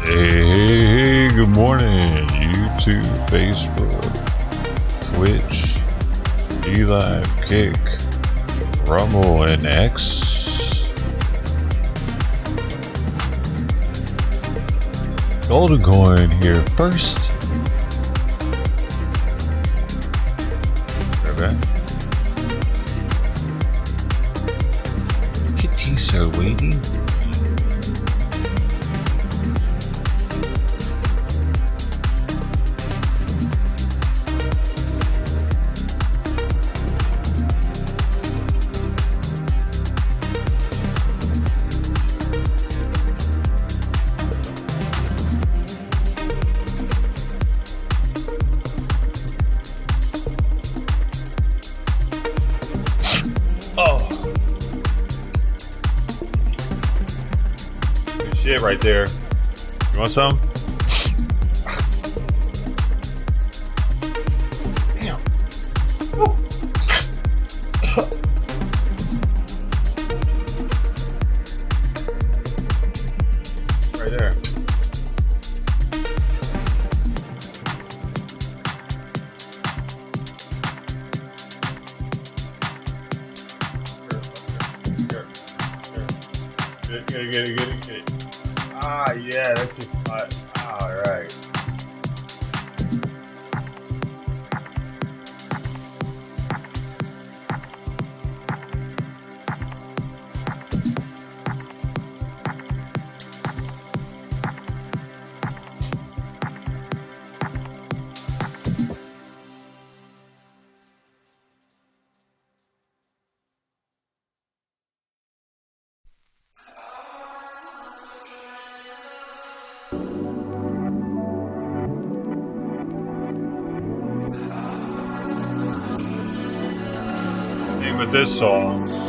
Hey, good morning, YouTube, Facebook, Twitch, DLive, Kick, Rumble, and X. Golden Coin here first. Okay. Kitties are waiting. Oh, good shit right there. You want some? Damn. Woo. Right there. Get it. Ah, yeah, that's just fun. All right. with this song.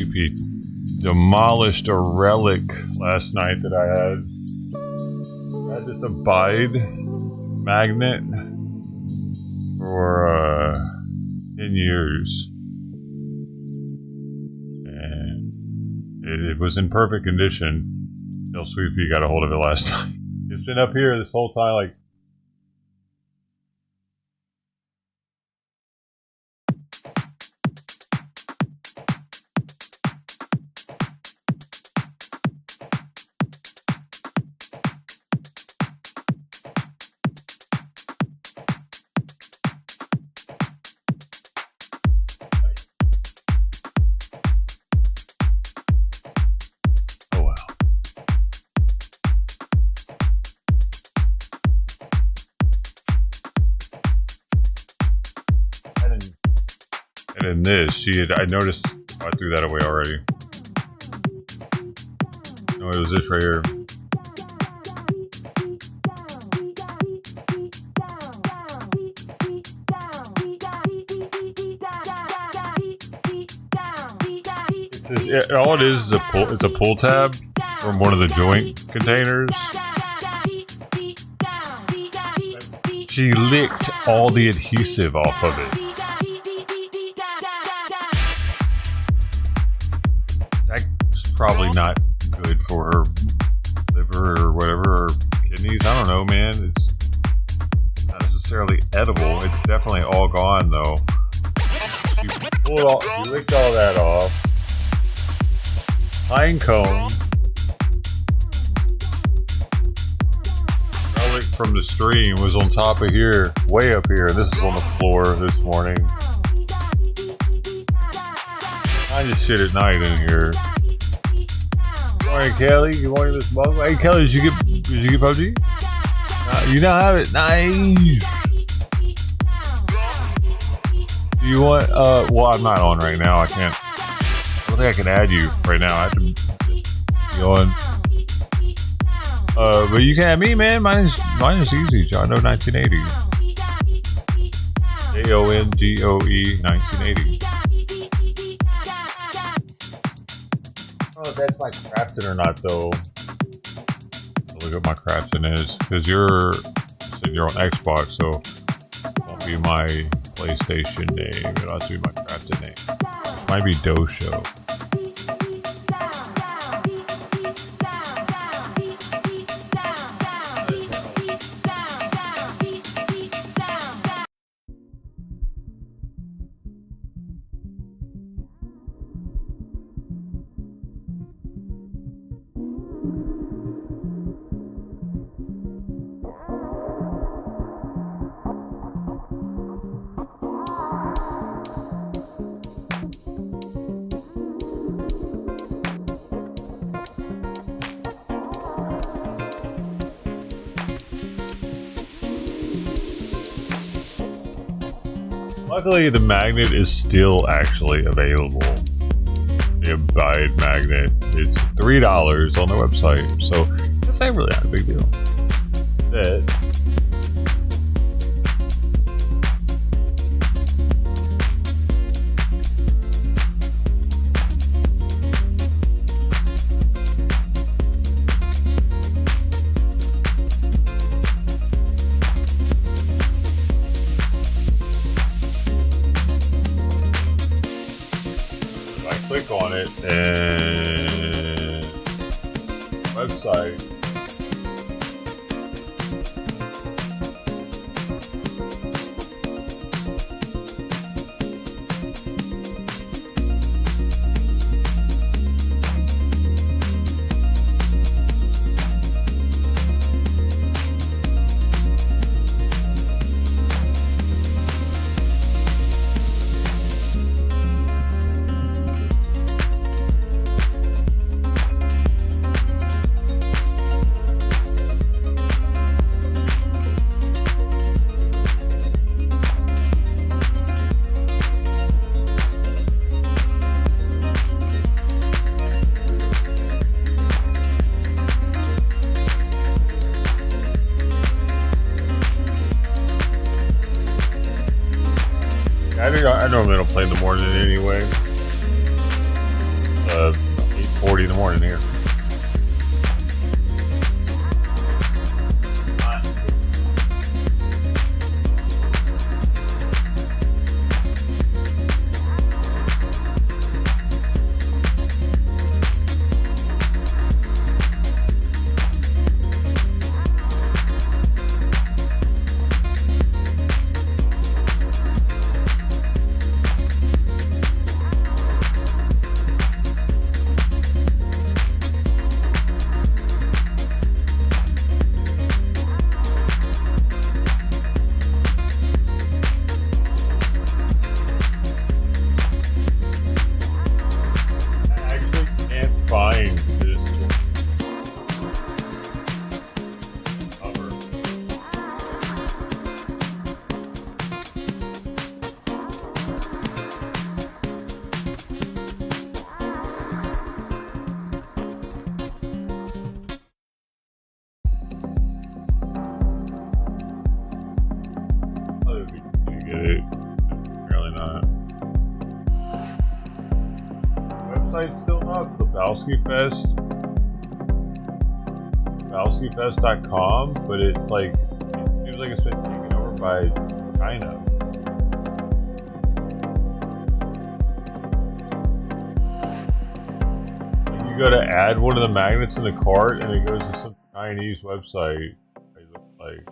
Sweepy demolished a relic last night that I had. I had this abide magnet for 10 years. And it was in perfect condition until Sweepy got a hold of it last night. It's been up here this whole time, like, and in this, I noticed, I threw that away already. No, it was this right here. All it is a pull. It's a pull tab from one of the joint containers. She licked all the adhesive off of it. That's probably not good for her liver or whatever, or kidneys. I don't know, man. It's not necessarily edible. It's definitely all gone, though. You licked all that off. Pine cone. Relic from the stream was on top of here, way up here. This is on the floor this morning. I just shit at night in here. Morning, Kelly. You wanted this mug? Hey, Kelly, did you get PUBG? You now have it. Nice. Do you want? Well, I'm not on right now. I can't. I don't think I can add you right now. I have to be on. But you can add me, man. Mine is easy. John Doe 1980. JONDOE 1980. I don't know if that's my crafting or not, though. I'll look at my crafting is, because you're on Xbox, so it won't be my PlayStation name. It'll also be my crafting name. It might be Dosho. Luckily, the magnet is still actually available. The Abide magnet. It's $3 on the website, so that's not really a big deal. That. Click on it and website. I normally don't play in the morning anyway. 8:40 in the morning here. Find this cover. Oh, we can get it. Apparently not. Website's still up. LebowskiFest.com, but it's like, it seems like it's been taken over by China. Like you go to add one of the magnets in the cart and it goes to some Chinese website. It looks like.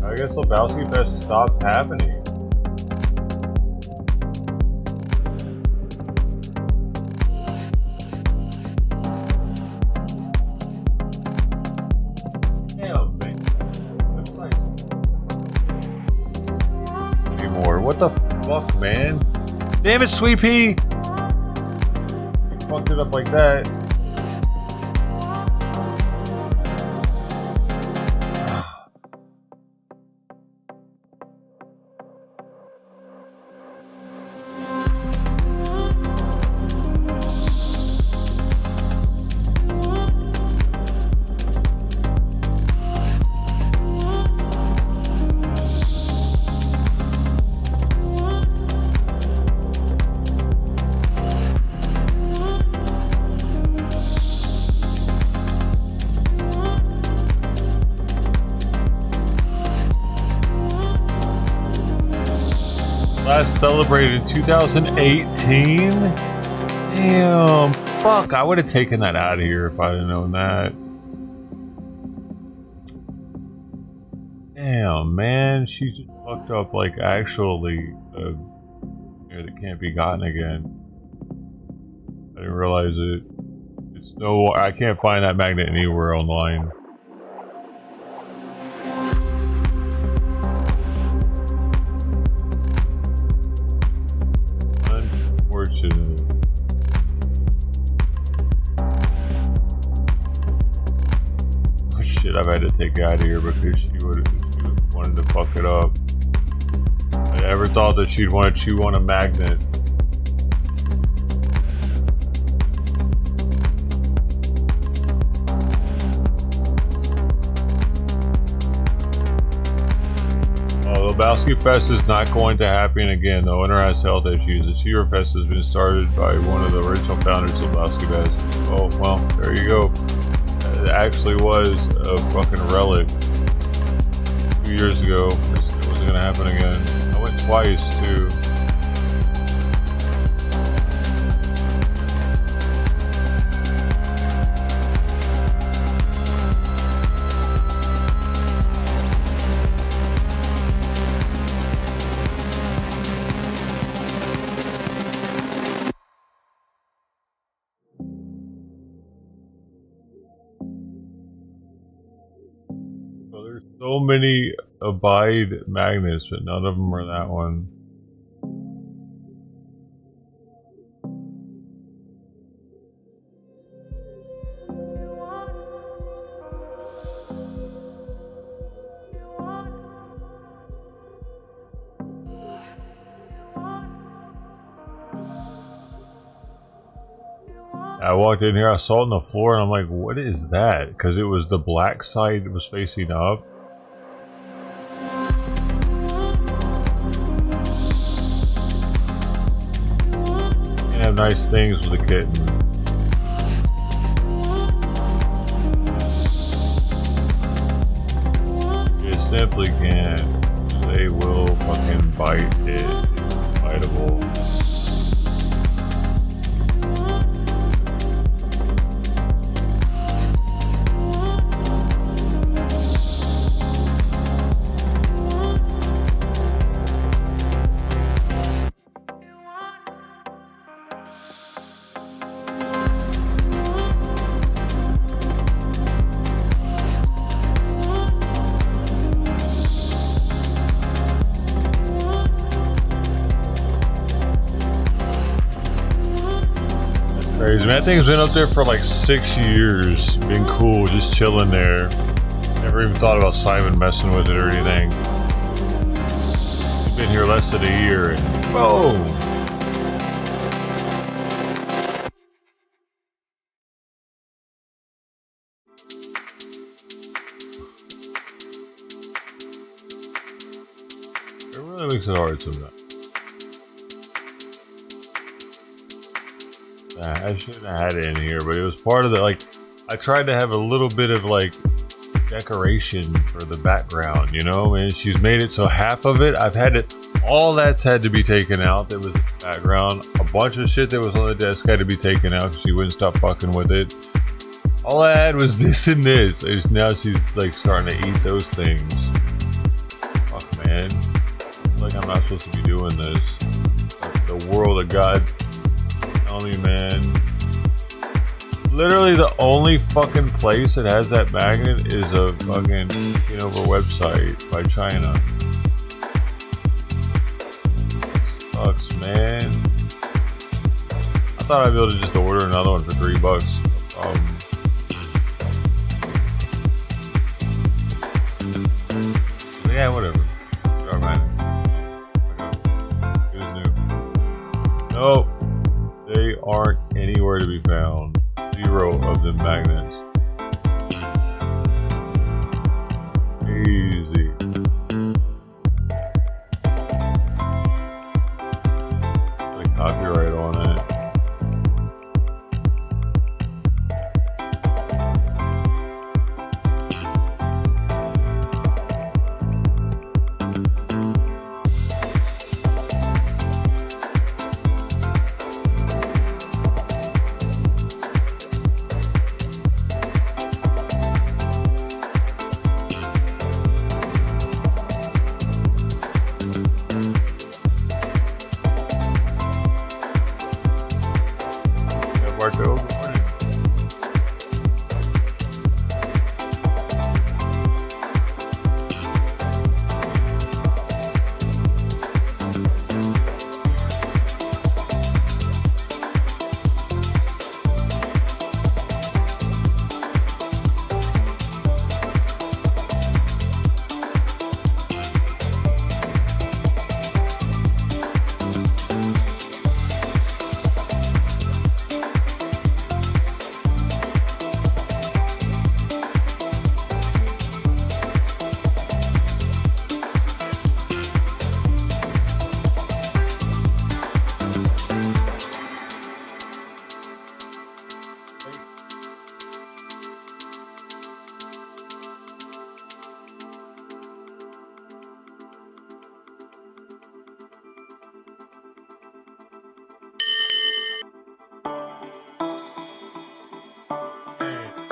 I guess Lebowski Fest stopped happening. What the fuck, man? Damn it, Sweet Pea! You fucked it up like that. Last celebrated in 2018. Damn, fuck! I would have taken that out of here if I didn't known that. Damn, man, she just fucked up like actually that can't be gotten again. I didn't realize it. It's no, I can't find that magnet anywhere online. Oh shit, I've had to take it out of here because she wanted to fuck it up. I never thought that she'd want to chew on a magnet. Lebowski Fest is not going to happen again. The owner has health issues. The Cheever Fest has been started by one of the original founders of Lebowski Fest. Oh, well, there you go. It actually was a fucking relic 2 years ago. It wasn't going to happen again. I went twice, too. So many Abide magnets, but none of them are that one. I walked in here, I saw it on the floor, and I'm like, what is that? Because it was the black side that was facing up. nice things with a kitten. You simply can't. They will fucking bite it. It's biteable. Crazy, man. That thing's been up there for like 6 years. Been cool, just chilling there. Never even thought about Simon messing with it or anything. He's been here less than a year and boom! It really makes it hard sometimes. I shouldn't have had it in here, but it was part of the, like, I tried to have a little bit of, like, decoration for the background, you know? And she's made it so half of it, I've had it, all that's had to be taken out that was in the background. A bunch of shit that was on the desk had to be taken out because she wouldn't stop fucking with it. All I had was this and this. Now she's, like, starting to eat those things. Fuck, man. Like, I'm not supposed to be doing this. Like, the world of God. Tell me, man. Literally the only fucking place that has that magnet is a fucking over website by China. Sucks, man. I thought I'd be able to just order another one for $3. Yeah, whatever. Dark magnet. Who's new? Nope. They aren't anywhere to be found. 0 of the magnets. Easy. The copyright on it.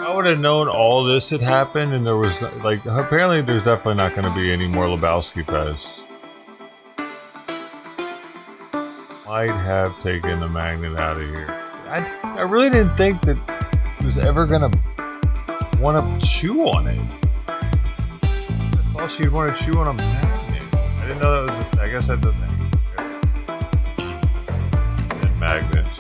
I would have known all this had happened, and there was, like, apparently there's definitely not going to be any more Lebowski Fest. Might have taken the magnet out of here. I really didn't think that he was ever going to want to chew on it. I thought she'd want to chew on a magnet. I didn't know that was, I guess that's the thing. And magnets.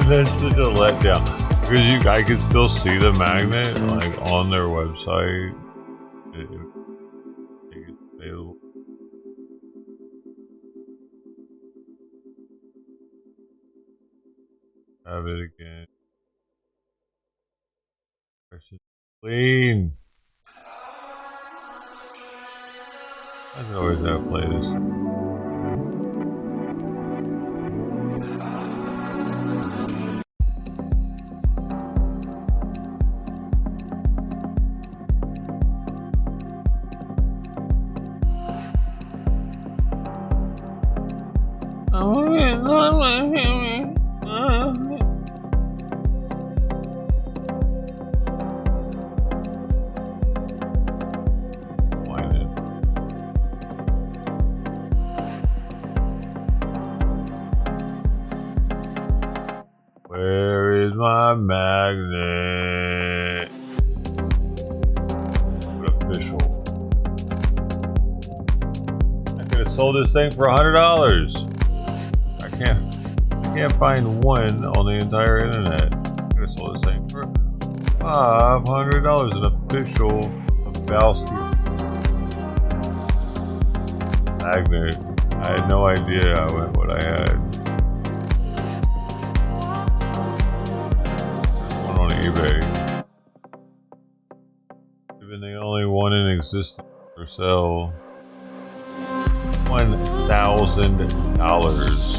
That's such a letdown. Because I can still see the magnet like on their website. It's available. Have it again. Clean. I can always have to play this. Where is my magnet? Official. I could have sold this thing for $100. I can't find one on the entire internet. I could have sold this thing for $500. An official Bowski magnet. I had no idea I went what I had. On eBay. Even the only one in existence for sale. $1,000.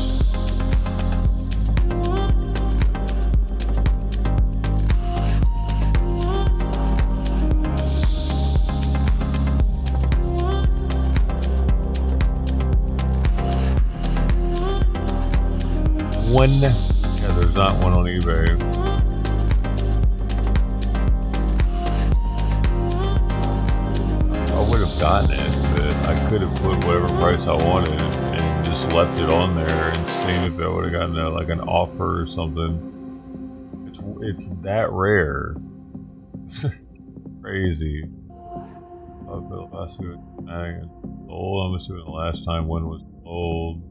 Yeah, there's not one on eBay. Gotten it, but I could have put whatever price I wanted and just left it on there and seen if I would have gotten like an offer or something. It's that rare. Crazy. I'm assuming the last time one was old.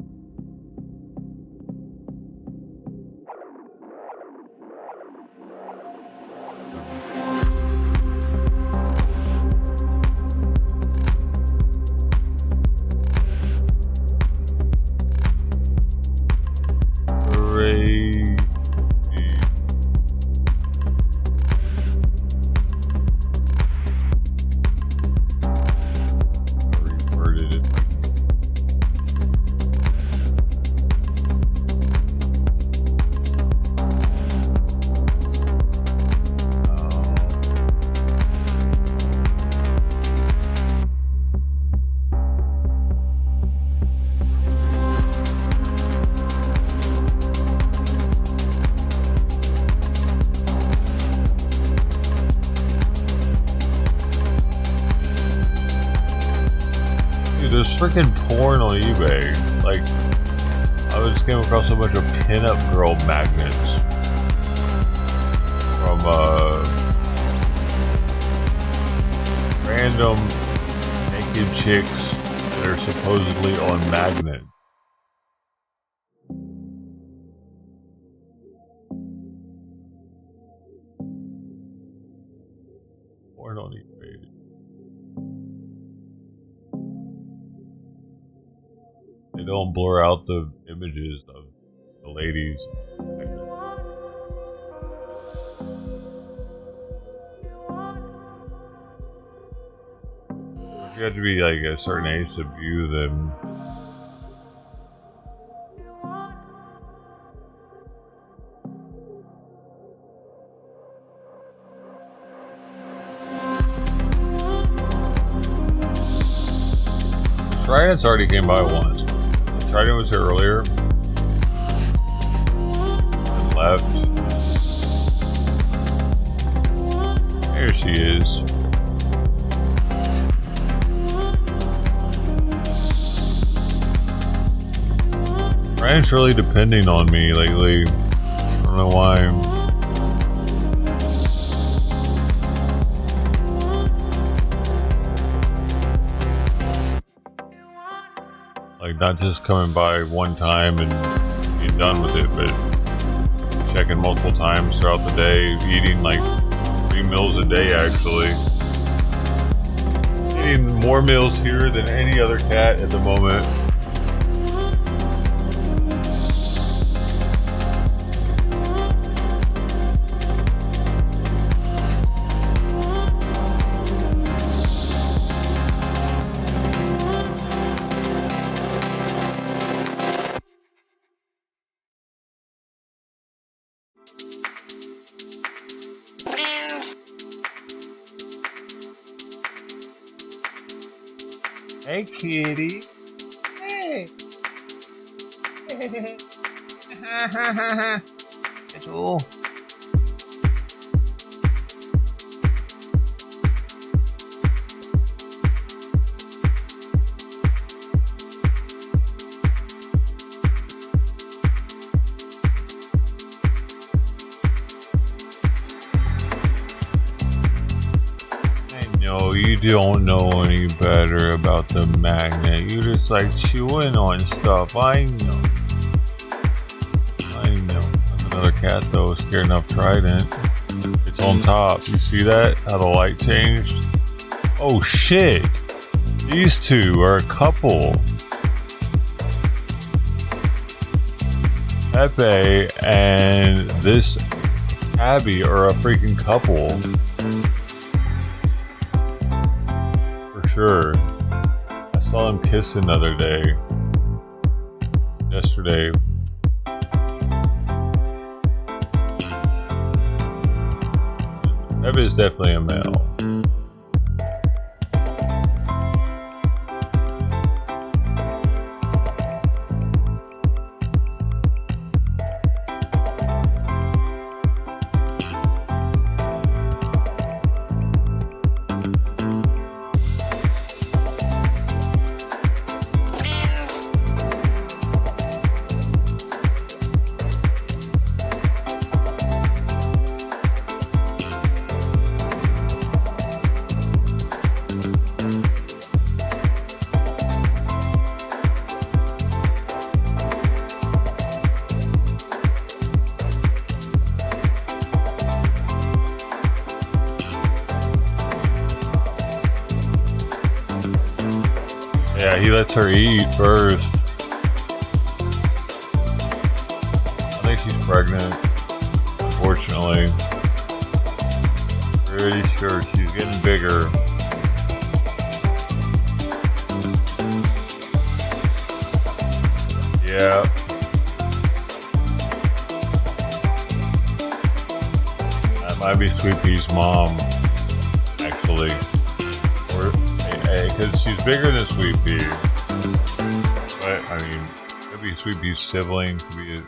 There's freaking porn on eBay. Like, I just came across a bunch of pinup girl magnets from random naked chicks that are supposedly on magnet. Porn on eBay. They don't blur out the images of the ladies. You have to be like a certain age to view them. Trident's already came by once. Trident was here earlier. And left. There she is. Trident's really depending on me lately. I don't know why. Like, not just coming by one time and being done with it, but checking multiple times throughout the day, eating like 3 meals a day actually. Eating more meals here than any other cat at the moment. Hey, kitty. Hey. Hello. No, you don't know any better about the magnet. You just like chewing on stuff. I know. That's another cat though, scared enough trident. It's on top. You see that? How the light changed? Oh shit! These two are a couple. Pepe and this Abby are a freaking couple. Sure. I saw them kissing the other day. Yesterday. Pepe is definitely a male. Yeah, he lets her eat first. I think she's pregnant, unfortunately. Pretty sure she's getting bigger. Yeah. That might be Sweet Pea's mom, actually. Or because she's bigger than Sweet Pea. But, I mean, maybe Sweet Pea's sibling could be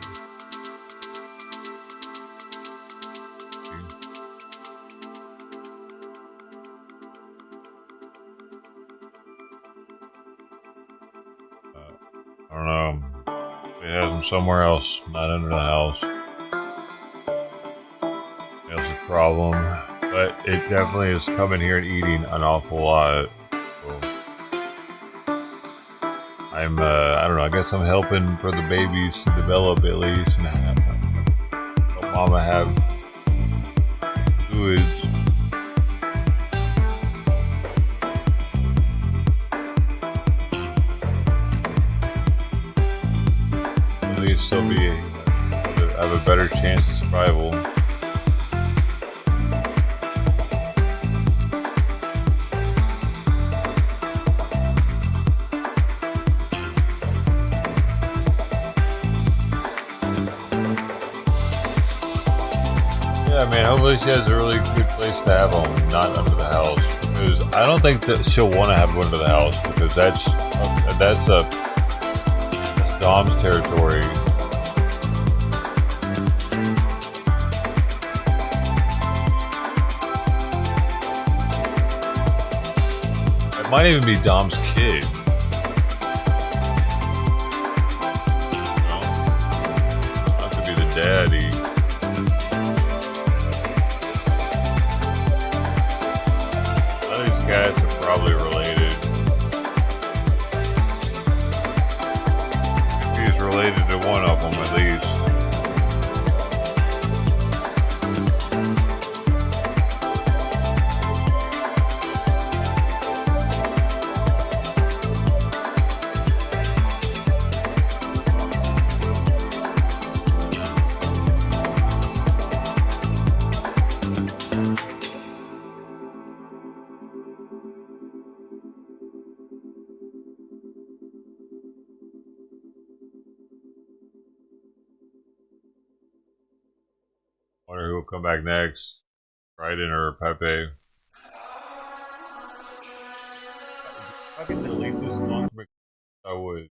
I don't know. They have them somewhere else, not under the house. That's a problem. But it definitely is coming here and eating an awful lot. So I'm, I don't know, I guess I'm helping for the babies to develop at least and help mama have fluids. At least they'll be, have a better chance of survival. Yeah, man, hopefully she has a really good place to have them, not under the house. Because I don't think that she'll want to have one under the house, because that's Dom's territory. It might even be Dom's kid. That could be the daddy. Cats are probably related. If he's related to one of them at least. Wonder who will come back next. Trident or Pepe. If I could delete this song, I would.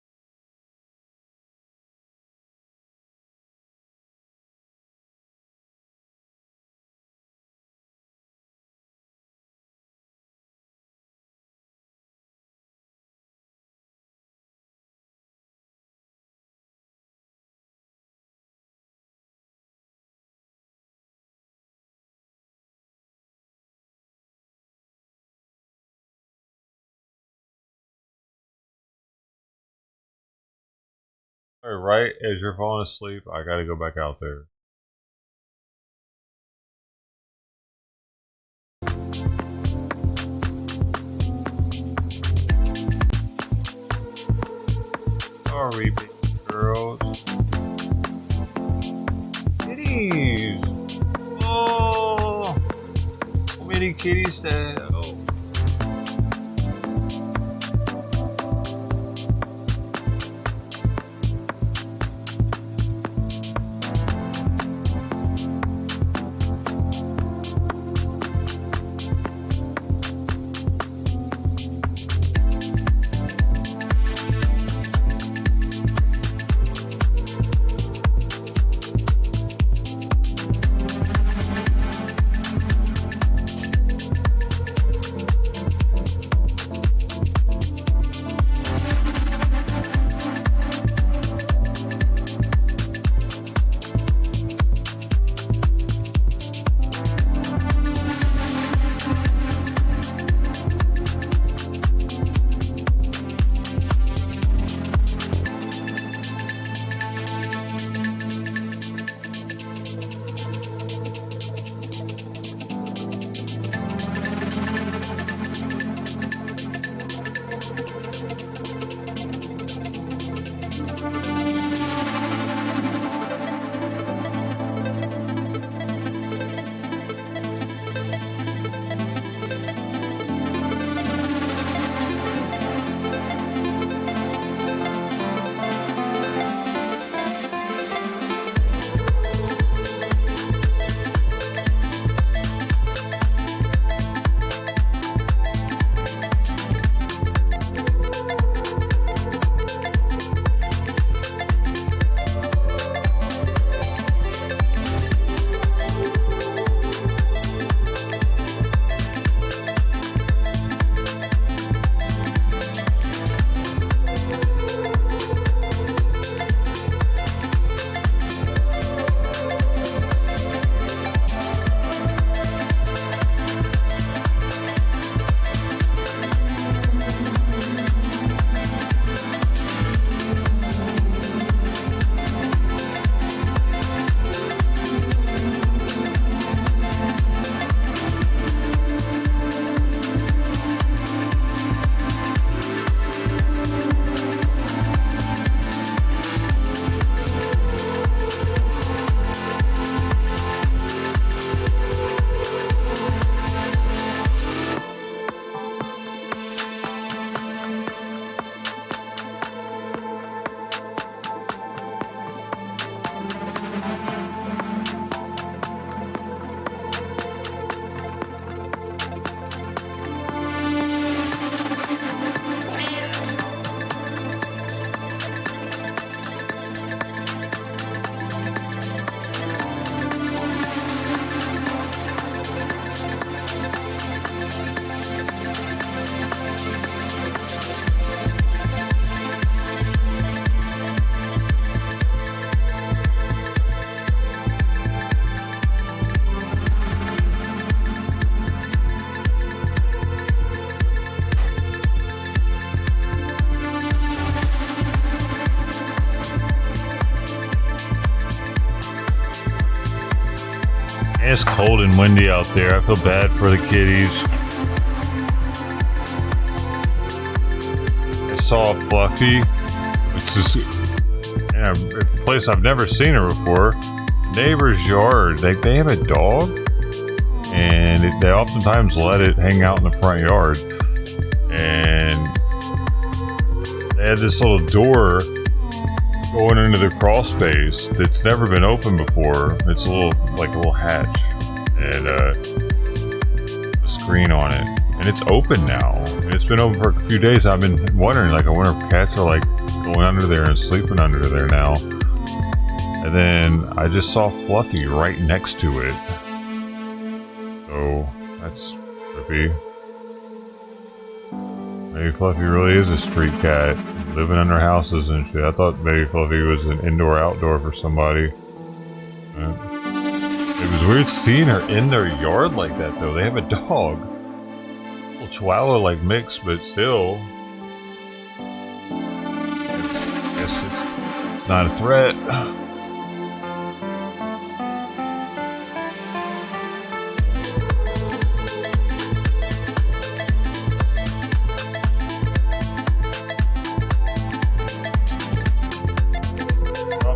Right as you're falling asleep, I gotta go back out there. Sorry, baby girls. Kitties! Oh! So many kitties that. Oh. It's cold and windy out there. I feel bad for the kitties. I saw Fluffy, which is a place I've never seen her before. Neighbor's yard. They have a dog, and they oftentimes let it hang out in the front yard. And they had this little door going into the crawl space that's never been open before. It's a little hatch and a screen on it, and it's open now. And it's been open for a few days. I've been wondering, like, I wonder if cats are like going under there and sleeping under there now. And then I just saw Fluffy right next to it. So that's trippy. Maybe Fluffy really is a street cat, living under houses and shit. I thought maybe Fluffy was an indoor-outdoor for somebody. It was weird seeing her in their yard like that, though. They have a dog. A little Chihuahua-like mix, but still. I guess it's not a threat.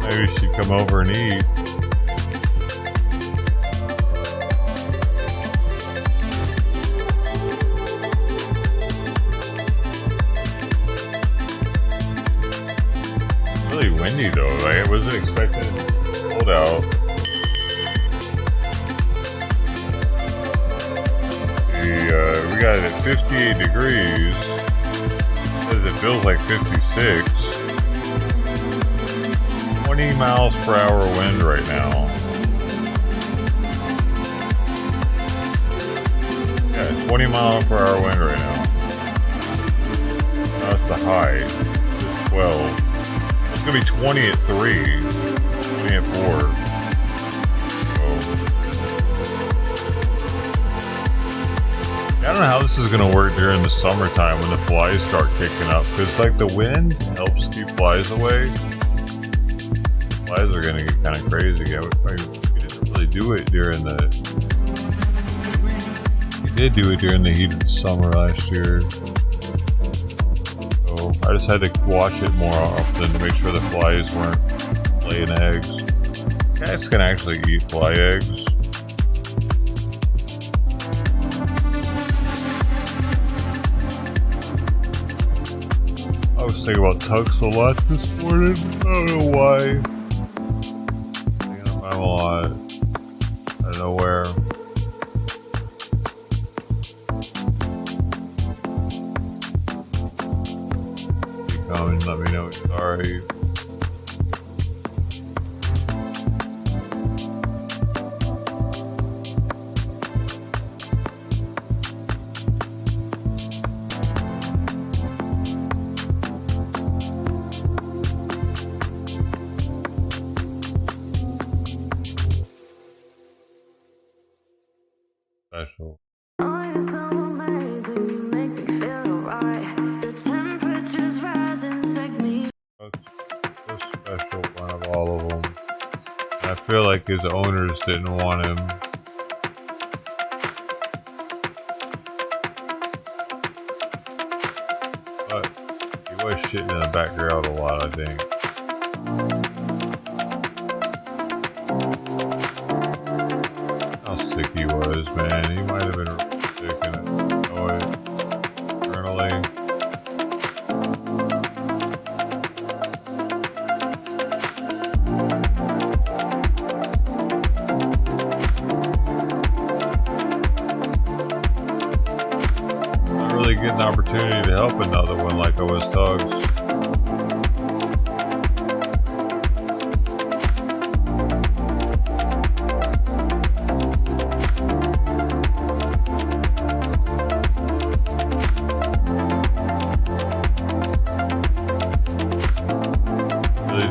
Maybe she'd come over and eat. Really windy though. I wasn't expecting it to be cold out. We got it at 58 degrees. It says it feels like 56. 20 miles per hour wind right now. Yeah, 20 mile per hour wind right now. That's the high. It's 12. It's gonna be 20 at 3. 20 at 4. So, I don't know how this is gonna work during the summertime when the flies start kicking up. Because like the wind helps keep flies away. Flies are gonna get kind of crazy. We didn't really do it during the. We did do it during the heat of the summer last year. So I just had to watch it more often to make sure the flies weren't laying eggs. Cats can actually eat fly eggs. I was thinking about Tugs a lot this morning. I don't know why. A lot. I don't know where. You come and let me know. Sorry. Special. That's so special, one of all of them. I feel like his owners didn't want him. But he was shitting in the background a lot, I think. How sick he was, man. He might have been sick and know it internally. Not really getting an opportunity to help another one like I was Tugs.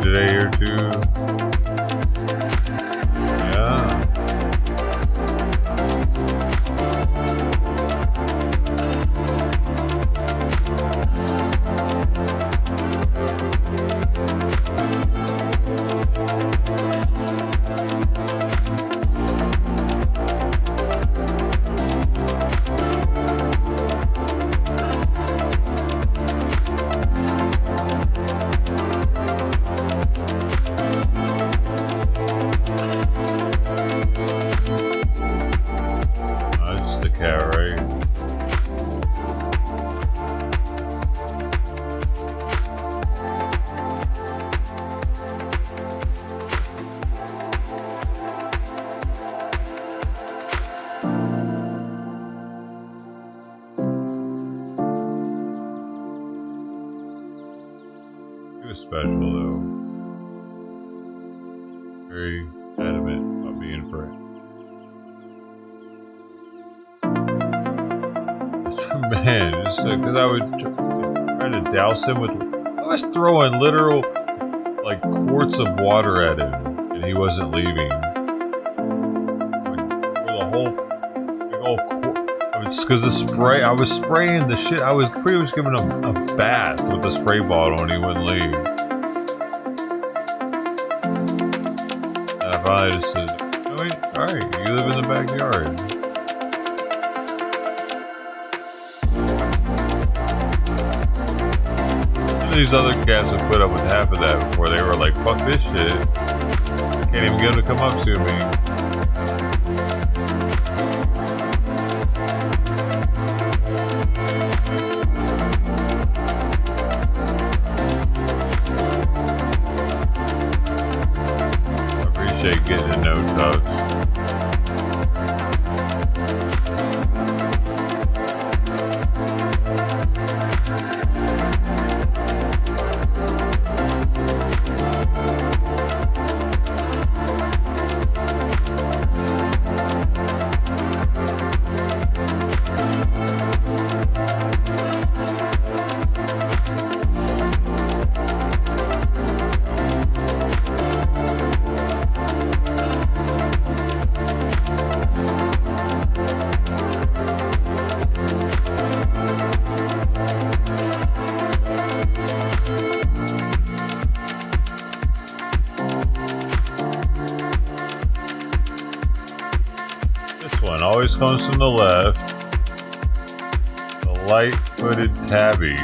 Today or two. Yeah. He was special though. Very adamant about being friends. Man, just because I would try to douse him with. I was throwing literal like quarts of water at him, and he wasn't leaving. Like, for the whole big old quart. Because the spray, I was spraying the shit. I was pretty much giving him a bath with the spray bottle, and he wouldn't leave. And I finally just said, "Oh, wait, all right, you live in the backyard." These other cats would put up with half of that before they were like, "Fuck this shit. I can't even get them to come up to me." I appreciate getting to know Tubbs. Always comes from the left. The light-footed tabby.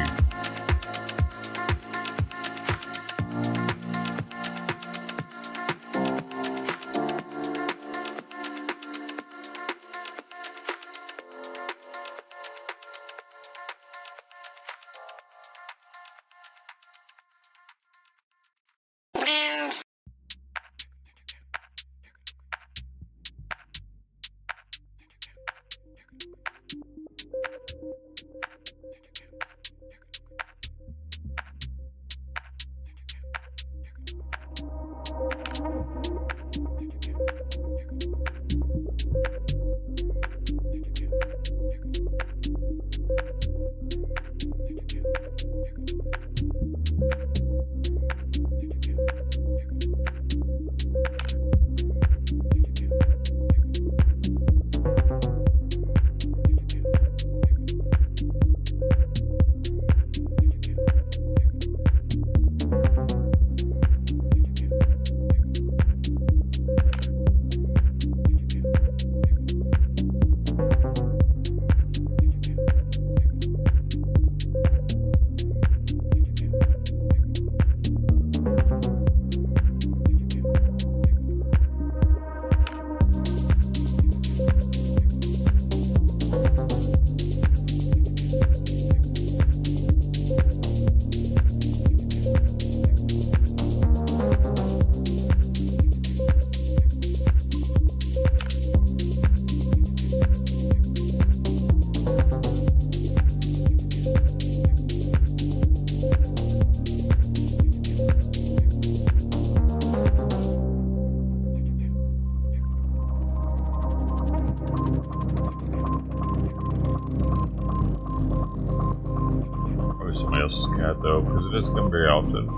Cat though, because it doesn't come very often.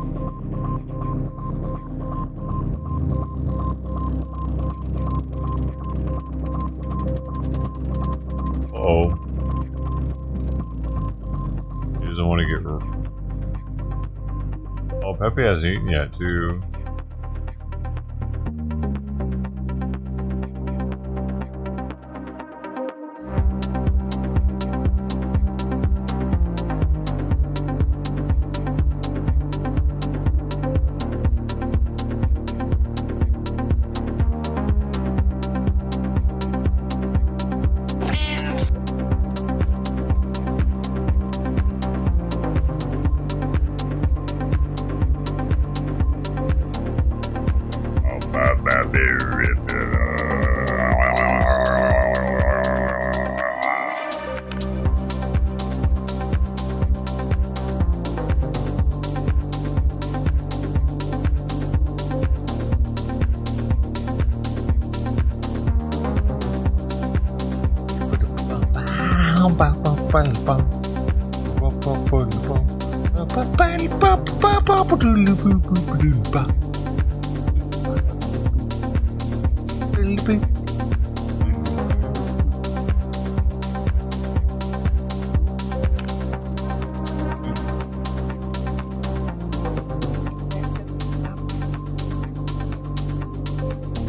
Uh-oh. He doesn't want to get... Oh, Pepe hasn't eaten yet too.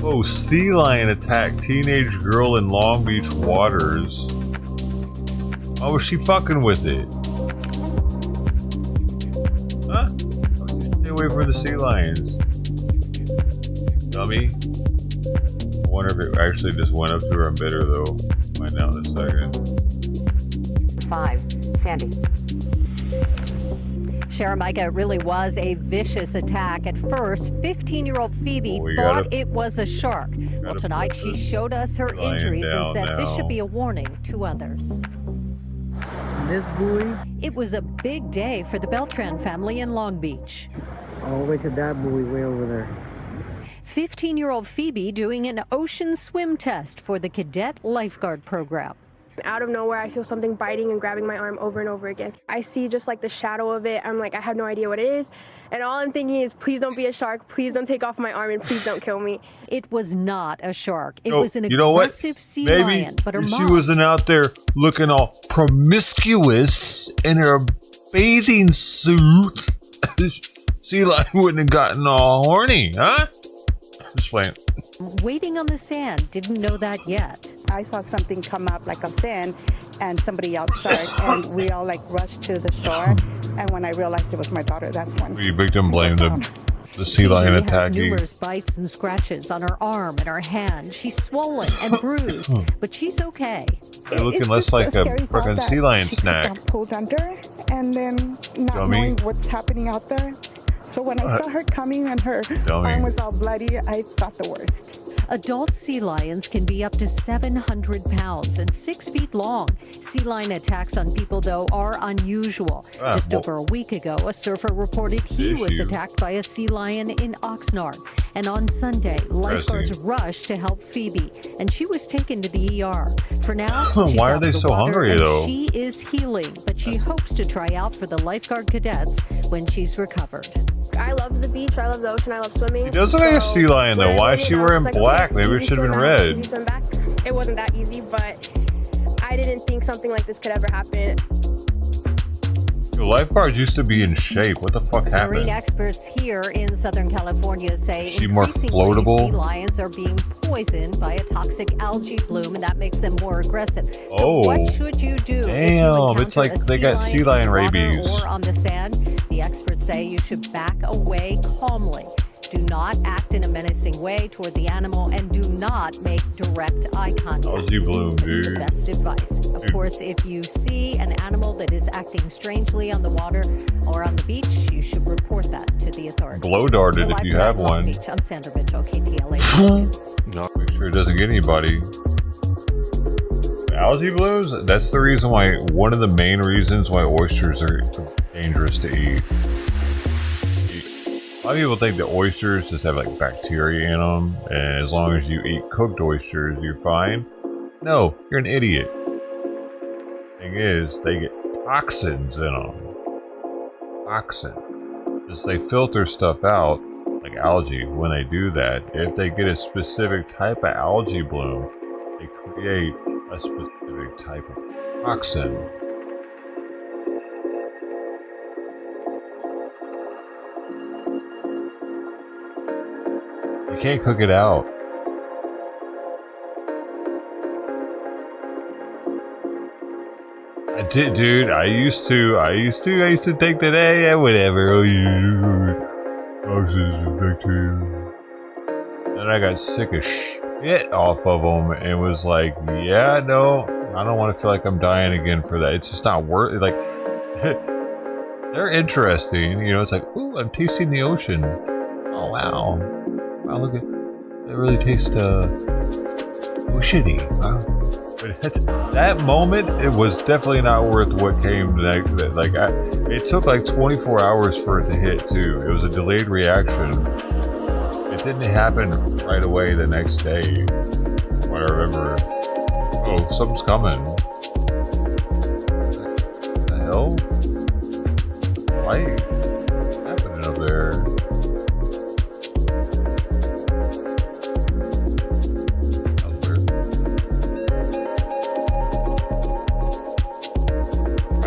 Oh, sea lion attacked teenage girl in Long Beach waters. Oh, was she fucking with it? Huh? Stay away from the sea lions. Dummy. I wonder if it actually just went up to her and bit her, though. Find out in a second. 5. Sandy. Sharamika, it really was a vicious attack. At first, 15-year-old Phoebe thought it was a shark. Well, tonight she showed us her injuries and said this should be a warning to others. This buoy? It was a big day for the Beltran family in Long Beach. All the way to that buoy way over there. 15-year-old Phoebe doing an ocean swim test for the cadet lifeguard program. Out of nowhere, I feel something biting and grabbing my arm over and over again. I see just like the shadow of it. I'm like, I have no idea what it is. And all I'm thinking is, please don't be a shark. Please don't take off my arm and please don't kill me. It was not a shark. It was an aggressive sea lion. But her she wasn't out there looking all promiscuous in her bathing suit. Sea lion wouldn't have gotten all horny, huh? Just playing. Waiting on the sand, didn't know that yet. I saw something come up like a fin and somebody yelled shark and we all like rushed to the shore, and when I realized it was my daughter, that's when we victim blamed the sea lion attacking. Has numerous bites and scratches on her arm and her hand. She's swollen and bruised, but she's okay. They're looking less like a freaking sea lion snack. Got pulled under and then not knowing what's happening out there. So when I saw her coming and her arm was all bloody, I thought the worst. Adult sea lions can be up to 700 pounds and 6 feet long. Sea lion attacks on people, though, are unusual. Just over a week ago, a surfer reported he was attacked by a sea lion in Oxnard. And on Sunday, lifeguards rushed to help Phoebe, and she was taken to the ER. For now, she's why are out they of the so water, hungry, and though? she is healing, but she hopes to try out for the lifeguard cadets when she's recovered. I love the beach, I love the ocean, I love swimming. It does look like a sea lion, though. Why is she wearing black? Maybe it should have been red. It wasn't that easy, but I didn't think something like this could ever happen. The lifeguards used to be in shape. What the fuck happened? Marine experts here in Southern California say Is she more increasingly floatable? sea lions are being poisoned by a toxic algae bloom, and that makes them more aggressive. So what should you do? Damn, it's like they got sea lion rabies. Or on the sand, the experts say you should back away calmly. Do not act in a menacing way toward the animal, and do not make direct eye contact. Algae bloom, dude. It's the best advice. Of course, if you see an animal that is acting strangely on the water or on the beach, you should report that to the authorities. Blow darted if you have one. I'm Sandra Mitchell, KTLA News. No, make sure it doesn't get anybody. Algae blooms? That's the reason why, one of the main reasons why oysters are dangerous to eat. A lot of people think that oysters just have like bacteria in them, and as long as you eat cooked oysters, you're fine. No, you're an idiot. Thing is, they get toxins in them. Toxin. As they filter stuff out, like algae, when they do that, if they get a specific type of algae bloom, they create a specific type of toxin. You can't cook it out. I did, dude. I used to think that, hey, yeah, whatever. Oh, toxins, bacteria. Then I got sick of shit off of them and was like, yeah, no, I don't want to feel like I'm dying again for that. It's just not worth it. Like, they're interesting. You know, it's like, ooh, I'm tasting the ocean. Oh, wow. Wow, look at they really taste oceany. Wow. But that moment, it was definitely not worth what came next. Like, it took like 24 hours for it to hit too. It was a delayed reaction. It didn't happen right away the next day. What I remember. Oh, something's coming. What the hell? Why? What's happening up there?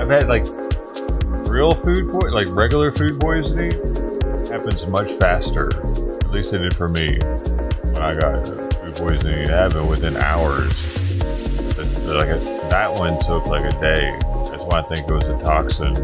I've had like real food poisoning, like regular food poisoning, happens much faster. At least it did for me when I got food poisoning. It happened within hours. But that one took like a day. That's why I think it was a toxin.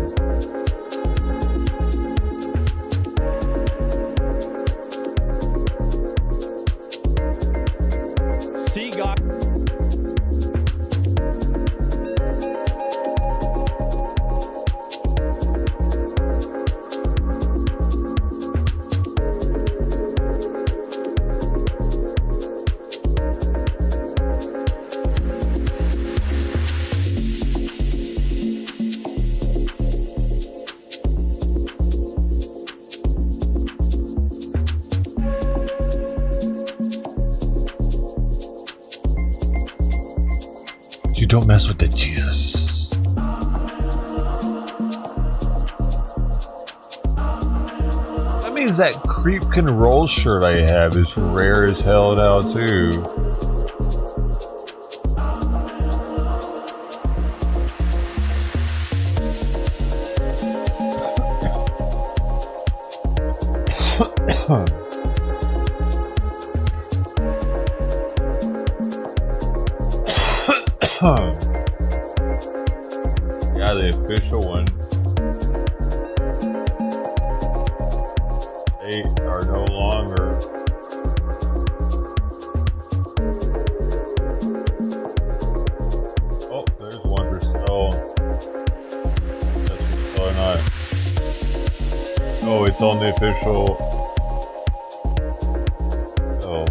You don't mess with the Jesus. That means that creep can roll shirt I have is rare as hell now too. Yeah, the official one. They are no longer. Oh, there's one for sale. That's for not. Oh, it's on the official. Oh.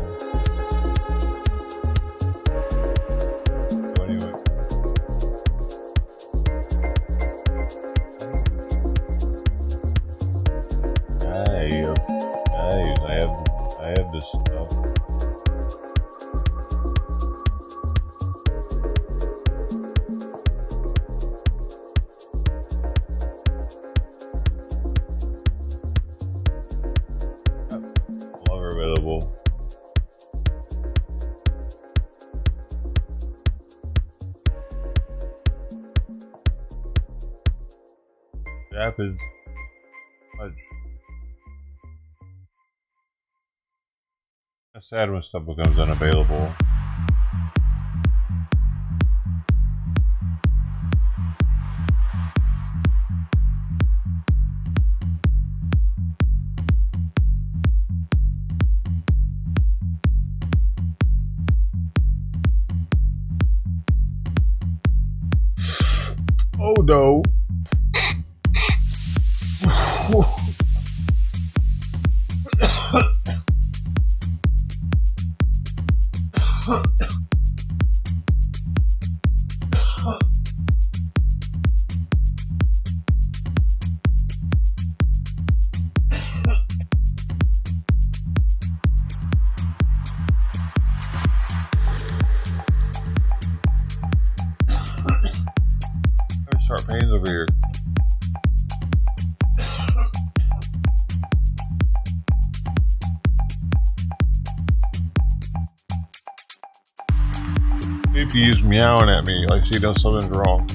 I have this stuff. Longer available. It happens. It's sad when stuff becomes unavailable. Oh no. Sharp pains over here. Pepe's meowing at me like she knows something's wrong.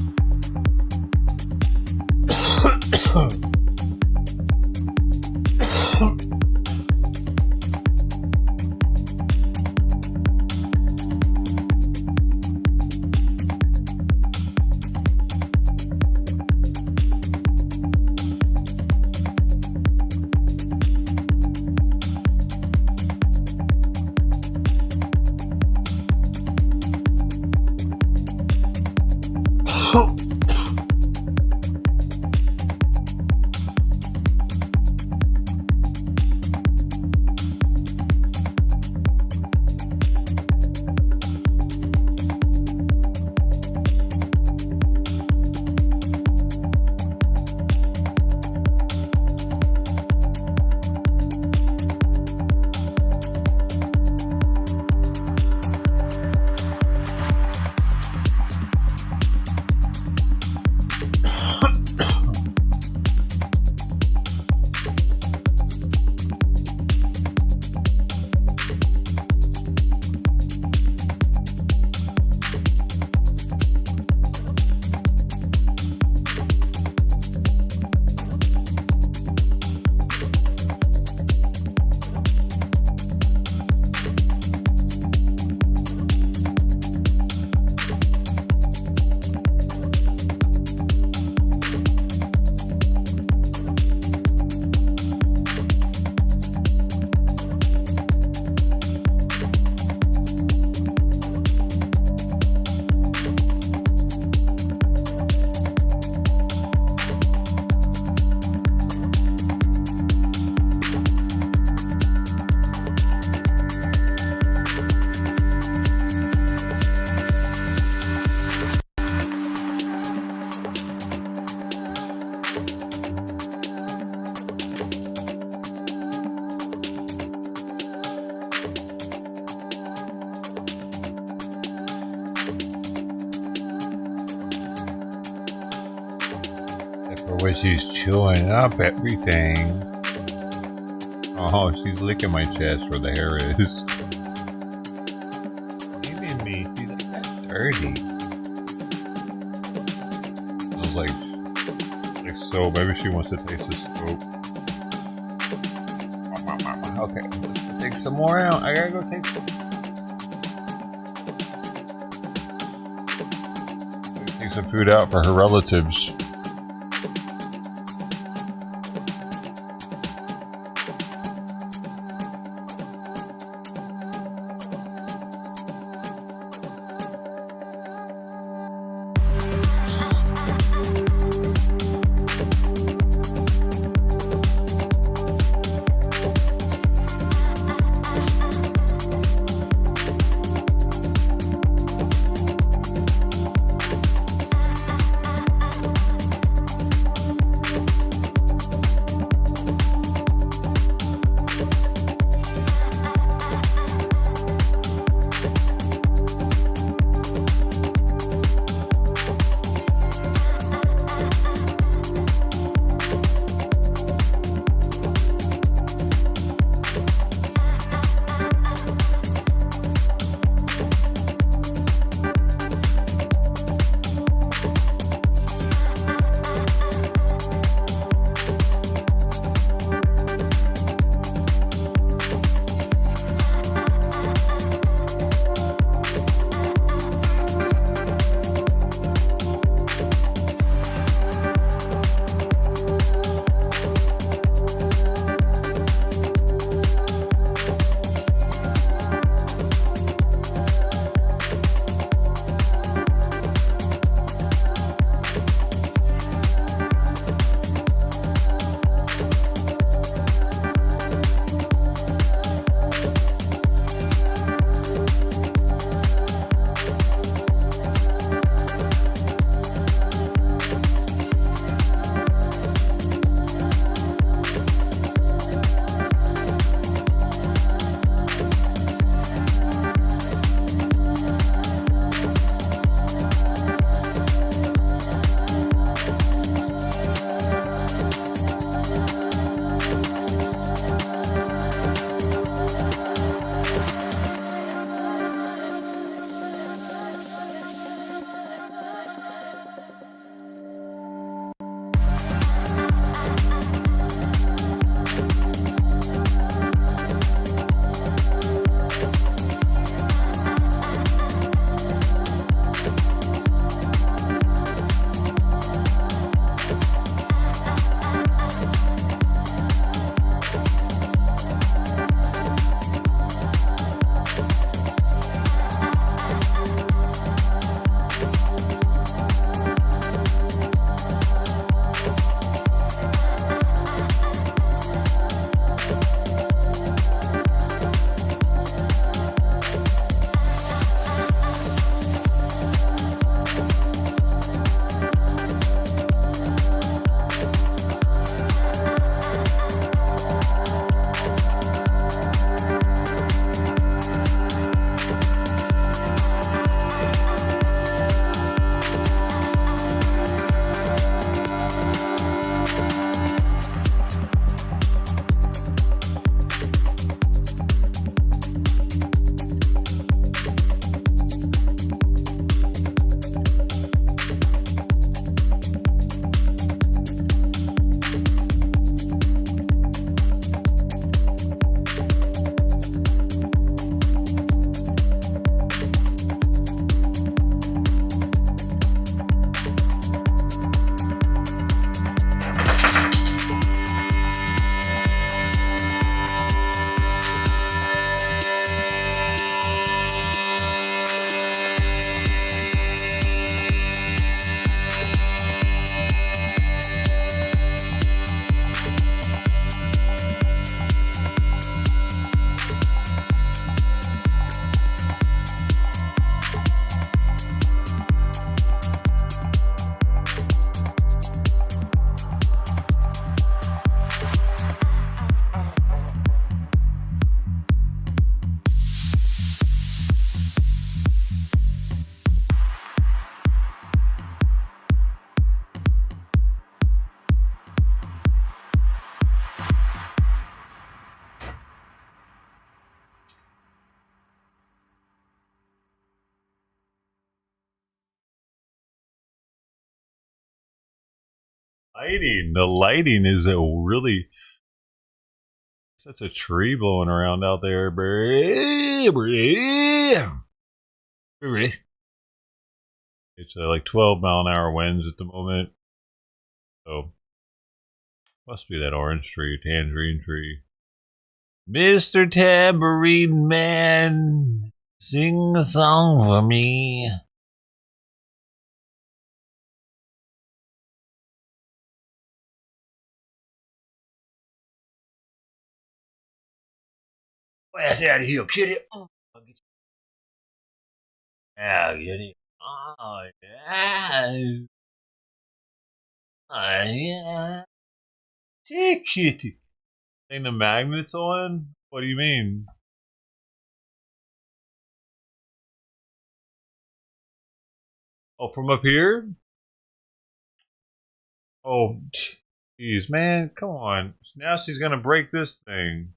where she's chewing up everything. Oh, she's licking my chest where the hair is. Even me, she's like, that's dirty. Smells like soap. Maybe she wants to taste the soap. Okay, let's take some more out. I gotta go take some. Take some food out for her relatives. Lighting. The lighting is a really... That's a tree blowing around out there. It's like 12-mile-an-hour winds at the moment. So, must be that orange tree, tangerine tree. Mr. Tambourine Man, sing a song for me. Ass out of here, kitty. Yeah, kitty. Oh, yeah. Oh, yeah. Hey, kitty. Ain't the magnets on? What do you mean? Oh, from up here? Oh, jeez, man. Come on. Now she's going to break this thing.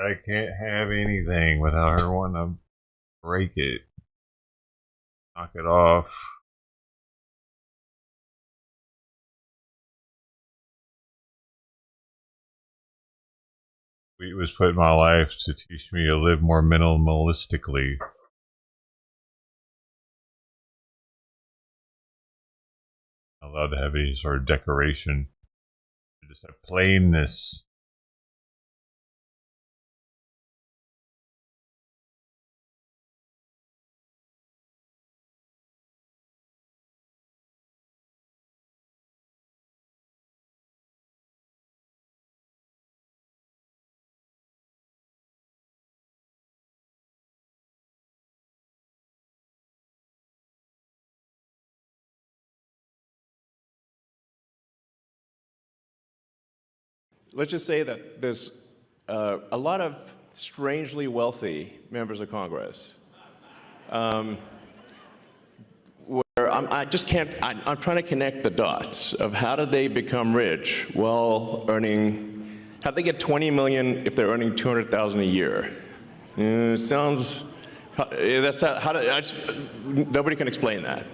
I can't have anything without her wanting to break it. Knock it off. It was put in my life to teach me to live more minimalistically. Not allowed to have any sort of decoration. Just have plainness. Let's just say that there's a lot of strangely wealthy members of Congress where I just can't, I'm trying to connect the dots of how did they become rich while earning, how'd they get 20 million if they're earning 200,000 a year? It sounds, that's how nobody can explain that.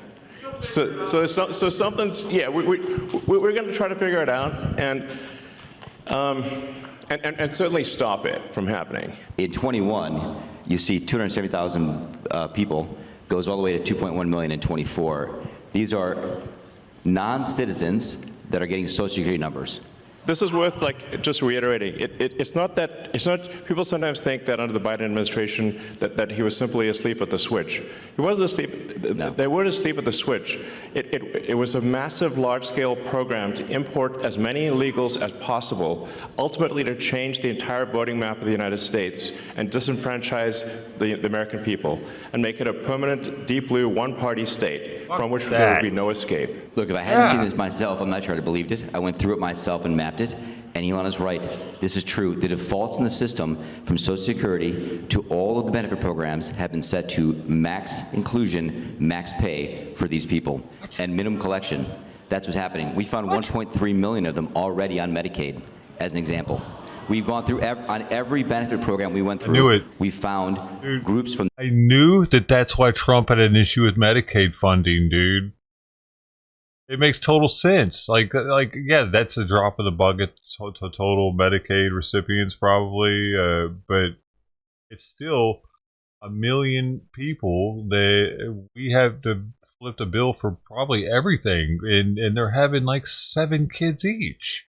So something's, yeah, we're going to try to figure it out and certainly stop it from happening. In 21, you see 270,000 people, goes all the way to 2.1 million in 24. These are non-citizens that are getting Social Security numbers. This is worth just reiterating. It's not, people sometimes think that under the Biden administration that he was simply asleep at the switch. He wasn't asleep, No. They weren't asleep at the switch. It was a massive, large-scale program to import as many illegals as possible, ultimately to change the entire voting map of the United States and disenfranchise the American people and make it a permanent, deep blue, one-party state from which there would be no escape. Look, if I hadn't seen this myself, I'm not sure I'd have believed it. I went through it myself and mapped it, and Elon is right. This is true. The defaults in the system from Social Security to all of the benefit programs have been set to max inclusion, max pay for these people, and minimum collection. That's what's happening. We found 1.3 million of them already on Medicaid, as an example. We've gone through, on every benefit program we went through, I knew it. We found groups from... I knew that's why Trump had an issue with Medicaid funding, dude. It makes total sense. Yeah, that's a drop of the bucket to total Medicaid recipients probably, but it's still 1 million people that we have to flip the bill for probably everything, and they're having like 7 kids each.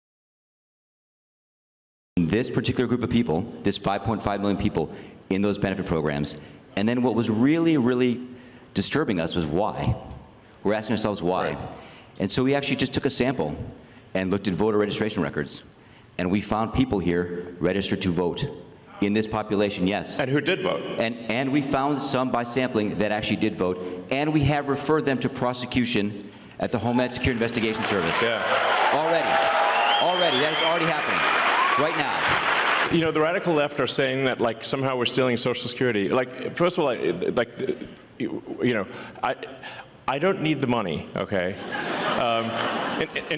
This particular group of people, this 5.5 million people in those benefit programs, and then what was really, really disturbing us was why. We're asking ourselves why. Right. And so we actually just took a sample and looked at voter registration records. And we found people here registered to vote. In this population, yes. And who did vote? And we found some by sampling that actually did vote. And we have referred them to prosecution at the Homeland Security Investigation Service. Yeah. Already, that is already happening right now. You know, the radical left are saying that somehow we're stealing Social Security. First of all, you know, I don't need the money, okay?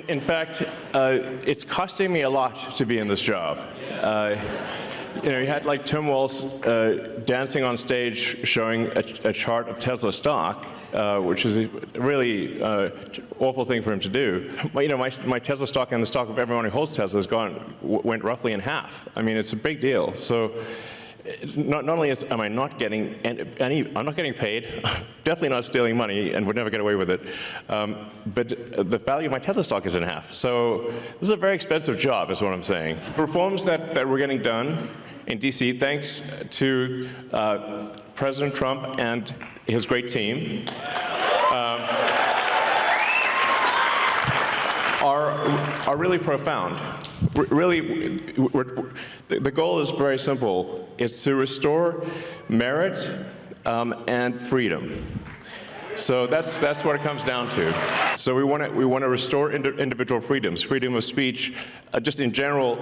In fact, it's costing me a lot to be in this job. You know, you had like Tim Walz dancing on stage showing a chart of Tesla stock, which is a really awful thing for him to do. But, you know, my Tesla stock and the stock of everyone who holds Tesla went roughly in half. I mean, it's a big deal. So not only am I not getting I'm not getting paid, definitely not stealing money and would never get away with it, but the value of my Tesla stock is in half. So this is a very expensive job, is what I'm saying. Reforms that we're getting done in DC, thanks to President Trump and his great team, are really profound. Really, the goal is very simple. It's to restore merit and freedom. So that's what it comes down to. So we want to restore individual freedoms, freedom of speech, just in general,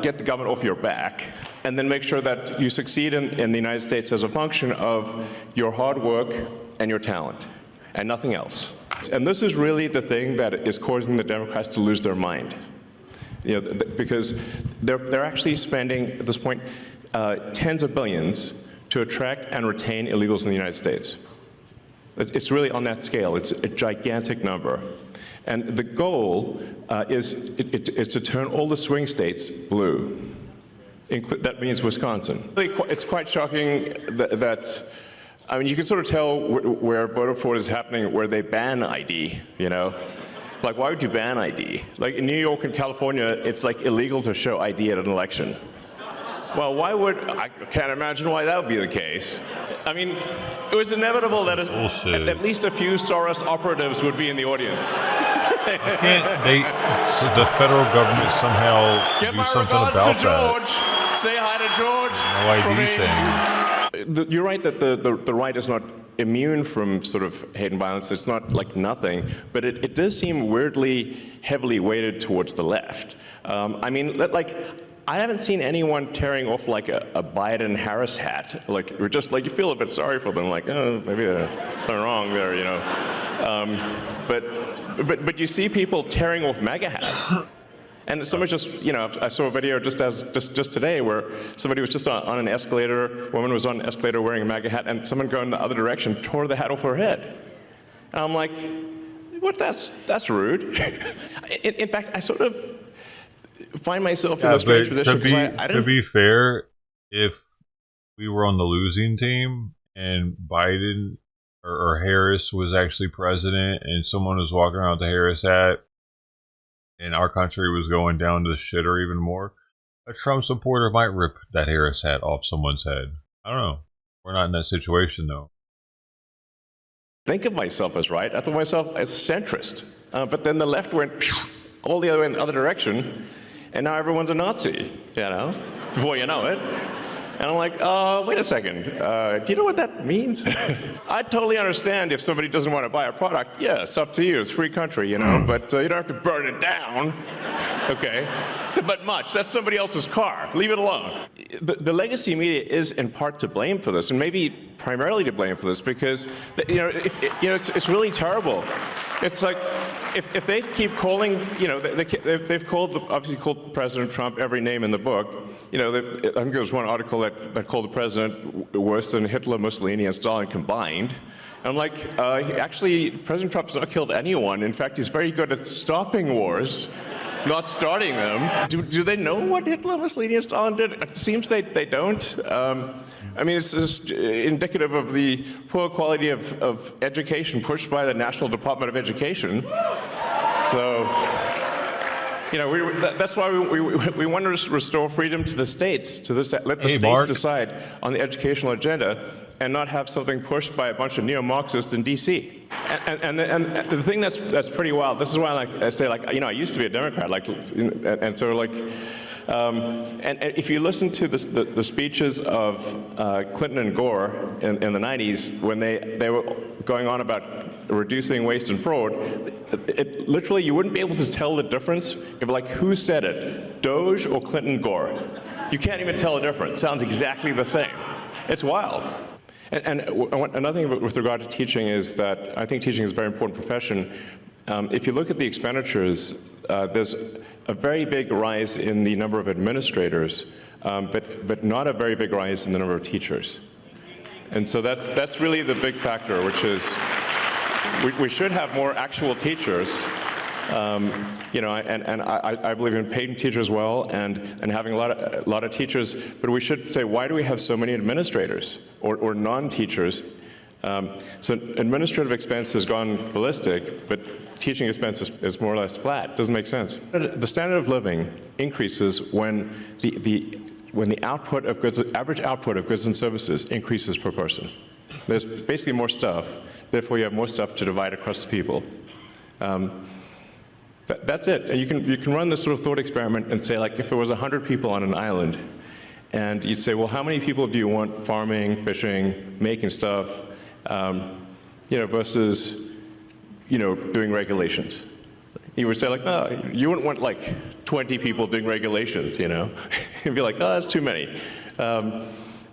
get the government off your back, and then make sure that you succeed in the United States as a function of your hard work and your talent, and nothing else. And this is really the thing that is causing the Democrats to lose their mind. You know, because they're actually spending, at this point, tens of billions to attract and retain illegals in the United States. It's really on that scale. It's a gigantic number. And the goal is to turn all the swing states blue. That means Wisconsin. It's quite shocking that I mean, you can sort of tell where voter fraud is happening, where they ban ID, you know? Like, why would you ban ID? Like, in New York and California, it's like illegal to show ID at an election. Well, I can't imagine why that would be the case. I mean, it was inevitable that at least a few Soros operatives would be in the audience. The federal government somehow do something about that? Give my regards to George. Say hi to George. No ID thing. You're right that the right is not immune from sort of hate and violence. It's not like nothing, but it does seem weirdly heavily weighted towards the left. I mean, like, I haven't seen anyone tearing off like a Biden-Harris hat. Like, we're just like, you feel a bit sorry for them, like, oh, maybe they're wrong there, you know. But you see people tearing off MAGA hats. And someone just, you know, I saw a video just today where somebody was just on an escalator, a woman was on an escalator wearing a MAGA hat, and someone going the other direction tore the hat off her head. And I'm like, what, that's rude. In fact, I sort of find myself in a strange position. To be fair, if we were on the losing team and Biden or Harris was actually president and someone was walking around with the Harris hat, and our country was going down to the shitter even more, a Trump supporter might rip that Harris hat off someone's head. I don't know. We're not in that situation, though. Think of myself as right. I thought myself as centrist. But then the left went all the other way in the other direction, and now everyone's a Nazi, you know, before you know it. And I'm like, wait a second, do you know what that means? I totally understand if somebody doesn't want to buy a product. Yeah, it's up to you. It's a free country, you know, but you don't have to burn it down. Okay? But much. That's somebody else's car. Leave it alone. The legacy media is in part to blame for this, and maybe primarily to blame for this, because, you know, it's really terrible. It's like, if they keep calling, you know, they've obviously called President Trump every name in the book. You know, I think there was one article that called the president worse than Hitler, Mussolini, and Stalin combined. And I'm like, actually, President Trump has not killed anyone. In fact, he's very good at stopping wars, not starting them. Do they know what Hitler, Mussolini, and Stalin did? It seems they don't. I mean, it's just indicative of the poor quality of education pushed by the National Department of Education. So, you know, that's why we want to restore freedom to the states, let the states decide on the educational agenda, and not have something pushed by a bunch of neo-Marxists in D.C. And the thing that's pretty wild. This is why I say, like, you know, I used to be a Democrat, like, and so like. And if you listen to the speeches of Clinton and Gore in the 90s, when they were going on about reducing waste and fraud, literally you wouldn't be able to tell the difference if, like, who said it, Doge or Clinton Gore. You can't even tell the difference. It sounds exactly the same. It's wild. And another thing with regard to teaching is that I think teaching is a very important profession. If you look at the expenditures, there's a very big rise in the number of administrators, but not a very big rise in the number of teachers. And so that's really the big factor, which is we should have more actual teachers. You know, and I believe in paying teachers well and having a lot of teachers, but we should say, why do we have so many administrators or non-teachers? So administrative expense has gone ballistic, but teaching expense is more or less flat. Doesn't make sense. The standard of living increases when the output of goods, average output of goods and services increases per person. There's basically more stuff. Therefore, you have more stuff to divide across the people. That's it. And you can run this sort of thought experiment and say, like, if there was 100 people on an island, and you'd say, well, how many people do you want farming, fishing, making stuff, you know, versus, you know, doing regulations? You would say, like, oh, you wouldn't want like 20 people doing regulations, you know? You'd be like, oh, that's too many. Well,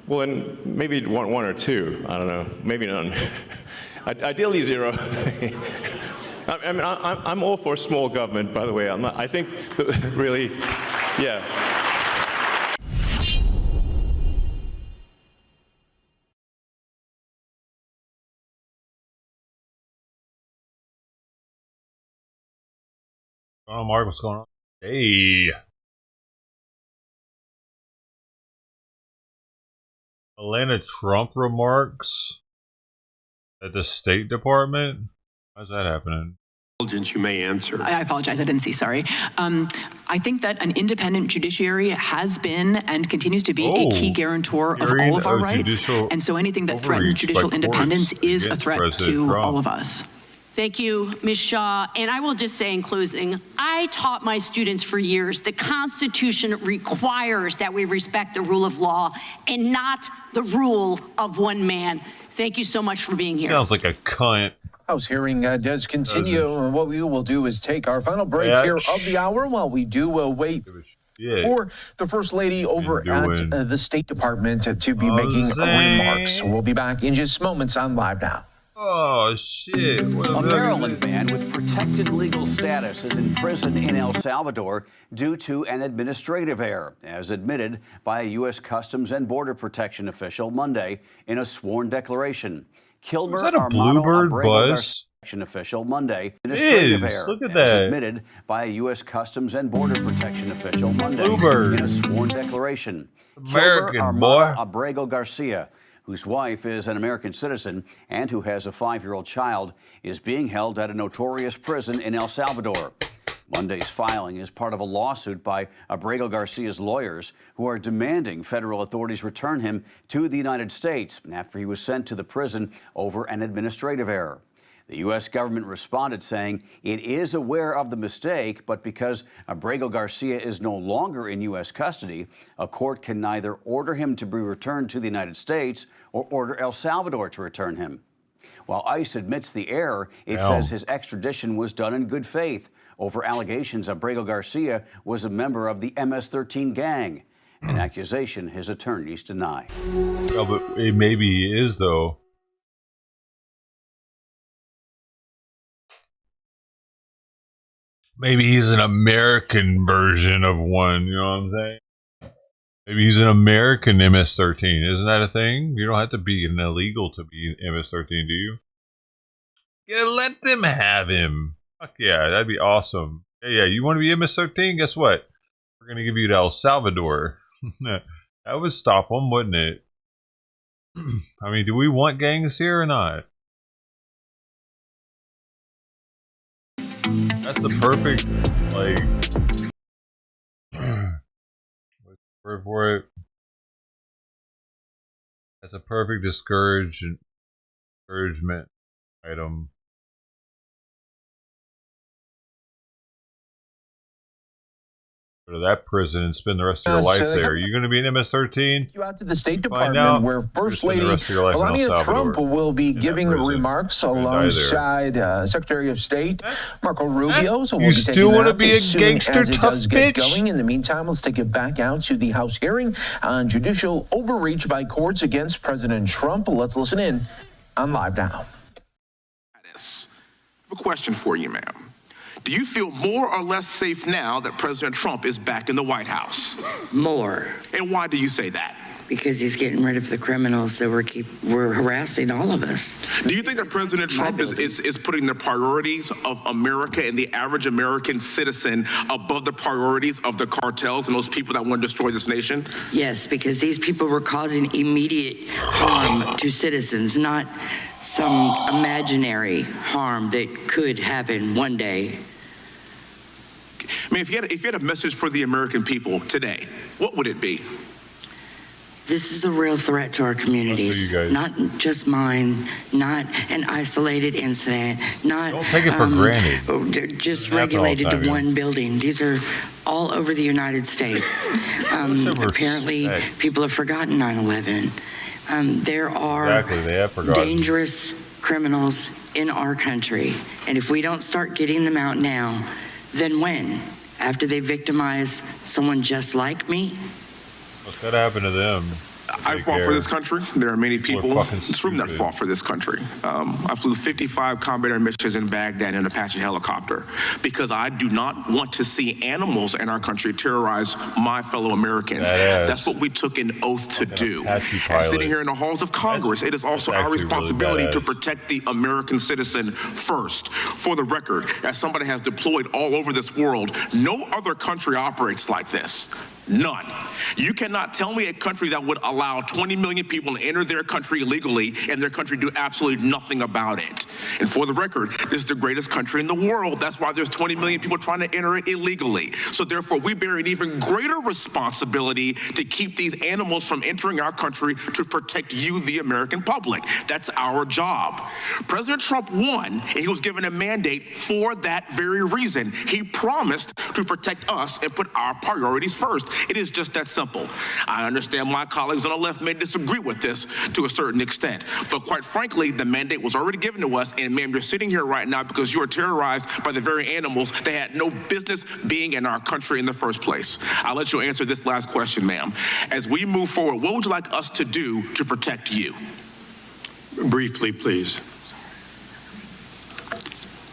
then maybe you'd want one or two. I don't know, maybe none. Ideally, zero. I mean, I'm all for small government, by the way. I think that really, yeah. Oh, Mark, what's going on? Hey. Atlanta Trump remarks at the State Department? How's that happening? You may answer. I apologize, I didn't see, sorry. I think that an independent judiciary has been and continues to be a key guarantor of all of our rights. And so anything that threatens judicial independence is a threat to all of us. Thank you, Ms. Shaw. And I will just say in closing, I taught my students for years the Constitution requires that we respect the rule of law and not the rule of one man. Thank you so much for being here. Sounds like a cunt. House hearing does continue. What we will do is take our final break here of the hour while we do wait for the First Lady over at the State Department to be making remarks. We'll be back in just moments on Live Now. Oh, shit. A Maryland man with protected legal status is in prison in El Salvador due to an administrative error, as admitted by a U.S. Customs and Border Protection official Monday in a sworn declaration. Kilmer is that a bluebird buzz? Official Monday. Administrative error. Look at that. Admitted by a U.S. Customs and Border Protection official Monday bluebird. In a sworn declaration. American Kilmer boy. Abrego Garcia, whose wife is an American citizen and who has a 5-year-old child, is being held at a notorious prison in El Salvador. Monday's filing is part of a lawsuit by Abrego Garcia's lawyers, who are demanding federal authorities return him to the United States after he was sent to the prison over an administrative error. The U.S. government responded saying it is aware of the mistake, but because Abrego Garcia is no longer in U.S. custody, a court can neither order him to be returned to the United States or order El Salvador to return him. While ICE admits the error, it says his extradition was done in good faith over allegations Abrego Garcia was a member of the MS-13 gang, an accusation his attorneys deny. Oh, but maybe he is, though. Maybe he's an American version of one, you know what I'm saying? Maybe he's an American MS-13. Isn't that a thing? You don't have to be an illegal to be MS-13, do you? Yeah, let them have him. Fuck yeah, that'd be awesome. Yeah, you want to be MS-13? Guess what? We're going to give you to El Salvador. That would stop them, wouldn't it? I mean, do we want gangs here or not? That's the perfect, like, what's the word for it? That's a perfect discouragement item. Go to that prison and spend the rest of your life there. Are you going to be an MS-13? You out to the State Department, where First Lady Melania Trump will be giving remarks alongside Secretary of State Marco Rubio. So we'll you still want to be a gangster tough bitch? In the meantime, let's take it back out to the House hearing on judicial overreach by courts against President Trump. Let's listen in on Live Now. A question for you, ma'am. Do you feel more or less safe now that President Trump is back in the White House? More. And why do you say that? Because he's getting rid of the criminals that were harassing all of us. Do you think that President Trump is putting the priorities of America and the average American citizen above the priorities of the cartels and those people that want to destroy this nation? Yes, because these people were causing immediate harm to citizens, not some imaginary harm that could happen one day. I mean, if you had a message for the American people today, what would it be? This is a real threat to our communities, not just mine, not an isolated incident, not don't take it for granted. Just regulated to one building. These are all over the United States. Apparently, people have forgotten 9/11. There are dangerous criminals in our country, and if we don't start getting them out now, then when? After they victimize someone just like me? What's that happen to them? I fought for this country. There are many people in this room that fought for this country. I flew 55 combat air missions in Baghdad in an Apache helicopter because I do not want to see animals in our country terrorize my fellow Americans. That's what we took an oath to do. And sitting here in the halls of Congress, it is also our responsibility to protect the American citizen first. For the record, as somebody has deployed all over this world, no other country operates like this. None. You cannot tell me a country that would allow 20 million people to enter their country illegally and their country do absolutely nothing about it. And for the record, this is the greatest country in the world. That's why there's 20 million people trying to enter it illegally. So therefore, we bear an even greater responsibility to keep these animals from entering our country to protect you, the American public. That's our job. President Trump won, and he was given a mandate for that very reason. He promised to protect us and put our priorities first. It is just that simple. I understand my colleagues on the left may disagree with this to a certain extent, but quite frankly, the mandate was already given to us, and ma'am, you're sitting here right now because you are terrorized by the very animals that had no business being in our country in the first place. I'll let you answer this last question, ma'am. As we move forward, what would you like us to do to protect you? Briefly, please.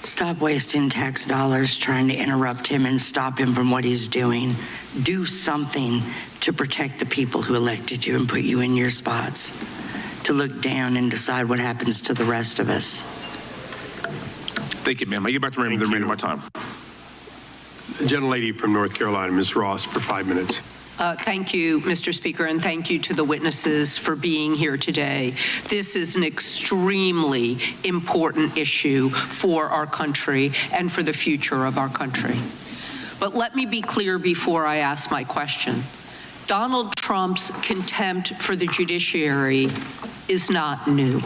Stop wasting tax dollars trying to interrupt him and stop him from what he's doing. Do something to protect the people who elected you and put you in your spots. To look down and decide what happens to the rest of us. Thank you, ma'am. I get back to the remainder of my time. The gentlelady from North Carolina, Ms. Ross, for 5 minutes. Thank you, Mr. Speaker, and thank you to the witnesses for being here today. This is an extremely important issue for our country and for the future of our country. But let me be clear before I ask my question. Donald Trump's contempt for the judiciary is not new.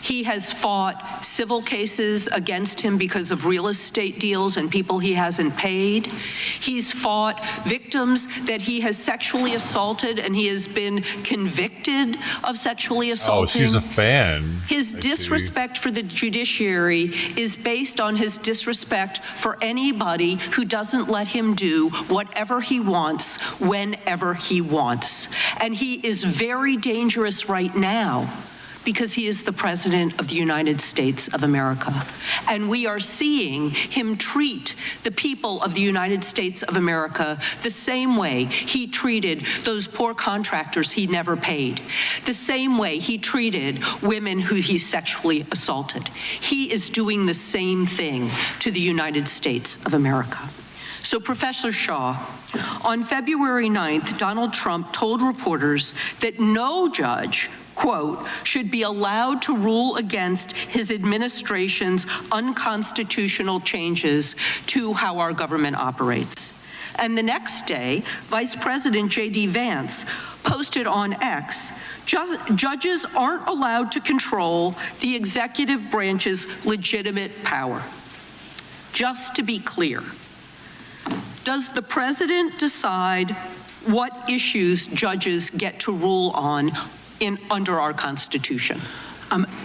He has fought civil cases against him because of real estate deals and people he hasn't paid. He's fought victims that he has sexually assaulted, and he has been convicted of sexually assaulting. Oh, she's a fan. His disrespect for the judiciary is based on his disrespect for anybody who doesn't let him do whatever he wants, whenever he wants. And he is very dangerous right now, because he is the President of the United States of America. And we are seeing him treat the people of the United States of America the same way he treated those poor contractors he never paid, the same way he treated women who he sexually assaulted. He is doing the same thing to the United States of America. So, Professor Shaw, on February 9th, Donald Trump told reporters that no judge, quote, should be allowed to rule against his administration's unconstitutional changes to how our government operates. And the next day, Vice President J.D. Vance posted on X, judges aren't allowed to control the executive branch's legitimate power. Just to be clear, does the president decide what issues judges get to rule on under our Constitution?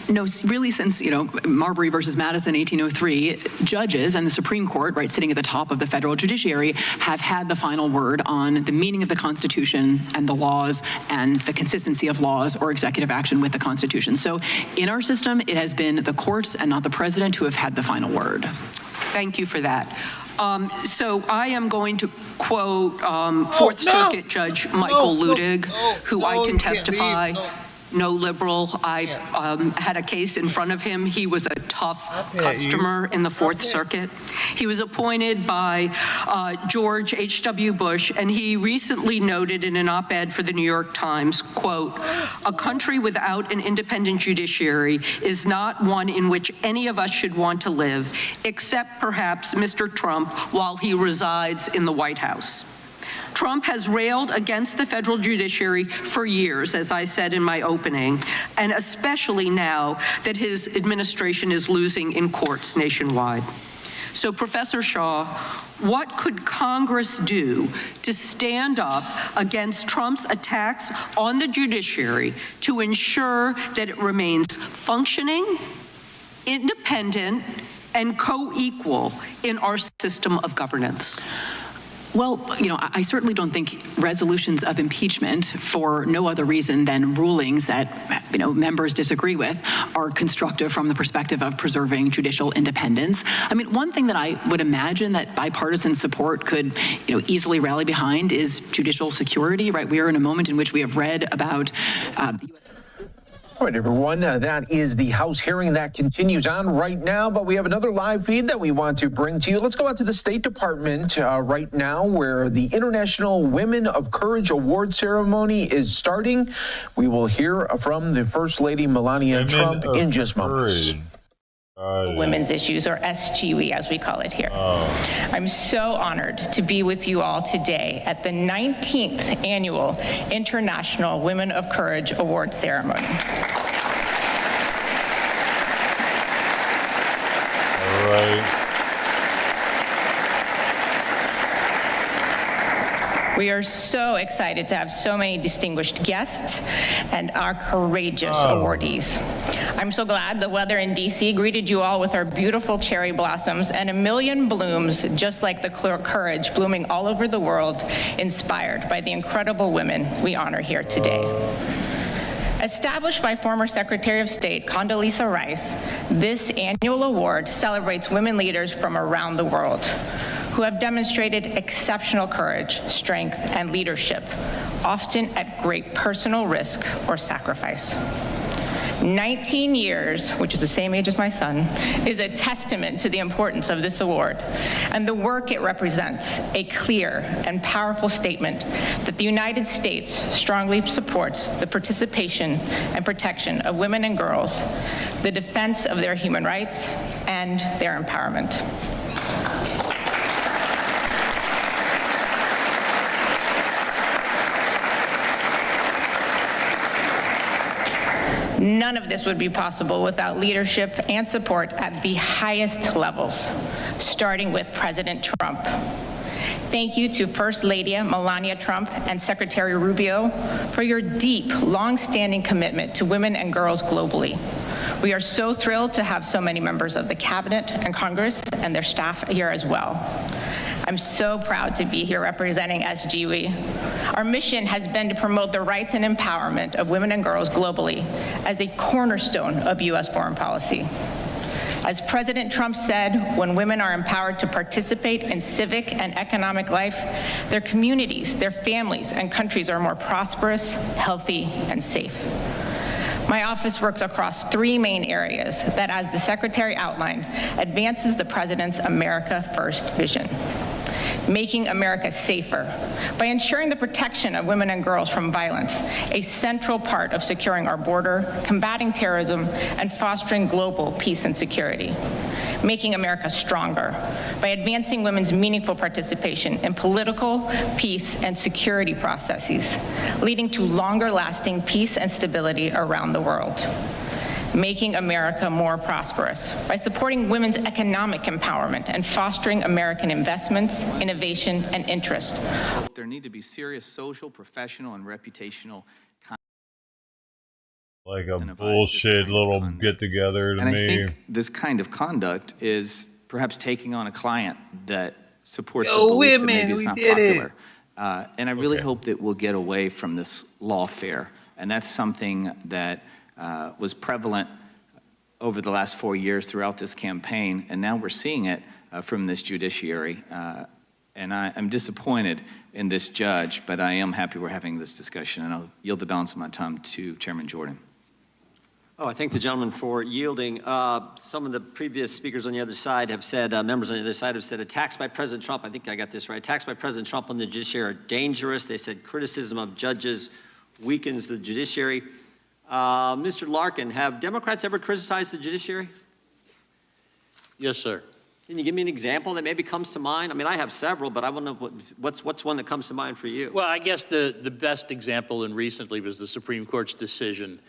No, really, since, Marbury versus Madison, 1803, judges and the Supreme Court, right, sitting at the top of the federal judiciary, have had the final word on the meaning of the Constitution and the laws and the consistency of laws or executive action with the Constitution. So in our system, it has been the courts and not the president who have had the final word. Thank you for that. So I am going to quote Fourth Circuit Judge Michael Ludig, who I can testify. No liberal. I had a case in front of him. He was a tough customer in the Fourth Circuit. He was appointed by George H.W. Bush, and he recently noted in an op-ed for the New York Times, quote, "A country without an independent judiciary is not one in which any of us should want to live, except perhaps Mr. Trump while he resides in the White House." Trump has railed against the federal judiciary for years, as I said in my opening, and especially now that his administration is losing in courts nationwide. So, Professor Shaw, what could Congress do to stand up against Trump's attacks on the judiciary to ensure that it remains functioning, independent, and co-equal in our system of governance? Well, I certainly don't think resolutions of impeachment for no other reason than rulings that, members disagree with are constructive from the perspective of preserving judicial independence. I mean, one thing that I would imagine that bipartisan support could, easily rally behind is judicial security, right? We are in a moment in which we have read about the U.S. All right, everyone, that is the House hearing that continues on right now, but we have another live feed that we want to bring to you. Let's go out to the State Department right now, where the International Women of Courage Award ceremony is starting. We will hear from the First Lady, Melania Trump, in just moments. Women's Issues, or SGW as we call it here. I'm so honored to be with you all today at the 19th Annual International Women of Courage Award Ceremony. All right. We are so excited to have so many distinguished guests and our courageous awardees. I'm so glad the weather in DC greeted you all with our beautiful cherry blossoms and a million blooms, just like the courage blooming all over the world, inspired by the incredible women we honor here today. Established by former Secretary of State Condoleezza Rice, this annual award celebrates women leaders from around the world who have demonstrated exceptional courage, strength, and leadership, often at great personal risk or sacrifice. 19 years, which is the same age as my son, is a testament to the importance of this award and the work it represents, a clear and powerful statement that the United States strongly supports the participation and protection of women and girls, the defense of their human rights, and their empowerment. None of this would be possible without leadership and support at the highest levels, starting with President Trump. Thank you to First Lady Melania Trump and Secretary Rubio for your deep, long-standing commitment to women and girls globally. We are so thrilled to have so many members of the Cabinet and Congress and their staff here as well. I'm so proud to be here representing SGW. Our mission has been to promote the rights and empowerment of women and girls globally as a cornerstone of U.S. foreign policy. As President Trump said, when women are empowered to participate in civic and economic life, their communities, their families, and countries are more prosperous, healthy, and safe. My office works across three main areas that, as the Secretary outlined, advances the President's America First vision. Making America safer by ensuring the protection of women and girls from violence, a central part of securing our border, combating terrorism, and fostering global peace and security. Making America stronger by advancing women's meaningful participation in political, peace, and security processes, leading to longer-lasting peace and stability around the world. Making America more prosperous by supporting women's economic empowerment and fostering American investments, innovation, and interest. There need to be serious social, professional, and reputational like a bullshit little get together to and me. I think this kind of conduct is perhaps taking on a client that supports the Yo, belief that women, maybe it's we not did it. popular. And I really hope that we'll get away from this lawfare. And that's something that was prevalent over the last 4 years throughout this campaign. And now we're seeing it from this judiciary. And I'm disappointed in this judge, but I am happy we're having this discussion. And I'll yield the balance of my time to Chairman Jordan. Oh, I thank the gentleman for yielding. Some of the previous speakers on the other side have said, members on the other side have said, attacks by President Trump, I think I got this right, attacks by President Trump on the judiciary are dangerous. They said criticism of judges weakens the judiciary. Mr. Larkin, have Democrats ever criticized the judiciary? Yes, sir. Can you give me an example that maybe comes to mind? I mean, I have several, but I want to know what's one that comes to mind for you? Well, I guess the best example and recently was the Supreme Court's decision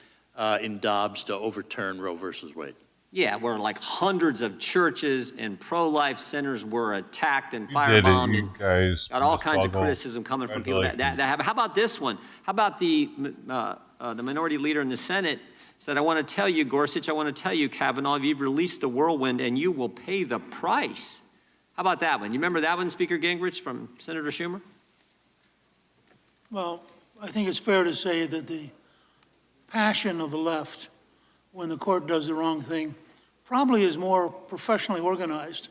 in Dobbs to overturn Roe versus Wade. Yeah, where like hundreds of churches and pro-life centers were attacked and firebombed, and got all kinds of criticism coming from people that have. How about this one? How about the minority leader in the Senate said, I want to tell you, Gorsuch, I want to tell you, Kavanaugh, you've released the whirlwind and you will pay the price. How about that one? You remember that one, Speaker Gingrich, from Senator Schumer? Well, I think it's fair to say that the passion of the left when the court does the wrong thing probably is more professionally organized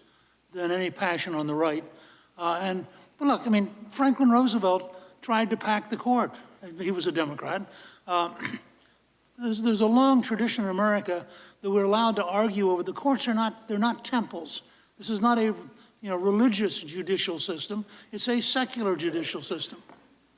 than any passion on the right. But look, I mean, Franklin Roosevelt tried to pack the court. He was a Democrat. There's a long tradition in America that we're allowed to argue over. The courts they're not temples. This is not a religious judicial system. It's a secular judicial system.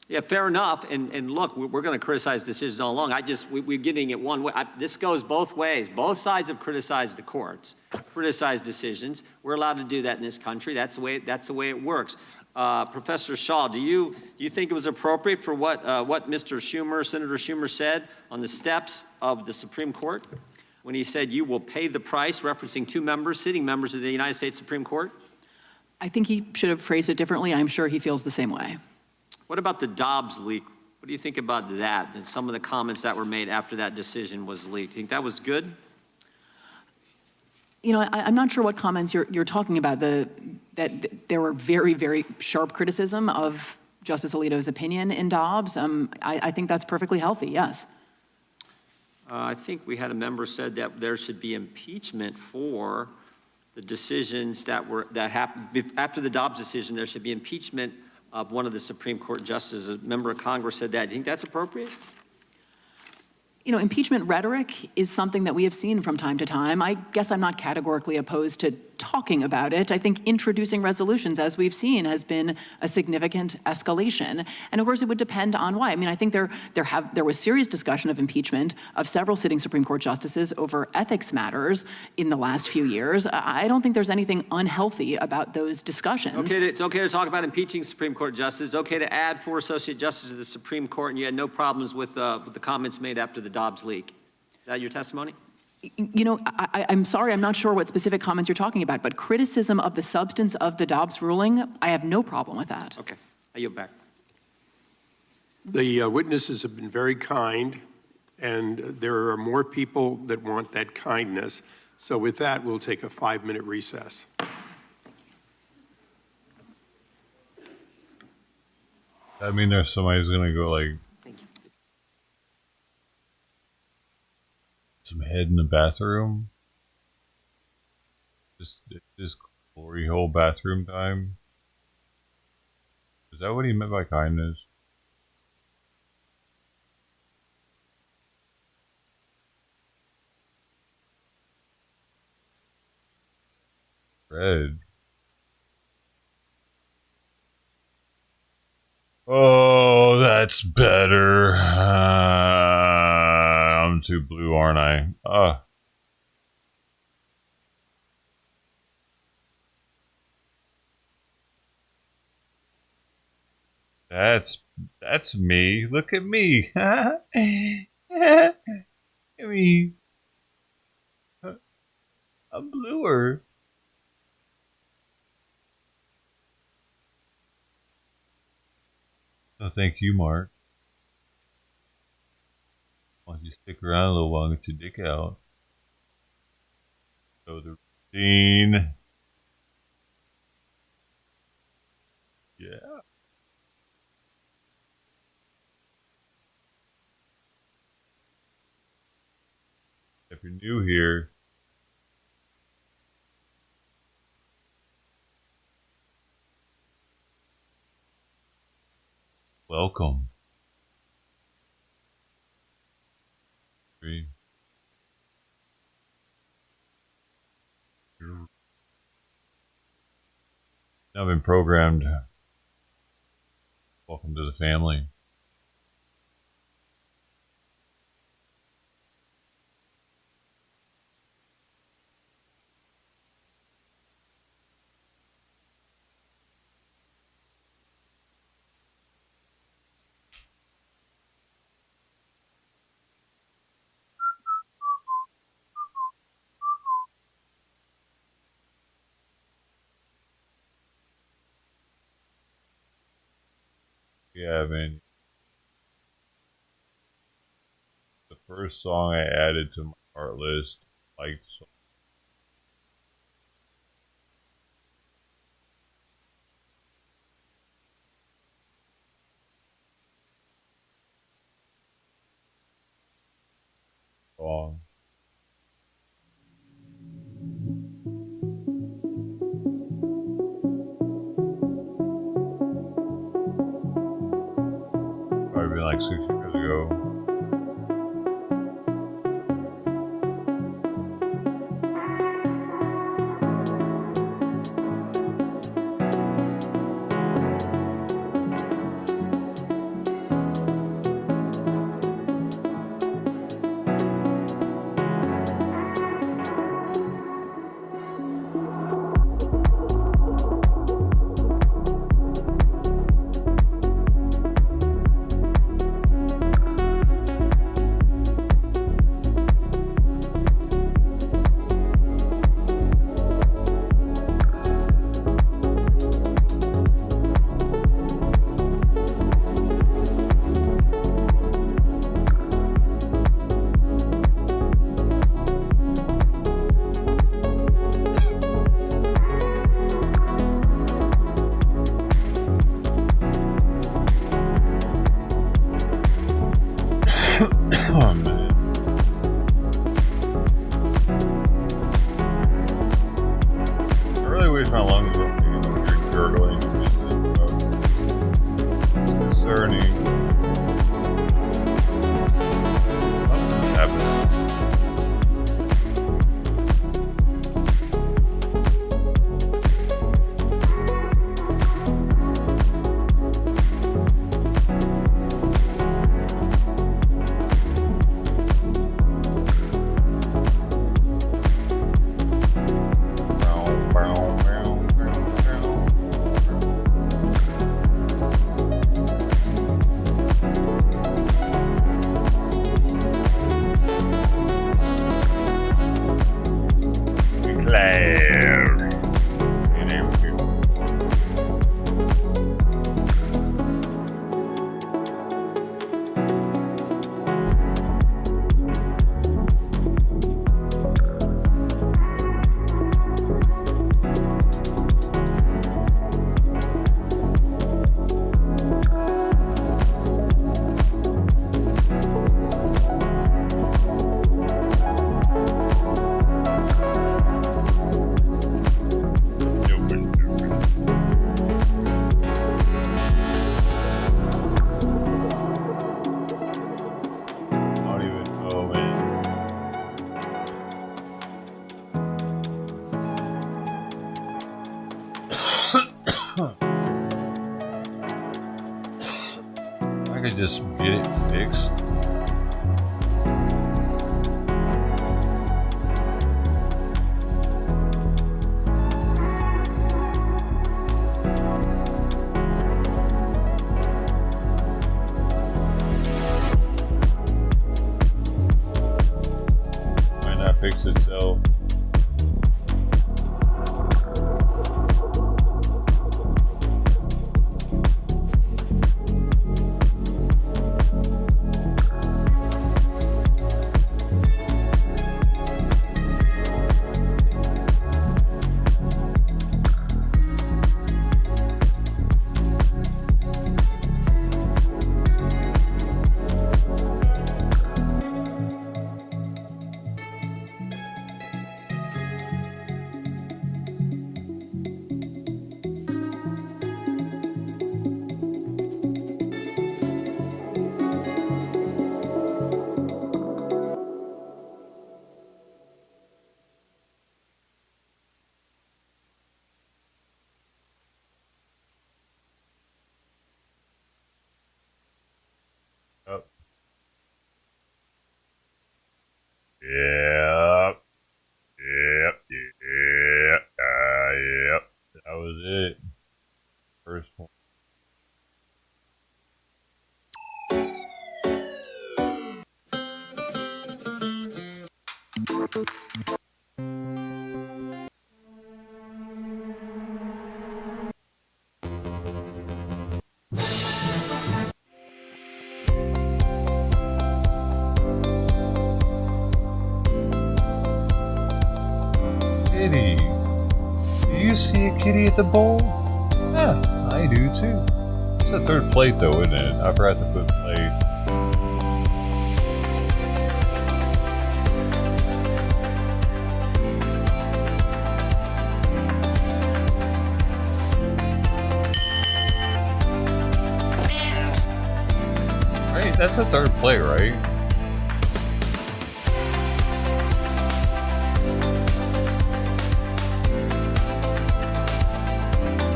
Yeah, fair enough. And look, we're going to criticize decisions all along. We're getting it one way. This goes both ways. Both sides have criticized the courts, criticized decisions. We're allowed to do that in this country. That's the way it works. Professor Shaw, do you think it was appropriate for what Mr. Schumer, Senator Schumer, said on the steps of the Supreme Court when he said you will pay the price, referencing two sitting members of the United States Supreme Court? I think he should have phrased it differently. I'm sure he feels the same way. What about the Dobbs leak? What do you think about that and some of the comments that were made after that decision was leaked? Do you think that was good? I'm not sure what comments you're talking about. That there were very, very sharp criticism of Justice Alito's opinion in Dobbs. I think that's perfectly healthy, yes. I think we had a member said that there should be impeachment for the decisions that happened after the Dobbs decision. There should be impeachment of one of the Supreme Court justices. A member of Congress said that. Do you think that's appropriate? Impeachment rhetoric is something that we have seen from time to time. I guess I'm not categorically opposed to talking about it. I think introducing resolutions, as we've seen, has been a significant escalation. And of course, it would depend on why. I mean, I think there was serious discussion of impeachment of several sitting Supreme Court justices over ethics matters in the last few years. I don't think there's anything unhealthy about those discussions. It's okay to talk about impeaching Supreme Court justices. It's okay to add 4 associate justices to the Supreme Court, and you had no problems with the comments made after the Dobbs leak. Is that your testimony? I'm sorry, I'm not sure what specific comments you're talking about, but criticism of the substance of the Dobbs ruling, I have no problem with that. Okay, I yield back. The witnesses have been very kind, and there are more people that want that kindness. So with that, we'll take a 5-minute recess. I mean, there's somebody's going to go like, some head in the bathroom. Just glory hole bathroom time. Is that what he meant by kindness? Red. Oh, that's better. I'm too blue, aren't I? That's me. Look at me. Look at me. I'm bluer. Oh, thank you, Mark. Well, don't you stick around a little while and get your dick out. So the routine. Yeah. If you're new here, welcome. I've been programmed. Welcome to the family. Yeah, I mean, the first song I added to my art list, like, song. Probably like 6 years ago. Oh, man. I really wish my lungs were gurgling. It's concerning. Something's happening. I could just get it fixed. Might not fix itself. Yep. That was it. First one. Kitty. Do you see a kitty at the bowl? Yeah, I do too. It's the third plate though, isn't it? I forgot to put plate. Right, that's a third plate, right?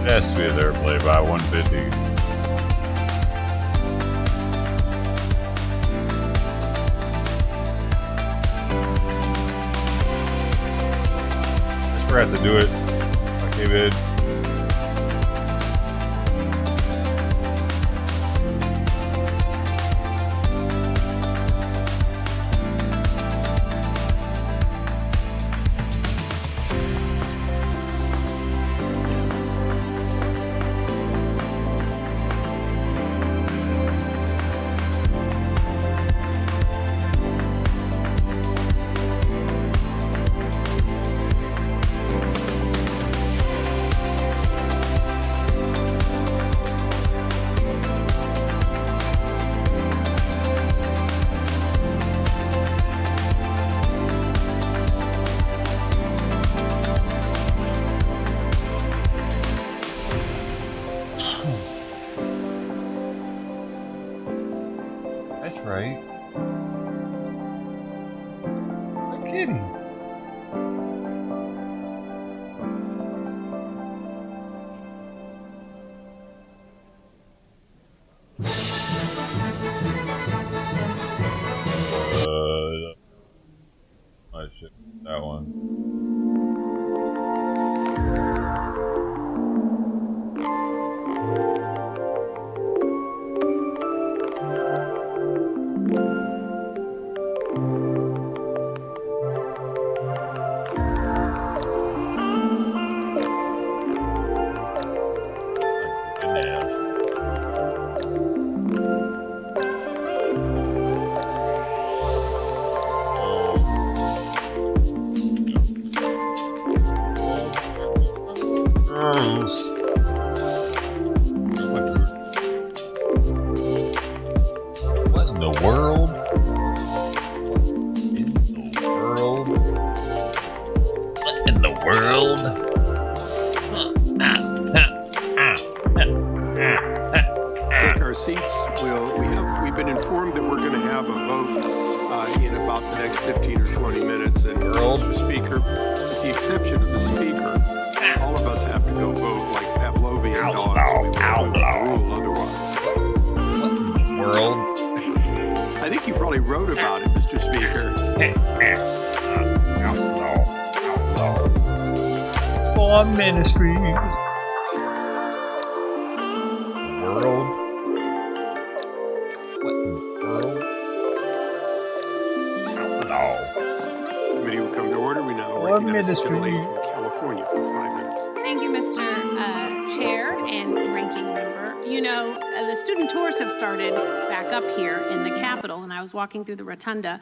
It has to be a third play by 150. Just forgot to do it. Okay, bid. That's right. A kitty. I should that one. What in the world? What in the world? Take our seats. We've been informed that we're going to have a vote in about the next 15 or 20 minutes. And Mr. Speaker, with the exception of the Speaker, all of us have to go vote like Pavlovian dogs. We won't rule otherwise. What in the world? I think you probably wrote about it, Mr. Speaker. For ministry. World. What in the world? Committee will come to order. We now What recognize the ministry? lady from California for 5 minutes. Thank you, Mr. Chair and Ranking Member. You know, the student tours have started back up here in the Capitol, and I was walking through the rotunda.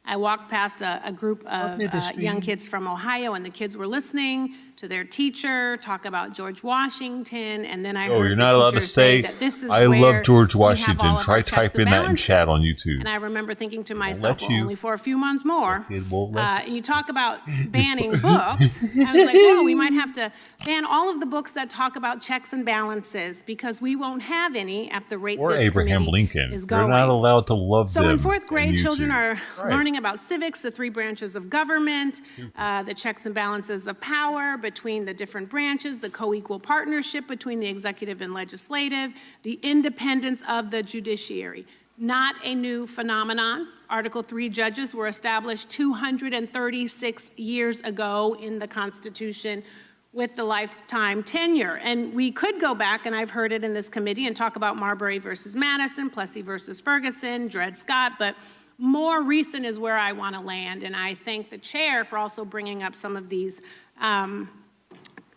I walked past a group of young kids from Ohio, and the kids were listening to their teacher talk about George Washington, and then I heard you're not allowed to say, that this is I love George we have all Washington. of Try our checks typing and that in chat on YouTube. And I remember thinking to myself, let well, you. only for a few months more. It won't let You talk about banning books. I was like, well, we might have to ban all of the books that talk about checks and balances because we won't have any at the rate Or this Abraham committee Lincoln. is You're going. not allowed to love them. So in fourth grade, on children YouTube. are learning about civics, the three branches of government, the checks and balances of power between the different branches, the co-equal partnership between the executive and legislative, the independence of the judiciary. Not a new phenomenon. Article 3 judges were established 236 years ago in the Constitution with the lifetime tenure. And we could go back, and I've heard it in this committee, and talk about Marbury versus Madison, Plessy versus Ferguson, Dred Scott, but more recent is where I want to land. And I thank the chair for also bringing up some of these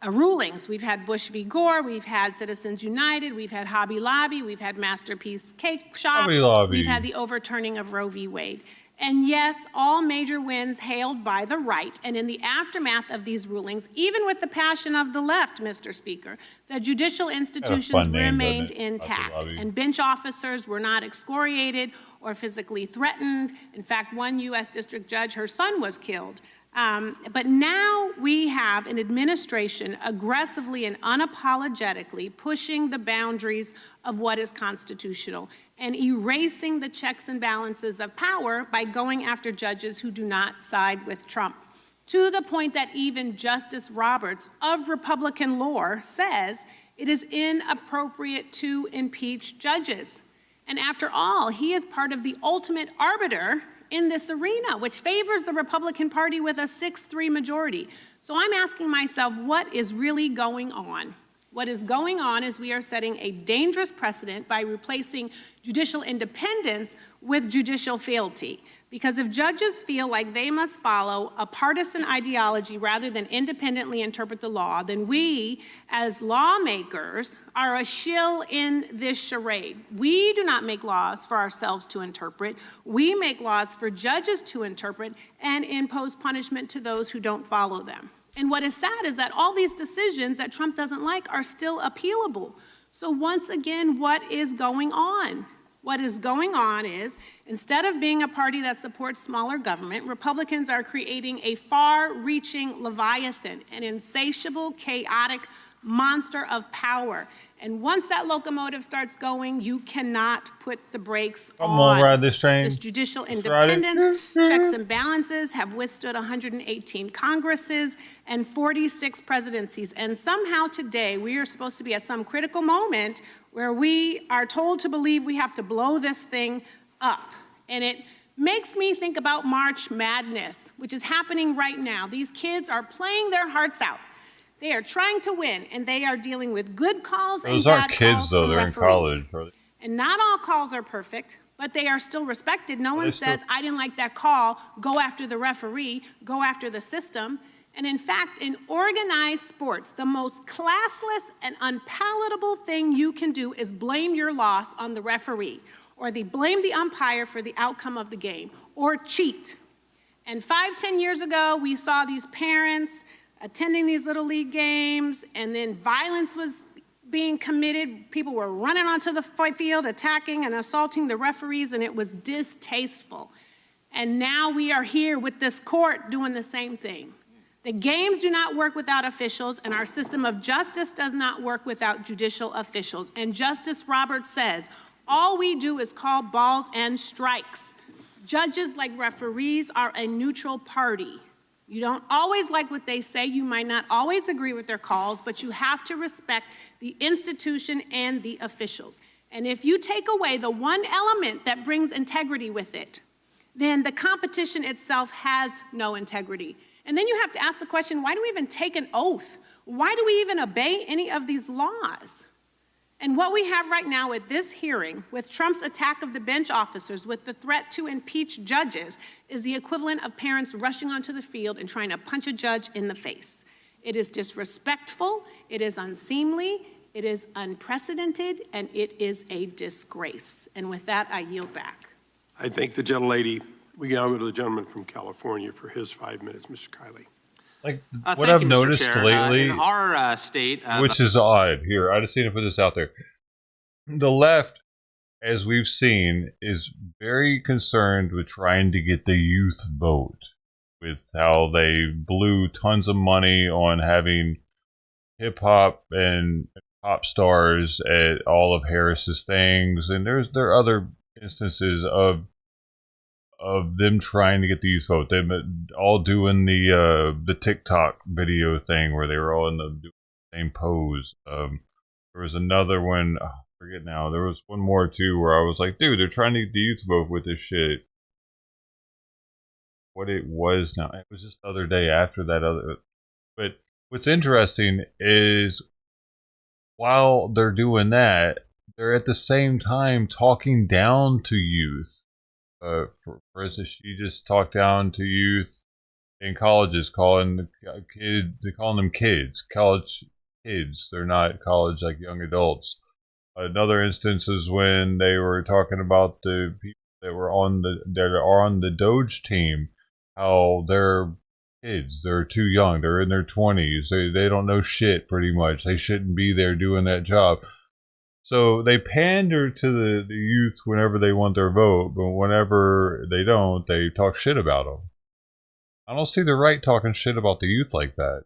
rulings. We've had Bush v. Gore, we've had Citizens United, we've had Hobby Lobby, we've had Masterpiece Cake Shop, we've had the overturning of Roe v. Wade. And yes, all major wins hailed by the right, and in the aftermath of these rulings, even with the passion of the left, Mr. Speaker, the judicial institutions remained intact, and bench officers were not excoriated or physically threatened. In fact, one U.S. district judge, her son was killed. But now we have an administration aggressively and unapologetically pushing the boundaries of what is constitutional and erasing the checks and balances of power by going after judges who do not side with Trump, to the point that even Justice Roberts of Republican lore says it is inappropriate to impeach judges. And after all, he is part of the ultimate arbiter in this arena, which favors the Republican Party with a 6-3 majority. So I'm asking myself, what is really going on? What is going on is we are setting a dangerous precedent by replacing judicial independence with judicial fealty. Because if judges feel like they must follow a partisan ideology rather than independently interpret the law, then we, as lawmakers, are a shill in this charade. We do not make laws for ourselves to interpret. We make laws for judges to interpret and impose punishment to those who don't follow them. And what is sad is that all these decisions that Trump doesn't like are still appealable. So once again, what is going on? What is going on is, instead of being a party that supports smaller government, Republicans are creating a far-reaching leviathan, an insatiable, chaotic monster of power. And once that locomotive starts going, you cannot put the brakes on. I'm gonna ride this train. This judicial independence, checks and balances have withstood 118 Congresses and 46 presidencies. And somehow today, we are supposed to be at some critical moment where we are told to believe we have to blow this thing up. And it makes me think about March Madness, which is happening right now. These kids are playing their hearts out. They are trying to win, and they are dealing with good calls and bad calls. Those aren't kids, though. They're in college. And not all calls are perfect, but they are still respected. No one says, I didn't like that call, go after the referee, go after the system. And in fact, in organized sports, the most classless and unpalatable thing you can do is blame your loss on the referee, or blame the umpire for the outcome of the game, or cheat. And 5-10 years ago, we saw these parents attending these Little League games, and then violence was being committed. People were running onto the field, attacking and assaulting the referees, and it was distasteful. And now we are here with this court doing the same thing. The games do not work without officials, and our system of justice does not work without judicial officials. And Justice Roberts says, all we do is call balls and strikes. Judges, like referees, are a neutral party. You don't always like what they say. You might not always agree with their calls, but you have to respect the institution and the officials. And if you take away the one element that brings integrity with it, then the competition itself has no integrity. And then you have to ask the question, why do we even take an oath? Why do we even obey any of these laws? And what we have right now at this hearing, with Trump's attack of the bench officers, with the threat to impeach judges, is the equivalent of parents rushing onto the field and trying to punch a judge in the face. It is disrespectful, it is unseemly, it is unprecedented, and it is a disgrace. And with that, I yield back. I thank the gentlelady. We can now go to the gentleman from California for his 5 minutes, Mr. Kiley. Like what I've noticed lately, in our state, which is odd. Here, I just need to put this out there. The left, as we've seen, is very concerned with trying to get the youth vote, with how they blew tons of money on having hip hop and pop stars at all of Harris's things, and there are other instances of them trying to get the youth vote. They've been all doing the TikTok video thing where they were all in the same pose. There was another one, I forget now. There was one more too where I was like, dude, they're trying to get the youth vote with this shit. what it was now. It was just the other day after that other. But what's interesting is while they're doing that, they're at the same time talking down to youth. For instance, she just talked down to youth in colleges, calling them kids, college kids. They're not college like young adults. Another instance is when they were talking about the people that are on the Doge team, how they're kids, they're too young, they're in their 20s, they don't know shit pretty much. They shouldn't be there doing that job. So they pander to the youth whenever they want their vote, but whenever they don't, they talk shit about them. I don't see the right talking shit about the youth like that.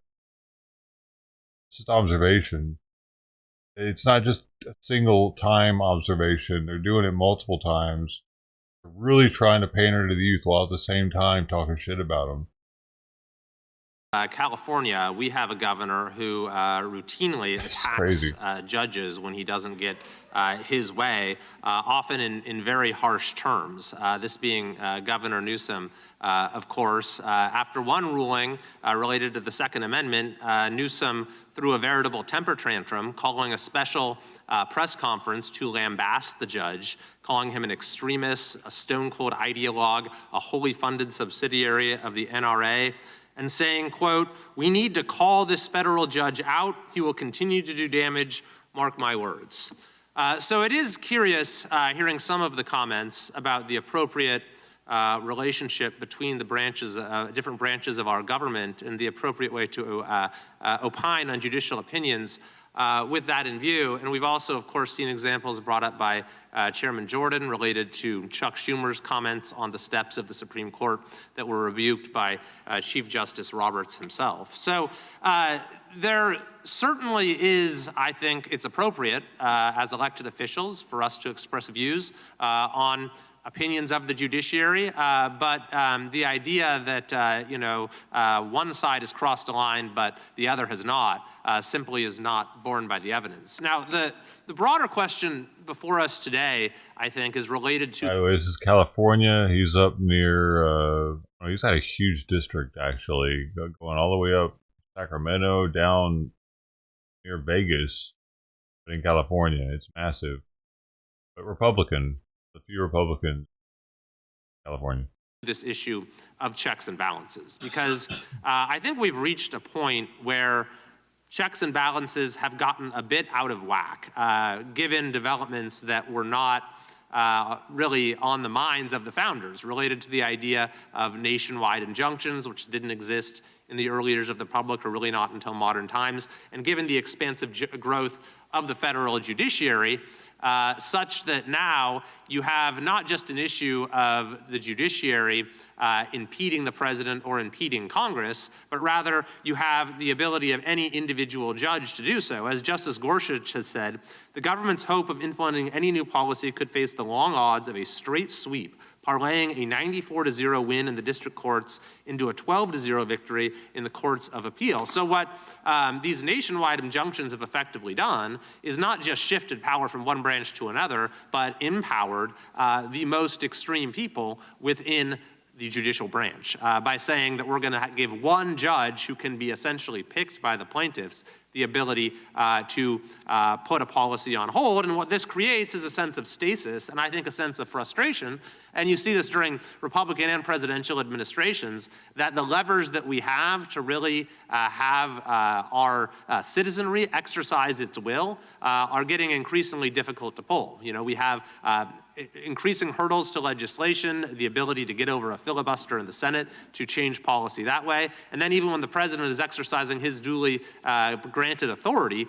It's just observation. It's not just a single time observation. They're doing it multiple times. They're really trying to pander to the youth while at the same time talking shit about them. California, we have a governor who routinely attacks judges when he doesn't get his way, often in very harsh terms. This being Governor Newsom, of course. After one ruling related to the Second Amendment, Newsom threw a veritable temper tantrum, calling a special press conference to lambast the judge, calling him an extremist, a stone-cold ideologue, a wholly funded subsidiary of the NRA, and saying, quote, "We need to call this federal judge out. He will continue to do damage, mark my words." So it is curious hearing some of the comments about the appropriate relationship between the branches, different branches of our government, and the appropriate way to opine on judicial opinions with that in view. And we've also, of course, seen examples brought up by Chairman Jordan related to Chuck Schumer's comments on the steps of the Supreme Court that were rebuked by Chief Justice Roberts himself. So there certainly is, I think it's appropriate as elected officials for us to express views on opinions of the judiciary, but the idea that one side has crossed a line but the other has not simply is not borne by the evidence. Now, the broader question before us today, I think, is related to. By the way, this is California. He's up near. He's got a huge district actually, going all the way up Sacramento down near Vegas, but in California. It's massive, but Republican. A few Republicans in California. This issue of checks and balances, because I think we've reached a point where checks and balances have gotten a bit out of whack, given developments that were not really on the minds of the founders related to the idea of nationwide injunctions, which didn't exist in the early years of the Republic, or really not until modern times, and given the expansive growth of the federal judiciary, such that now you have not just an issue of the judiciary impeding the president or impeding Congress, but rather you have the ability of any individual judge to do so. As Justice Gorsuch has said, the government's hope of implementing any new policy could face the long odds of a straight sweep, parlaying a 94-0 win in the district courts into a 12-0 victory in the courts of appeal. So what these nationwide injunctions have effectively done is not just shifted power from one branch to another, but empowered the most extreme people within the judicial branch by saying that we're going to give one judge who can be essentially picked by the plaintiffs the ability to put a policy on hold. And what this creates is a sense of stasis, and I think a sense of frustration. And you see this during Republican and presidential administrations, that the levers that we have to really have our citizenry exercise its will are getting increasingly difficult to pull. You know, we have increasing hurdles to legislation, the ability to get over a filibuster in the Senate to change policy that way. And then even when the president is exercising his duly granted authority,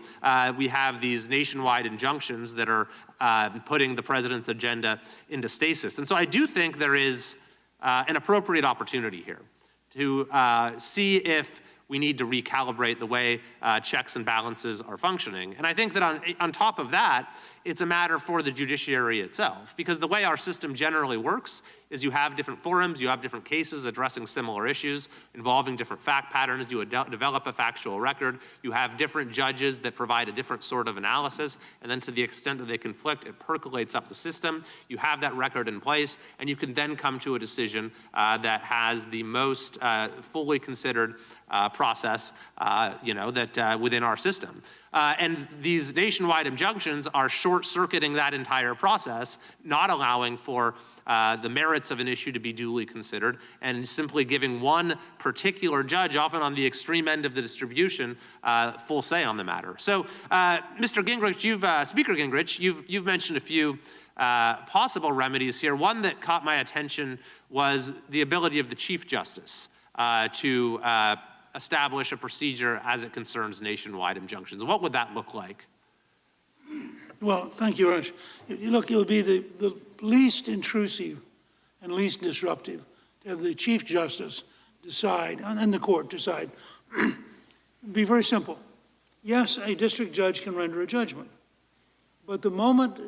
we have these nationwide injunctions that are putting the president's agenda into stasis. And so I do think there is an appropriate opportunity here to see if we need to recalibrate the way checks and balances are functioning. And I think that on top of that, it's a matter for the judiciary itself, because the way our system generally works is you have different forums, you have different cases addressing similar issues involving different fact patterns, you develop a factual record, you have different judges that provide a different sort of analysis, and then to the extent that they conflict, it percolates up the system. You have that record in place, and you can then come to a decision that has the most fully considered process, that within our system. And these nationwide injunctions are short-circuiting that entire process, not allowing for the merits of an issue to be duly considered, and simply giving one particular judge, often on the extreme end of the distribution, full say on the matter. So, Mr. Gingrich, Speaker Gingrich, you've mentioned a few possible remedies here. One that caught my attention was the ability of the Chief Justice to establish a procedure as it concerns nationwide injunctions. What would that look like? Well, thank you, Raj. Look, it would be the least intrusive and least disruptive to have the Chief Justice decide, and the court decide. It would be very simple. Yes, a district judge can render a judgment, but the moment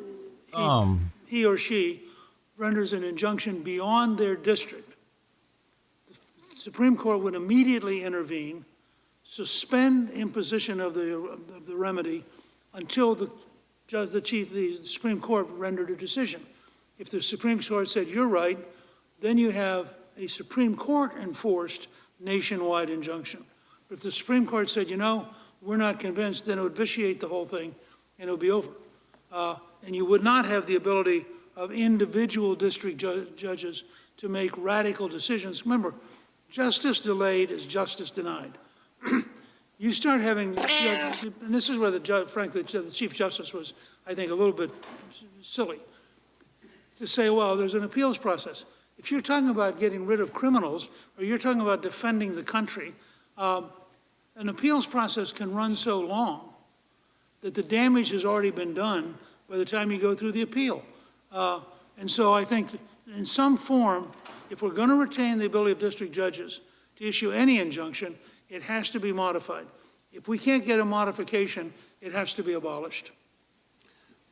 he or she renders an injunction beyond their district, the Supreme Court would immediately intervene, suspend imposition of the remedy until the Supreme Court rendered a decision. If the Supreme Court said, you're right, then you have a Supreme Court enforced nationwide injunction. But if the Supreme Court said, we're not convinced, then it would vitiate the whole thing and it would be over. And you would not have the ability of individual district judges to make radical decisions. Remember, justice delayed is justice denied. You start having, and this is where frankly, the Chief Justice was, I think, a little bit silly, to say, well, there's an appeals process. If you're talking about getting rid of criminals, or you're talking about defending the country, an appeals process can run so long that the damage has already been done by the time you go through the appeal. And so I think in some form, if we're going to retain the ability of district judges to issue any injunction, it has to be modified. If we can't get a modification, it has to be abolished.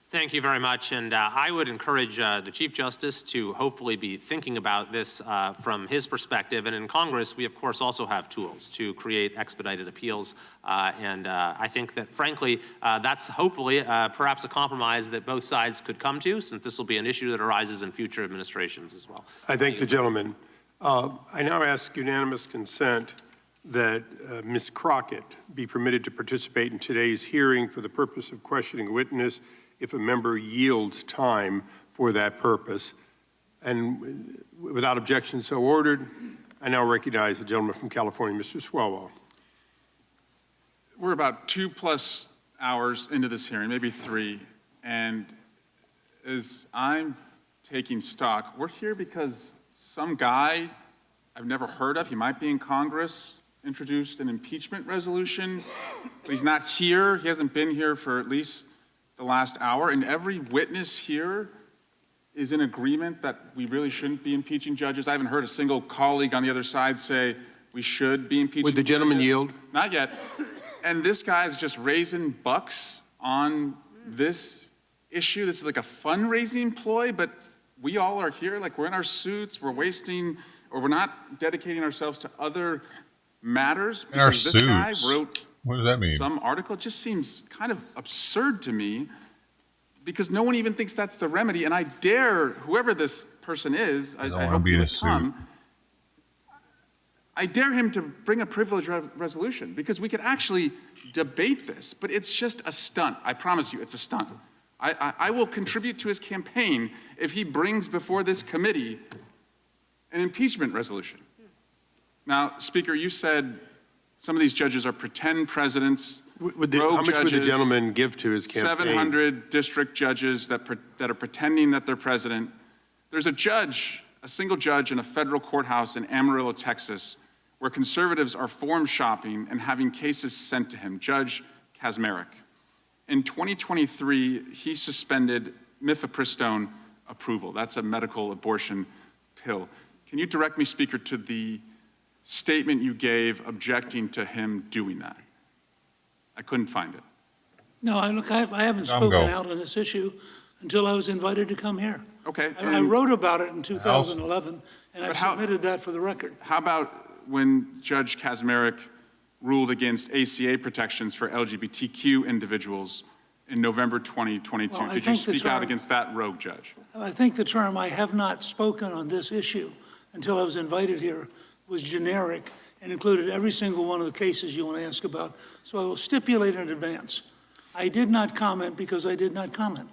Thank you very much, and I would encourage the Chief Justice to hopefully be thinking about this from his perspective, and in Congress we of course also have tools to create expedited appeals, and I think that frankly that's hopefully perhaps a compromise that both sides could come to, since this will be an issue that arises in future administrations as well. I thank the gentleman. I now ask unanimous consent that Ms. Crockett be permitted to participate in today's hearing for the purpose of questioning a witness if a member yields time for that purpose. And without objection so ordered, I now recognize the gentleman from California, Mr. Swalwell. We're about 2+ hours into this hearing, maybe 3, and as I'm taking stock, we're here because some guy I've never heard of, he might be in Congress, introduced an impeachment resolution, but he's not here. He hasn't been here for at least the last hour, and every witness here is in agreement that we really shouldn't be impeaching judges. I haven't heard a single colleague on the other side say we should be impeaching judges. Would the gentleman yield? Not yet. And this guy's just raising bucks on this issue. This is like a fundraising ploy, but we all are here, like we're in our suits, we're wasting, or we're not dedicating ourselves to other matters. In our this suits? guy wrote what does that mean? Some article. It just seems kind of absurd to me because no one even thinks that's the remedy. And I dare, whoever this person is, I hope he would come, I dare him to bring a privilege resolution because we could actually debate this, but it's just a stunt. I promise you, it's a stunt. I will contribute to his campaign if he brings before this committee an impeachment resolution. Now, Speaker, you said some of these judges are pretend presidents, how much would the gentleman give to his campaign? 700 district judges that are pretending that they're president. There's a judge, a single judge in a federal courthouse in Amarillo, Texas, where conservatives are form shopping and having cases sent to him, Judge Kaczmarek. In 2023, he suspended mifepristone approval. That's a medical abortion pill. Can you direct me, Speaker, to the statement you gave objecting to him doing that? I couldn't find it. No, look, I haven't spoken out on this issue until I was invited to come here. Okay. I wrote about it in 2011, and I submitted that for the record. How about when Judge Kaczmarek ruled against ACA protections for LGBTQ individuals in November 2022? Well, Did you speak out against that rogue judge? I think the term "I have not spoken on this issue" until I was invited here was generic and included every single one of the cases you want to ask about. So I will stipulate in advance. I did not comment because I did not comment.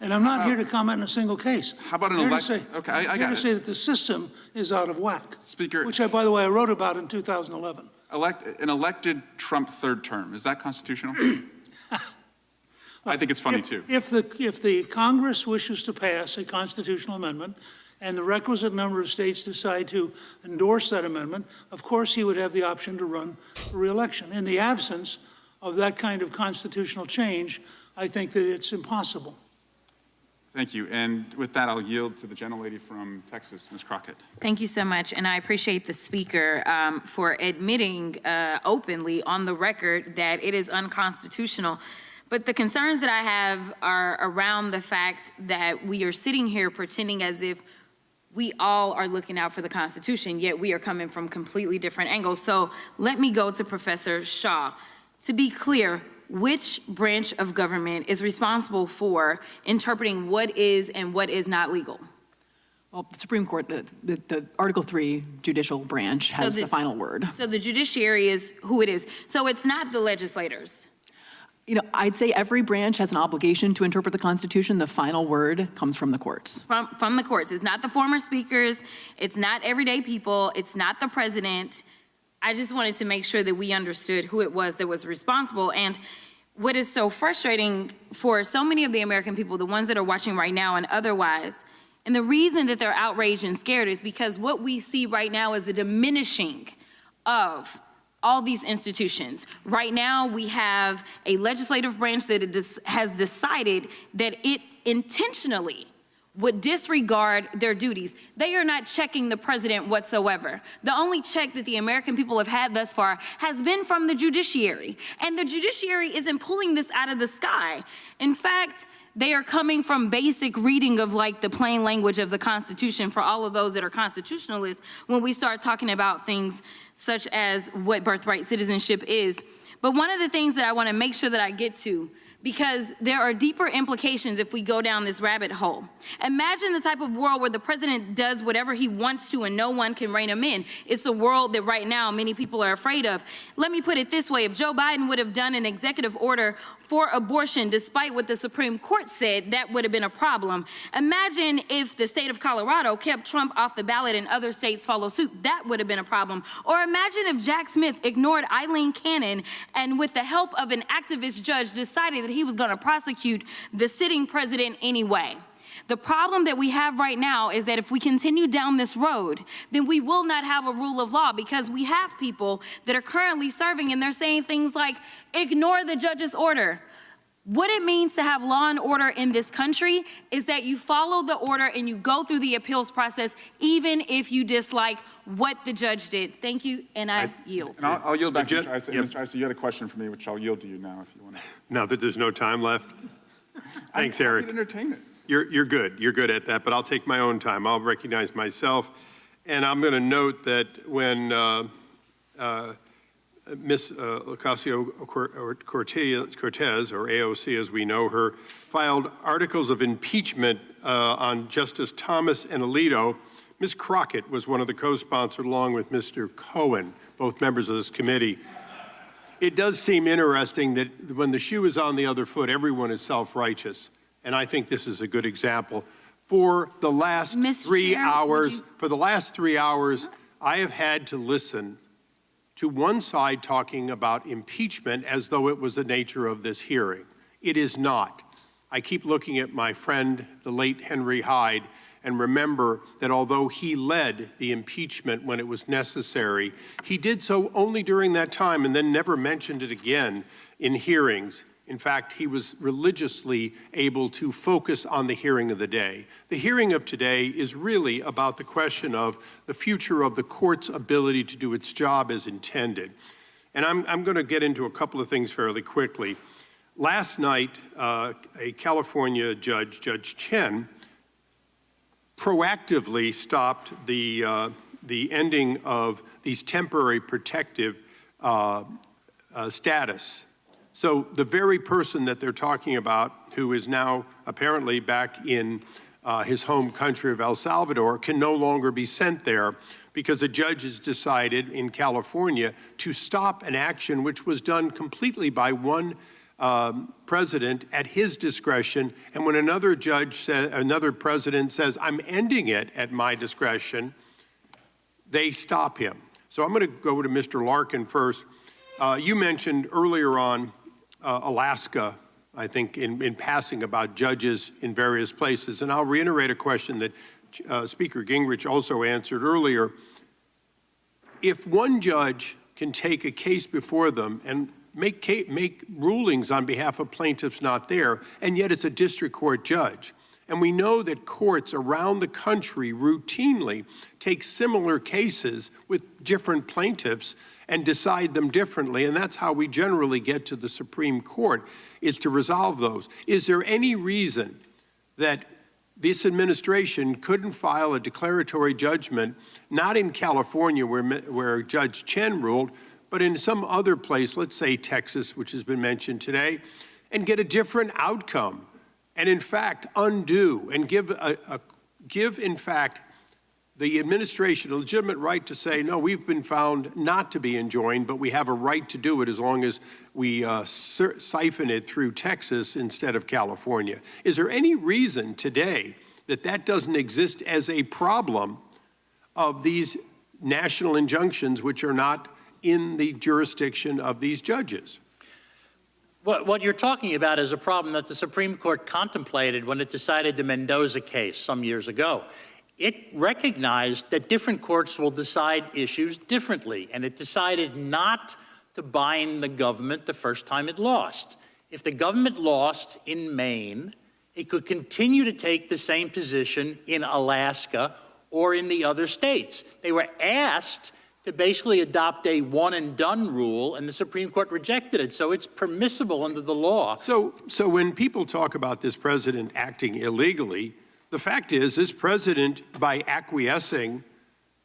And I'm not here to comment on a single case. How about an election? Okay, I got it. I'm here to say that the system is out of whack. Speaker. Which, by the way, I wrote about in 2011. An elected Trump third term, is that constitutional? I think it's funny too. If the Congress wishes to pass a constitutional amendment and the requisite number of states decide to endorse that amendment, of course he would have the option to run for re-election. In the absence of that kind of constitutional change, I think that it's impossible. Thank you. And with that, I'll yield to the gentlelady from Texas, Ms. Crockett. Thank you so much. And I appreciate the speaker for admitting openly on the record that it is unconstitutional. But the concerns that I have are around the fact that we are sitting here pretending as if we all are looking out for the Constitution, yet we are coming from completely different angles. So let me go to Professor Shaw. To be clear, which branch of government is responsible for interpreting what is and what is not legal? Well, the Supreme Court, the Article 3 judicial branch has the final word. So the judiciary is who it is. So it's not the legislators. You know, I'd say every branch has an obligation to interpret the Constitution. The final word comes from the courts. From the courts. It's not the former speakers. It's not everyday people. It's not the president. I just wanted to make sure that we understood who it was that was responsible. And what is so frustrating for so many of the American people, the ones that are watching right now and otherwise, and the reason that they're outraged and scared is because what we see right now is a diminishing of all these institutions. Right now, we have a legislative branch that has decided that it intentionally would disregard their duties. They are not checking the president whatsoever. The only check that the American people have had thus far has been from the judiciary. And the judiciary isn't pulling this out of the sky. In fact, they are coming from basic reading of like the plain language of the Constitution for all of those that are constitutionalists when we start talking about things such as what birthright citizenship is. But one of the things that I want to make sure that I get to, because there are deeper implications if we go down this rabbit hole. Imagine the type of world where the president does whatever he wants to and no one can rein him in. It's a world that right now many people are afraid of. Let me put it this way. If Joe Biden would have done an executive order for abortion, despite what the Supreme Court said, that would have been a problem. Imagine if the state of Colorado kept Trump off the ballot and other states follow suit. That would have been a problem. Or imagine if Jack Smith ignored Eileen Cannon and with the help of an activist judge decided that he was going to prosecute the sitting president anyway. The problem that we have right now is that if we continue down this road, then we will not have a rule of law because we have people that are currently serving and they're saying things like, ignore the judge's order. What it means to have law and order in this country is that you follow the order and you go through the appeals process, even if you dislike what the judge did. Thank you, and I yield. And I'll yield back to Mr. Issa. Mr. Issa, you had a question for me, which I'll yield to you now if you want to. Now that there's no time left. Thanks, Eric. Entertainment. You're good. You're good at that, but I'll take my own time. I'll recognize myself. And I'm going to note that when Ms. Ocasio-Cortez, or AOC as we know her, filed articles of impeachment on Justice Thomas and Alito, Ms. Crockett was one of the co-sponsors along with Mr. Cohen, both members of this committee. It does seem interesting that when the shoe is on the other foot, everyone is self-righteous. And I think this is a good example. For the last 3 hours, I have had to listen to one side talking about impeachment as though it was the nature of this hearing. It is not. I keep looking at my friend, the late Henry Hyde, and remember that although he led the impeachment when it was necessary, he did so only during that time and then never mentioned it again in hearings. In fact, he was religiously able to focus on the hearing of the day. The hearing of today is really about the question of the future of the court's ability to do its job as intended. And I'm going to get into a couple of things fairly quickly. Last night, a California judge, Judge Chen, proactively stopped the ending of these temporary protective status. So the very person that they're talking about, who is now apparently back in his home country of El Salvador, can no longer be sent there because a judge has decided in California to stop an action which was done completely by one president at his discretion, and when another president says, I'm ending it at my discretion, they stop him. So I'm going to go to Mr. Larkin first. You mentioned earlier on Alaska, I think, in passing about judges in various places, and I'll reiterate a question that Speaker Gingrich also answered earlier. If one judge can take a case before them and make rulings on behalf of plaintiffs not there, and yet it's a district court judge. And we know that courts around the country routinely take similar cases with different plaintiffs and decide them differently, and that's how we generally get to the Supreme Court, is to resolve those. Is there any reason that this administration couldn't file a declaratory judgment, not in California where Judge Chen ruled, but in some other place, let's say Texas, which has been mentioned today, and get a different outcome, and in fact undo and give in fact the administration a legitimate right to say, no, we've been found not to be enjoined, but we have a right to do it as long as we siphon it through Texas instead of California. Is there any reason today that that doesn't exist as a problem of these national injunctions which are not in the jurisdiction of these judges? What you're talking about is a problem that the Supreme Court contemplated when it decided the Mendoza case some years ago. It recognized that different courts will decide issues differently, and it decided not to bind the government the first time it lost. If the government lost in Maine, it could continue to take the same position in Alaska or in the other states. They were asked to basically adopt a one-and-done rule, and the Supreme Court rejected it. So it's permissible under the law. So when people talk about this president acting illegally, the fact is this president, by acquiescing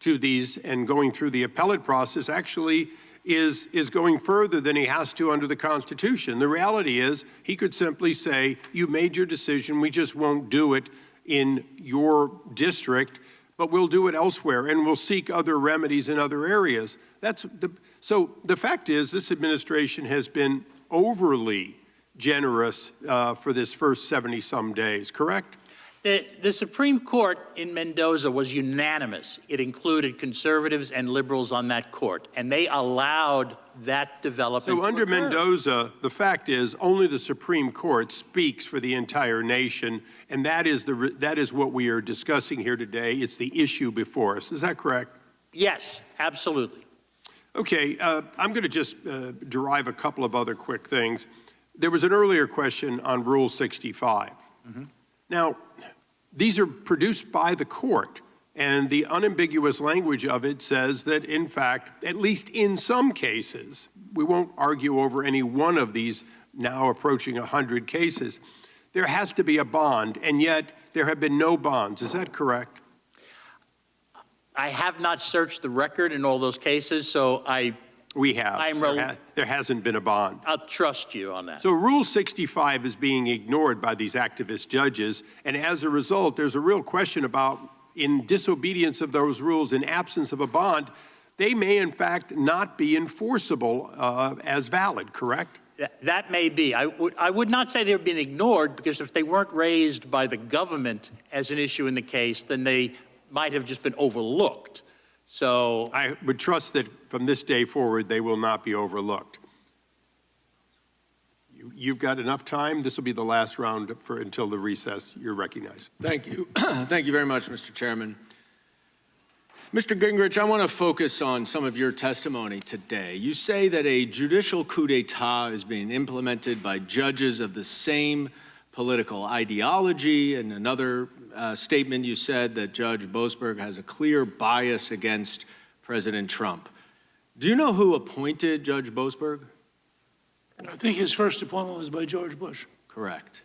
to these and going through the appellate process, actually is going further than he has to under the Constitution. The reality is he could simply say, you made your decision, we just won't do it in your district, but we'll do it elsewhere, and we'll seek other remedies in other areas. So the fact is, this administration has been overly generous for this first 70-some days, correct? The Supreme Court in Mendoza was unanimous. It included conservatives and liberals on that court, and they allowed that development. So under Mendoza, the fact is only the Supreme Court speaks for the entire nation, and that is what we are discussing here today. It's the issue before us. Is that correct? Yes, absolutely. Okay, I'm going to just derive a couple of other quick things. There was an earlier question on Rule 65. Mm-hmm. Now, these are produced by the court, and the unambiguous language of it says that, in fact, at least in some cases, we won't argue over any one of these now approaching 100 cases, there has to be a bond, and yet there have been no bonds. Is that correct? I have not searched the record in all those cases, so We have. There hasn't been a bond. I'll trust you on that. So Rule 65 is being ignored by these activist judges, and as a result, there's a real question about, in disobedience of those rules, in absence of a bond, they may in fact not be enforceable as valid, correct? That may be. I would not say they've been ignored, because if they weren't raised by the government as an issue in the case, then they might have just been overlooked. So I would trust that from this day forward, they will not be overlooked. You've got enough time. This will be the last round until the recess. You're recognized. Thank you. Thank you very much, Mr. Chairman. Mr. Gingrich, I want to focus on some of your testimony today. You say that a judicial coup d'etat is being implemented by judges of the same political ideology. In another statement, you said that Judge Boasberg has a clear bias against President Trump. Do you know who appointed Judge Boasberg? I think his first appointment was by George Bush. Correct.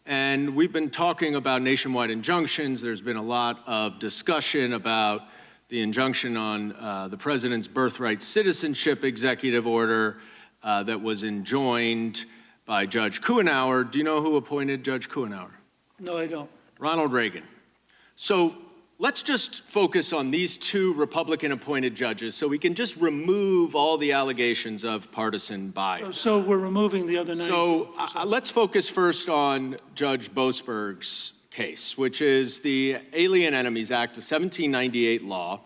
And we've been talking about nationwide injunctions. There's been a lot of discussion about the injunction on the president's birthright citizenship executive order that was enjoined by Judge Kuenhauer. Do you know who appointed Judge Kuenhauer? No, I don't. Ronald Reagan. So let's just focus on these two Republican-appointed judges so we can just remove all the allegations of partisan bias. So we're removing the other 90%. So let's focus first on Judge Boasberg's case, which is the Alien Enemies Act of 1798 law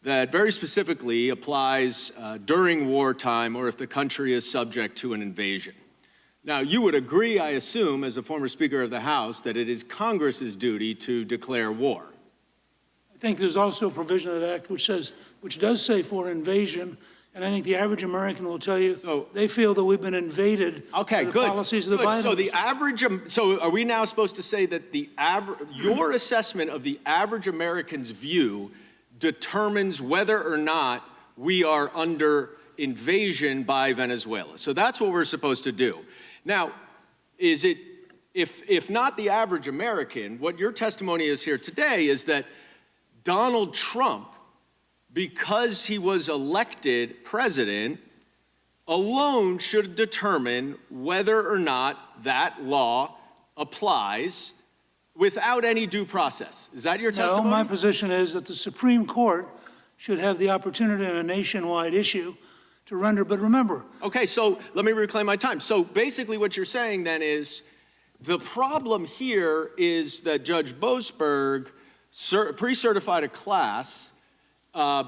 that very specifically applies during wartime or if the country is subject to an invasion. Now, you would agree, I assume, as a former Speaker of the House, that it is Congress's duty to declare war. I think there's also a provision of that act which does say for invasion, and I think the average American will tell you they feel that we've been invaded by the policies of the Biden. So the average, so are we now supposed to say that your assessment of the average American's view determines whether or not we are under invasion by Venezuela? So that's what we're supposed to do. Now, is it, if not the average American, what your testimony is here today is that Donald Trump, because he was elected president, alone should determine whether or not that law applies without any due process. Is that your testimony? No, my position is that the Supreme Court should have the opportunity in a nationwide issue to render, but remember. Okay, so let me reclaim my time. So basically what you're saying then is the problem here is that Judge Boasberg pre-certified a class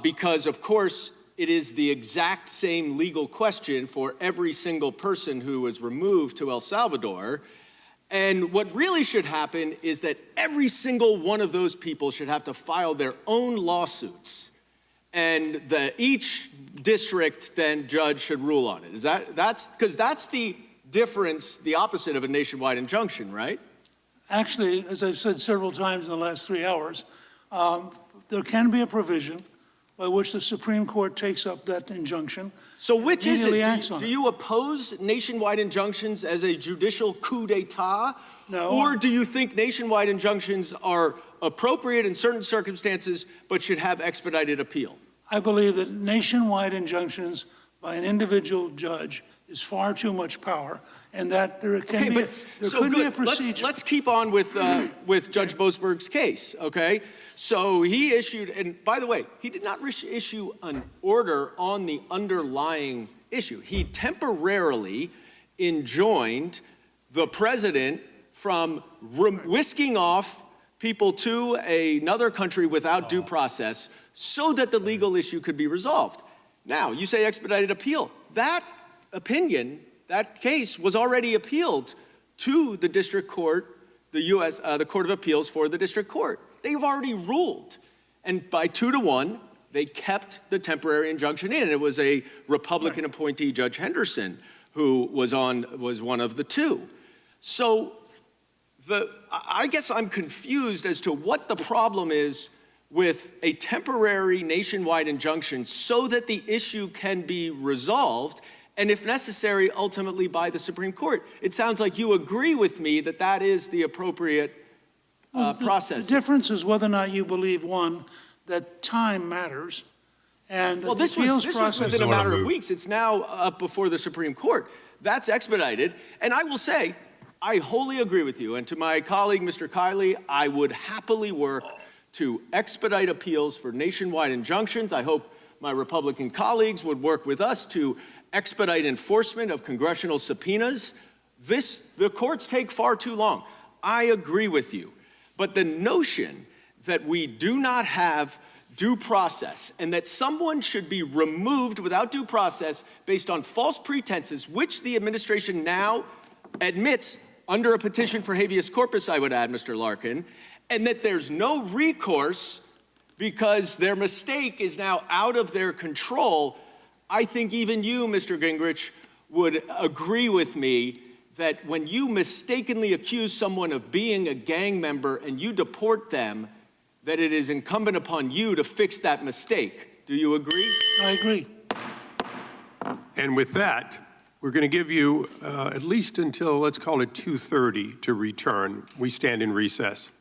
because, of course, it is the exact same legal question for every single person who was removed to El Salvador. And what really should happen is that every single one of those people should have to file their own lawsuits. And each district then judge should rule on it. Because that's the difference, the opposite of a nationwide injunction, right? Actually, as I've said several times in the last 3 hours, there can be a provision by which the Supreme Court takes up that injunction. So which is it? Do you oppose nationwide injunctions as a judicial coup d'etat? No. Or do you think nationwide injunctions are appropriate in certain circumstances but should have expedited appeal? I believe that nationwide injunctions by an individual judge is far too much power, and that there can be a procedure. Let's keep on with Judge Boasberg's case, okay? So he issued, and by the way, he did not issue an order on the underlying issue. He temporarily enjoined the president from whisking off people to another country without due process so that the legal issue could be resolved. Now, you say expedited appeal. That opinion, that case was already appealed to the district court, the Court of Appeals for the district court. They've already ruled. And by 2-1, they kept the temporary injunction in. It was a Republican appointee, Judge Henderson, who was one of the two. So I guess I'm confused as to what the problem is with a temporary nationwide injunction so that the issue can be resolved, and if necessary, ultimately by the Supreme Court. It sounds like you agree with me that that is the appropriate process. The difference is whether or not you believe, one, that time matters, and well, this was within a matter of weeks. It's now up before the Supreme Court. That's expedited, and I will say, I wholly agree with you, and to my colleague, Mr. Kiley, I would happily work to expedite appeals for nationwide injunctions. I hope my Republican colleagues would work with us to expedite enforcement of congressional subpoenas. The courts take far too long. I agree with you. But the notion that we do not have due process and that someone should be removed without due process based on false pretenses, which the administration now admits under a petition for habeas corpus, I would add, Mr. Larkin, and that there's no recourse because their mistake is now out of their control, I think even you, Mr. Gingrich, would agree with me that when you mistakenly accuse someone of being a gang member and you deport them, that it is incumbent upon you to fix that mistake. Do you agree? I agree. And with that, We're going to give you at least until, let's call it 2:30 to return. We stand in recess.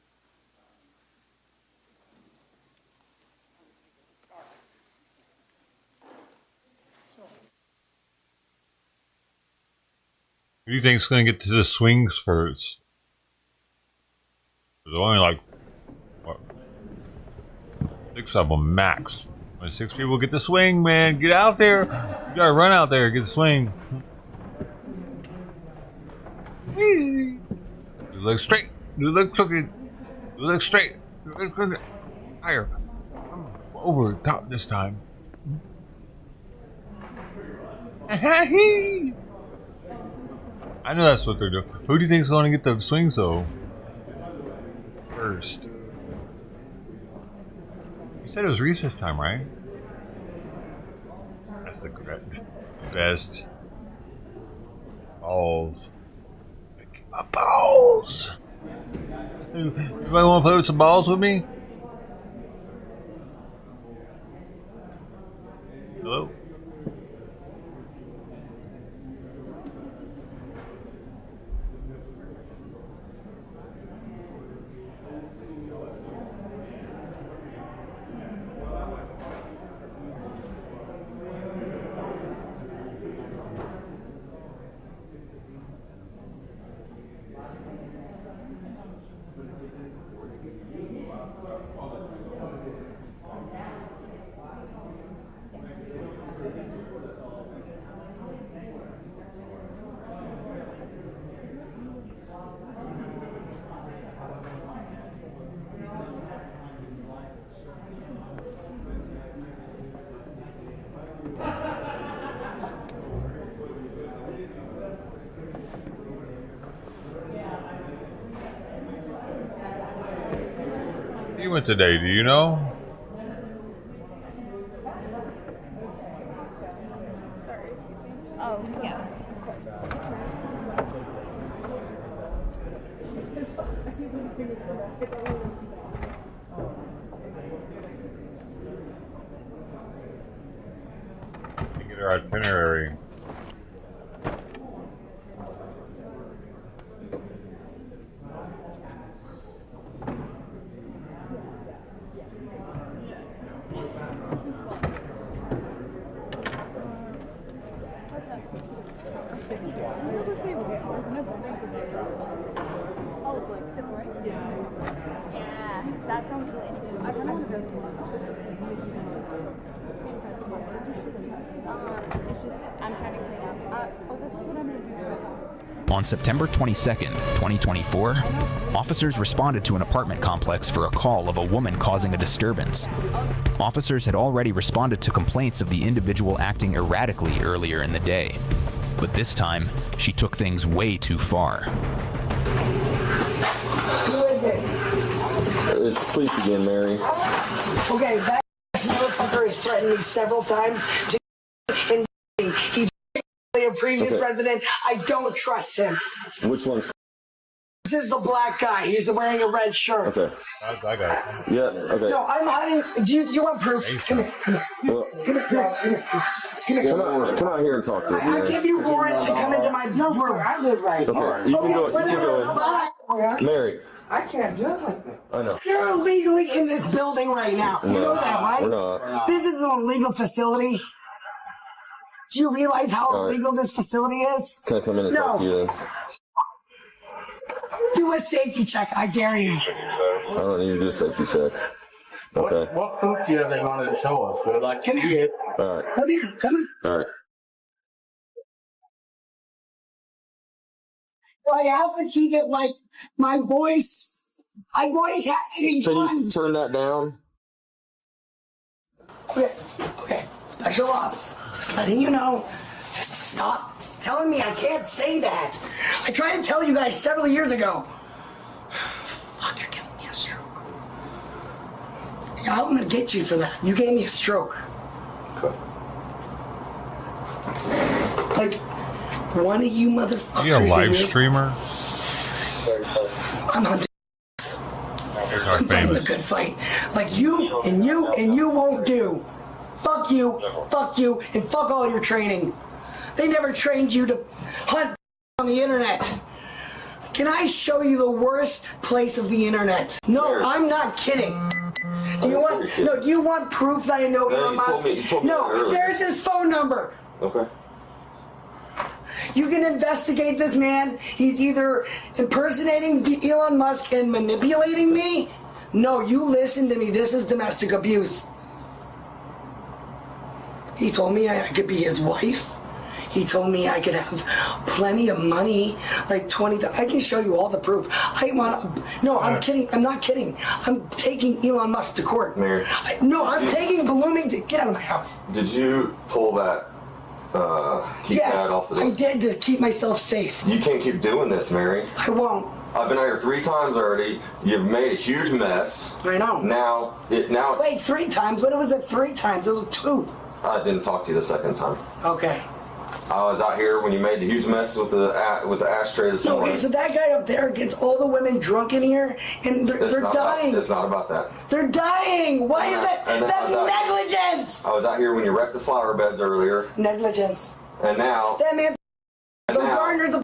Who do you think is going to get to the swings first? There's only like, what, 6 of them max. When 6 people get the swing, man, get out there. You gotta run out there, get the swing. Do the leg straight. Do the leg crooked. Do the leg straight. Do the leg crooked. Higher. Over top this time. I know that's what they're doing. Who do you think is going to get the swings though? First. You said it was recess time, right? That's the correct best. Balls. My balls. Anybody want to play with some balls with me? Hello? You went today, do you know? Sorry, excuse me. Oh, yes, of course. You get our itinerary. That sounds really interesting. I kind of want to go to it's just, I'm trying to clean up. This is what I'm going to do right now. On September 22nd, 2024, officers responded to an apartment complex for a call of a woman causing a disturbance. Officers had already responded to complaints of the individual acting erratically earlier in the day. But this time, she took things way too far. It's the police again, Mary. Okay, that motherfucker has threatened me several times to and he's a previous president. I don't trust him. Which one's? This is the black guy. He's wearing a red shirt. Okay. That's that guy. Yeah, okay. No, I'm hiding. Do you want proof? Come here. Well, come out here and talk to us, I Mary. give you warrants to come into my room. I live right here. Okay, you can go in. Mary. I can't do it like that. I know. You're illegally in this building right now. You know that, right? We're not. This is an illegal facility. Do you realize how illegal this facility is? Can I come in and talk to you then? Do a safety check, I dare you. I don't need to do a safety check. Okay. What proof do you have they wanted to show us? We'd like to see it. All right. Come here, come here. All right. I have to keep it like my voice. My voice has to be fun. Can you turn that down? Okay. Special ops. Just letting you know. Just stop telling me I can't say that. I tried to tell you guys several years ago. Fuck, you're giving me a stroke. Yeah, I'm gonna get you for that. You gave me a stroke. Okay. Like, one of you motherfuckers. Are you a live streamer? I'm hunting. I'm fighting the good fight. Like you and you and you won't do. Fuck you, and fuck all your training. They never trained you to hunt on the internet. Can I show you the worst place of the internet? No, I'm not kidding. Do you want proof that I know Elon Musk? No, there's his phone number. Okay. You can investigate this man. He's either impersonating Elon Musk and manipulating me. No, you listen to me. This is domestic abuse. He told me I could be his wife. He told me I could have plenty of money, like 20. I can show you all the proof. No, I'm kidding. I'm not kidding. I'm taking Elon Musk to court. Mary. I'm taking Blooming to get out of my house. Did you pull that keypad off the door? I did to keep myself safe. You can't keep doing this, Mary. I won't. I've been out here 3 times already. You've made a huge mess. I know. Now. Wait, 3 times? What was it 3 times? It was 2. I didn't talk to you the second time. Okay. I was out here when you made the huge mess with the ashtray this morning. Okay, so that guy up there gets all the women drunk in here, and they're dying. It's not about that. They're dying. Why is that? That's negligence. I was out here when you wrecked the flower beds earlier. Negligence. And now. That man. The gardener's a.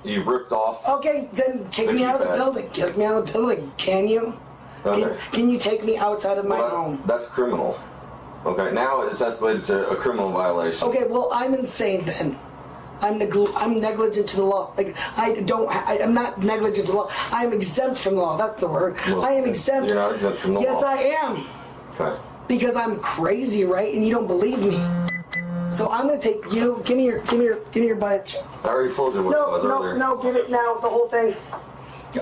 You've ripped off. Okay, then kick me out of the building. Kick me out of the building. Can you? Okay. Can you take me outside of my home? That's criminal. Okay, now it's escalated to a criminal violation. Okay, well, I'm insane then. I'm negligent to the law. Like, I'm not negligent to the law. I am exempt from the law. That's the word. Well, I am exempt. You're not exempt from the law. Yes, I am. Okay. Because I'm crazy, right? And you don't believe me. So I'm gonna take you. Give me your badge. I already told you what it was earlier. No, give it now. The whole thing.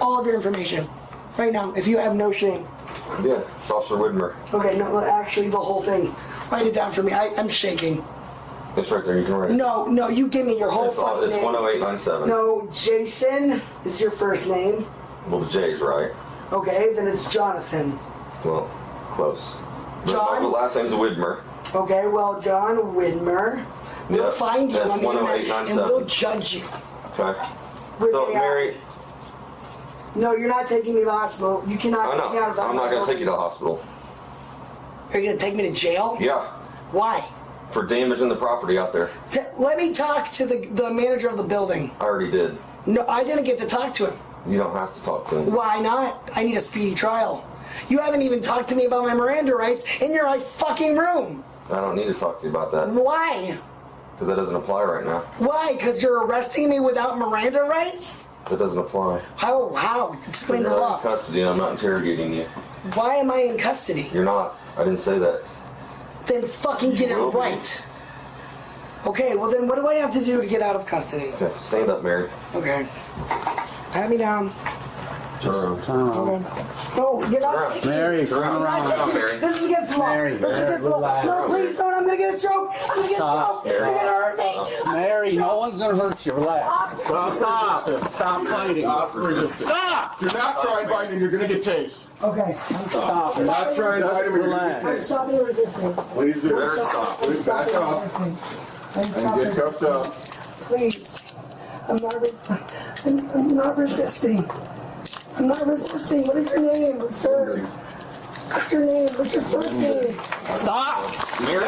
All of your information. Right now, if you have no shame. Yeah, it's Officer Widmer. Okay, no, actually, the whole thing. Write it down for me. I'm shaking. It's right there. You can write it. No, you give me your whole fucking name. It's 10897. No, Jason is your first name. Well, the J's right. Okay, then it's Jonathan. Well, close. John? The last name's Widmer. Okay, well, John Widmer. We'll find you on the internet and we'll judge you. Okay. So, Mary. No, you're not taking me to the hospital. You cannot take me out of the hospital. I'm not going to take you to the hospital. Are you going to take me to jail? Yeah. Why? For damaging the property out there. Let me talk to the manager of the building. I already did. No, I didn't get to talk to him. You don't have to talk to him. Why not? I need a speedy trial. You haven't even talked to me about my Miranda rights in your fucking room. I don't need to talk to you about that. Why? Because that doesn't apply right now. Why? Because you're arresting me without Miranda rights? That doesn't apply. How? Explain the law. You're not in custody and I'm not interrogating you. Why am I in custody? You're not. I didn't say that. Then fucking get it right. Okay, well then what do I have to do to get out of custody? Okay, stand up, Mary. Okay. Pat me down. Turn around. Okay. No, you're not. Mary, turn around. Mary. This is against the law. This is against the law. No, please don't. I'm gonna get a stroke. I'm gonna get a stroke. You're gonna hurt me. Mary, no one's gonna hurt you. Relax. Stop fighting. Stop! You're not trying biting, you're gonna get tased. Okay. Stop. You're not trying biting, you're gonna get I'm tased. stopping resisting. Please do. Better stop. Please back up. And get cuffed up. Please. I'm not resisting. I'm not resisting. What is your name, sir? What's your name? What's your first name? Stop! Mary!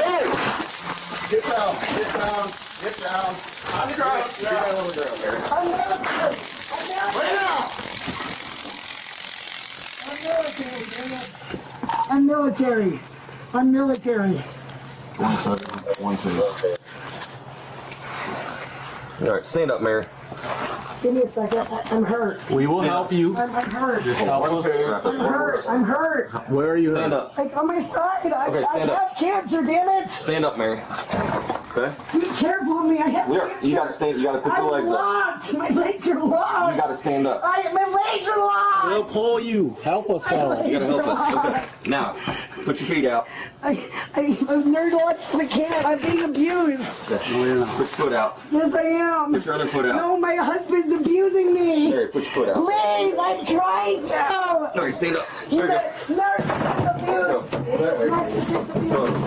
Get down. Get down. Get down. On the ground. Get down on the ground, Mary. I'm military. I'm military. I'm military. 1 second. 1 second. All right, stand up, Mary. Give me a second. I'm hurt. We will help you. I'm hurt. Just help us. I'm hurt. I'm hurt. Where are you? Stand up. Like on my side. Okay, I stand up. have cancer, damn it. Stand up, Mary. Okay? Be careful of me. I have cancer. You gotta stand. You gotta put your legs I'm up. locked. My legs are locked. You gotta stand up. My legs are locked. We'll pull you. Help us all. You gotta help us. Okay. Now, put your feet out. I'm neurologically can't. I'm being abused. Okay. No, you're not. Put your foot out. Yes, I am. Put your other foot out. No, my husband's abusing me. Mary, put your foot out. Please, I'm trying to. No, you stand up. You There you go. narcissist abuse. Narcissist abuse.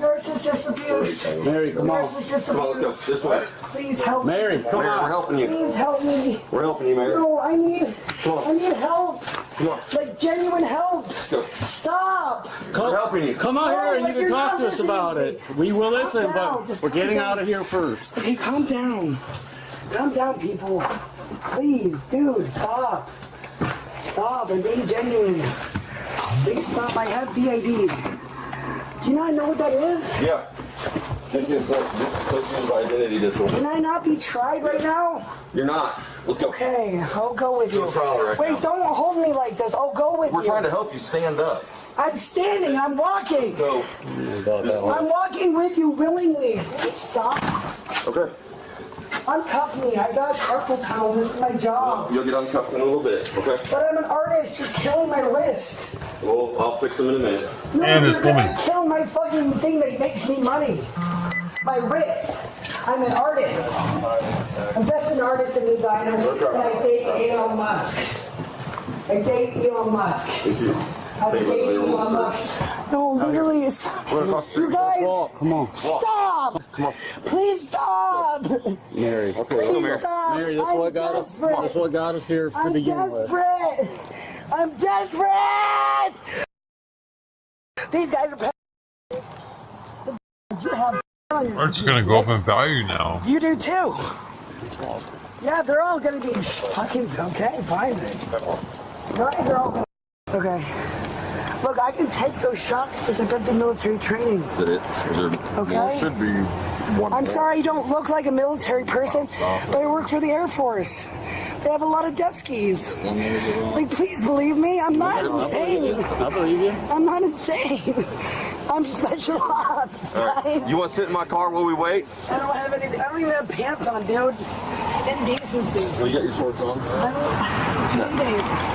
Narcissist abuse. Mary, come on. Narcissist Come on, let's go. abuse. This way. Please help me. Mary, come Mary, on. we're helping you. Please help me. We're helping you, Mary. No, I need Come on. help. Come on. Like genuine help. Let's go. Stop. We're helping you. Come out here and you can talk to us about it. We will listen, but we're getting out of here first. Okay, calm down. Calm down, people. Please, dude, stop. Stop, I'm being genuine. Please stop, I have DID. Do you not know what that is? Yeah. Dissociative identity disorder. Can I not be tried right now? You're not. Let's go. Okay, I'll go with you. No trial right Wait, now. don't hold me like this. I'll go with you. We're trying to help you stand up. I'm standing, I'm walking. Let's go. I'm walking with you willingly. Please stop. Okay. Uncuff me. I got carpal tunnel. This is my job. You'll get uncuffed in a little bit, okay? But I'm an artist. You're killing my wrists. Well, I'll fix them in a minute. No, you're gonna kill my fucking thing that makes me money. My wrist. I'm an artist. I'm just an artist and designer. And I date Elon Musk. I date Elon Musk. I date Elon Musk. No, literally, it's... You guys, come on. Stop! Come on. Please stop! Mary. Okay, let's go, Mary. Mary, this is what got us. This is what got us here to begin with. I'm desperate! These guys are... You have... We're just gonna go up in value now. You do too. Yeah, they're all gonna be fucking okay. Fine. Right, they're all okay. Look, I can take those shots because I've been through military training. Is that it? Is there, Okay. There should be one I'm more. sorry, I don't look like a military person, but I work for the Air Force. They have a lot of jet skis. Like, please believe me, I'm not insane. I believe you. I'm not insane. I'm special ops. All right. You want to sit in my car while we wait? I don't have anything. I don't even have pants on, dude. Indecency. Well, you got your shorts on?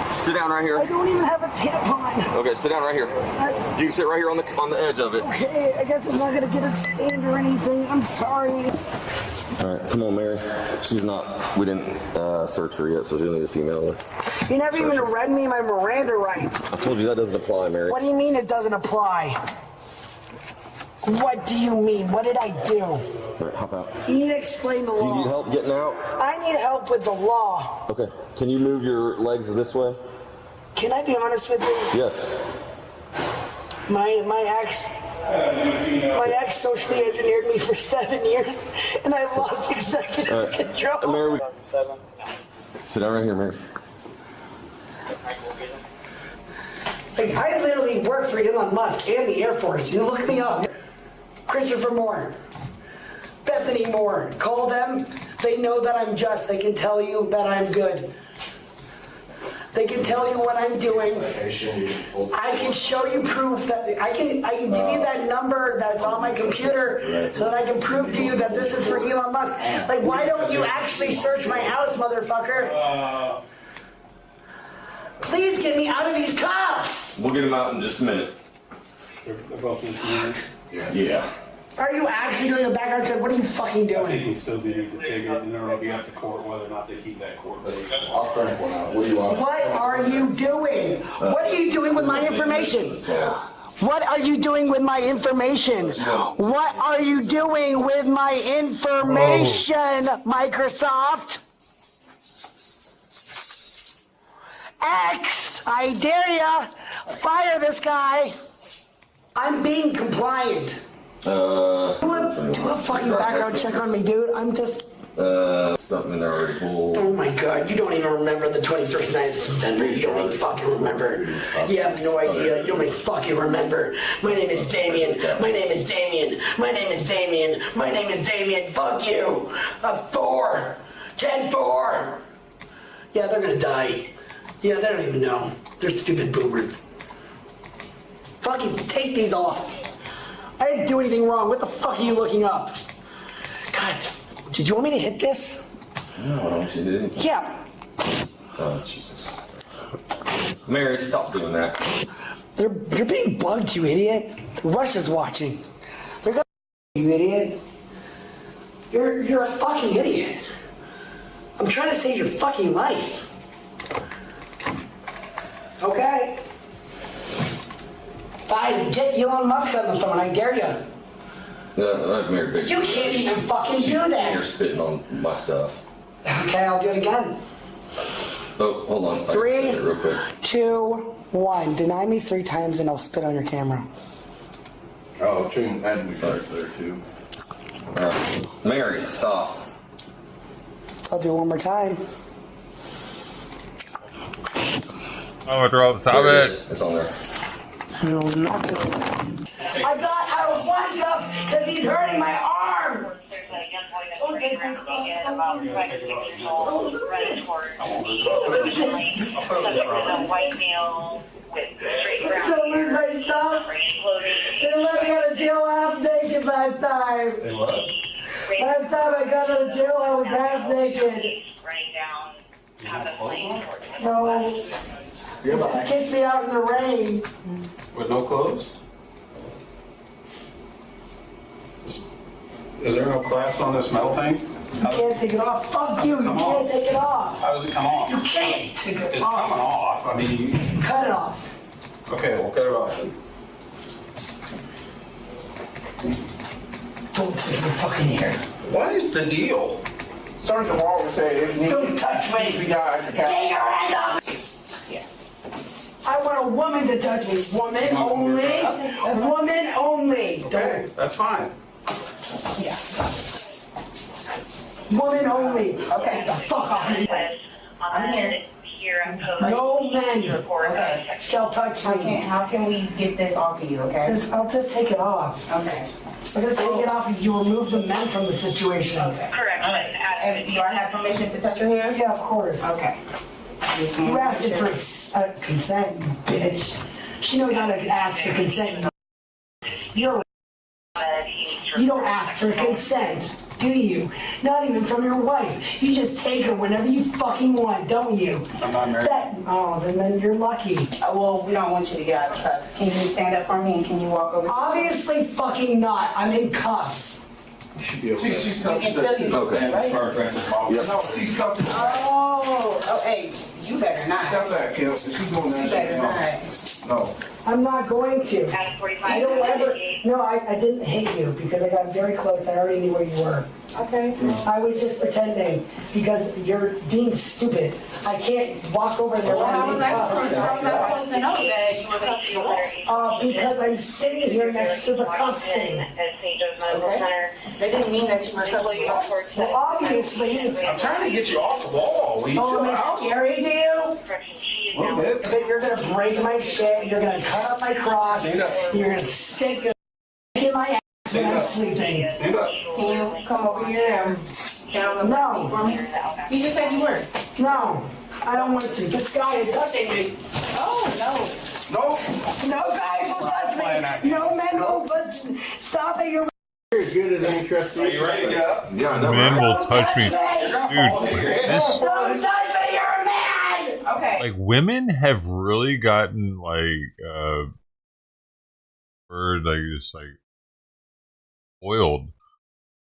Sit down right I here. don't even have a tampon. Okay, sit down right here. You can sit right here on the edge of it. Okay, I guess I'm not gonna get it stained or anything. I'm sorry. All right, come on, Mary. She's not. We didn't search her yet, so she'll need a female. You never even read me my Miranda rights. I told you that doesn't apply, Mary. What do you mean it doesn't apply? What do you mean? What did I do? All right, hop out. You need to explain the law. Do you need help getting out? I need help with the law. Okay. Can you move your legs this way? Can I be honest with you? Yes. My ex socially engineered me for 7 years, and I lost executive control. Mary, sit down right here, Mary. Like, I literally work for Elon Musk and the Air Force. You look me up. Christopher Moore, Bethany Moore. Call them. They know that I'm just. They can tell you that I'm good. They can tell you what I'm doing. I can show you proof that I can give you that number that's on my computer so that I can prove to you that this is for Elon Musk. Like, why don't you actually search my house, motherfucker? Please get me out of these cuffs. We'll get him out in just a minute. Yeah. Are you actually doing a background check? What are you fucking doing? I think we still do need to take it, and then it'll be up to court whether or not they keep that court date. I'll crank one out. What do you want? What are you doing? What are you doing with my information? What are you doing with my information? What are you doing with my information, Microsoft? X, I dare ya. Fire this guy. I'm being compliant. Do a fucking background check on me, dude. I'm just... Something in there already. Oh my god, you don't even remember the 21st night of September. You don't even fucking remember. You have no idea. You don't even fucking remember. My name is Damien. My name is Damien. My name is Damien. My name is Damien. Fuck you. 4. 10-4. Yeah, they're gonna die. Yeah, they don't even know. They're stupid boomers. Fucking take these off. I didn't do anything wrong. What the fuck are you looking up? God, did you want me to hit this? No, I don't want you to do anything. Yeah. Oh, Jesus. Mary, stop doing that. You're being bugged, you idiot. Russia's watching. They're gonna you idiot. You're a fucking idiot. I'm trying to save your fucking life. Okay? Fine, get Elon Musk on the phone, I dare you. No, I've married big. You can't even fucking do that. You're spitting on my stuff. Okay, I'll do it again. Oh, hold on. 3, Real quick. 2, 1. Deny me 3 times and I'll spit on your camera. Oh, tune add me back there too. Mary, stop. I'll do it one more time. Oh, draw the top of it. It's on there. I was winding up because he's hurting my arm. Don't lose my stuff. They let me out of jail half naked last time. Last time I got out of jail, I was half naked. No, they just kicked me out in the rain. With no clothes? Is there no clasp on this metal thing? You can't take it off. Fuck you. You can't take it off. How does it come off? You can't take it It's off. coming off. I mean, Cut it off. okay, we'll cut it off then. Don't take your fucking ear. What is the deal? Sergeant Walker said if you don't touch me. Get your hands off. Yeah. I want a woman to touch me. Woman only. Woman only. Okay, that's fine. Yeah. Woman only. Okay, the fuck off. I'm here. No men shall touch me. How can we get this off of you, okay? I'll just take it off. Okay. I'll just take it off if you remove the men from the situation. Okay. Correct. All right. And do I have permission to touch your hair? Yeah, of course. Okay. You asked it for consent, you bitch. She knows how to ask for consent. You don't ask for consent, do you? Not even from your wife. You just take her whenever you fucking want, don't you? I'm not married. Then you're lucky. Well, we don't want you to get out of cuffs. Can you stand up for me and can you walk over? Obviously fucking not. I'm in cuffs. You should be okay. We can still use Okay. right? No, she's coming. Oh, hey, you better not. Step back, Kim. She's doing that. You better not. No. I'm not going to. I don't ever. No, I didn't hate you because I got very close. I already knew where you were. Okay. I was just pretending because you're being stupid. I can't walk over there. How was I supposed to know that you were touching the wall? Because I'm sitting here next to the cuff thing. Okay. They didn't mean that you were touching the wall. Well, obviously. I'm trying to get you off the wall. Will you Oh, chill am I out? scary to you? A little bit. But you're gonna break my shit. You're gonna cut up my cross. Stand up. You're gonna stick in my ass when I'm sleeping. Stand up. Can you come over here and down the No. for me? You just said you were. No, I don't want to. This guy is touching me. Oh, no. No. No guys will touch me. No men will touch me. Stop it. You're As good as any trustee. Are you ready to get up? Yeah, I know. Men right? will touch me. Dude, this, Don't touch me. You're a man. Okay. like, women have really gotten, like, just, like, spoiled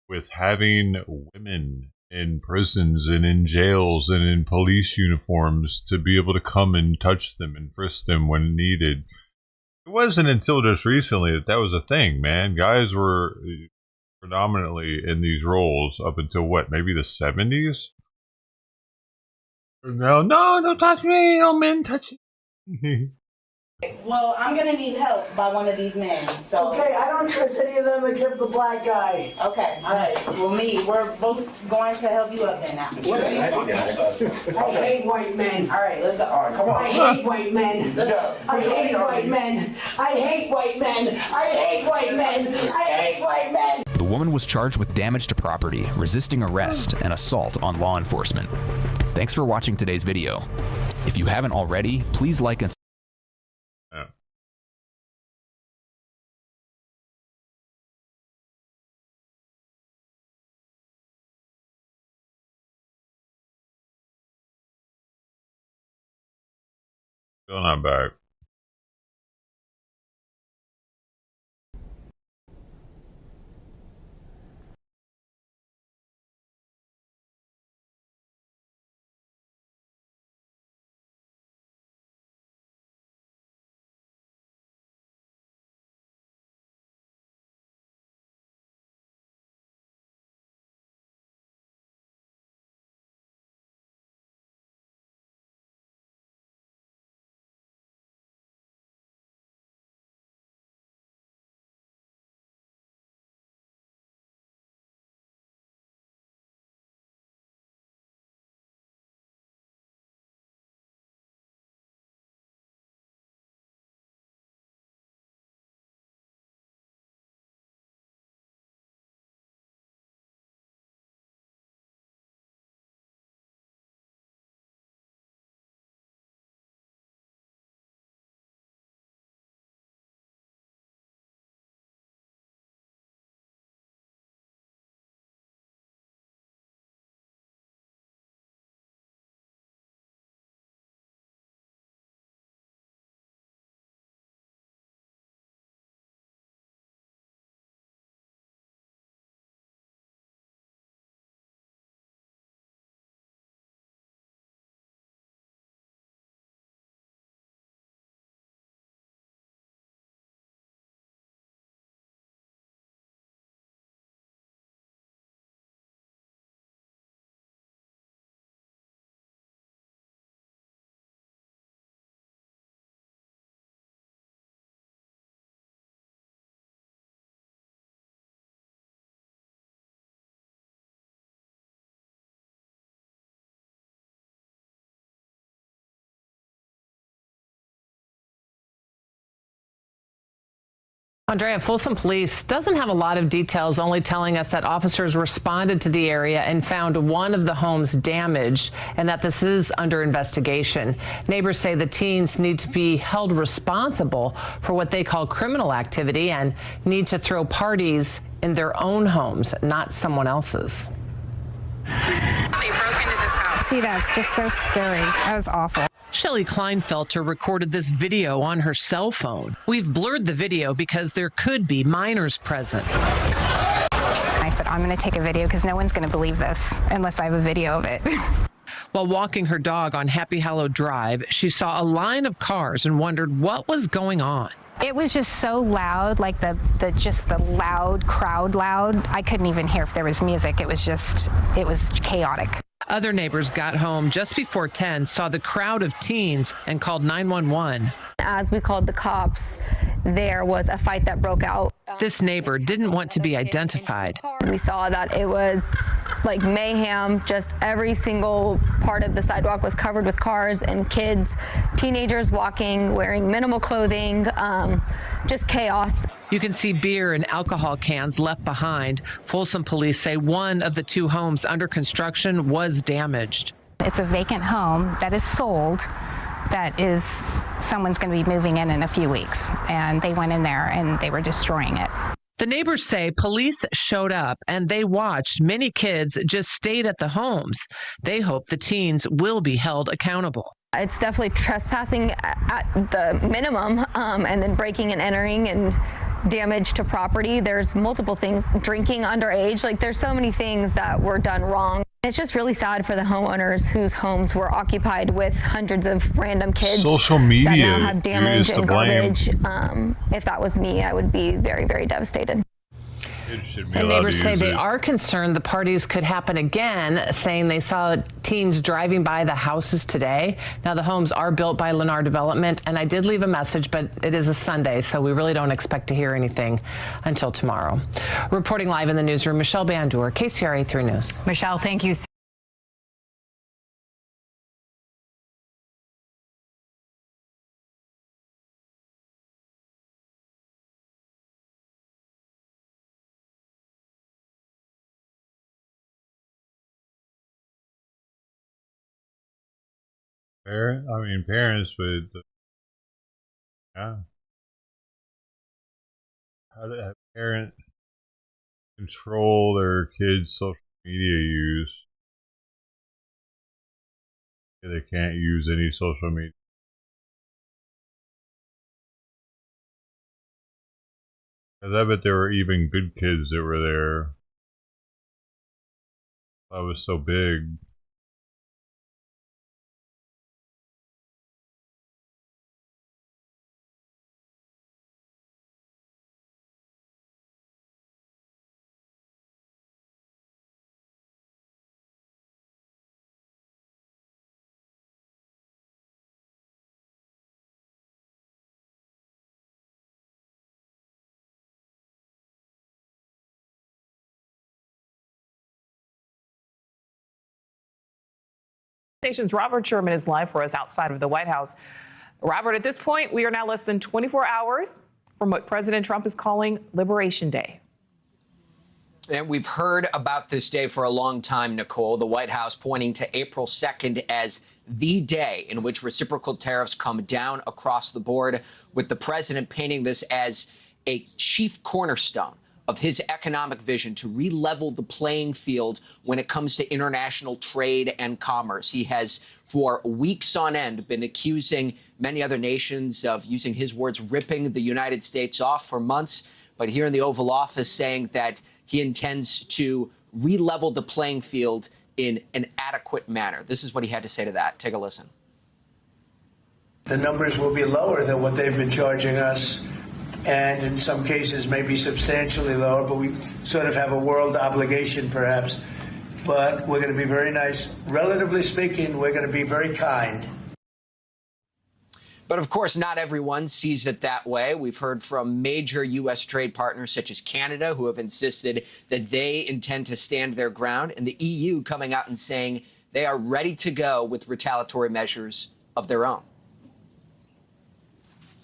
with having women in prisons and in jails and in police uniforms to be able to come and touch them and frisk them when needed. It wasn't until just recently that that was a thing, man. Guys were predominantly in these roles up until what, maybe the 70s? No, don't touch me. No men touch me. Well, I'm gonna need help by one of these men, so. Okay, I don't trust any of them except the black guy. Okay, all right. Well, we're both going to help you up then now. What are you talking about? I hate white men. All right, let's go. All right, come on. I hate white men. Let's go. I hate white men. I hate white men. I hate white men. I hate white men. The woman was charged with damage to property, resisting arrest, and assault on law enforcement. Thanks for watching today's video. If you haven't already, please like and Still not back. Andrea, Folsom Police doesn't have a lot of details, only telling us that officers responded to the area and found one of the homes damaged and that this is under investigation. Neighbors say the teens need to be held responsible for what they call criminal activity and need to throw parties in their own homes, not someone else's. They broke into this house. See, that's just so scary. That was awful. Shelley Kleinfelter recorded this video on her cell phone. We've blurred the video because there could be minors present. I said, I'm going to take a video because no one's going to believe this unless I have a video of it. While walking her dog on Happy Hollow Drive, she saw a line of cars and wondered what was going on. It was just so loud, like the loud, crowd loud. I couldn't even hear if there was music. It was chaotic. Other neighbors got home just before 10, saw the crowd of teens, and called 911. As we called the cops, there was a fight that broke out. This neighbor didn't want to be identified. We saw that it was like mayhem. Just every single part of the sidewalk was covered with cars and kids, teenagers walking, wearing minimal clothing, just chaos. You can see beer and alcohol cans left behind. Folsom police say one of the two homes under construction was damaged. It's a vacant home that is sold, that is, someone's going to be moving in a few weeks. And they went in there and they were destroying it. The neighbors say police showed up and they watched many kids just stayed at the homes. They hope the teens will be held accountable. It's definitely trespassing at the minimum, and then breaking and entering and damage to property. There's multiple things, drinking underage, like there's so many things that were done wrong. It's just really sad for the homeowners whose homes were occupied with hundreds of random kids. Social media that now have damage and garbage. blame. If that was me, I would be very, very devastated. And neighbors say they are concerned the parties could happen again, saying they saw teens driving by the houses today. Now, the homes are built by Lennar Development, and I did leave a message, but it is a Sunday, so we really don't expect to hear anything until tomorrow. Reporting live in the newsroom, Michelle Bandur, KCRA 3 News. Michelle, thank you. Parents, but yeah. How do a parent control their kids' social media use? They can't use any social media. Because I bet there were even good kids that were there. I was so big. Station's Robert Sherman is live for us outside of the White House. Robert, at this point, we are now less than 24 hours from what President Trump is calling Liberation Day. And we've heard about this day for a long time, Nicole. The White House pointing to April 2nd as the day in which reciprocal tariffs come down across the board, with the president painting this as a chief cornerstone of his economic vision to re-level the playing field when it comes to international trade and commerce. He has, for weeks on end, been accusing many other nations of, using his words, ripping the United States off for months. But here in the Oval Office saying that he intends to re-level the playing field in an adequate manner. This is what he had to say to that. Take a listen. The numbers will be lower than what they've been charging us, and in some cases maybe substantially lower, but we sort of have a world obligation perhaps. But we're going to be very nice. Relatively speaking, we're going to be very kind. But of course, not everyone sees it that way. We've heard from major U.S. trade partners such as Canada, who have insisted that they intend to stand their ground, and the EU coming out and saying they are ready to go with retaliatory measures of their own.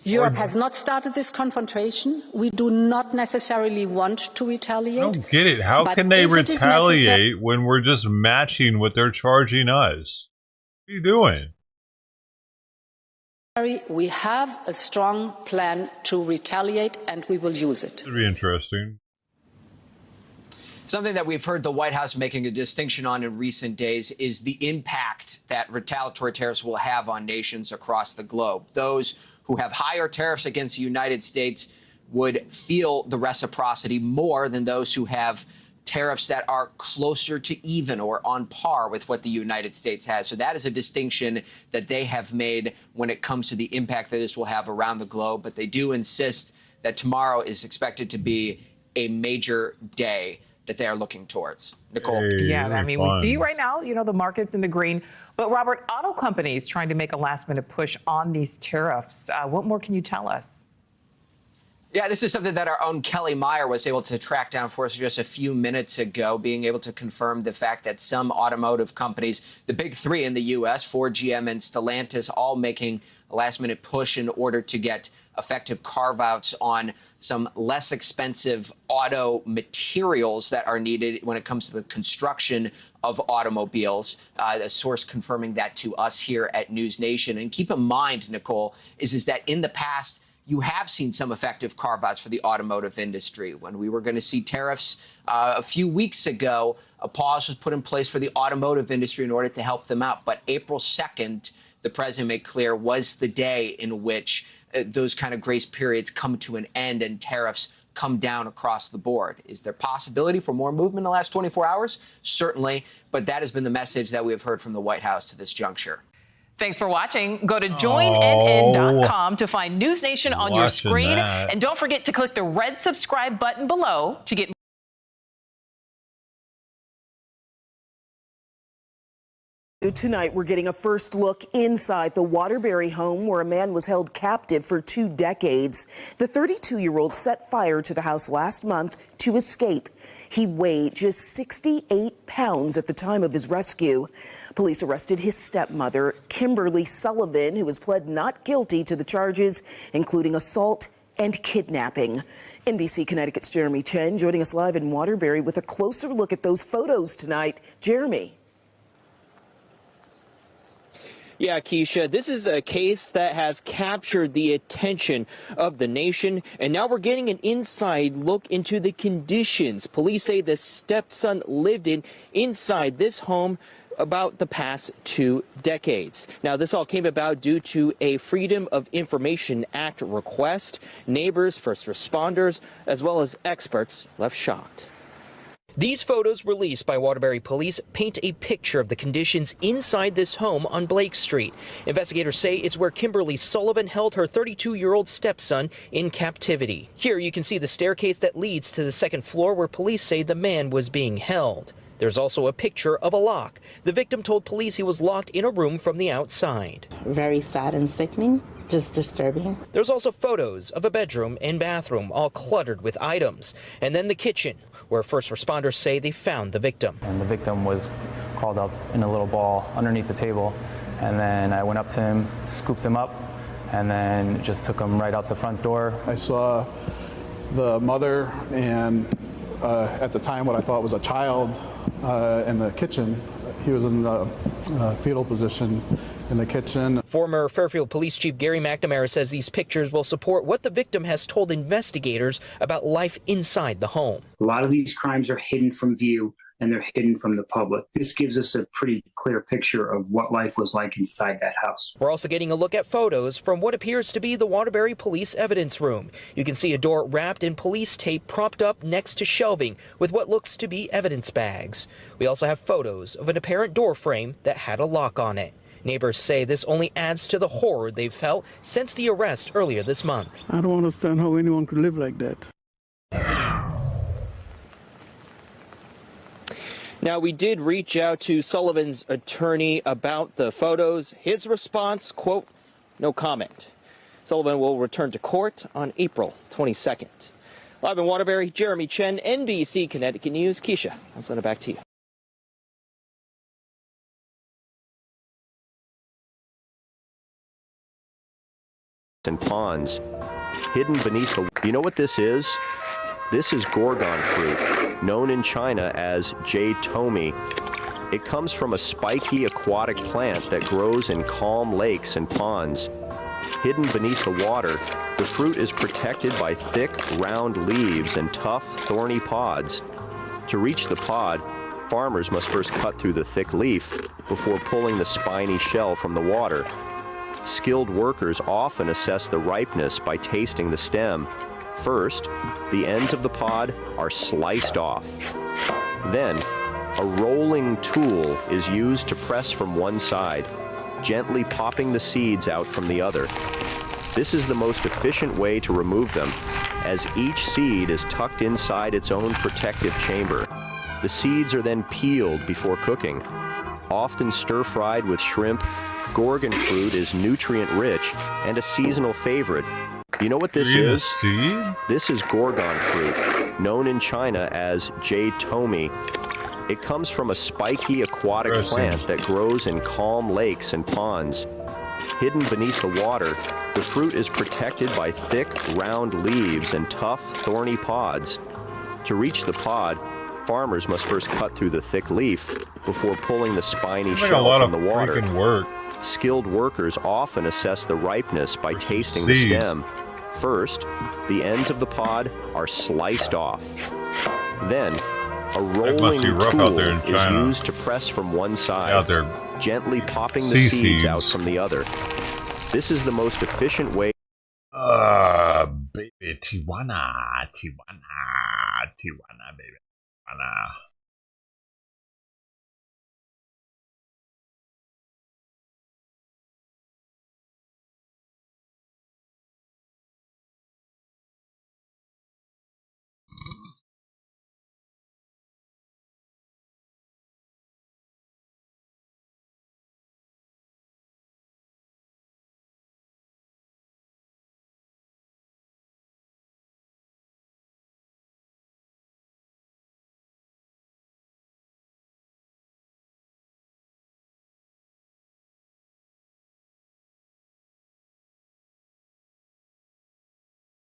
Europe has not started this confrontation. We do not necessarily want to retaliate. I don't get it. How can they retaliate when we're just matching what they're charging us? What are you doing? We have a strong plan to retaliate, and we will use it. It'll be interesting. Something that we've heard the White House making a distinction on in recent days is the impact that retaliatory tariffs will have on nations across the globe. Those who have higher tariffs against the United States would feel the reciprocity more than those who have tariffs that are closer to even or on par with what the United States has. So that is a distinction that they have made when it comes to the impact that this will have around the globe. But they do insist that tomorrow is expected to be a major day that they are looking towards. Nicole. Yeah, I mean, we see right now, the market's in the green. But Robert, auto companies trying to make a last-minute push on these tariffs. What more can you tell us? Yeah, this is something that our own Kelly Meyer was able to track down for us just a few minutes ago, being able to confirm the fact that some automotive companies, the big three in the U.S., Ford, GM, and Stellantis, all making a last-minute push in order to get effective carve-outs on some less expensive auto materials that are needed when it comes to the construction of automobiles. A source confirming that to us here at News Nation. And keep in mind, Nicole, is that in the past, you have seen some effective carve-outs for the automotive industry. When we were going to see tariffs a few weeks ago, a pause was put in place for the automotive industry in order to help them out. But April 2nd, the president made clear, was the day in which those kind of grace periods come to an end and tariffs come down across the board. Is there possibility for more movement in the last 24 hours? Certainly, but that has been the message that we have heard from the White House to this juncture. Thanks for watching. Go to joinnn.com to find News Nation on your screen. And don't forget to click the red subscribe button below to get Tonight, we're getting a first look inside the Waterbury home where a man was held captive for 2 decades. The 32-year-old set fire to the house last month to escape. He weighed just 68 pounds at the time of his rescue. Police arrested his stepmother, Kimberly Sullivan, who has pled not guilty to the charges, including assault and kidnapping. NBC Connecticut's Jeremy Chen joining us live in Waterbury with a closer look at those photos tonight. Jeremy. Yeah, Keisha, this is a case that has captured the attention of the nation, and now we're getting an inside look into the conditions police say the stepson lived inside this home about the past 2 decades. Now, this all came about due to a Freedom of Information Act request. Neighbors, first responders, as well as experts left shocked. These photos released by Waterbury police paint a picture of the conditions inside this home on Blake Street. Investigators say it's where Kimberly Sullivan held her 32-year-old stepson in captivity. Here you can see the staircase that leads to the second floor where police say the man was being held. There's also a picture of a lock. The victim told police he was locked in a room from the outside. Very sad and sickening, just disturbing. There's also photos of a bedroom and bathroom all cluttered with items. And then the kitchen, where first responders say they found the victim. And the victim was called up in a little ball underneath the table. And then I went up to him, scooped him up, and then just took him right out the front door. I saw the mother and at the time what I thought was a child in the kitchen. He was in the fetal position in the kitchen. Former Fairfield Police Chief Gary McNamara says these pictures will support what the victim has told investigators about life inside the home. A lot of these crimes are hidden from view and they're hidden from the public. This gives us a pretty clear picture of what life was like inside that house. We're also getting a look at photos from what appears to be the Waterbury Police Evidence Room. You can see a door wrapped in police tape propped up next to shelving with what looks to be evidence bags. We also have photos of an apparent door frame that had a lock on it. Neighbors say this only adds to the horror they've felt since the arrest earlier this month. I don't understand how anyone could live like that. Now, we did reach out to Sullivan's attorney about the photos. His response, quote, no comment. Sullivan will return to court on April 22nd. Live in Waterbury, Jeremy Chen, NBC Connecticut News. Keisha, I'll send it back to you. and ponds, hidden beneath the... You know what this is? This is gorgon fruit, known in China as Tomi. It comes from a spiky aquatic plant that grows in calm lakes and ponds. Hidden beneath the water, the fruit is protected by thick, round leaves and tough, thorny pods. To reach the pod, farmers must first cut through the thick leaf before pulling the spiny shell from the water. Skilled workers often assess the ripeness by tasting the stem. First, the ends of the pod are sliced off. Then, a rolling tool is used to press from one side, gently popping the seeds out from the other. This is the most efficient way to remove them, as each seed is tucked inside its own protective chamber. The seeds are then peeled before cooking. Often stir-fried with shrimp, gorgon fruit is nutrient-rich and a seasonal favorite. You know what this is? This is gorgon fruit, known in China as Tomi. It comes from a spiky aquatic plant that grows in calm lakes and ponds. Hidden beneath the water, the fruit is protected by thick, round leaves and tough, thorny pods. To reach the pod, farmers must first cut through the thick leaf before pulling the spiny shell from the water. Skilled workers often assess the ripeness by tasting the stem. First, the ends of the pod are sliced off. Then, a rolling tool is used to press from one side, gently popping the seeds out from the other. This is the most efficient way. Baby, Tijuana, baby. Tijuana.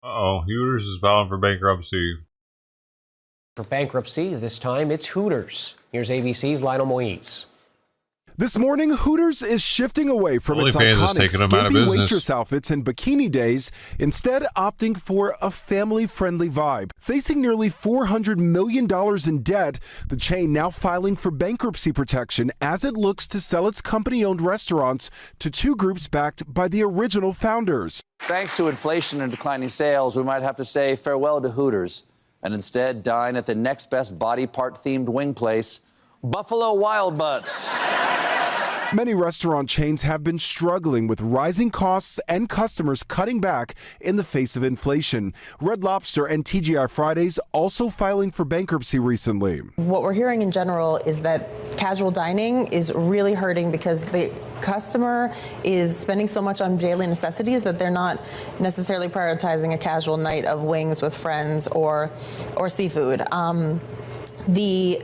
Uh-oh, Hooters is filing for bankruptcy. For bankruptcy, this time it's Hooters. Here's ABC's Lionel Moise. This morning, Hooters is shifting away from its OnlyFans iconic is taking them out of skimpy business. waitress outfits and bikini days, instead opting for a family-friendly vibe. Facing nearly $400 million in debt, the chain now filing for bankruptcy protection as it looks to sell its company-owned restaurants to two groups backed by the original founders. Thanks to inflation and declining sales, we might have to say farewell to Hooters and instead dine at the next best body part-themed wing place, Buffalo Wild Butts. Many restaurant chains have been struggling with rising costs and customers cutting back in the face of inflation. Red Lobster and TGI Fridays also filing for bankruptcy recently. What we're hearing in general is that casual dining is really hurting because the customer is spending so much on daily necessities that they're not necessarily prioritizing a casual night of wings with friends or seafood. The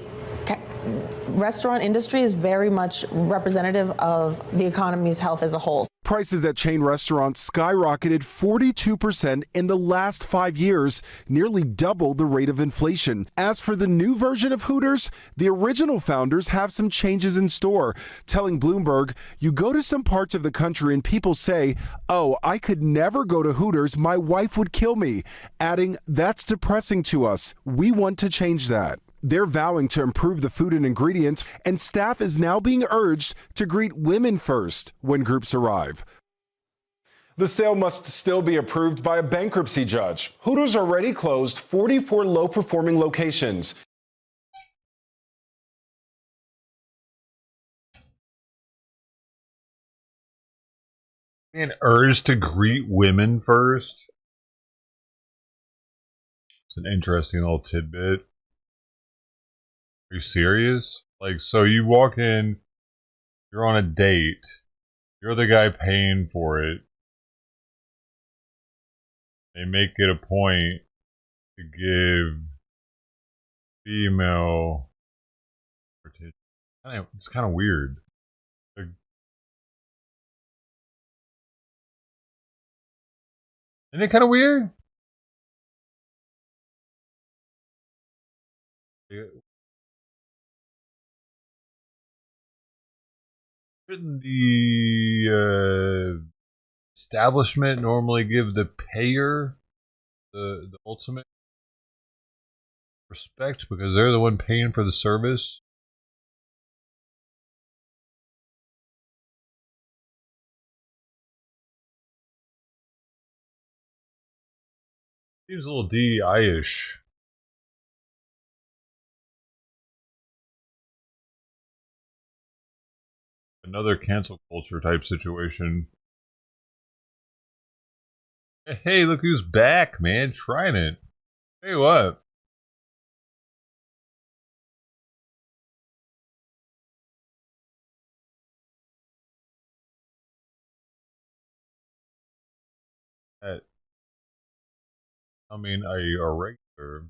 restaurant industry is very much representative of the economy's health as a whole. Prices at chain restaurants skyrocketed 42% in the last 5 years, nearly double the rate of inflation. As for the new version of Hooters, the original founders have some changes in store, telling Bloomberg, "You go to some parts of the country and people say, 'Oh, I could never go to Hooters, my wife would kill me,' adding, 'That's depressing to us. We want to change that.'" They're vowing to improve the food and ingredients, and staff is now being urged to greet women first when groups arrive. The sale must still be approved by a bankruptcy judge. Hooters already closed 44 low-performing locations. Being urged to greet women first. It's an interesting little tidbit. Are you serious? Like, so you walk in, you're on a date, you're the guy paying for it. They make it a point to give female. It's kind of weird. Isn't it kind of weird? Shouldn't the establishment normally give the payer the ultimate respect because they're the one paying for the service? Seems a little DEI-ish. Another cancel culture type situation. Hey, look who's back, man. Trying it. Hey, what? I mean, a regular.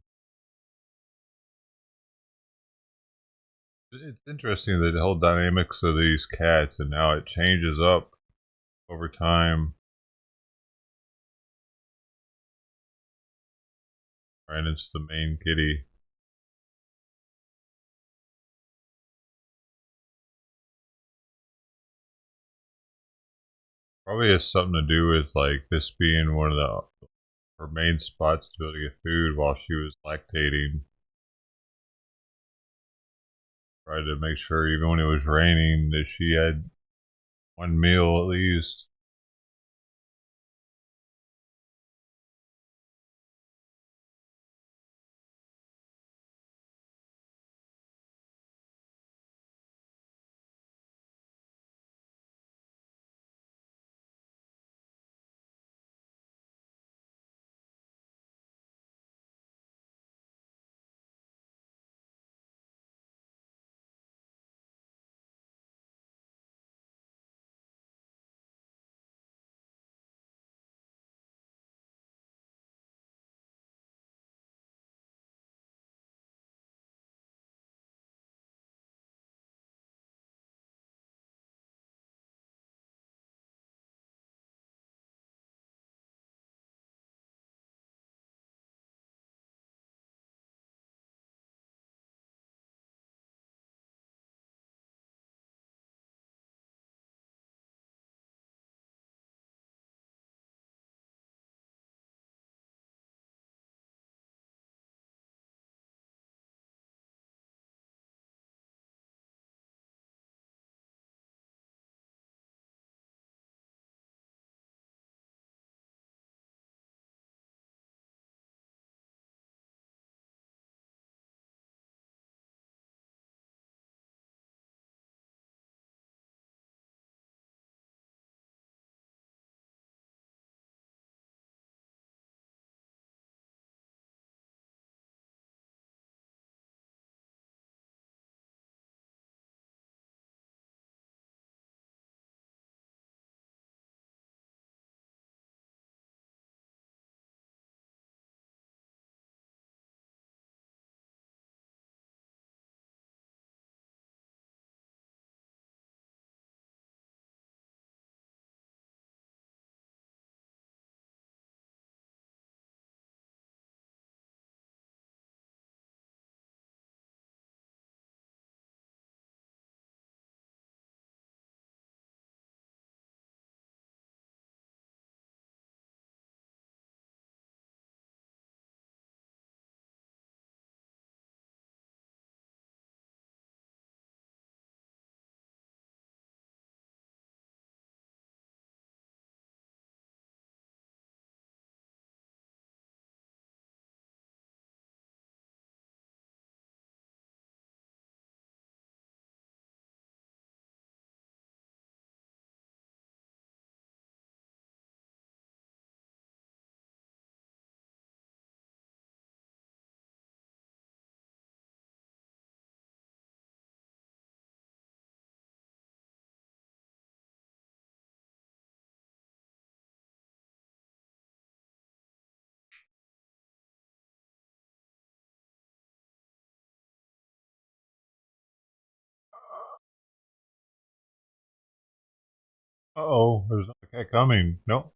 It's interesting the whole dynamics of these cats and how it changes up over time. Right, it's the main kitty. Probably has something to do with like this being one of her main spots to be able to get food while she was lactating. Tried to make sure even when it was raining that she had one meal at least. Uh-oh, there's another cat coming. Nope.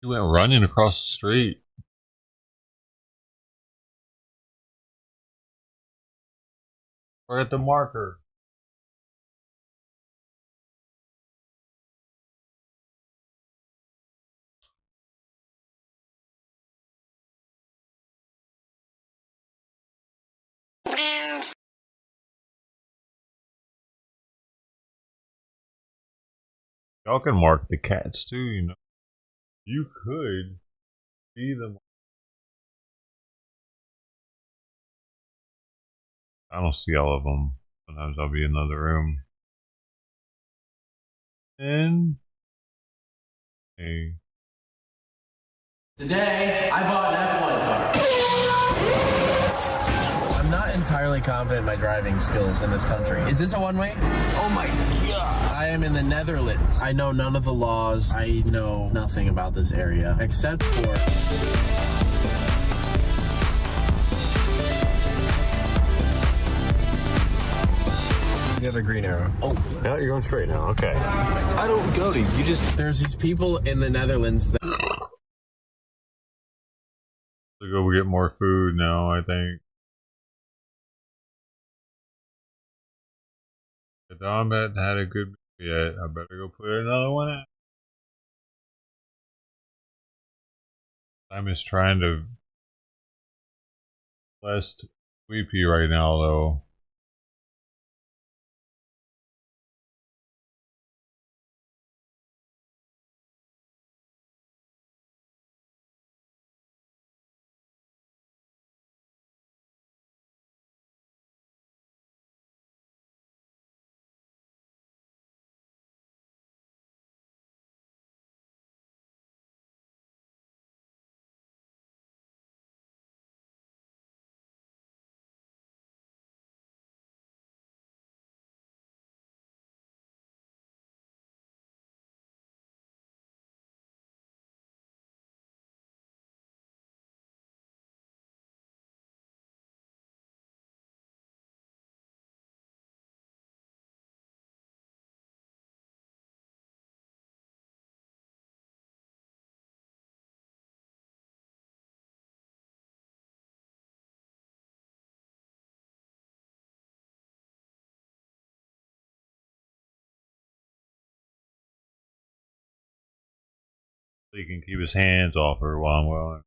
He went running across the street. We're at the marker. Y'all can mark the cats too, you know. You could see them. I don't see all of them. Sometimes I'll be in another room. And hey. Today, I bought an F1 car. I'm not entirely confident in my driving skills in this country. Is this a one-way? Oh my god! I am in the Netherlands. I know none of the laws. I know nothing about this area, except for... The other green arrow. Oh, no, you're going straight now. Okay. I don't go to you. Just there's these people in the Netherlands that. To go get more food now, I think. The Dom hadn't had a good meal yet. I better go put another one out. I'm just trying to less sleepy right now, though. So he can keep his hands off her while I'm well.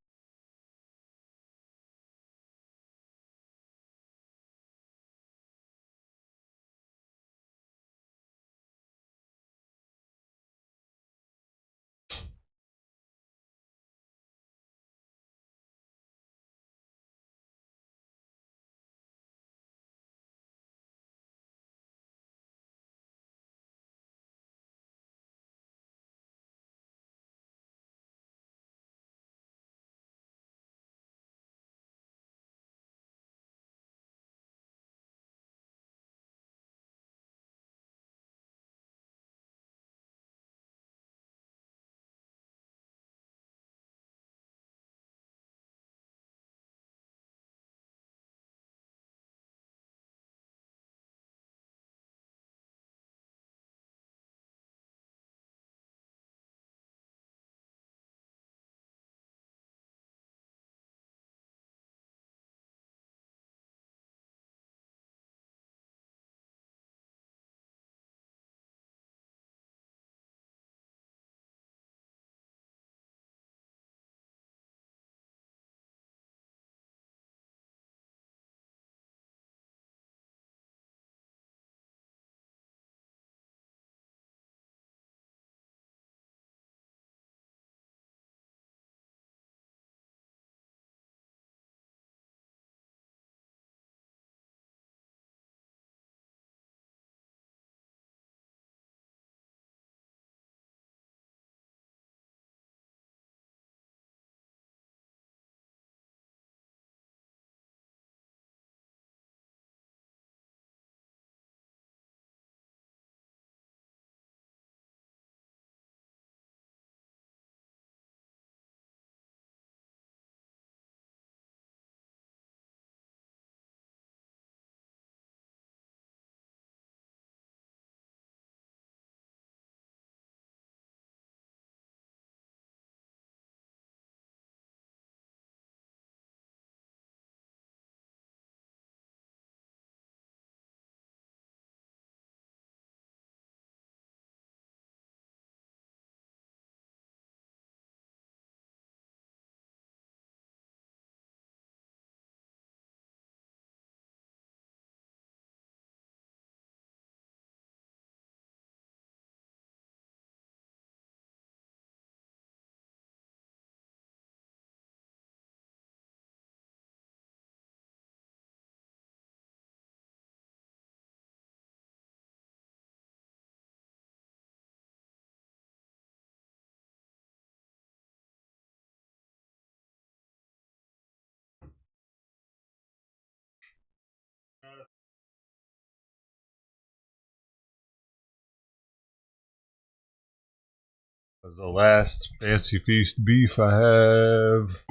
That's the last Fancy Feast beef I have.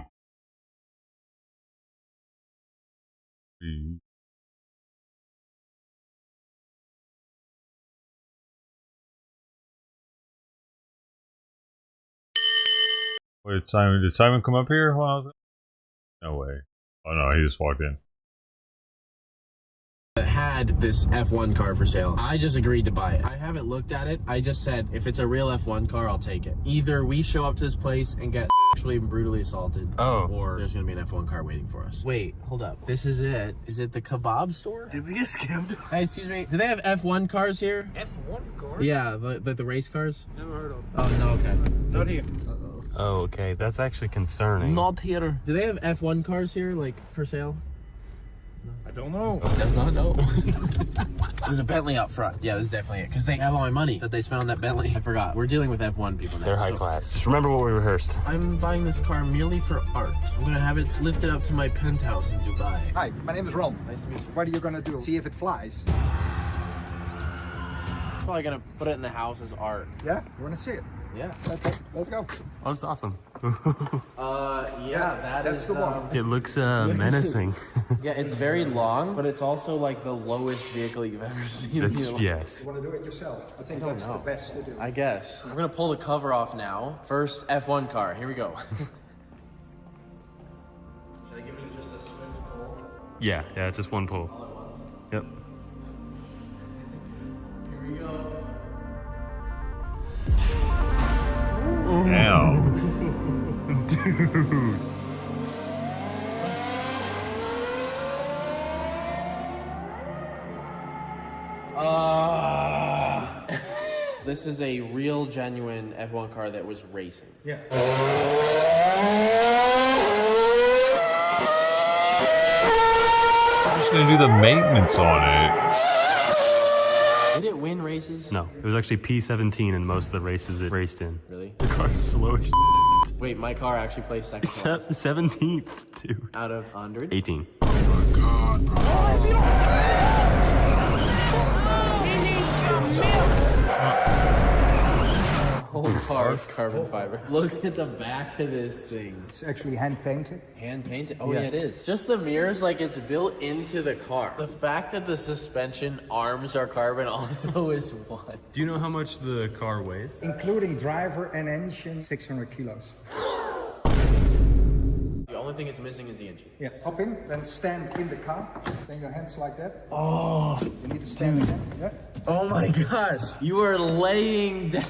Wait, Simon, did Simon come up here? No way. Oh no, he just walked in. Had this F1 car for sale. I just agreed to buy it. I haven't looked at it. I just said, if it's a real F1 car, I'll take it. Either we show up to this place and get actually brutally assaulted, or there's gonna be an F1 car waiting for us. Wait, hold up. This is it. Is it the kebab store? Did we get scammed? Hey, excuse me. Do they have F1 cars here? F1 cars? Yeah, the race cars. Never heard of. Oh, no, okay. Not here. Oh, okay. That's actually concerning. Not here. Do they have F1 cars here, like, for sale? I don't know. Oh, does not know. There's a Bentley out front. Yeah, this is definitely it. Because they have all my money that they spent on that Bentley. I forgot. We're dealing with F1 people now. They're high class. Just remember what we rehearsed. I'm buying this car merely for art. I'm going to have it lifted up to my penthouse in Dubai. Hi, my name is Ron. Nice to meet you. What are you going to do? See if it flies? Probably going to put it in the house as art. Yeah? You want to see it? Yeah. Okay, let's go. Oh, that's awesome. Yeah, that's the one. It looks menacing. Yeah, it's very long, but it's also like the lowest vehicle you've ever seen. Yes. You want to do it yourself? I think that's the best to do. I guess. We're going to pull the cover off now. First F1 car. Here we go. Should I give it just a swift pull? Yeah, just one pull. All at once? Yep. Here we go. Damn. Dude. This is a real, genuine F1 car that was racing. Yeah. I'm just gonna do the maintenance on it. Did it win races? No, it was actually P17 in most of the races it raced in. Really? The car's slow as Wait, my car actually placed second. 17th, dude. Out of 100? 18. Whole car is carbon fiber. Look at the back of this thing. It's actually hand painted. Hand painted? Oh yeah, it is. Just the mirrors, like it's built into the car. The fact that the suspension arms are carbon also is one. Do you know how much the car weighs? Including driver and engine, 600 kilos. The only thing it's missing is the engine. Yeah, hop in, then stand in the car. Then your hands like that. Oh, You need to stand again. Yeah. oh my gosh. You are laying down.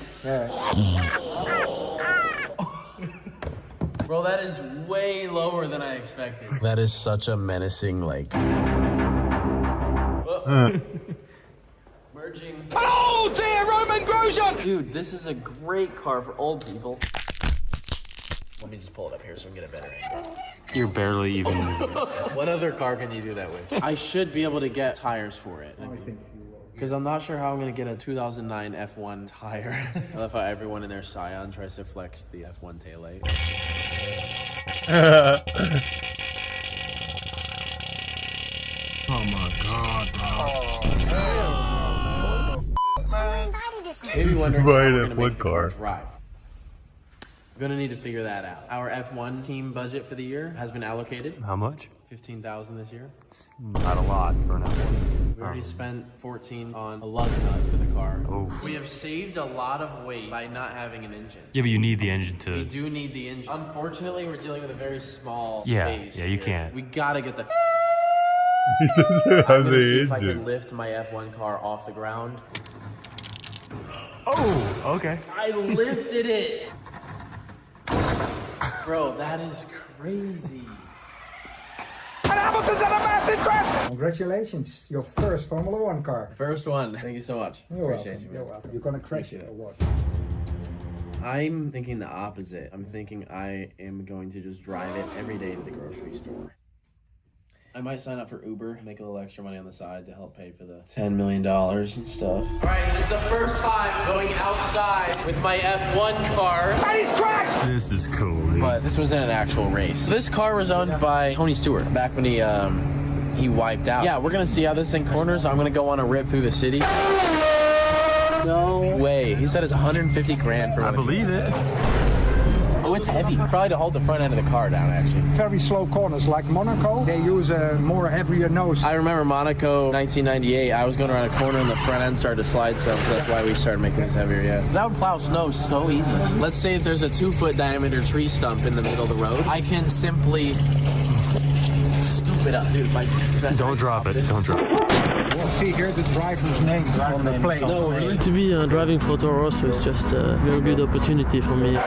Bro, that is way lower than I expected. That is such a menacing, like... Merging. Hello, dear Roman Grosjean! Dude, this is a great car for old people. Let me just pull it up here so I can get a better angle. You're barely even... What other car can you do that with? I should be able to get tires for it. I think you will. Because I'm not sure how I'm going to get a 2009 F1 tire. I love how everyone in their Scion tries to flex the F1 taillight. Oh my God, Maybe wondering how Right, we're going to make the car. car drive. We're going to need to figure that out. Our F1 team budget for the year has been allocated. How much? $15,000 this year. Not a lot for an F1. We already spent 14 on a lug nut for the car. Oh. We have saved a lot of weight by not having an engine. Yeah, but you need the engine We to... do need the engine. Unfortunately, we're dealing with a very small Yeah, space. yeah, you here. can't. We gotta get the... He doesn't I'm have gonna the see if I engine. can lift my F1 car off the ground. Oh, okay. I lifted it! Bro, that is crazy. And Hamilton's at a massive crash! Congratulations, your first Formula One car. First one. Thank you so much. You're Appreciate welcome. you. You're welcome. You're gonna crash it or what? I'm thinking the opposite. I'm thinking I am going to just drive it every day to the grocery store. I might sign up for Uber, make a little extra money on the side to help pay for the $10 million and stuff. All right, this is the first time going outside with my F1 car. And he's crashed! This is cool, dude. But this wasn't an actual race. This car was owned by Tony Stewart back when he wiped out. Yeah, we're gonna see how this thing corners. I'm gonna go on a rip through the city. No way. He said it's 150 grand for one. I believe it. Oh, it's heavy. Probably to hold the front end of the car down, actually. Very slow corners, like Monaco. They use a more heavier nose. I remember Monaco, 1998. I was going around a corner and the front end started to slide some, so that's why we started making this heavier, yeah. That would plow snow so easy. Let's say if there's a 2-foot diameter tree stump in the middle of the road, I can simply scoop it up, dude. Don't drop it. Don't drop it. You will see here the driver's name on the plate. No way. To be driving for Toro Rosso is just a very good opportunity for me.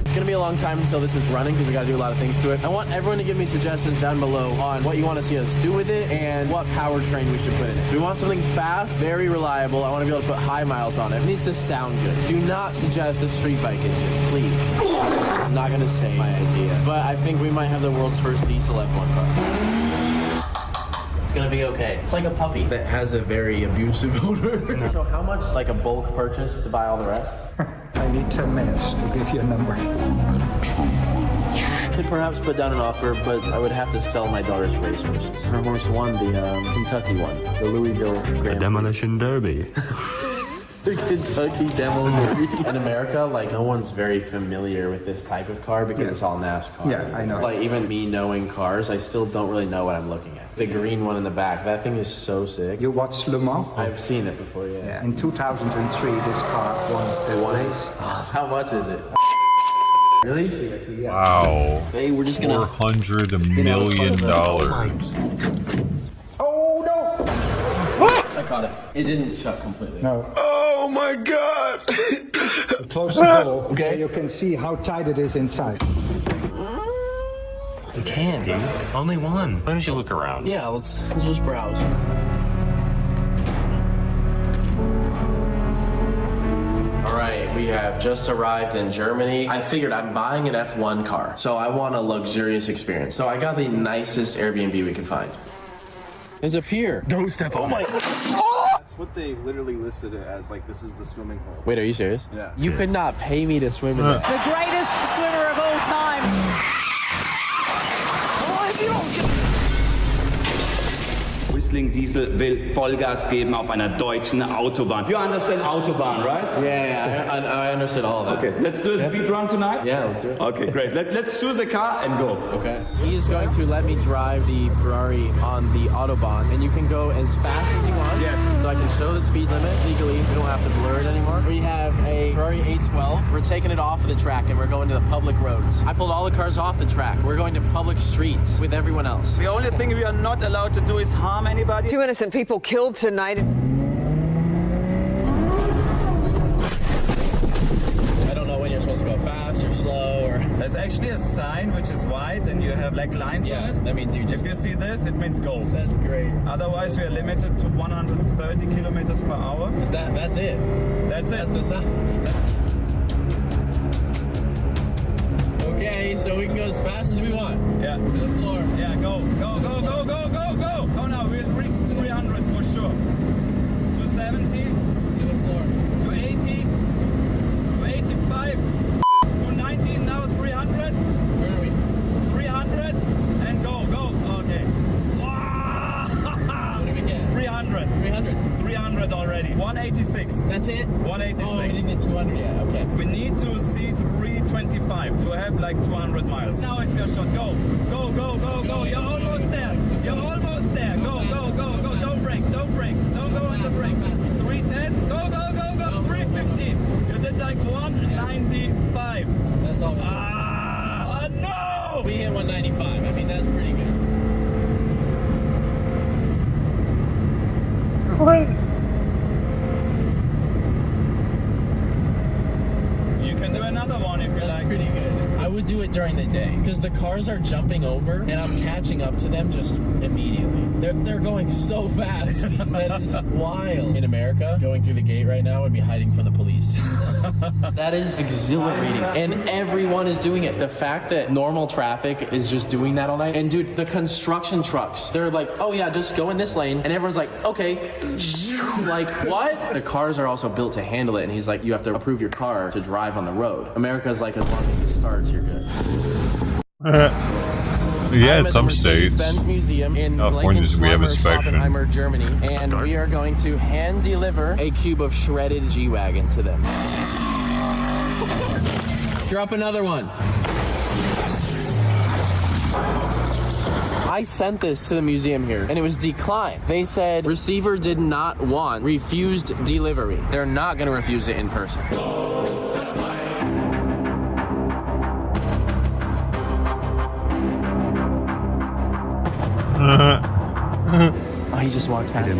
It's gonna be a long time until this is running because we gotta do a lot of things to it. I want everyone to give me suggestions down below on what you want to see us do with it and what powertrain we should put in it. We want something fast, very reliable. I want to be able to put high miles on it. It needs to sound good. Do not suggest a street bike engine, please. I'm not gonna say my idea, but I think we might have the world's first diesel F1 car. It's gonna be okay. It's like a puppy that has a very abusive owner. So how much, like a bulk purchase to buy all the rest? I need 10 minutes to give you a number. I could perhaps put down an offer, but I would have to sell my daughter's racehorses. Her horse won the Kentucky one, the Louisville Grand Demolition Derby. The Kentucky Demolition Derby. In America, like, no one's very familiar with this type of car because it's all NASCAR. Yeah, I know. Like, even me knowing cars, I still don't really know what I'm looking at. The green one in the back, that thing is so sick. You watched Le Mans? I've seen it before, yeah. In 2003, this car won the race. How much is it? Really? Wow. Hey, we're just gonna... $400 million. Oh, no! I caught it. It didn't shut completely. No. Oh my god! Close the door, okay, you can see how tight it is inside. You can't, dude. Only one. Why don't you look around? Yeah, let's just browse. All right, we have just arrived in Germany. I figured I'm buying an F1 car, so I want a luxurious experience. So I got the nicest Airbnb we can find. There's a pier. Don't step on my... That's what they literally listed it as, like, this is the swimming hole. Wait, are you serious? Yeah. You could not pay me to swim in that. The greatest swimmer of all time. Whistling Diesel will Vollgas geben auf einer deutschen Autobahn. You understand Autobahn, right? Yeah, I understood all of that. Okay, let's do a speed run tonight? Yeah, let's do it. Okay, great. Let's choose a car and go. Okay. He is going to let me drive the Ferrari on the Autobahn, and you can go as fast as you want. Yes. So I can show the speed limit legally. We don't have to blur it anymore. We have a Ferrari 812. We're taking it off of the track, and we're going to the public roads. I pulled all the cars off the track. We're going to public streets with everyone else. The only thing we are not allowed to do is harm anybody. 2 innocent people killed tonight. I don't know when you're supposed to go fast or slow or... There's actually a sign which is white and you have like lines on it. That means you just... If you see this, it means go. That's great. Otherwise, we are limited to 130 kilometers per hour. That's it? That's it. That's the sign. Okay, so we can go as fast as we want. Yeah. To the floor. Yeah, go. Go, go, go, go, go, go. Oh, no, we'll reach 300 for sure. 270. To the floor. 280. 285. 290. Now 300. Where are we? 300. And go, go. Okay. What do we get? 300. 300. 300 already. 186. That's it? 186. Oh, we didn't get 200 yet. Okay. We need to see 325 to have like 200 miles. Now it's your shot. Go. Go, go, go, go. You're almost there. You're almost there. Go, go, go, go. Don't brake. Don't brake. Don't go on the brake. 310. Go, go, go, go. 350. You did like 195. That's all. No! We hit 195. I mean, that's pretty good. You can do another one if you like. Pretty good. I would do it during the day because the cars are jumping over and I'm catching up to them just immediately. They're going so fast. That is wild. In America, going through the gate right now would be hiding from the police. That is exhilarating. And everyone is doing it. The fact that normal traffic is just doing that all night. And dude, the construction trucks, they're like, oh yeah, just go in this lane. And everyone's like, okay. Like, what? The cars are also built to handle it. And he's like, you have to approve your car to drive on the road. America's like, as long as it starts, you're good. Yeah, I'm in at some the states. Mercedes-Benz Museum in California, we have Blankenschweimer, inspection. Oppenheimer, Germany, and we are going to hand deliver a cube of shredded G-Wagon to them. Drop another one. I sent this to the museum here, and it was declined. They said receiver did not want, refused delivery. They're not going to refuse it in person. Oh, he just walked past.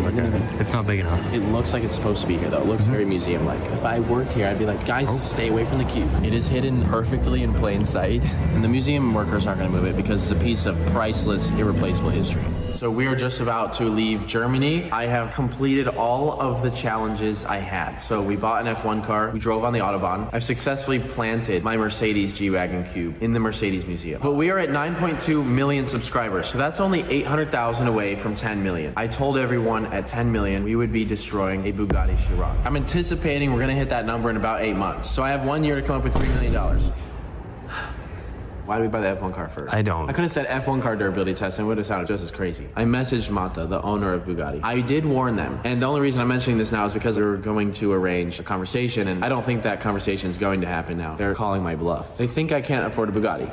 It's not big enough. It looks like it's supposed to be here, though. It looks very museum-like. If I worked here, I'd be like, guys, stay away from the cube. It is hidden perfectly in plain sight, and the museum workers aren't going to move it because it's a piece of priceless, irreplaceable history. So we are just about to leave Germany. I have completed all of the challenges I had. So we bought an F1 car. We drove on the Autobahn. I've successfully planted my Mercedes G-Wagon cube in the Mercedes Museum. But we are at 9.2 million subscribers, so that's only 800,000 away from 10 million. I told everyone at 10 million we would be destroying a Bugatti Chiron. I'm anticipating we're gonna hit that number in about 8 months. So I have 1 year to come up with $3 million. Why did we buy the F1 car first? I don't. I could have said F1 car durability test and it would have sounded just as crazy. I messaged Mata, the owner of Bugatti. I did warn them. And the only reason I'm mentioning this now is because we were going to arrange a conversation, and I don't think that conversation is going to happen now. They're calling my bluff. They think I can't afford a Bugatti.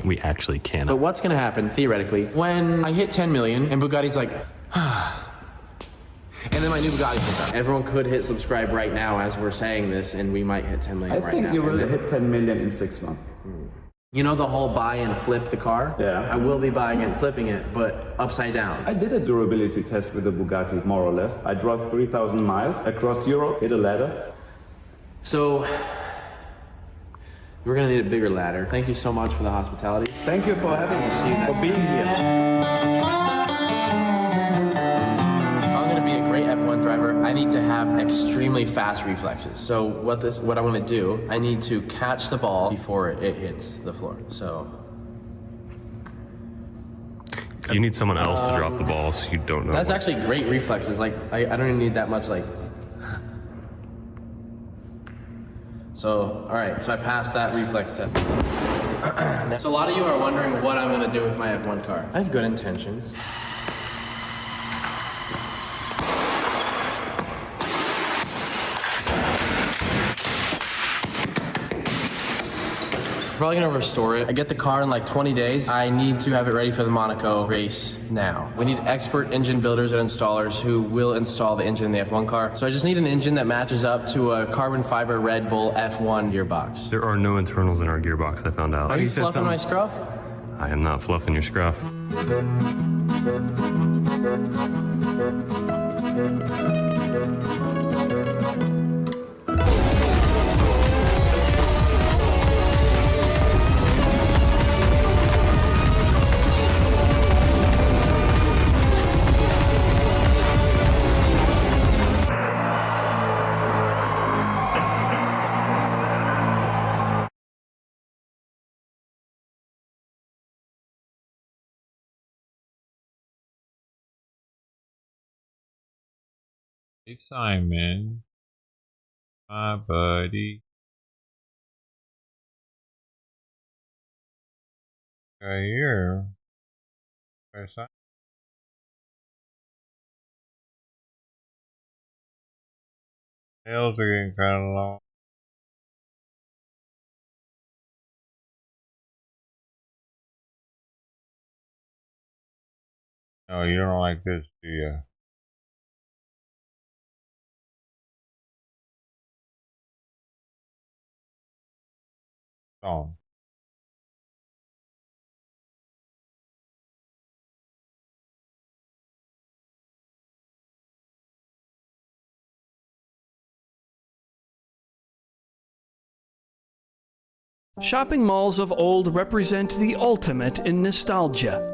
We actually can. But what's gonna happen, theoretically, when I hit 10 million and Bugatti's like, and then my new Bugatti comes out. Everyone could hit subscribe right now as we're saying this, and we might hit 10 million right now. I think you will hit 10 million in 6 months. You know the whole buy and flip the car? Yeah. I will be buying and flipping it, but upside down. I did a durability test with the Bugatti, more or less. I drove 3,000 miles across Europe, hit a ladder. So, we're gonna need a bigger ladder. Thank you so much for the hospitality. Thank you for having us, for being here. If I'm gonna be a great F1 driver, I need to have extremely fast reflexes. So what I want to do, I need to catch the ball before it hits the floor. So You need someone else to drop the ball so you don't know. that's actually great reflexes. Like I don't even need that much. Like so. All right. So I passed that reflex test. So a lot of you are wondering what I'm gonna do with my F1 car. I have good intentions. Probably gonna restore it. I get the car in like 20 days. I need to have it ready for the Monaco race now. We need expert engine builders and installers who will install the engine in the F1 car. So I just need an engine that matches up to a carbon fiber Red Bull F1 gearbox. There are no internals in our gearbox, I found out. Are you fluffing my scruff? I am not fluffing your scruff. Hey Simon, my buddy. Right here. Where's Simon? Nails are getting kind of long. No, you don't like this, do you? Oh. Shopping malls of old represent the ultimate in nostalgia.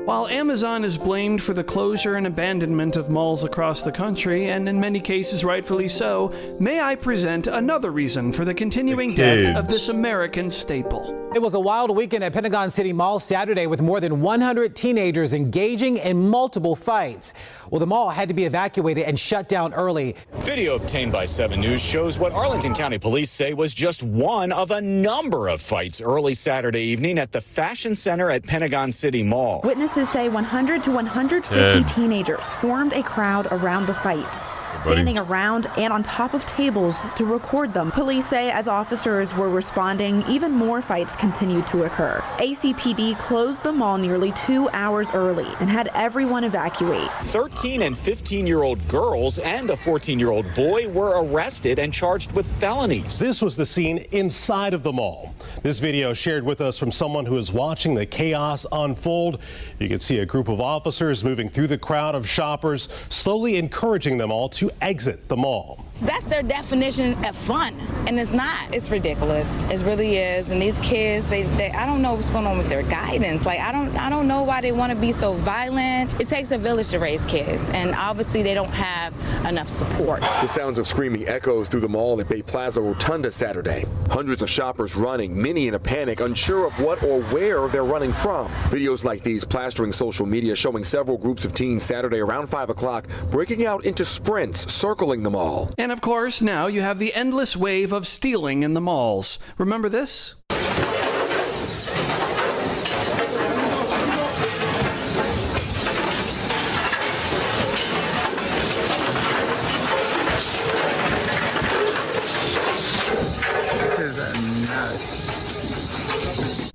While Amazon is blamed for the closure and abandonment of malls across the country, and in many cases rightfully so, may I present another reason for the continuing death of this American staple. It was a wild weekend at Pentagon City Mall Saturday with more than 100 teenagers engaging in multiple fights. Well, the mall had to be evacuated and shut down early. Video obtained by 7 News shows what Arlington County Police say was just one of a number of fights early Saturday evening at the Fashion Center at Pentagon City Mall. Witnesses say 100 to 150 teenagers formed a crowd around the fights, standing around and on top of tables to record them. Police say as officers were responding, even more fights continued to occur. ACPD closed the mall nearly 2 hours early and had everyone evacuate. 13 and 15-year-old girls and a 14-year-old boy were arrested and charged with felonies. This was the scene inside of the mall. This video shared with us from someone who is watching the chaos unfold. You can see a group of officers moving through the crowd of shoppers, slowly encouraging them all to exit the mall. That's their definition of fun, and it's not. It's ridiculous. It really is. And these kids, they I don't know what's going on with their guidance. Like I don't know why they want to be so violent. It takes a village to raise kids, and obviously they don't have enough support. The sounds of screaming echoes through the mall at Bay Plaza Rotunda Saturday. Hundreds of shoppers running, many in a panic, unsure of what or where they're running from. Videos like these plastering social media showing several groups of teens Saturday around 5 o'clock breaking out into sprints, circling the mall. And of course, now you have the endless wave of stealing in the malls. Remember this?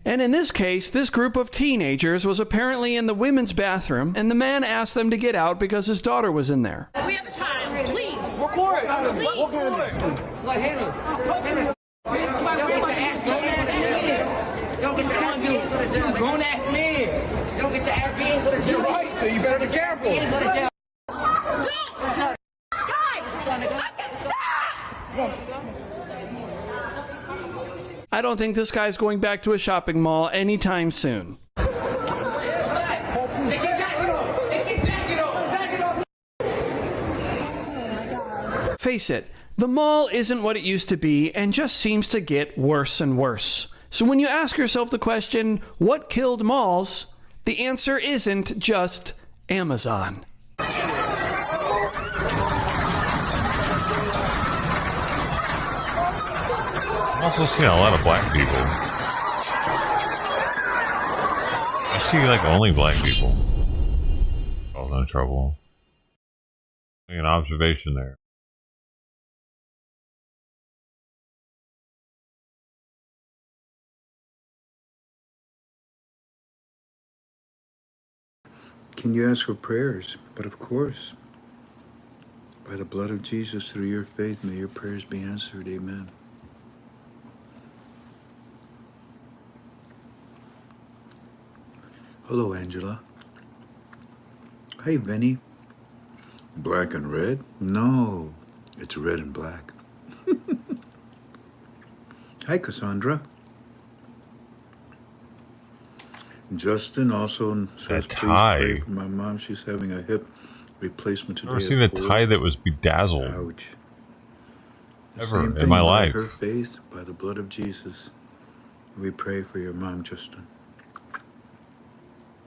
And in this case, this group of teenagers was apparently in the women's bathroom, and the man asked them to get out because his daughter was in there. We have time, please. Record. Don't get your ass beat. Grown ass man. Don't get your ass beat. You're right, so you better be careful. I don't think this guy's going back to a shopping mall anytime soon. Face it, the mall isn't what it used to be and just seems to get worse and worse. So when you ask yourself the question, what killed malls? The answer isn't just Amazon. I'm also seeing a lot of black people. I see like only black people. Oh, no trouble. An observation there. Can you ask for prayers? But of course, by the blood of Jesus, through your faith, may your prayers be answered. Amen. Hello, Angela. Hey, Vinny. Black and red? No, it's red and black. Hi, Cassandra. Justin also says, please pray for my mom. She's having a hip replacement today. I've never seen a tie that was bedazzled. Ouch. Ever in my life. By her faith, by the blood of Jesus, we pray for your mom, Justin.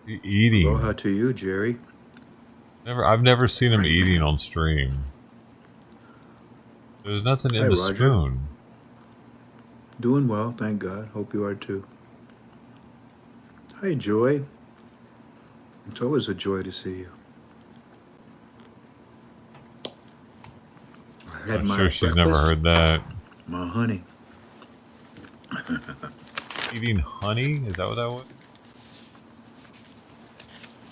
Eating. Aloha to you, Jerry. I've never seen him eating on stream. There's nothing in the Roger. spoon. Doing well, thank God. Hope you are too. Hi, Joy. It's always a joy to see you. I'm sure she's never heard that. My honey. Eating honey? Is that what that was?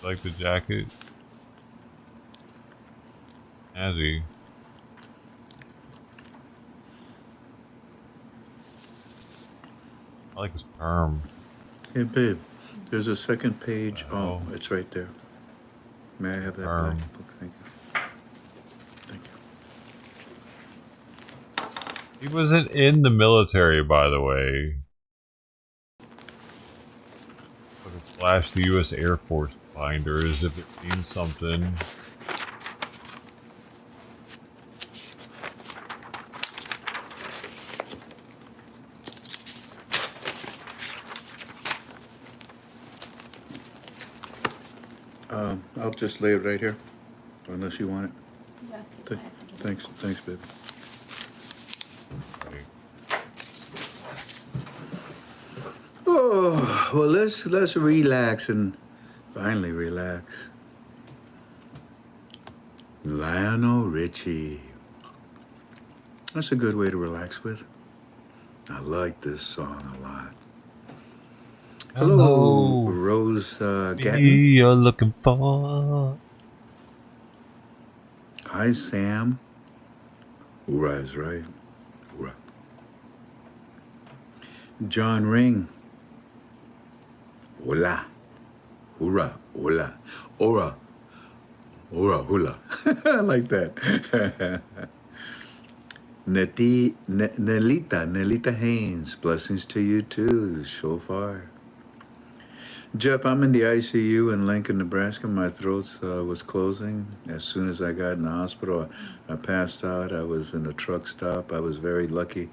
Like the jacket? Azzy. I like his perm. Hey, babe. There's a second page. Oh, it's right there. May I have that black book? Thank you. Thank you. He wasn't in the military, by the way. Flash the U.S. Air Force Binders if it means something. I'll just lay it right here, unless you want it. Thanks, babe. Oh, well, let's relax and finally relax. Lionel Richie. That's a good way to relax with. I like this song a lot. Hello, Rose Gatton. You're looking for. Hi, Sam. Hoorah is right. Hoorah. John Ring. Hola. Hoorah. Hola. Ora. Ora. Hula. I like that. Nelita Haynes. Blessings to you too. Shofar. Jeff, I'm in the ICU in Lincoln, Nebraska. My throat was closing. As soon as I got in the hospital, I passed out. I was in a truck stop. I was very lucky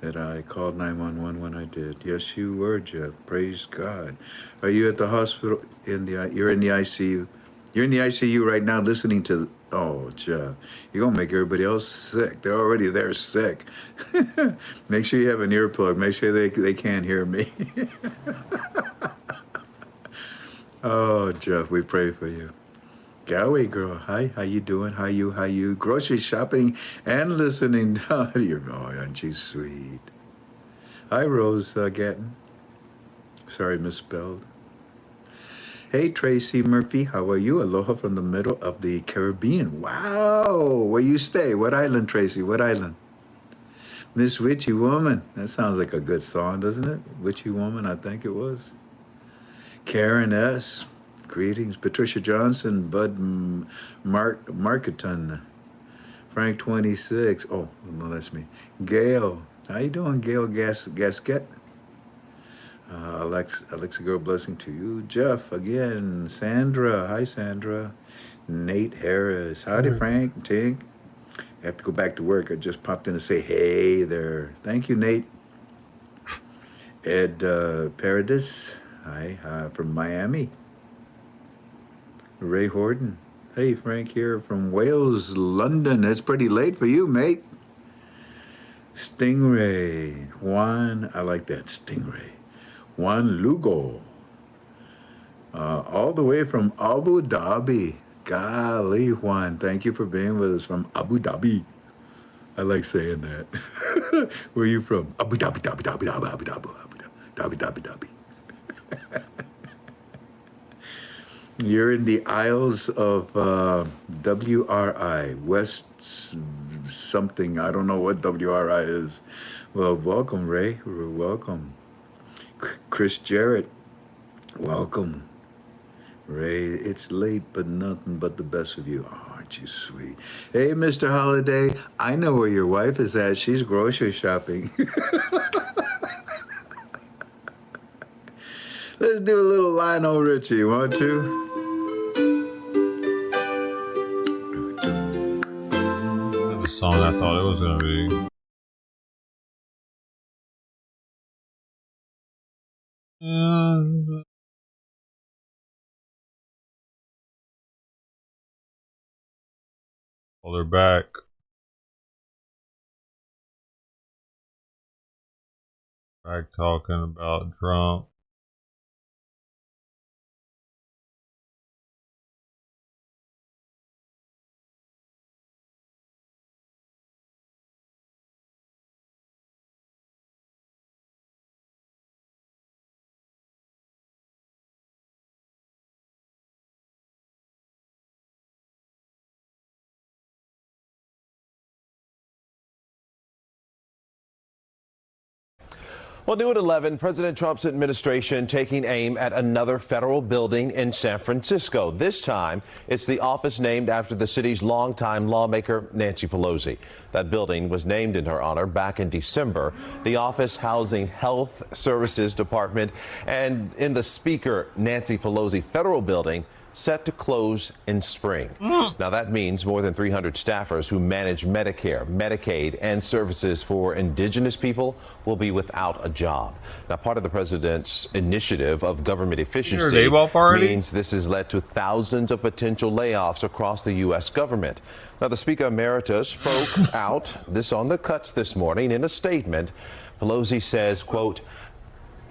that I called 911 when I did. Yes, you were, Jeff. Praise God. Are you at the hospital? You're in the ICU. You're in the ICU right now listening to... Oh, Jeff, you're going to make everybody else sick. They're already there sick. Make sure you have an earplug. Make sure they can't hear me. Oh, Jeff, we pray for you. Galway girl, hi, how you doing? How you? Grocery shopping and listening. Oh, aren't you sweet? Hi, Rose Gatton. Sorry, misspelled. Hey, Tracy Murphy, how are you? Aloha from the middle of the Caribbean. Wow, where you stay? What island, Tracy? What island? Miss Witchy Woman. That sounds like a good song, doesn't it? Witchy Woman, I think it was. Karen S. Greetings. Patricia Johnson, Bud Marketon, Frank 26. Oh, no, that's me. Gail. How you doing, Gail Gasket? Alexa Girl, blessing to you. Jeff, again. Sandra. Hi, Sandra. Nate Harris. Howdy, Frank. Tink. I have to go back to work. I just popped in to say hey there. Thank you, Nate. Ed Paradis. Hi, from Miami. Ray Horton. Hey, Frank here from Wales, London. It's pretty late for you, mate. Stingray. Juan, I like that, Stingray. Juan Lugo. All the way from Abu Dhabi. Golly, Juan, thank you for being with us from Abu Dhabi. I like saying that. Where are you from? Abu Dhabi, Dhabi, Dhabi, Dhabi, Dhabi, Dhabi, Dhabi, Dhabi, Dhabi. You're in the Isles of WRI, West something. I don't know what WRI is. Well, welcome, Ray. Welcome. Chris Jarrett, welcome. Ray, it's late, but nothing but the best of you. Oh, aren't you sweet? Hey, Mr. Holiday, I know where your wife is at. She's grocery shopping. Let's do a little Lionel Richie. Want to? The song I thought it was going to be. Oh, they're back. Back talking about Trump. Well, new at 11, President Trump's administration taking aim at another federal building in San Francisco. This time, it's the office named after the city's longtime lawmaker, Nancy Pelosi. That building was named in her honor back in December. The office housing Health Services Department and in the Speaker Nancy Pelosi federal building set to close in spring. Now, that means more than 300 staffers who manage Medicare, Medicaid, and services for indigenous people will be without a job. Now, part of the president's initiative of government efficiency means this has led to thousands of potential layoffs across the U.S. government. Now, the Speaker Emeritus spoke out this on the cuts this morning in a statement. Pelosi says, quote,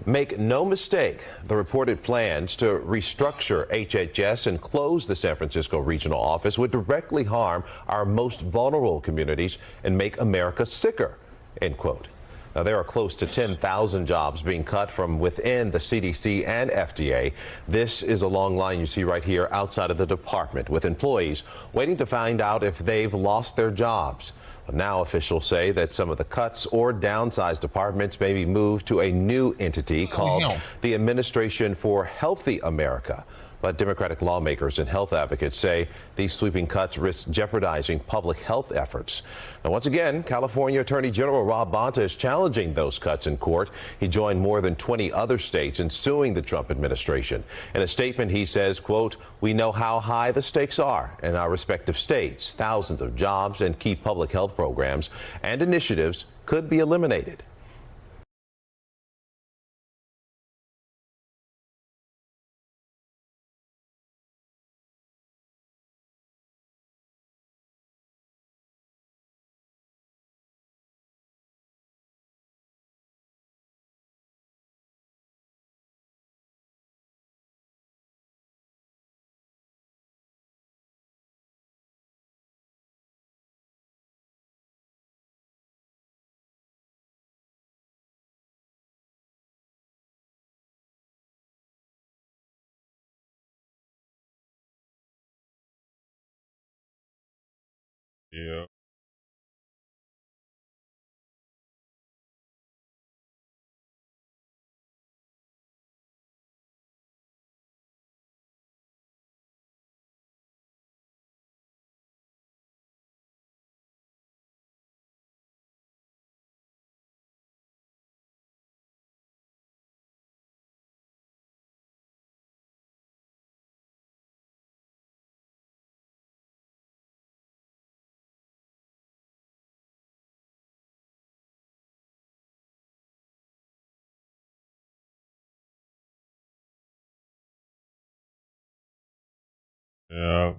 "Make no mistake, the reported plans to restructure HHS and close the San Francisco regional office would directly harm our most vulnerable communities and make America sicker," end quote. Now, there are close to 10,000 jobs being cut from within the CDC and FDA. This is a long line you see right here outside of the department, with employees waiting to find out if they've lost their jobs. Now officials say that some of the cuts or downsized departments may be moved to a new entity called the Administration for Healthy America. But Democratic lawmakers and health advocates say these sweeping cuts risk jeopardizing public health efforts. Now, once again, California Attorney General Rob Bonta is challenging those cuts in court. He joined more than 20 other states in suing the Trump administration. In a statement, he says, quote, "We know how high the stakes are in our respective states. Thousands of jobs and key public health programs and initiatives could be eliminated." Yeah. Yeah.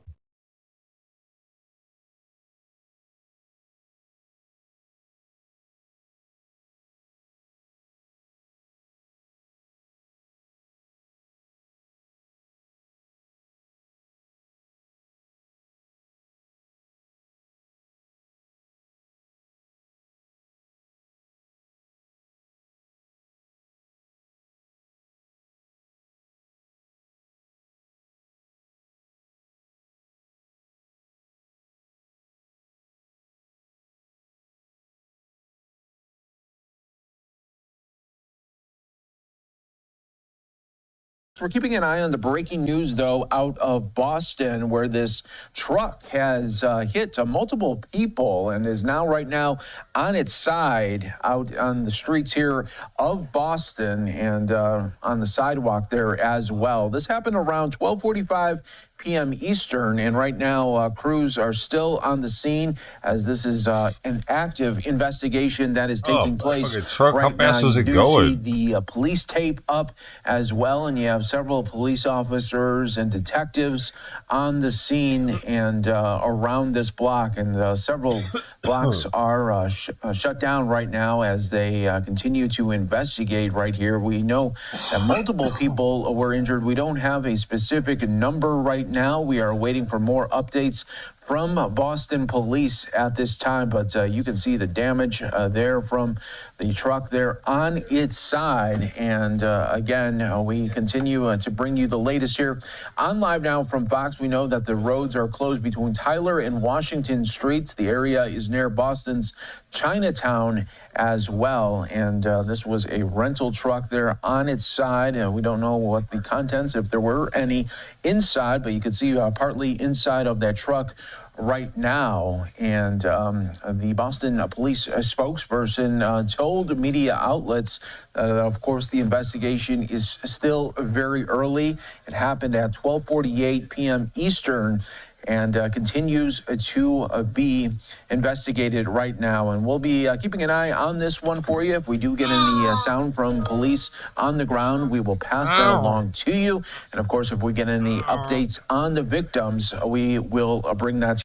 We're keeping an eye on the breaking news, though, out of Boston, where this truck has hit multiple people and is now right now on its side out on the streets here of Boston and on the sidewalk there as well. This happened around 12:45 p.m. Eastern, and right now crews are still on the scene as this is an active investigation that is taking place truck. right How fast now. is You it do going? see the police tape up as well, and you have several police officers and detectives on the scene and around this block, and several blocks are shut down right now as they continue to investigate right here. We know that multiple people were injured. We don't have a specific number right now. We are waiting for more updates from Boston police at this time, but you can see the damage there from the truck there on its side. And again, we continue to bring you the latest here on Live Now from Fox. We know that the roads are closed between Tyler and Washington streets. The area is near Boston's Chinatown as well, and this was a rental truck there on its side. We don't know what the contents, if there were any, inside, but you can see partly inside of that truck right now. And the Boston police spokesperson told media outlets that, of course, the investigation is still very early. It happened at 12:48 p.m. Eastern and continues to be investigated right now. And we'll be keeping an eye on this one for you. If we do get any sound from police on the ground, we will pass that along to you. And of course, if we get any updates on the victims, we will bring that to you.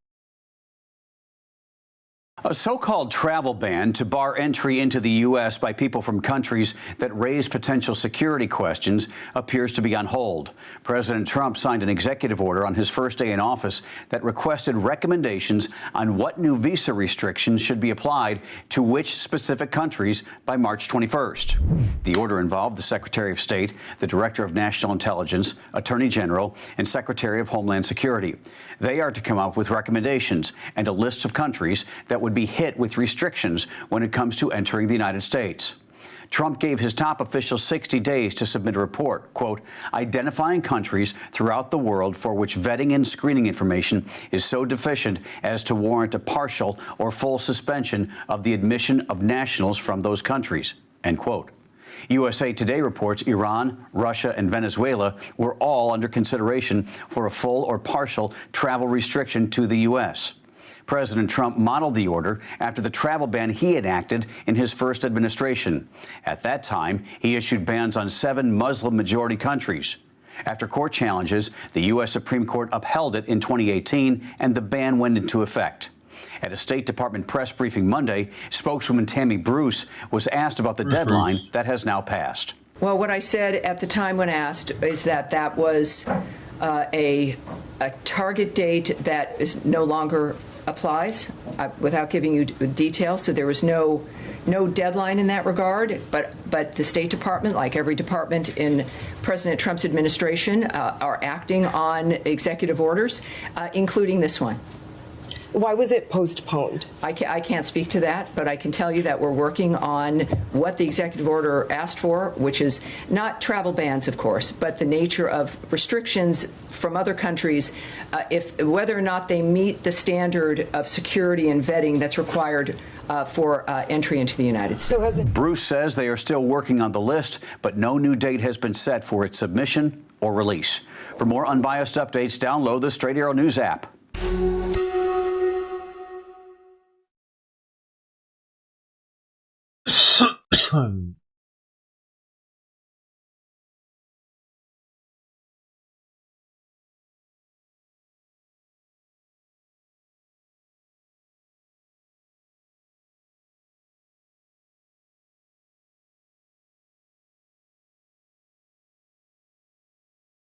A so-called travel ban to bar entry into the U.S. by people from countries that raise potential security questions appears to be on hold. President Trump signed an executive order on his first day in office that requested recommendations on what new visa restrictions should be applied to which specific countries by March 21st. The order involved the Secretary of State, the Director of National Intelligence, Attorney General, and Secretary of Homeland Security. They are to come up with recommendations and a list of countries that would be hit with restrictions when it comes to entering the United States. Trump gave his top officials 60 days to submit a report, quote, identifying countries throughout the world for which vetting and screening information is so deficient as to warrant a partial or full suspension of the admission of nationals from those countries, end quote. USA Today reports Iran, Russia, and Venezuela were all under consideration for a full or partial travel restriction to the U.S. President Trump modeled the order after the travel ban he enacted in his first administration. At that time, he issued bans on 7 Muslim-majority countries. After court challenges, the U.S. Supreme Court upheld it in 2018, and the ban went into effect. At a State Department press briefing Monday, spokeswoman Tammy Bruce was asked about the deadline that has now passed. Well, what I said at the time when asked is that that was a target date that is no longer applies, without giving you details. So there was no deadline in that regard. But the State Department, like every department in President Trump's administration, are acting on executive orders, including this one. Why was it postponed? I can't speak to that, but I can tell you that we're working on what the executive order asked for, which is not travel bans, of course, but the nature of restrictions from other countries, whether or not they meet the standard of security and vetting that's required for entry into the United States. Bruce says they are still working on the list, but no new date has been set for its submission or release. For more unbiased updates, download the Straight Arrow News app.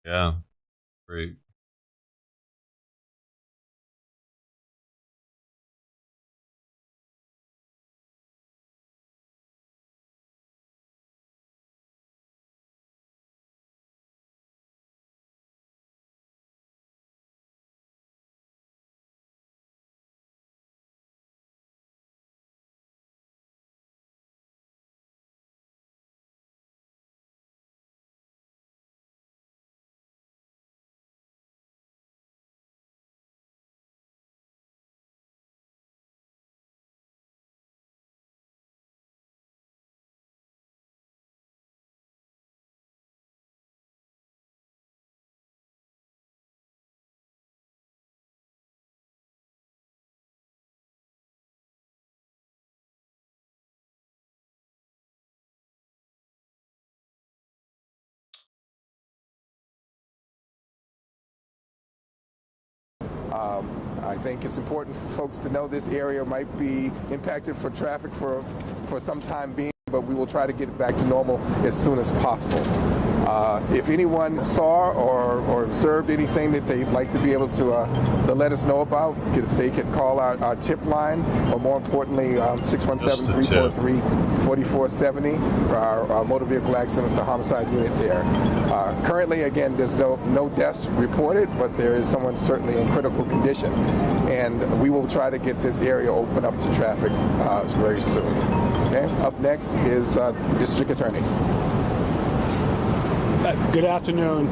Yeah, great. I think it's important for folks to know this area might be impacted for traffic for some time being, but we will try to get it back to normal as soon as possible. If anyone saw or observed anything that they'd like to be able to let us know about, if they could call our tip line, or more importantly, 617-343-4470 for our motor vehicle accident, the homicide unit there. Currently, again, there's no deaths reported, but there is someone certainly in critical condition. And we will try to get this area open up to traffic very soon. Okay. Up next is District Attorney. Good afternoon.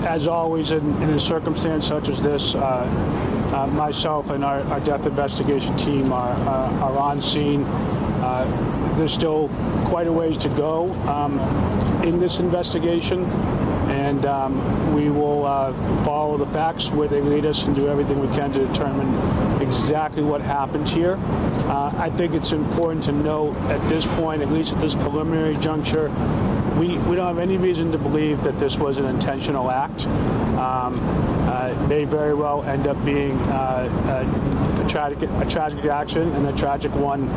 as always, in a circumstance such as this, myself and our death investigation team are on scene. There's still quite a ways to go in this investigation, and we will follow the facts where they lead us and do everything we can to determine exactly what happened here. I think it's important to note at this point, at least at this preliminary juncture, we don't have any reason to believe that this was an intentional act. May very well end up being a tragic action, and a tragic one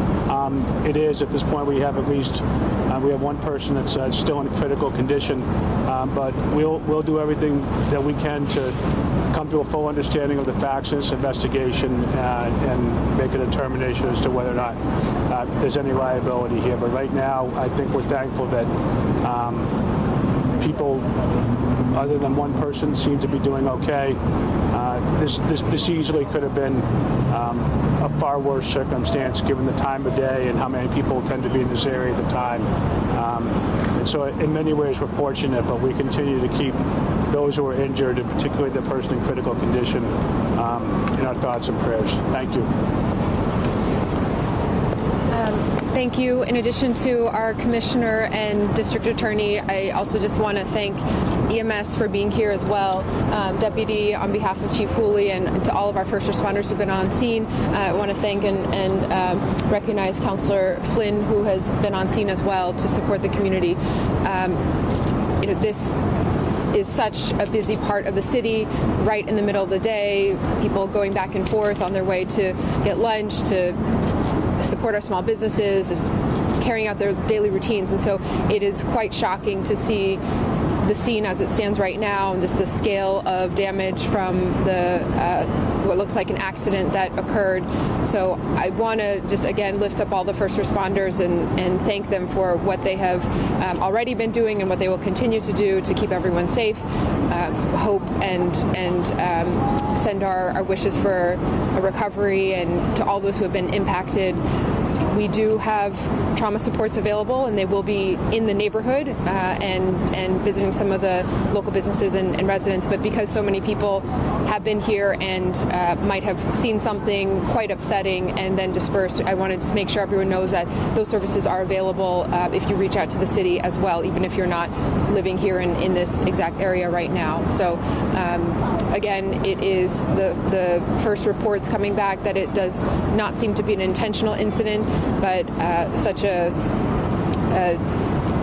it is. At this point, we have at least we have one person that's still in critical condition, but we'll do everything that we can to come to a full understanding of the facts in this investigation and make a determination as to whether or not there's any liability here. But right now, I think we're thankful that people other than one person seem to be doing okay. This easily could have been a far worse circumstance given the time of day and how many people tend to be in this area at the time. And so in many ways we're fortunate, but we continue to keep those who are injured, and particularly the person in critical condition, in our thoughts and prayers. Thank you. Thank you. In addition to our commissioner and district attorney, I also just want to thank EMS for being here as well. Deputy, on behalf of Chief Hooley and to all of our first responders who've been on scene, I want to thank and recognize Councillor Flynn, who has been on scene as well to support the community. This is such a busy part of the city, right in the middle of the day, people going back and forth on their way to get lunch, to support our small businesses, just carrying out their daily routines. And so it is quite shocking to see the scene as it stands right now and just the scale of damage from the what looks like an accident that occurred. So I want to just again lift up all the first responders and thank them for what they have already been doing and what they will continue to do to keep everyone safe. Hope and send our wishes for a recovery, and to all those who have been impacted. We do have trauma supports available, and they will be in the neighborhood and visiting some of the local businesses and residents. But because so many people have been here and might have seen something quite upsetting and then dispersed, I want to just make sure everyone knows that those services are available if you reach out to the city as well, even if you're not living here in this exact area right now. So again, it is the first reports coming back that it does not seem to be an intentional incident, but such a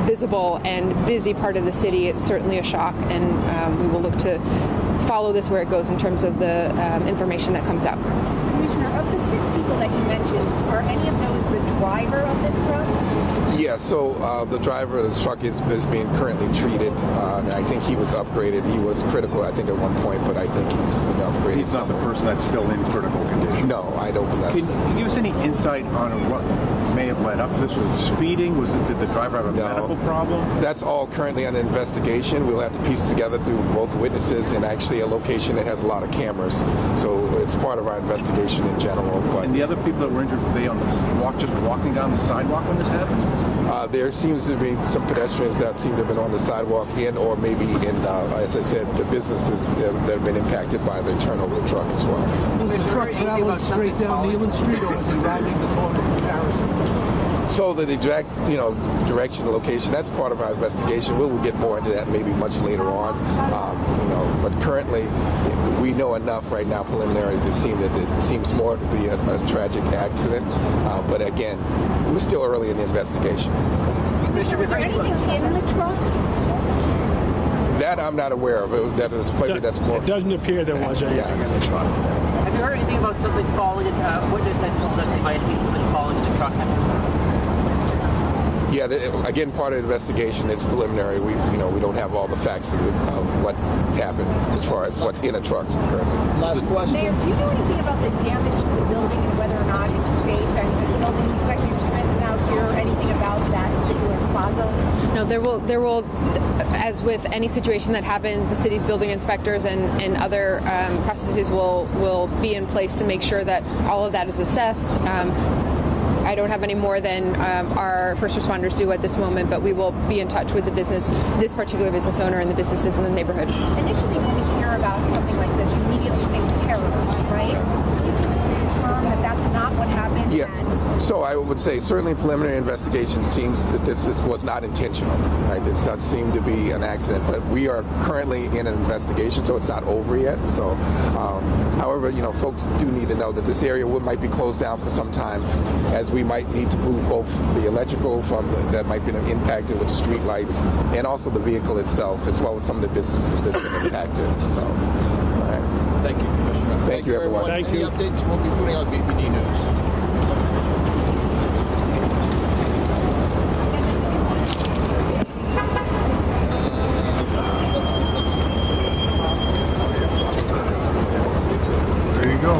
visible and busy part of the city, it's certainly a shock, and we will look to follow this where it goes in terms of the information that comes out. Commissioner, of the 6 people that you mentioned, are any of those the driver of this truck? Yeah, so the driver of the truck is being currently treated, and I think he was upgraded. He was critical, I think, at one point, but I think he's been upgraded. He's not the person that's still in critical condition? No, I don't believe so. Can you give us any insight on what may have led up to this? Was it speeding? Did the driver have a medical problem? That's all currently under investigation. We'll have to piece together through both witnesses and actually a location that has a lot of cameras. So it's part of our investigation in general. But and the other people that were injured, were they on the walk, just walking down the sidewalk when this happened? There seems to be some pedestrians that seem to have been on the sidewalk or maybe in, as I said, the businesses that have been impacted by the turnover truck as well. Was the truck traveling straight down Nealon Street, or was it rounding the corner from Harrison? So the direction, the location, that's part of our investigation. We'll get more into that maybe much later on. But currently we know enough right now preliminary to seem that it seems more to be a tragic accident. But again, we're still early in the investigation. Was there anything in the truck? That I'm not aware of. That's more. It doesn't appear there was anything in the truck. Have you heard anything about something falling? Witness had told us they might have seen something falling in the truck. Yeah, again, part of the investigation is preliminary. We don't have all the facts of what happened as far as what's in a truck currently. Last question. Mayor, do you know anything about the damage to the building and whether or not it's safe? And the building inspector been out here, anything about that particular plaza? No, there will, as with any situation that happens, the city's building inspectors and other processes will be in place to make sure that all of that is assessed. I don't have any more than our first responders do at this moment, but we will be in touch with the business, this particular business owner and the businesses in the neighborhood. Initially, when we hear about something like this, you immediately think terror, right? Can you just confirm that that's not what happened? Yeah. So I would say certainly preliminary investigation seems that this was not intentional. Right? This seemed to be an accident, but we are currently in an investigation, so it's not over yet. So, however, folks do need to know that this area might be closed down for some time, as we might need to move both the electrical that might be impacted with the street lights, and also the vehicle itself, as well as some of the businesses that have been impacted. So, all right. Thank you, Commissioner. Thank you, everyone. Any updates we'll be putting on BPD News. There you go.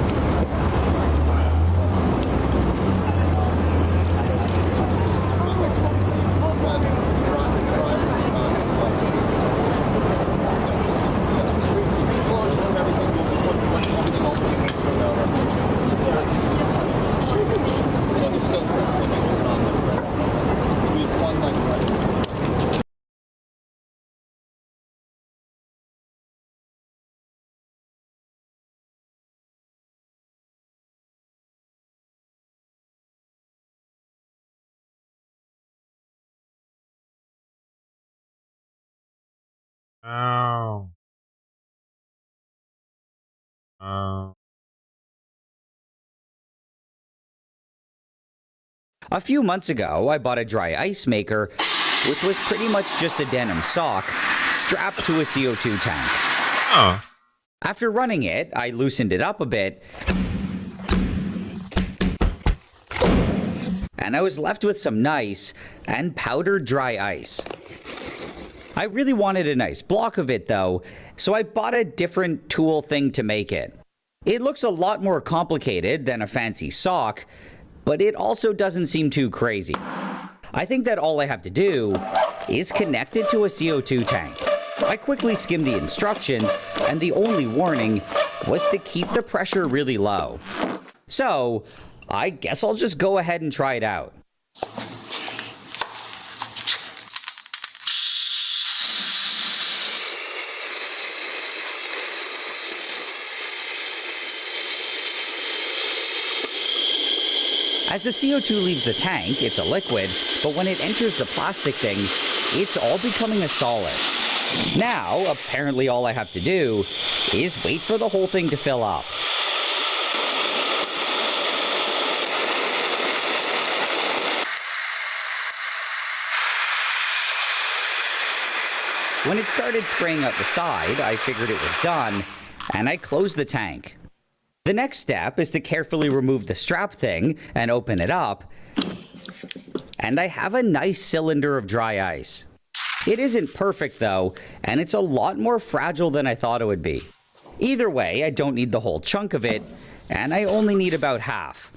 Oh. A few months ago, I bought a dry ice maker, which was pretty much just a denim sock strapped to a CO2 tank. Oh. After running it, I loosened it up a bit, and I was left with some nice and powdered dry ice. I really wanted a nice block of it though, so I bought a different tool thing to make it. It looks a lot more complicated than a fancy sock, but it also doesn't seem too crazy. I think that all I have to do is connect it to a CO2 tank. I quickly skimmed the instructions, and the only warning was to keep the pressure really low. So, I guess I'll just go ahead and try it out. As the CO2 leaves the tank, it's a liquid, but when it enters the plastic thing, it's all becoming a solid. Now, apparently all I have to do is wait for the whole thing to fill up. When it started spraying out the side, I figured it was done, and I closed the tank. The next step is to carefully remove the strap thing and open it up, and I have a nice cylinder of dry ice. It isn't perfect though, and it's a lot more fragile than I thought it would be. Either way, I don't need the whole chunk of it, and I only need about half.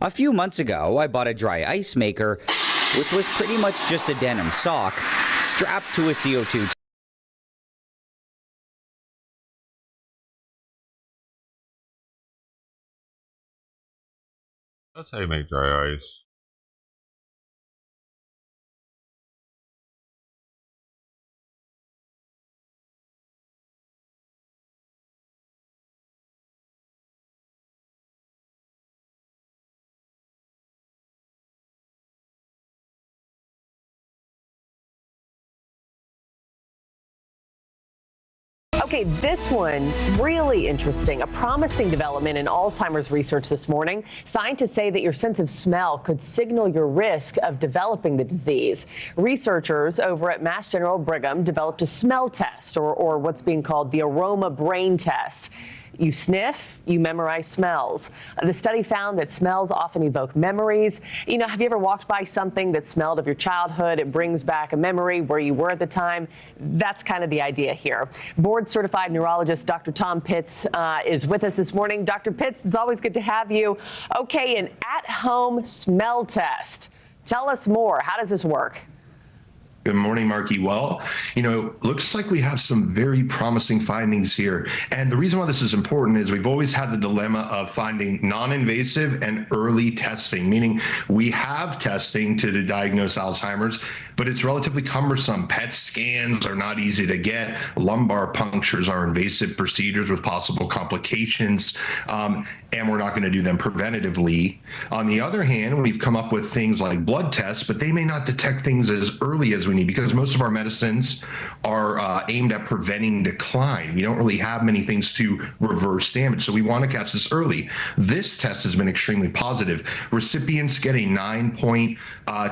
A few months ago, I bought a dry ice maker, which was pretty much just a denim sock strapped to a CO2 tank. That's how you make dry ice. Okay, this one, really interesting. A promising development in Alzheimer's research this morning. Scientists say that your sense of smell could signal your risk of developing the disease. Researchers over at Mass General Brigham developed a smell test, or what's being called the aroma brain test. You sniff, you memorize smells. The study found that smells often evoke memories. You know, have you ever walked by something that smelled of your childhood? It brings back a memory where you were at the time. That's kind of the idea here. Board-certified neurologist Dr. Tom Pitts is with us this morning. Dr. Pitts, it's always good to have you. Okay, an at-home smell test. Tell us more. How does this work? Good morning, Marky. Well, looks like we have some very promising findings here. And the reason why this is important is we've always had the dilemma of finding non-invasive and early testing, meaning we have testing to diagnose Alzheimer's, but it's relatively cumbersome. PET scans are not easy to get. Lumbar punctures are invasive procedures with possible complications, and we're not going to do them preventatively. On the other hand, we've come up with things like blood tests, but they may not detect things as early as we need because most of our medicines are aimed at preventing decline. We don't really have many things to reverse damage, so we want to catch this early. This test has been extremely positive. Recipients get a 9-point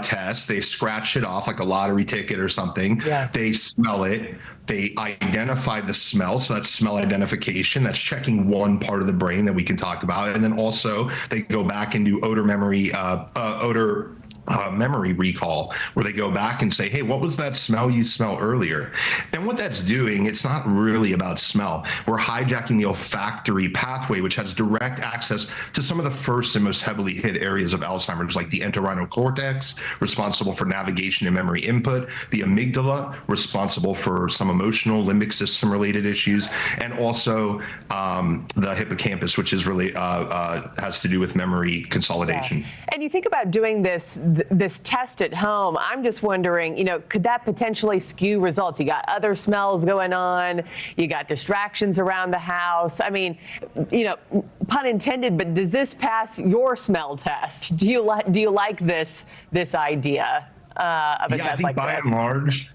test. They scratch it off like a lottery ticket or something. Yeah. They smell it. They identify the smell, so that's smell identification. That's checking one part of the brain that we can talk about. And then also they go back and do odor memory, memory recall, where they go back and say, hey, what was that smell you smelled earlier? And what that's doing, it's not really about smell. We're hijacking the olfactory pathway, which has direct access to some of the first and most heavily hit areas of Alzheimer's, like the entorhinal cortex, responsible for navigation and memory input, the amygdala, responsible for some emotional limbic system related issues, and also the hippocampus, which is really has to do with memory consolidation. Yeah. And you think about doing this test at home, I'm just wondering, could that potentially skew results? You got other smells going on, you got distractions around the house. I mean, pun intended, but does this pass your smell test? Do you like this idea of a test like this? By and large,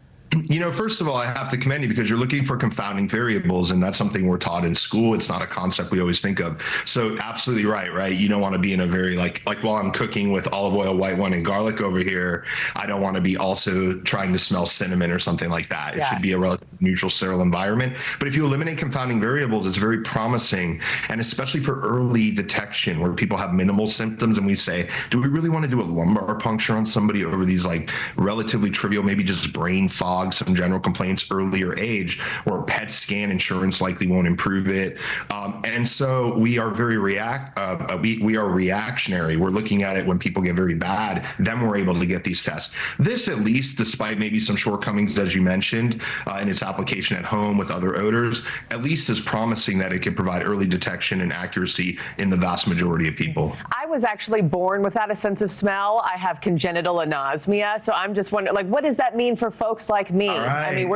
first of all, I have to commend you because you're looking for confounding variables, and that's something we're taught in school. It's not a concept we always think of. So absolutely right? You don't want to be in a very like while I'm cooking with olive oil, white wine, and garlic over here, I don't want to be also trying to smell cinnamon or something like that. It should be a relatively neutral, sterile environment. But if you eliminate confounding variables, it's very promising, and especially for early detection where people have minimal symptoms and we say, do we really want to do a lumbar puncture on somebody over these like relatively trivial, maybe just brain fog, some general complaints earlier age, or a PET scan, insurance likely won't improve it. And so we are very we are reactionary. We're looking at it when people get very bad, then we're able to get these tests. This, at least, despite maybe some shortcomings, as you mentioned, in its application at home with other odors, at least is promising that it can provide early detection and accuracy in the vast majority of people. I was actually born without a sense of smell. I have congenital anosmia, so I'm just wondering, what does that mean for folks like me? Right. I mean,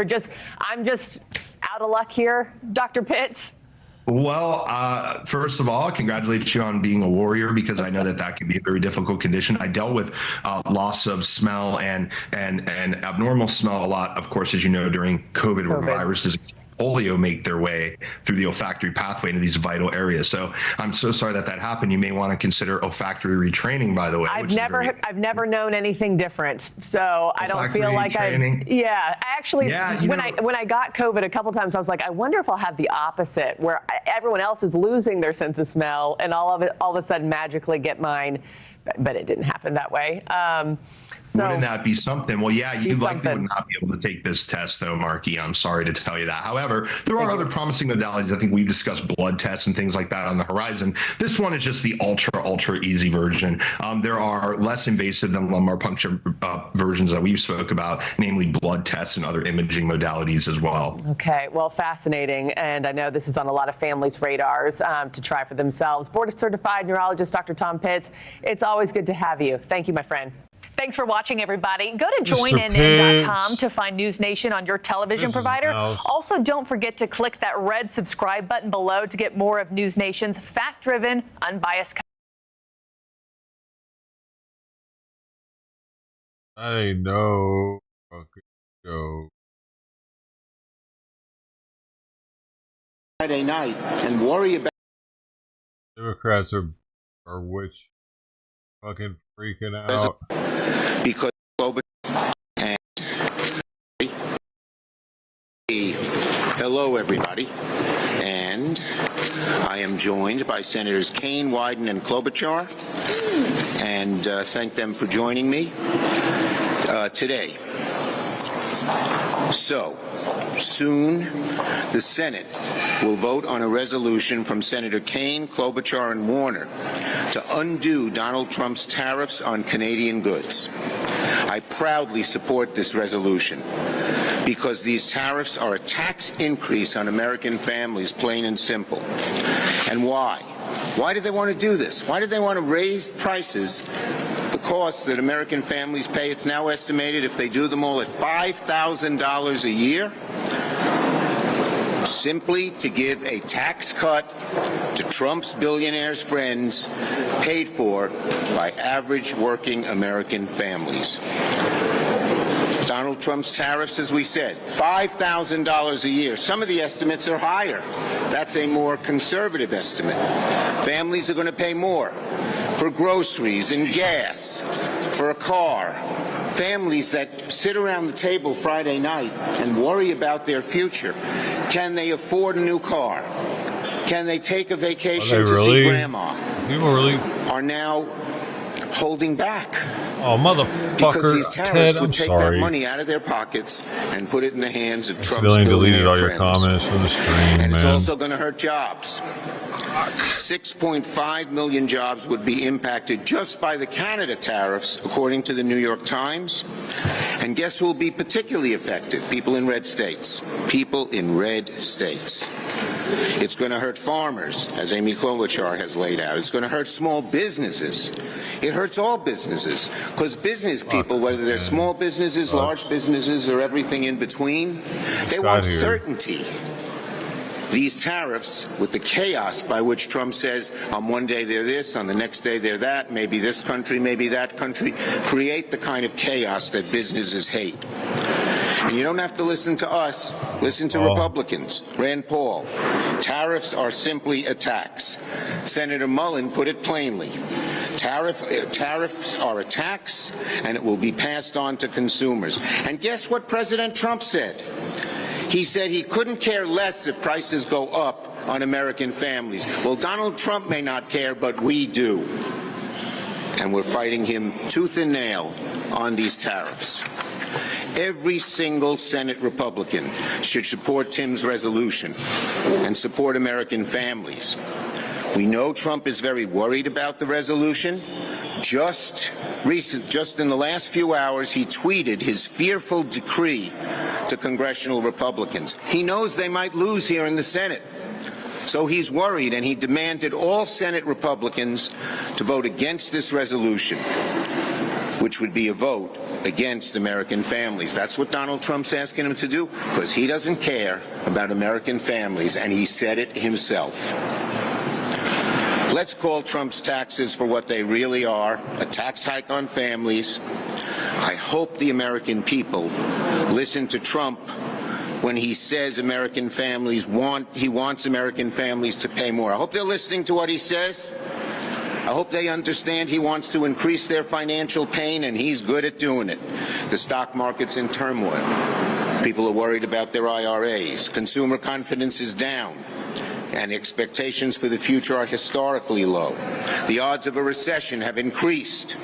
I'm just out of luck here, Dr. Pitts. Well, first of all, congratulate you on being a warrior, because I know that can be a very difficult condition. I dealt with loss of smell and abnormal smell a lot, of course, as you know, during COVID. Where viruses polio make their way through the olfactory pathway into these vital areas. So I'm so sorry that happened. You may want to consider olfactory retraining, by the way. I've never known anything different. So I don't feel like I actually, when I got COVID a couple times, I was like, I wonder if I'll have the opposite, where everyone else is losing their sense of smell and all of a sudden magically get mine. But it didn't happen that way. Wouldn't that be something? Well, yeah, you likely would not be able to take this test, though, Marky. I'm sorry to tell you that. However, there are other promising modalities. I think we've discussed blood tests and things like that on the horizon. This one is just the ultra easy version. There are less invasive than lumbar puncture versions that we've spoke about, namely blood tests and other imaging modalities as well. Okay, well, fascinating. And I know this is on a lot of families' radars to try for themselves. Board-certified neurologist Dr. Tom Pitts, it's always good to have you. Thank you, my friend. Thanks for watching, everybody. Go to joinnn.com to find News Nation on your television provider. Also, don't forget to click that red subscribe button below to get more of News Nation's fact-driven, unbiased I know. Friday night and worry about Democrats are which fucking freaking out because and hello everybody, and I am joined by Senators Kaine, Wyden, and Klobuchar, and thank them for joining me today. So, soon, the Senate will vote on a resolution from Senator Kaine, Klobuchar, and Warner to undo Donald Trump's tariffs on Canadian goods. I proudly support this resolution because these tariffs are a tax increase on American families, plain and simple. And why? Why do they want to do this? Why do they want to raise prices, the costs that American families pay? It's now estimated, if they do them all, at $5,000 a year, simply to give a tax cut to Trump's billionaires' friends, paid for by average working American families. Donald Trump's tariffs, as we said, $5,000 a year. Some of the estimates are higher. That's a more conservative estimate. Families are going to pay more for groceries and gas, for a car. Families that sit around the table Friday night and worry about their future. Can they afford a new car? Can they take a vacation to see grandma? People really are now holding back. Oh, motherfucker. Because these tariffs Ted, would take that money out of their pockets and put it in the hands of Trump's deleted billionaire all your friends. comments from the stream, And it's man. also going to hurt jobs. 6.5 million jobs would be impacted just by the Canada tariffs, according to the New York Times. And guess who will be particularly affected? People in red states. People in red states. It's going to hurt farmers, as Amy Klobuchar has laid out. It's going to hurt small businesses. It hurts all businesses, because business people, whether they're small businesses, large businesses, or everything in between, they want certainty. These tariffs, with the chaos by which Trump says on one day they're this, on the next day they're that, maybe this country, maybe that country, create the kind of chaos that businesses hate. And you don't have to listen to us. Listen to Republicans. Rand Paul. Tariffs are simply a tax. Senator Mullen put it plainly. Tariffs are a tax, and it will be passed on to consumers. And guess what President Trump said? He said he couldn't care less if prices go up on American families. Well, Donald Trump may not care, but we do. And we're fighting him tooth and nail on these tariffs. Every single Senate Republican should support Tim's resolution and support American families. We know Trump is very worried about the resolution. Just in the last few hours, he tweeted his fearful decree to congressional Republicans. He knows they might lose here in the Senate. So he's worried, and he demanded all Senate Republicans to vote against this resolution, which would be a vote against American families. That's what Donald Trump's asking him to do, because he doesn't care about American families, and he said it himself. Let's call Trump's taxes for what they really are, a tax hike on families. I hope the American people listen to Trump when he says American families he wants American families to pay more. I hope they're listening to what he says. I hope they understand he wants to increase their financial pain, and he's good at doing it. The stock market's in turmoil. People are worried about their IRAs. Consumer confidence is down, and expectations for the future are historically low. The odds of a recession have increased.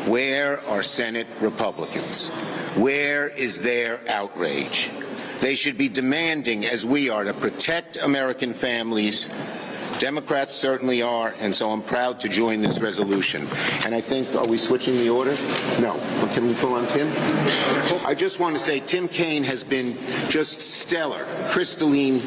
Where are Senate Republicans? Where is their outrage? They should be demanding, as we are, to protect American families. Democrats certainly are, and so I'm proud to join this resolution. And I think, are we switching the order? No. Well, can we pull on Tim? I just want to say Tim Kaine has been just stellar, crystalline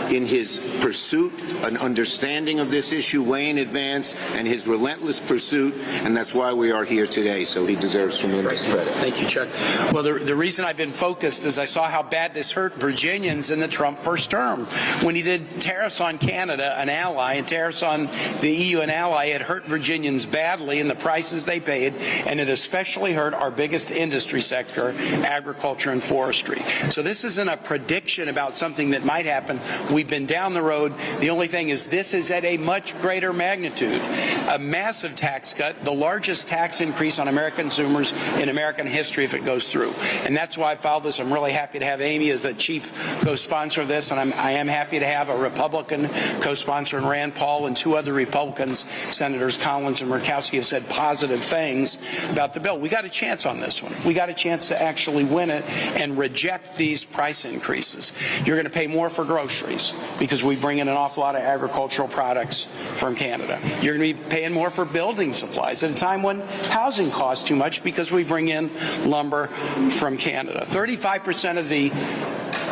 in his pursuit, an understanding of this issue way in advance, and his relentless pursuit, and that's why we are here today, so he deserves tremendous credit. Thank you, Chuck. Well, the reason I've been focused is I saw how bad this hurt Virginians in the Trump first term when he did tariffs on Canada, an ally. ally, and tariffs on the EU and ally had hurt Virginians badly in the prices they paid, and it especially hurt our biggest industry sector, agriculture and forestry. So this isn't a prediction about something that might happen. We've been down the road. The only thing is this is at a much greater magnitude. A massive tax cut, the largest tax increase on American consumers in American history if it goes through. And that's why I filed this. I'm really happy to have Amy as the chief co-sponsor of this, and I am happy to have a Republican co-sponsor, and Rand Paul and 2 other Republicans, Senators Collins and Murkowski, have said positive things about the bill. We got a chance on this one. We got a chance to actually win it and reject these price increases. You're going to pay more for groceries because we bring in an awful lot of agricultural products from Canada. You're going to be paying more for building supplies at a time when housing costs too much because we bring in lumber from Canada. 35% of the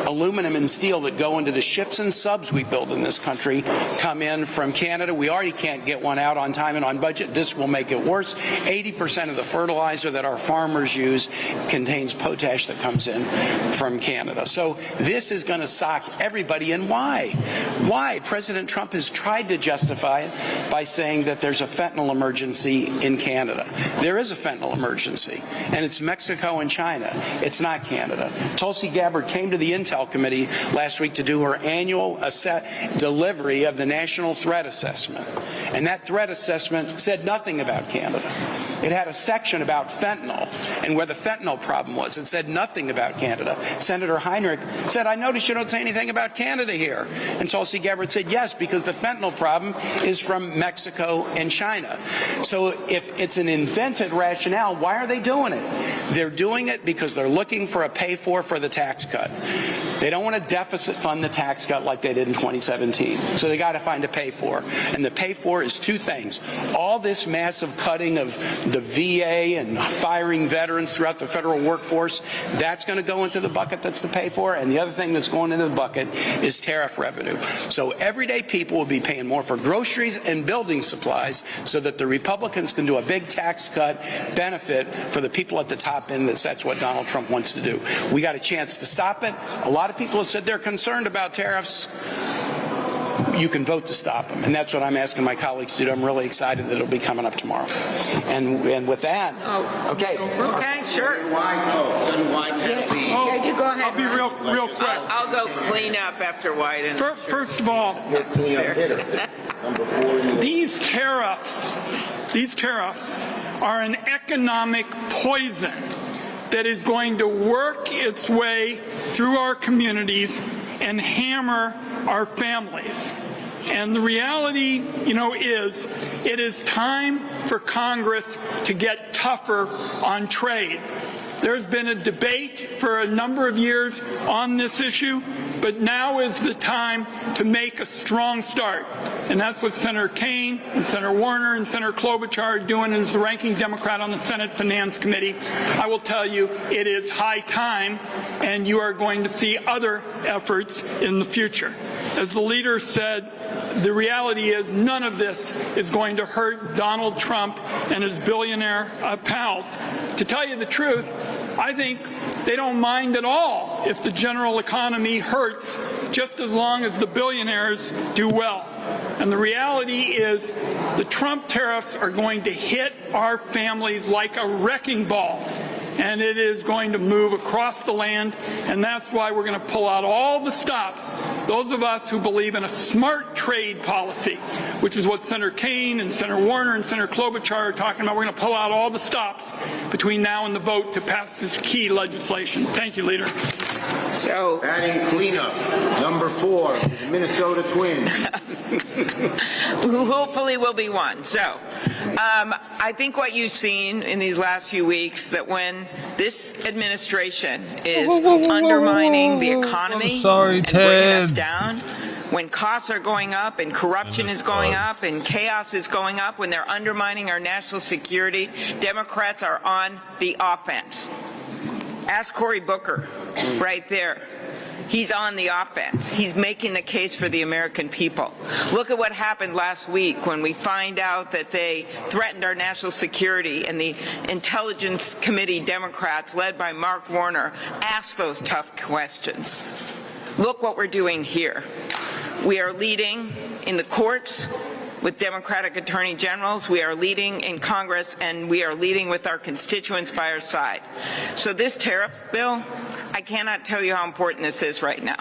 aluminum and steel that go into the ships and subs we build in this country come in from Canada. We already can't get one out on time and on budget. This will make it worse. 80% of the fertilizer that our farmers use contains potash that comes in from Canada. So this is going to sock everybody. And why? Why? President Trump has tried to justify it by saying that there's a fentanyl emergency in Canada. There is a fentanyl emergency, and it's Mexico and China. It's not Canada. Tulsi Gabbard came to the Intel Committee last week to do her annual delivery of the National Threat Assessment. And that threat assessment said nothing about Canada. It had a section about fentanyl and where the fentanyl problem was. It said nothing about Canada. Senator Heinrich said, I noticed you don't say anything about Canada here. And Tulsi Gabbard said, yes, because the fentanyl problem is from Mexico and China. So if it's an invented rationale, why are they doing it? They're doing it because they're looking for a pay-for the tax cut. They don't want to deficit fund the tax cut like they did in 2017. So they got to find a pay-for. And the pay-for is 2 things. All this massive cutting of the VA and firing veterans throughout the federal workforce, that's going to go into the bucket that's the pay-for. And the other thing that's going into the bucket is tariff revenue. So everyday people will be paying more for groceries and building supplies so that the Republicans can do a big tax cut benefit for the people at the top end. That's what Donald Trump wants to do. We got a chance to stop it. A lot of people have said they're concerned about tariffs. You can vote to stop them, and that's what I'm asking my colleagues to do. I'm really excited that it'll be coming up tomorrow. And with that, okay, sure. Yeah, you go ahead. I'll be real quick. I'll go clean up after Wyden. First of all, these tariffs are an economic poison that is going to work its way through our communities and hammer our families. And the reality, is it is time for Congress to get tougher on trade. There's been a debate for a number of years on this issue, but now is the time to make a strong start. And that's what Senator Kaine and Senator Warner and Senator Klobuchar are doing as the ranking Democrat on the Senate Finance Committee. I will tell you, it is high time, and you are going to see other efforts in the future. As the leader said, the reality is none of this is going to hurt Donald Trump and his billionaire pals. To tell you the truth, I think they don't mind at all if the general economy hurts, just as long as the billionaires do well. And the reality is the Trump tariffs are going to hit our families like a wrecking ball. And it is going to move across the land, and that's why we're going to pull out all the stops. Those of us who believe in a smart trade policy, which is what Senator Kaine and Senator Warner and Senator Klobuchar are talking about, we're going to pull out all the stops between now and the vote to pass this key legislation. Thank you, Leader. So, batting cleanup, number 4, the Minnesota Twins. Who hopefully will be one. So, I think what you've seen in these last few weeks, that when this administration is undermining the economy and bringing us down, when costs are going up and corruption is going up and chaos is going up, when they're undermining our national security, Democrats are on the offense. Ask Cory Booker right there. He's on the offense. He's making the case for the American people. Look at what happened last week when we find out that they threatened our national security, and the Intelligence Committee Democrats, led by Mark Warner, asked those tough questions. Look what we're doing here. We are leading in the courts with Democratic attorney generals. We are leading in Congress, and we are leading with our constituents by our side. So this tariff bill, I cannot tell you how important this is right now.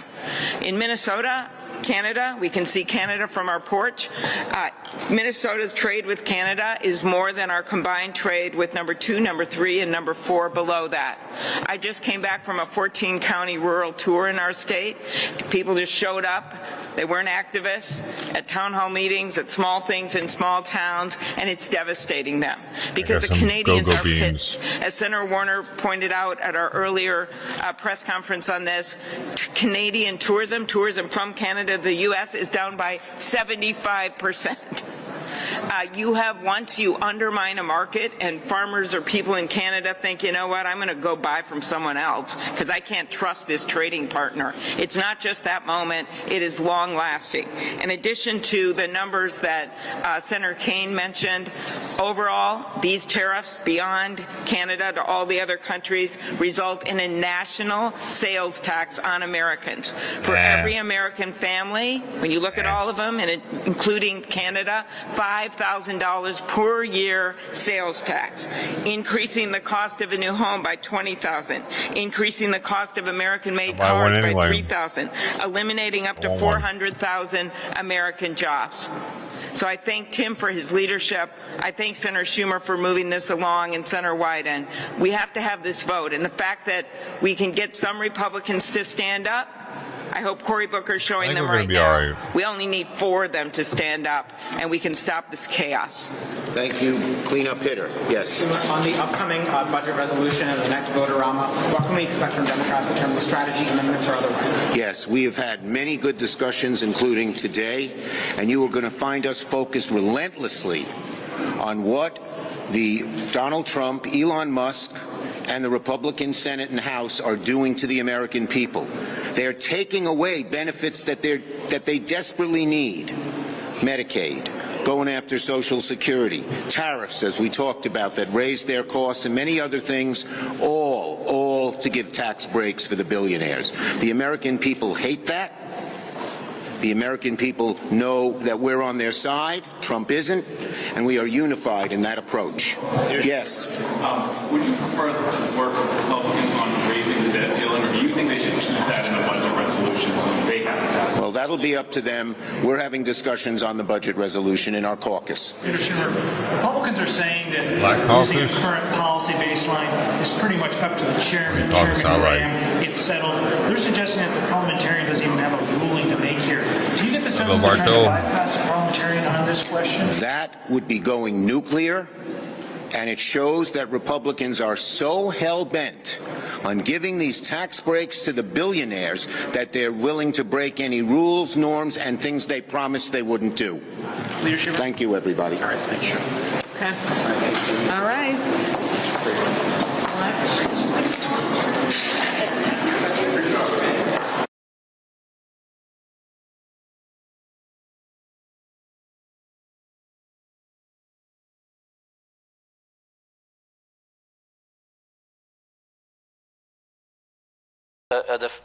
In Minnesota, Canada, we can see Canada from our porch. Minnesota's trade with Canada is more than our combined trade with number 2, number 3, and number 4 below that. I just came back from a 14-county rural tour in our state. People just showed up. They weren't activists at town hall meetings, at small things in small towns, and it's devastating them because the Canadians are pitched. As Senator Warner pointed out at our earlier press conference on this, Canadian tourism from Canada to the U.S. is down by 75%. Once you undermine a market and farmers or people in Canada think, you know what, I'm going to go buy from someone else because I can't trust this trading partner. It's not just that moment, it is long lasting. In addition to the numbers that Senator Kane mentioned, overall, these tariffs beyond Canada to all the other countries result in a national sales tax on Americans. For every American family, when you look at all of them, and including Canada, $5,000 per year sales tax, increasing the cost of a new home by $20,000, increasing the cost of American-made cars by $3,000, eliminating up to 400,000 American jobs. So I thank Tim for his leadership. I thank Senator Schumer for moving this along, and Senator Wyden. We have to have this vote, and the fact that we can get some Republicans to stand up, I hope Cory Booker's showing them right now. We only need 4 of them to stand up, and we can stop this chaos. Thank you. Cleanup hitter. Yes. On the upcoming budget resolution and the next vote-a-rama, what can we expect from Democrats in terms of strategy, amendments, or otherwise? Yes, we have had many good discussions, including today, and you are going to find us focused relentlessly on what the Donald Trump, Elon Musk, and the Republican Senate and House are doing to the American people. They are taking away benefits that they desperately need. Medicaid, going after Social Security, tariffs, as we talked about, that raise their costs, and many other things, all to give tax breaks for the billionaires. The American people hate that. The American people know that we're on their side. Trump isn't, and we are unified in that approach. Yes. Would you prefer to work with Republicans on raising the debt ceiling, or do you think they should keep that in the budget resolution so they have to pass it? Well, that'll be up to them. We're having discussions on the budget resolution in our caucus. Republicans are saying that using the current policy baseline is pretty much up to the chairman. It's settled. They're suggesting that the parliamentarian doesn't even have a ruling to make here. Do you get the sense that they're trying to bypass the parliamentarian on this question? That would be going nuclear, and it shows that Republicans are so hell-bent on giving these tax breaks to the billionaires that they're willing to break any rules, norms, and things they promised they wouldn't do. Leadership. Thank you, everybody. All right, thank you. Okay. All right.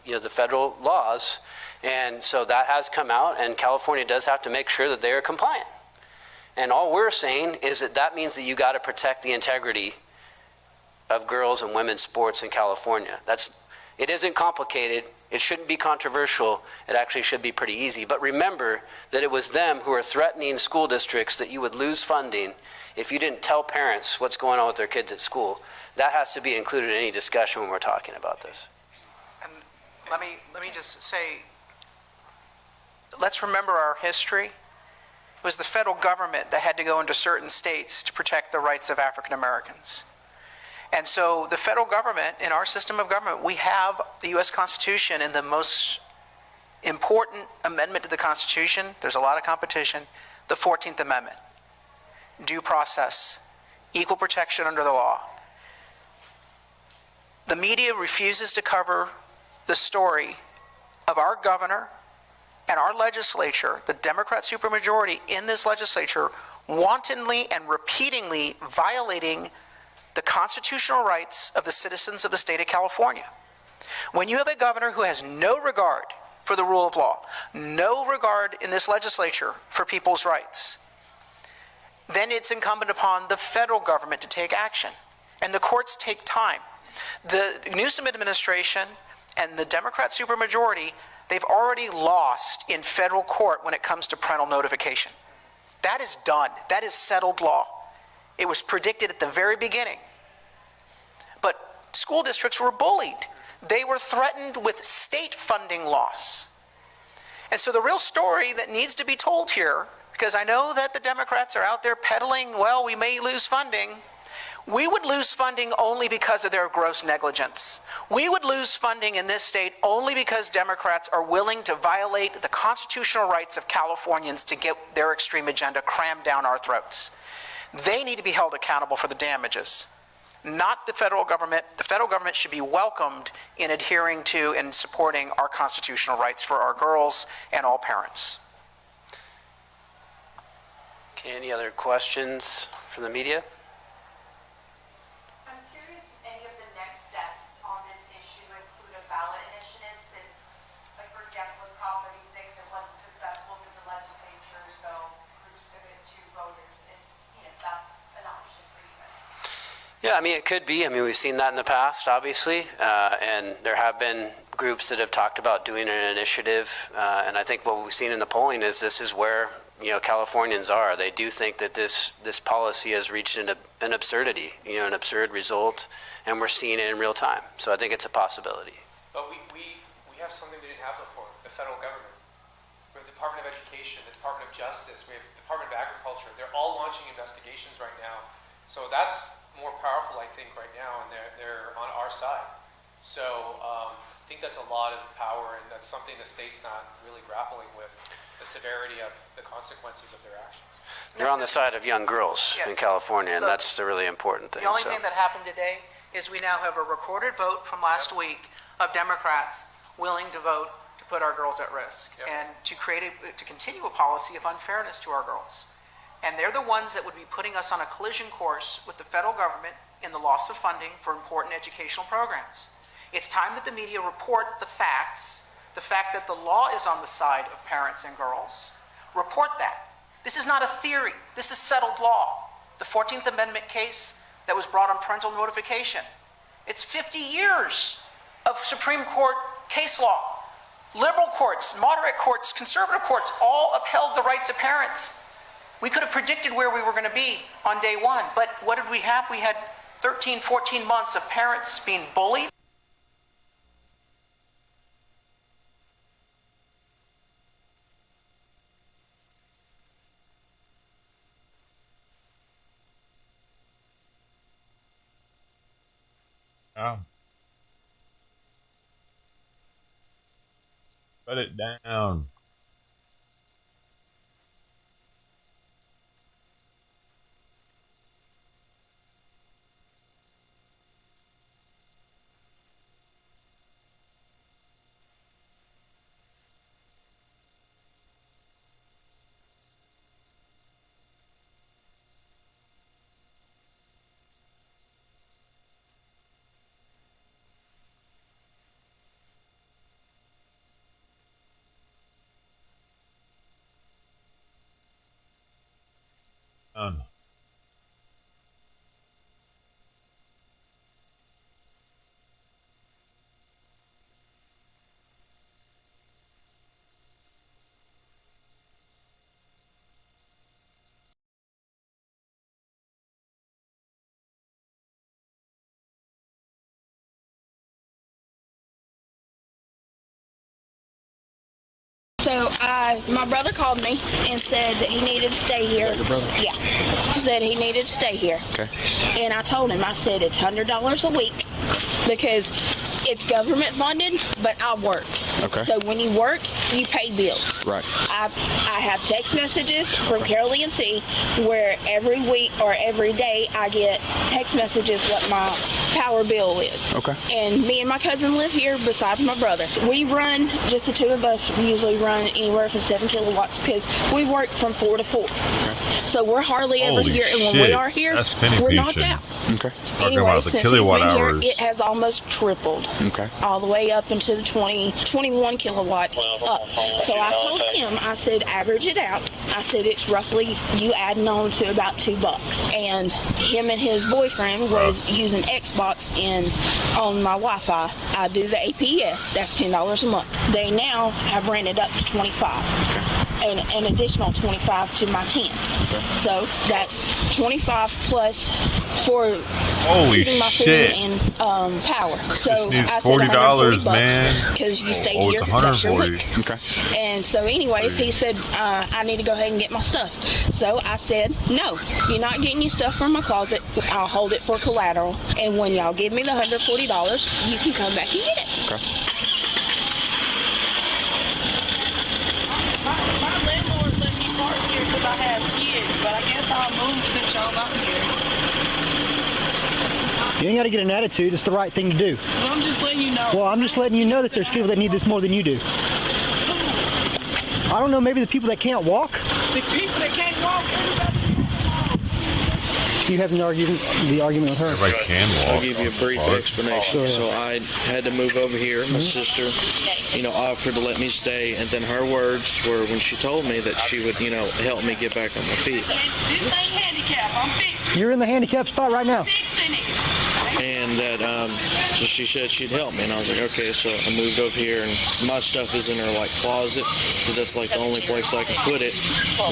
The federal laws, and so that has come out, and California does have to make sure that they are compliant. And all we're saying is that means that you got to protect the integrity of girls and women's sports in California. It isn't complicated. It shouldn't be controversial. It actually should be pretty easy. But remember that it was them who are threatening school districts that you would lose funding if you didn't tell parents what's going on with their kids at school. That has to be included in any discussion when we're talking about this. Let me just say, let's remember our history. It was the federal government that had to go into certain states to protect the rights of African Americans. And so the federal government, in our system of government, we have the U.S. Constitution, and the most important amendment to the Constitution, there's a lot of competition, the 14th Amendment. Due process, equal protection under the law. The media refuses to cover the story of our governor and our legislature, the Democrat supermajority in this legislature, wantonly and repeatedly violating the constitutional rights of the citizens of the state of California. When you have a governor who has no regard for the rule of law, no regard in this legislature for people's rights, then it's incumbent upon the federal government to take action. And the courts take time. The Newsom administration and the Democrat supermajority, they've already lost in federal court when it comes to parental notification. That is done. That is settled law. It was predicted at the very beginning. But school districts were bullied. They were threatened with state funding loss. And so the real story that needs to be told here, because I know that the Democrats are out there peddling, well, we may lose funding. We would lose funding only because of their gross negligence. We would lose funding in this state only because Democrats are willing to violate the constitutional rights of Californians to get their extreme agenda crammed down our throats. They need to be held accountable for the damages, not the federal government. The federal government should be welcomed in adhering to and supporting our constitutional rights for our girls and all parents. Okay, any other questions from the media? I'm curious if any of the next steps on this issue include a ballot initiative, since, like, for example, with Prop 36, it wasn't successful through the legislature, so groups took it to voters, and, you know, that's an option for you guys. Yeah, I mean, it could be. I mean, we've seen that in the past, obviously, and there have been groups that have talked about doing an initiative, and I think what we've seen in the polling is this is where, you know, Californians are. They do think that this policy has reached an absurdity, you know, an absurd result, and we're seeing it in real time. So I think it's a possibility. But we have something we didn't have before, the federal government. We have the Department of Education, the Department of Justice, we have the Department of Agriculture. They're all launching investigations right now. So that's more powerful, I think, right now, and they're on our side. So I think that's a lot of power, and that's something the state's not really grappling with, the severity of the consequences of their actions. They're on the side of young girls in California, and that's the really important thing. The only thing that happened today is we now have a recorded vote from last week of Democrats willing to vote to put our girls at risk and to continue a policy of unfairness to our girls. And they're the ones that would be putting us on a collision course with the federal government in the loss of funding for important educational programs. It's time that the media report the facts, the fact that the law is on the side of parents and girls. Report that. This is not a theory. This is settled law. The 14th Amendment case that was brought on parental notification. It's 50 years of Supreme Court case law. Liberal courts, moderate courts, conservative courts all upheld the rights of parents. We could have predicted where we were going to be on day one, but what did we have? We had 13, 14 months of parents being bullied. Shut it down. So my brother called me and said that he needed to stay here. Is that your brother? Yeah. He said he needed to stay here. Okay. And I told him, I said, it's $100 a week because it's government funded, but I work. Okay. So when you work, you pay bills. Right. I have text messages from Carol EMT where every week or every day I get text messages what my power bill is. Okay. And me and my cousin live here besides my brother. We run, just the two of us, we usually run anywhere from 7 kilowatts because we work from 4 to 4. Okay. So we're hardly ever Holy here. And when we are here, we're knocked out. Okay. Anyway, since he's been hours. here, it has almost tripled. Okay. All the way up into the 21 kilowatt up. So I told him, I said, average it out. I said, it's roughly you adding on to about $2. And him and his boyfriend was using Xbox on my Wi-Fi. I do the APS. That's $10 a month. They now have rented up to 25. And an additional 25 to my 10. Okay. So that's 25 plus for heating my food and power. So needs I $40, said man. Because you stayed Oh, here. it's That's your 140. week. Okay. And so anyways, he said, I need to go ahead and get my stuff. So I said, no, you're not getting your stuff from my closet. I'll hold it for collateral. And when y'all give me the $140, you can come back and get it. Okay. My landlord let me park here because I have kids, but I guess I'll move since y'all not here. You ain't got to get an attitude. It's the right thing to do. Well, I'm just letting you know. Well, I'm just letting you know that there's people that need this more than you do. I don't know, maybe the people that can't walk? The people that can't walk, everybody. You having the argument with her? Everybody can walk. I'll give you a brief explanation. So I had to move over here. My sister, offered to let me stay, and then her words were when she told me that she would, help me get back on my feet. This ain't handicap. I'm fixing You're in the handicap spot right now. it. And that so she said she'd help me, and I was like, okay. So I moved over here, and my stuff is in her closet because that's the only place I can put it.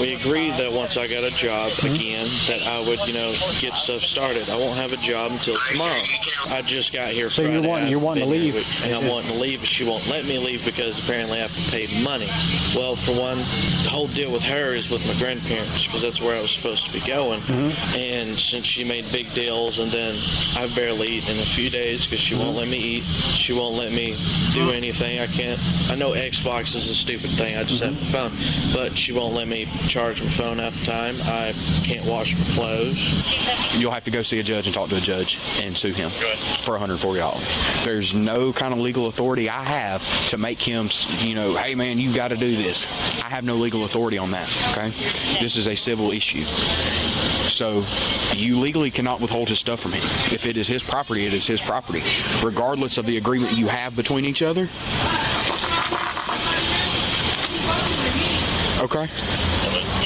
We agreed that once I got a job again, that I would get stuff started. I won't have a job until tomorrow. I just got here So Friday. you're wanting to leave, and I'm wanting to leave, but she won't let me leave because apparently I have to pay money. Well, for one, the whole deal with her is with my grandparents because that's where I was supposed to be going. And since she made big deals, and then I barely eat in a few days because she won't let me eat. She won't let me do anything. I know Xbox is a stupid thing. I just have my phone. But she won't let me charge my phone half the time. I can't wash my clothes. You'll have to go see a judge and talk to a judge and sue him for $140. There's no kind of legal authority I have to make him, hey man, you got to do this. I have no legal authority on that, okay? This is a civil issue. So you legally cannot withhold his stuff from him. If it is his property, it is his property, regardless of the agreement you have between each other. Okay?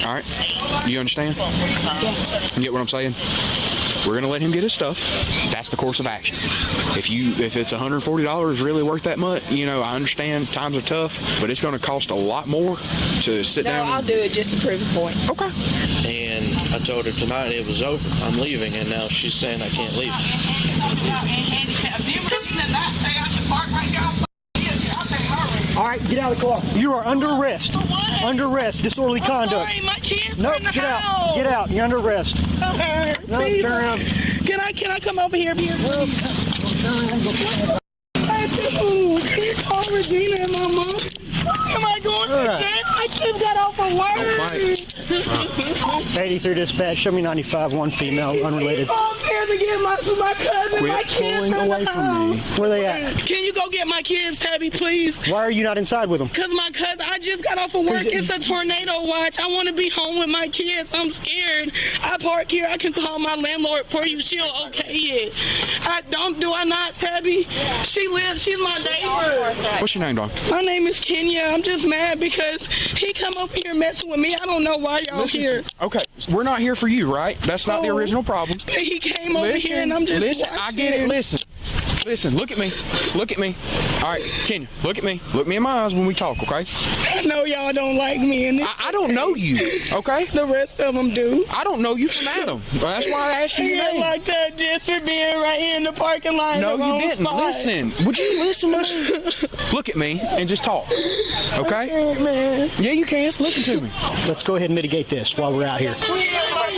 All right. You understand? You get what I'm saying? We're going to let him get his stuff. That's the course of action. If it's $140 really worth that much, I understand times are tough, but it's going to cost a lot more to sit down. No, I'll do it just to prove a point. Okay. And I told her tonight it was over. I'm leaving, and now she's saying I can't leave. All right, get out of the car. You are under arrest. Under arrest. Disorderly conduct. Sorry, my kids No, are in the get out. house. Get out. You're under arrest. No, Please. turn around. Can I come over here? Can you call Regina and my mom? Why am I going to jail? I just got off of work. 83 dispatch. Show me 95. One female, unrelated. I'm scared to get my cousin. My Quit kids pulling in the away from me. Where they at? Can you go get my kids, Tabby, please? Why are you not inside with them? Because my cousin, I just got off of work. It's a tornado watch. I want to be home with my kids. I'm scared. I park here. I can call my landlord for you. She'll okay it. Do I not, Tabby? She's my neighbor. What's your name, dog? My name is Kenya. I'm just mad because he come up here messing with me. I don't know why y'all here. Okay, we're not here for you, right? That's not the original problem. But he came over here and I'm just Listen, watching. I get it. Listen, look at me. Look at me. All right, Kenya, look at me. Look me in my eyes when we talk, okay? I know y'all don't like me. And I don't know you, okay? The rest of them do. I don't know you from Adam. That's why I asked you your name. Like that just for being right here in the parking lot. No, you didn't. Listen. Would you listen to me? Look at me and just talk, okay? I can't, man. Yeah, you can. Listen to me. Let's go ahead and mitigate this while we're out here.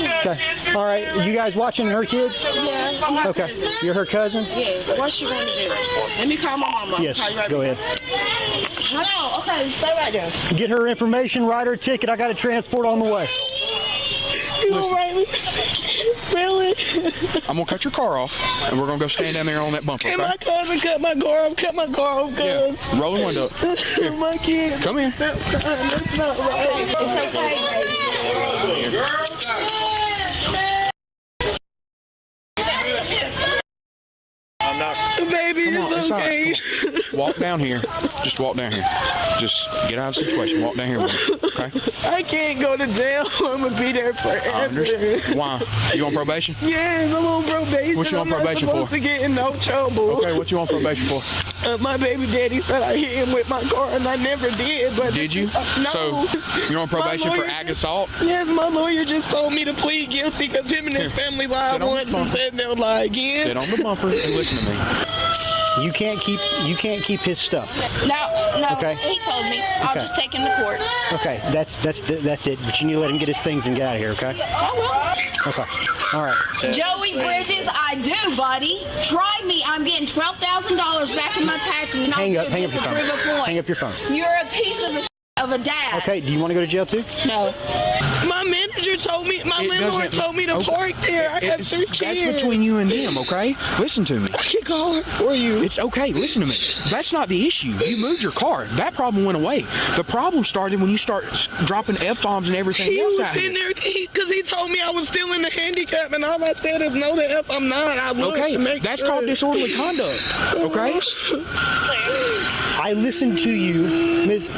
Okay. All right. You guys watching her kids? Yeah. Okay. You're her cousin? Yes. What's she going to do? Let me call my mama. Yes. Go ahead. Hold on. Okay. Stay right there. Get her information, write her ticket. I got a transport on the way. You gonna write me? Really? I'm gonna cut your car off, and we're gonna go stand down there on that bumper. Can Okay? my cousin cut my car off? Cut my car off, cuz. Yeah. Roll the window up. Here. My kid. Come here. That's not right. It's okay, baby. I'm not. Baby, Come on, it's all right. okay. Come on. Walk down here. Just walk down here. Just get out of the situation. Walk down here with me. Okay? I can't go to jail. I'm gonna be there forever. I understand. Why? You on probation? Yes, I'm on probation. What you on probation I'm for? not supposed to get in no trouble. Okay, what you on probation for? My baby daddy said I hit him with my car, and I never did. But Did you? No. So you're on probation for ag assault? Yes, my lawyer just told me to plead guilty because him and his family lied Sit on once the and bumper. said they'll lie again. Sit on the bumper and listen to me. You can't keep his stuff. No, Okay. he told me. I'll Okay. just take him to court. Okay, that's it. But you need to let him get his things and get out of here, okay? I will. Okay. All right. Joey Bridges, I do, buddy. Try me. I'm getting $12,000 back in my taxes. And Hang up I'll your phone. prove a point. Hang up your phone. You're a piece of a dad. Okay, do you want to go to jail too? No. My manager told me, my landlord told me to park there. I have 3 kids. That's between you and them, okay? Listen to me. I can call her for you. It's okay. Listen to me. That's not the issue. You moved your car. That problem went away. The problem started when you start dropping F-bombs and everything He else was out in here. there because he told me I was still in the handicap, and all I said is no, the F I'm not. I looked Okay, to make that's sure. called disorderly conduct, okay? I listened to you,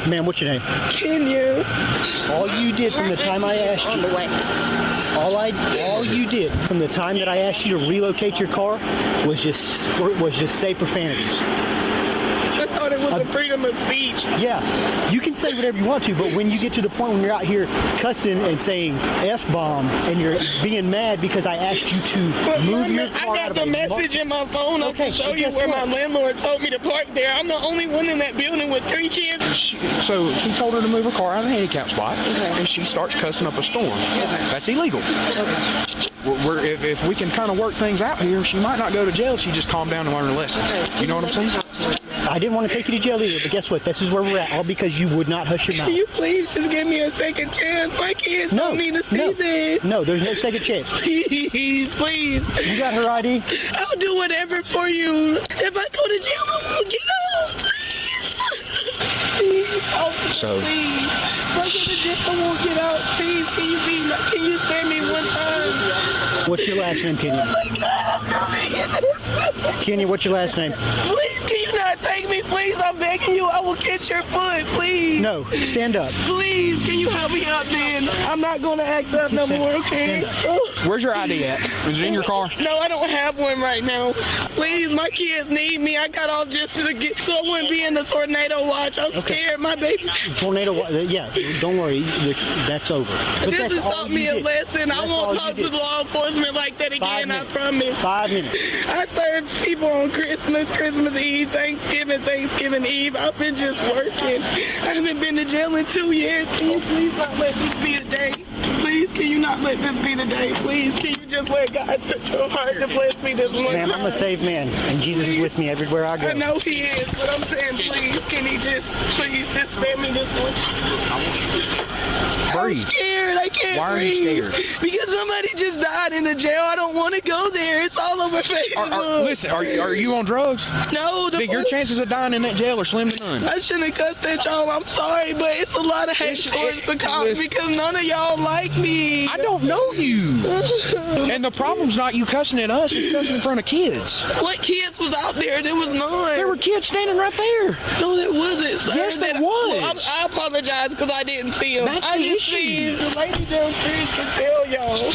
ma'am, what's your name? Kenya. All you did from the time I asked you, all you did from the time that I asked you to relocate your car was just say profanities. I thought it was a freedom of speech. Yeah, you can say whatever you want to, but when you get to the point when you're out here cussing and saying F-bombs and you're being mad because I asked you to move your car I out got of the message in my phone. I can show but you guess where what? my landlord told me to park there. I'm the only one in that building with 3 kids. So he told her to move her car out of the handicap spot, and she starts cussing up a storm. That's illegal. If we can kind of work things out here, she might not go to jail. She just calm down and learn a lesson. You know what I'm saying? I didn't want to take you to jail either, but guess what? This is where we're at, all because you would not hush your mouth. Can you please just give me a second chance? My kids don't need to see this. No, there's no second chance. Please, please. You got her ID? I'll do whatever for you. If I go to jail, I won't get out. Please. Oh, So- please. If I go to jail, I won't get out. Please, can you spare me one time? What's your last name, Kenya? Oh my God. Kenya, what's your last name? Please, can you not take me? Please, I'm begging you. I will kiss your foot, please. No, stand up. Please, can you help me up then? I'm not going to act up no more, okay? Where's your ID at? Is it in your car? No, I don't have one right now. Please, my kids need me. I got off just to get, so I wouldn't be in the tornado watch. I'm scared. My baby's... Tornado, yeah, don't worry, that's over. But This that's has all taught you me a did. lesson. I That's all won't you talk did. to law enforcement like that again, I promise. 5 minutes. I served people on Christmas Eve, Thanksgiving Eve. I've been just working. I haven't been to jail in 2 years. Can you please not let this be the day? Please, can you not let this be the day? Please, can you just let God touch your heart to bless me this one Ma'am, time? I'm a saved man, and Jesus is with me everywhere I go. I know he is, but I'm saying, please, can he just spare me this one time? I'm scared. I can't Why are you breathe. scared? Because somebody just died in the jail. I don't want to go there. It's all over Facebook. Listen, are you on drugs? No. Then your chances of dying in that jail are slim to none. I shouldn't have cussed at y'all. I'm sorry, but it's a lot of hate towards the cops because none of y'all like me. I don't know you. And the problem's not you cussing at us, it's cussing in front of kids. What kids was out there? There was none. There were kids standing right there. No, there wasn't, sir. Yes, there was. Well, I apologize because I didn't see him. That's I the didn't issue. see him. The lady downstairs can tell y'all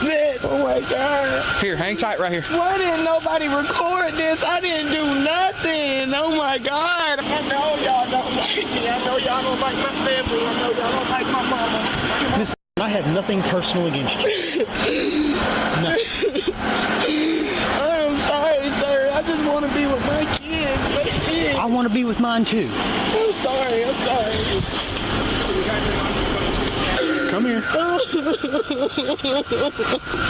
that, oh my God. Here, hang tight right here. Why didn't nobody record this? I didn't do nothing. Oh my God. I know y'all don't like me. I know y'all don't like my family. I know y'all don't like my mama. Miss, I have nothing personal against you. Nothing. I'm sorry, sir. I just want to be with my kids. That's it. I want to be with mine too. I'm sorry. Come here.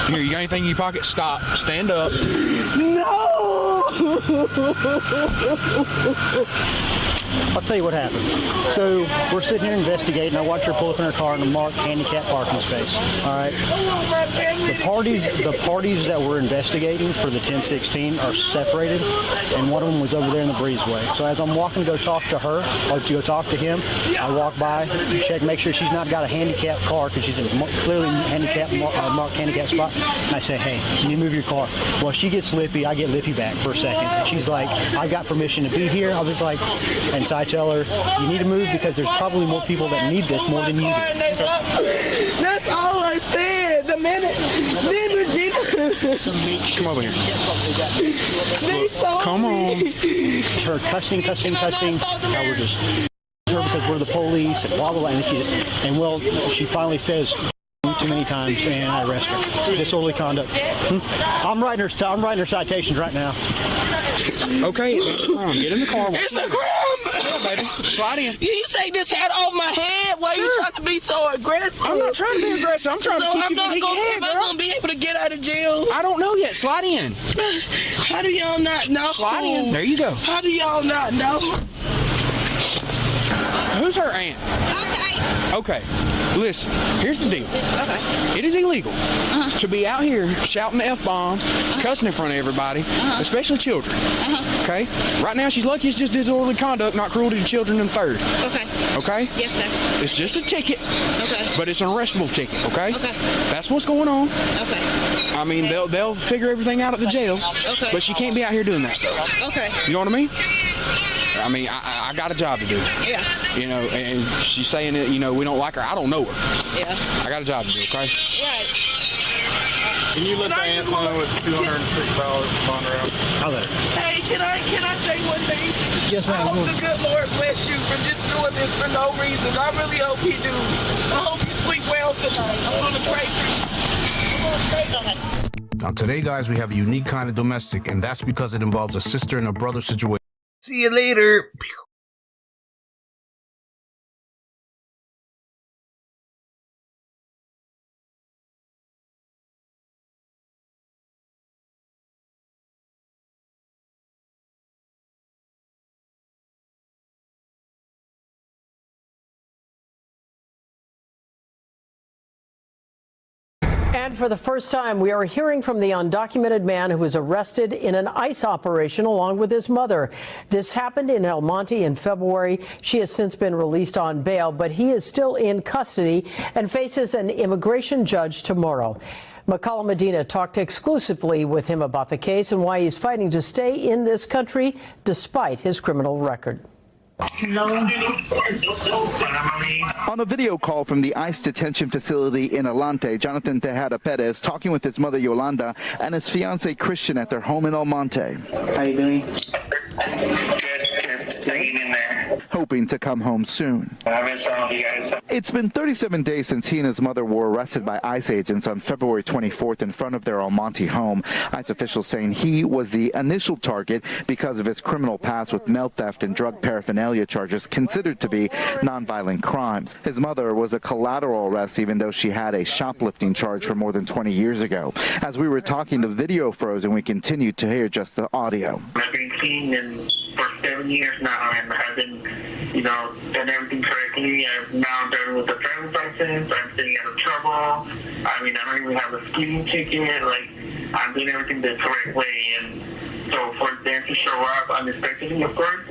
Here, you got anything in your pocket? Stop. Stand up. No! I'll tell you what happened. So we're sitting here investigating. I watch her pull up in her car in a marked handicap parking space. All right. The parties that we're investigating for the 1016 are separated, and one of them was over there in the breezeway. So as I'm walking to go talk to her, or to go talk to him, I walk by, check, make sure she's not got a handicap car because she's in clearly marked handicap spot. And I say, hey, can you move your car? Well, she gets lippy. I get lippy back for a second. And she's like, I got permission to be here. I was like, and so I tell her, you need to move because there's probably more people that need this more than you do. That's all I said. The minute Regina. Come over here. Look, come on. It's her cussing. Now we're just her because we're the police and blah blah blah. And she finally says too many times, and I arrest her. Disorderly conduct. I'm writing her citations right now. Okay, it's a crime. Get in the car. It's a crime. Yeah, baby. Slide in. You take this hat off my head. Why are you trying to be so aggressive? I'm not trying to be aggressive. I'm trying to keep you from hitting your head, girl. I'm not going to be able to get out of jail. I don't know yet. Slide in. How do y'all not know? Slide in. There you go. How do y'all not know? Who's her aunt? Okay. Listen, here's the deal. Okay. It is illegal to be out here shouting the F-bomb, cussing in front of everybody, especially children. Okay? Right now, she's lucky it's just disorderly conduct, not cruelty to children in third. Okay. Okay? Yes, sir. It's just a ticket. Okay. But it's an arrestable ticket, okay? Okay. That's what's going on. Okay. I mean, they'll figure everything out at the jail. Okay. But she can't be out here doing that stuff. Okay. You know what I mean? I mean, I got a job to do. Yeah. You know, and she's saying that, we don't like her. I don't know her. Yeah. I got a job to do, okay? Right. Can you let the aunt know it's $206 bond around? I'll let her. Hey, can I say one thing? Yes, ma'am. I hope the good Lord bless you for just doing this for no reason. I really hope he do. I hope you sleep well tonight. I'm going to pray for you. Now today, guys, we have a unique kind of domestic, and that's because it involves a sister and a brother situation. See you later. And for the first time, we are hearing from the undocumented man who was arrested in an ICE operation along with his mother. This happened in El Monte in February. She has since been released on bail, but he is still in custody and faces an immigration judge tomorrow. McCullough Medina talked exclusively with him about the case and why he's fighting to stay in this country despite his criminal record. On a video call from the ICE detention facility in Alante, Jonathan Tejada Perez talking with his mother Yolanda and his fiance Christian at their home in El Monte. How you doing? Hoping to come home soon. It's been 37 days since he and his mother were arrested by ICE agents on February 24th in front of their El Monte home. ICE officials saying he was the initial target because of his criminal past with mail theft and drug paraphernalia charges considered to be nonviolent crimes. His mother was a collateral arrest even though she had a shoplifting charge from more than 20 years ago. As we were talking, the video froze and we continued to hear just the audio. I've been clean for 7 years now, and I've been, done everything correctly. I'm now done with the driver's license. I'm staying out of trouble. I mean, I don't even have a speeding ticket. I'm doing everything the correct way. And so for them to show up unexpectedly, of course,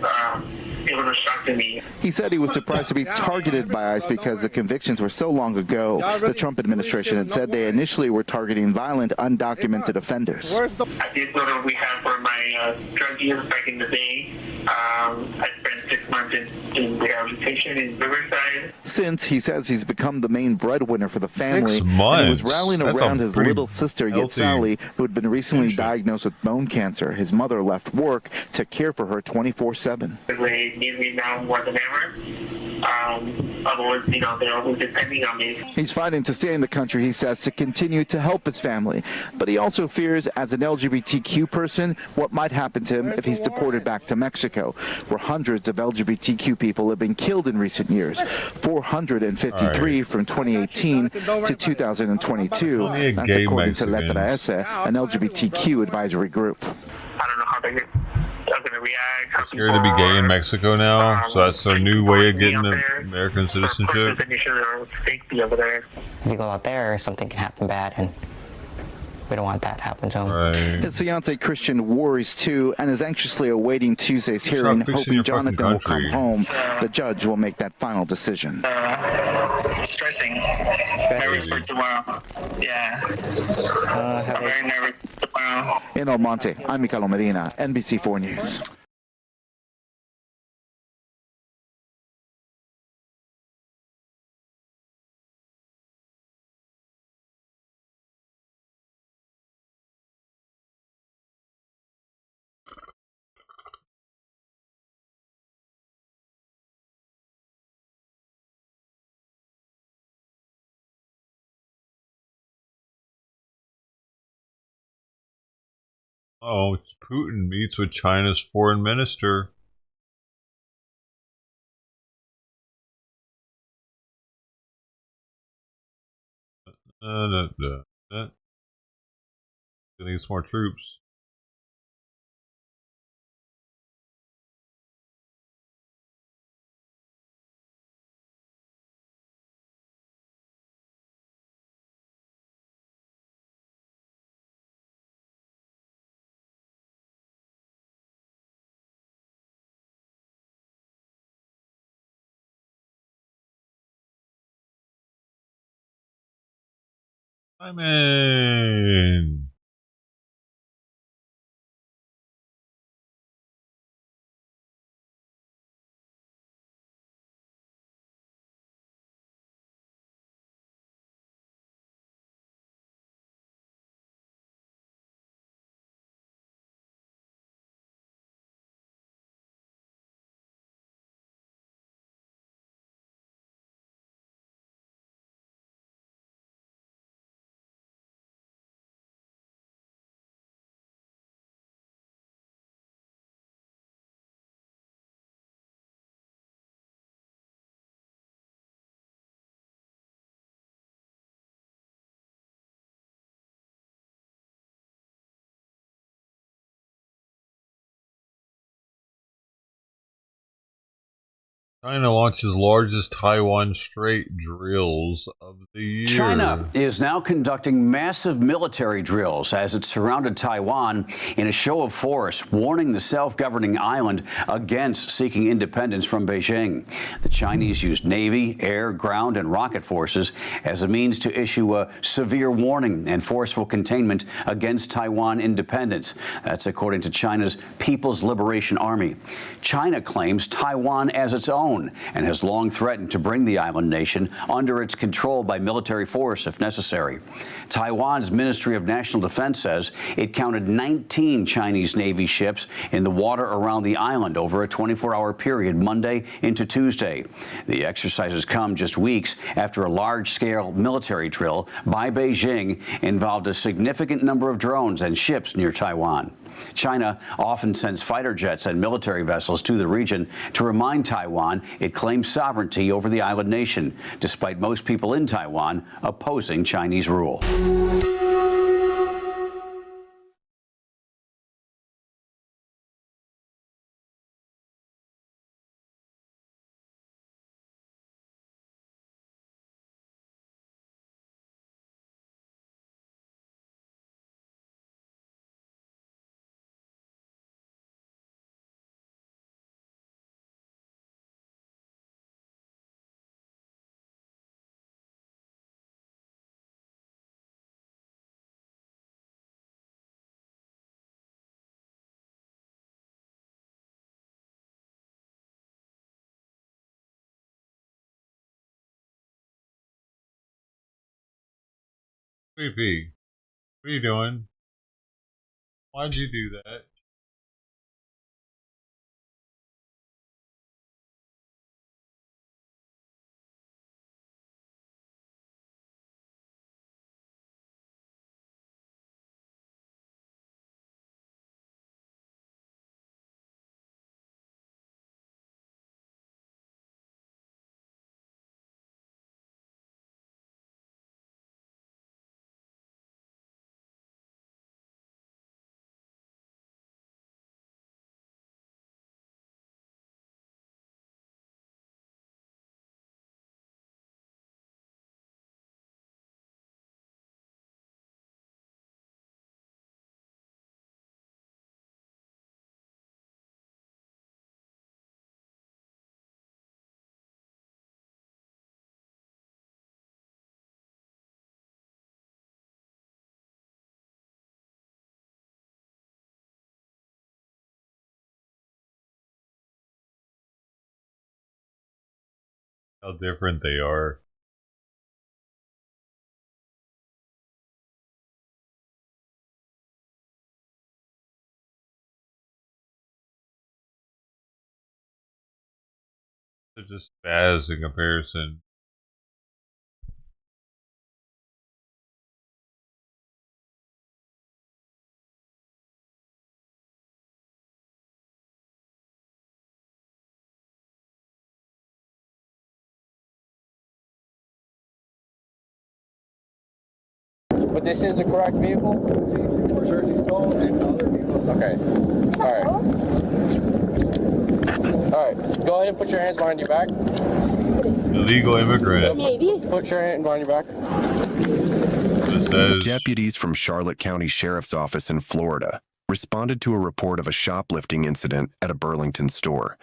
it was a shock to me. He said he was surprised to be targeted by ICE because the convictions were so long ago. The Trump administration had said they initially were targeting violent, undocumented offenders. I did go to rehab for my drug use back in the day. I spent 6 months in rehabilitation in Riverside. Since he says he's become the main breadwinner for the family, 6 and months. he was rallying around his little sister Yetzali, who had been recently diagnosed with bone cancer. His mother left work to care for her 24/7. They need me now more than ever. Otherwise, you know, they're always depending on me. He's fighting to stay in the country, he says, to continue to help his family. But he also fears, as an LGBTQ person, what might happen to him if he's deported back to Mexico, where hundreds of LGBTQ people have been killed in recent years, 453 from 2018 to 2022. That's according to Letra S, an LGBTQ advisory group. I don't know how they're going to react. How Scared to be gay in Mexico now, so that's their new way of getting American citizenship. If you go out there, something can happen bad, and we don't want that to happen to him. Right. His fiancee Christian worries too and is anxiously awaiting Tuesday's hearing, hoping Jonathan will come home. The judge will make that final decision. Stressing. Nervous for tomorrow. Yeah. I'm very nervous tomorrow. In El Monte, I'm Micalo Medina, NBC4 News. Oh, it's Putin meets with China's foreign minister. They need some more troops. I'm in. China launches largest Taiwan Strait drills of the year. China is now conducting massive military drills as it surrounded Taiwan in a show of force, warning the self-governing island against seeking independence from Beijing. The Chinese used Navy, air, ground, and rocket forces as a means to issue a severe warning and forceful containment against Taiwan independence. That's according to China's People's Liberation Army. China claims Taiwan as its own and has long threatened to bring the island nation under its control by military force if necessary. Taiwan's Ministry of National Defense says it counted 19 Chinese Navy ships in the water around the island over a 24-hour period Monday into Tuesday. The exercises come just weeks after a large-scale military drill by Beijing involved a significant number of drones and ships near Taiwan. China often sends fighter jets and military vessels to the region to remind Taiwan it claims sovereignty over the island nation, despite most people in Taiwan opposing Chinese rule. Pepe, what are you doing? Why'd you do that? How different they are. They're just spaz in comparison. But this is the correct vehicle? For sure she's stolen and other vehicles. Okay. Alright. Alright. Go ahead and put your hands behind your back. Illegal immigrant. Put your hand behind your back. Deputies from Charlotte County Sheriff's Office in Florida responded to a report of a shoplifting incident at a Burlington store.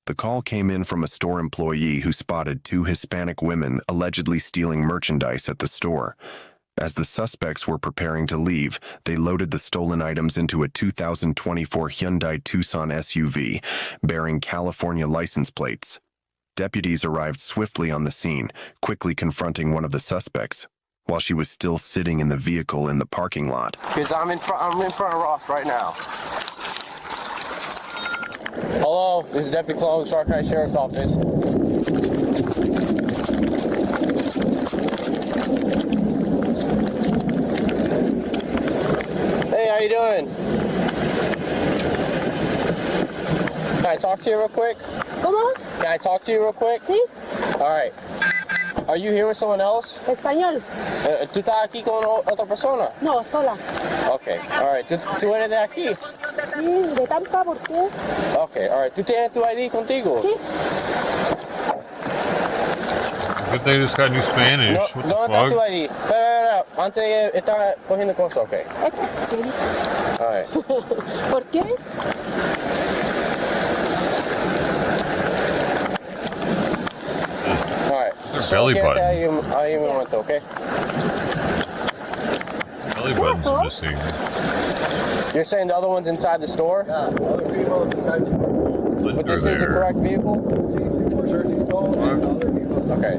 The call came in from a store employee who spotted 2 Hispanic women allegedly stealing merchandise at the store. As the suspects were preparing to leave, they loaded the stolen items into a 2024 Hyundai Tucson SUV bearing California license plates. Deputies arrived swiftly on the scene, quickly confronting one of the suspects, while she was still sitting in the vehicle in the parking lot. Because I'm in front of Ross right now. Hello, this is Deputy Cologne, Charlotte County Sheriff's Office. Hey, how you doing? Can I talk to you real quick? ¿Cómo? Can I talk to you real quick? Sí. All right. Are you here with someone else? Español. ¿Tú estás aquí con otra persona? No, sola. Okay, all right. ¿Tú eres de aquí? Sí, de Tampa, ¿por qué? Okay, all right. ¿Tú tienes tu ID contigo? Sí. But they just got new Spanish. No, What the ¿dónde está tu fuck? ID? Espera, antes de estar cogiendo cosas, okay. Sí. All right. ¿Por qué? All right. Belly button. Ahí un momento, okay? Belly button's missing. You're saying the other one's inside the store? Yeah, the other vehicle is inside the store. But this is the correct vehicle? For sure she's stolen and other vehicles. Okay.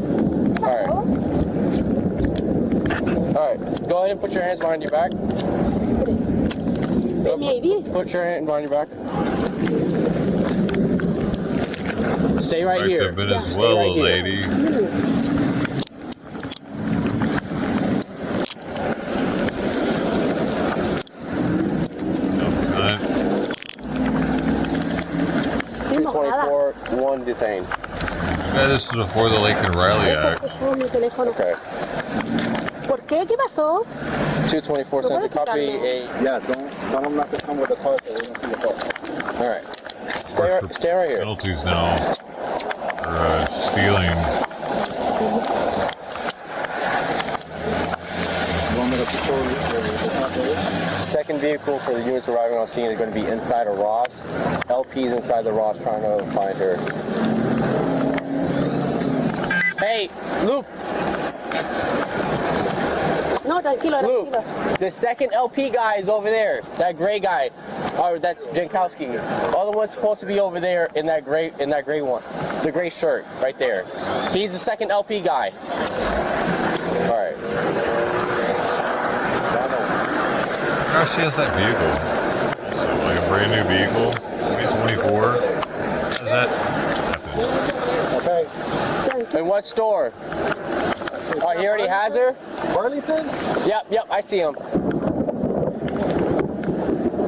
All right. All right. Go ahead and put your hands behind your back. Put your hand behind your back. Stay right here. Back to Venezuela, lady. One detained. Yeah, this is before the Lincoln Riley Act. Okay. ¿Por qué? ¿Qué pasó? 224 cents a copy. Yeah, tell them not to come with a car so we don't see the car. All right. Stay right here. Penalties now for stealing. Second vehicle for the units arriving on scene is going to be inside of Ross. LP's inside the Ross trying to find her. Hey, Luke. No, tranquilo, Luke, tranquilo. the second LP guy is over there. That gray guy. Or that's Jankowski. All the ones supposed to be over there in that gray one. The gray shirt right there. He's the second LP guy. All right. How she has that vehicle? Like a brand new vehicle? 2024? How does that happen? Okay. In what store? Oh, he already has her? Burlington? Yep, I see him.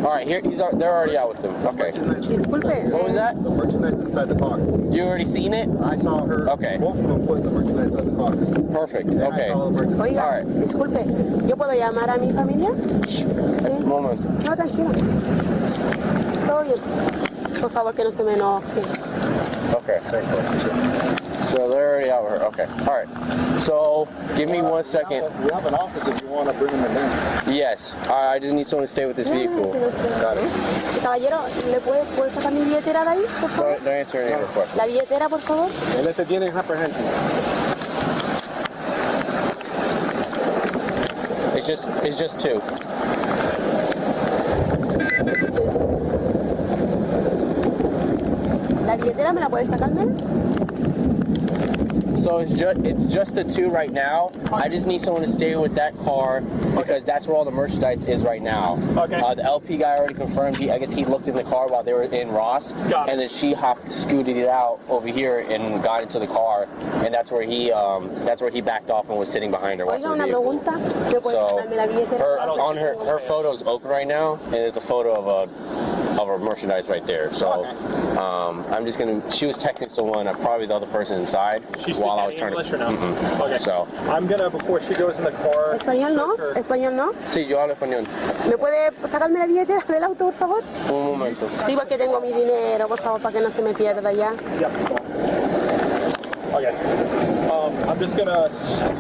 All right, they're already out with him. Okay. What was that? The merchandise inside the car. You already seen it? I saw her. Okay. Both of them put the merchandise inside the car. Perfect. And Okay. I saw the merchandise. Oiga, All right. disculpe, ¿yo puedo llamar a mi familia? Sí. Un momento. No, tranquila. Todo bien. Por favor, que no se me enoje. Okay. So they're already out with her. Okay. All right. So give me 1 second. We have an office if you want to bring them in. Yes. I just need someone to stay with this vehicle. Got it. Caballero, ¿le puede sacar mi billetera de ahí, por favor? Don't answer any of the questions. La billetera, por favor. Él te tiene apprehension. It's just two. ¿La billetera me la puede sacar, men? So it's just the two right now. I just need someone to stay with that car because that's where all the merchandise is right now. Okay. The LP guy already confirmed. I guess he looked in the car while they were in Ross, and then she scooted it out over here and got into the car, and that's where he backed off and was sitting behind her. So her photo's open right now, and there's a photo of her merchandise right there. So I'm just gonna. She was texting someone, probably the other person inside, while I was trying English to. Or no? Okay. So I'm gonna, before she goes in the car. ¿Español no? ¿Español no? Sí, yo hablo español. ¿Me puede sacarme la billetera del auto, por favor? Un momento. Sí, porque tengo mi dinero, por favor, para que no se me pierda ya. Okay. I'm just gonna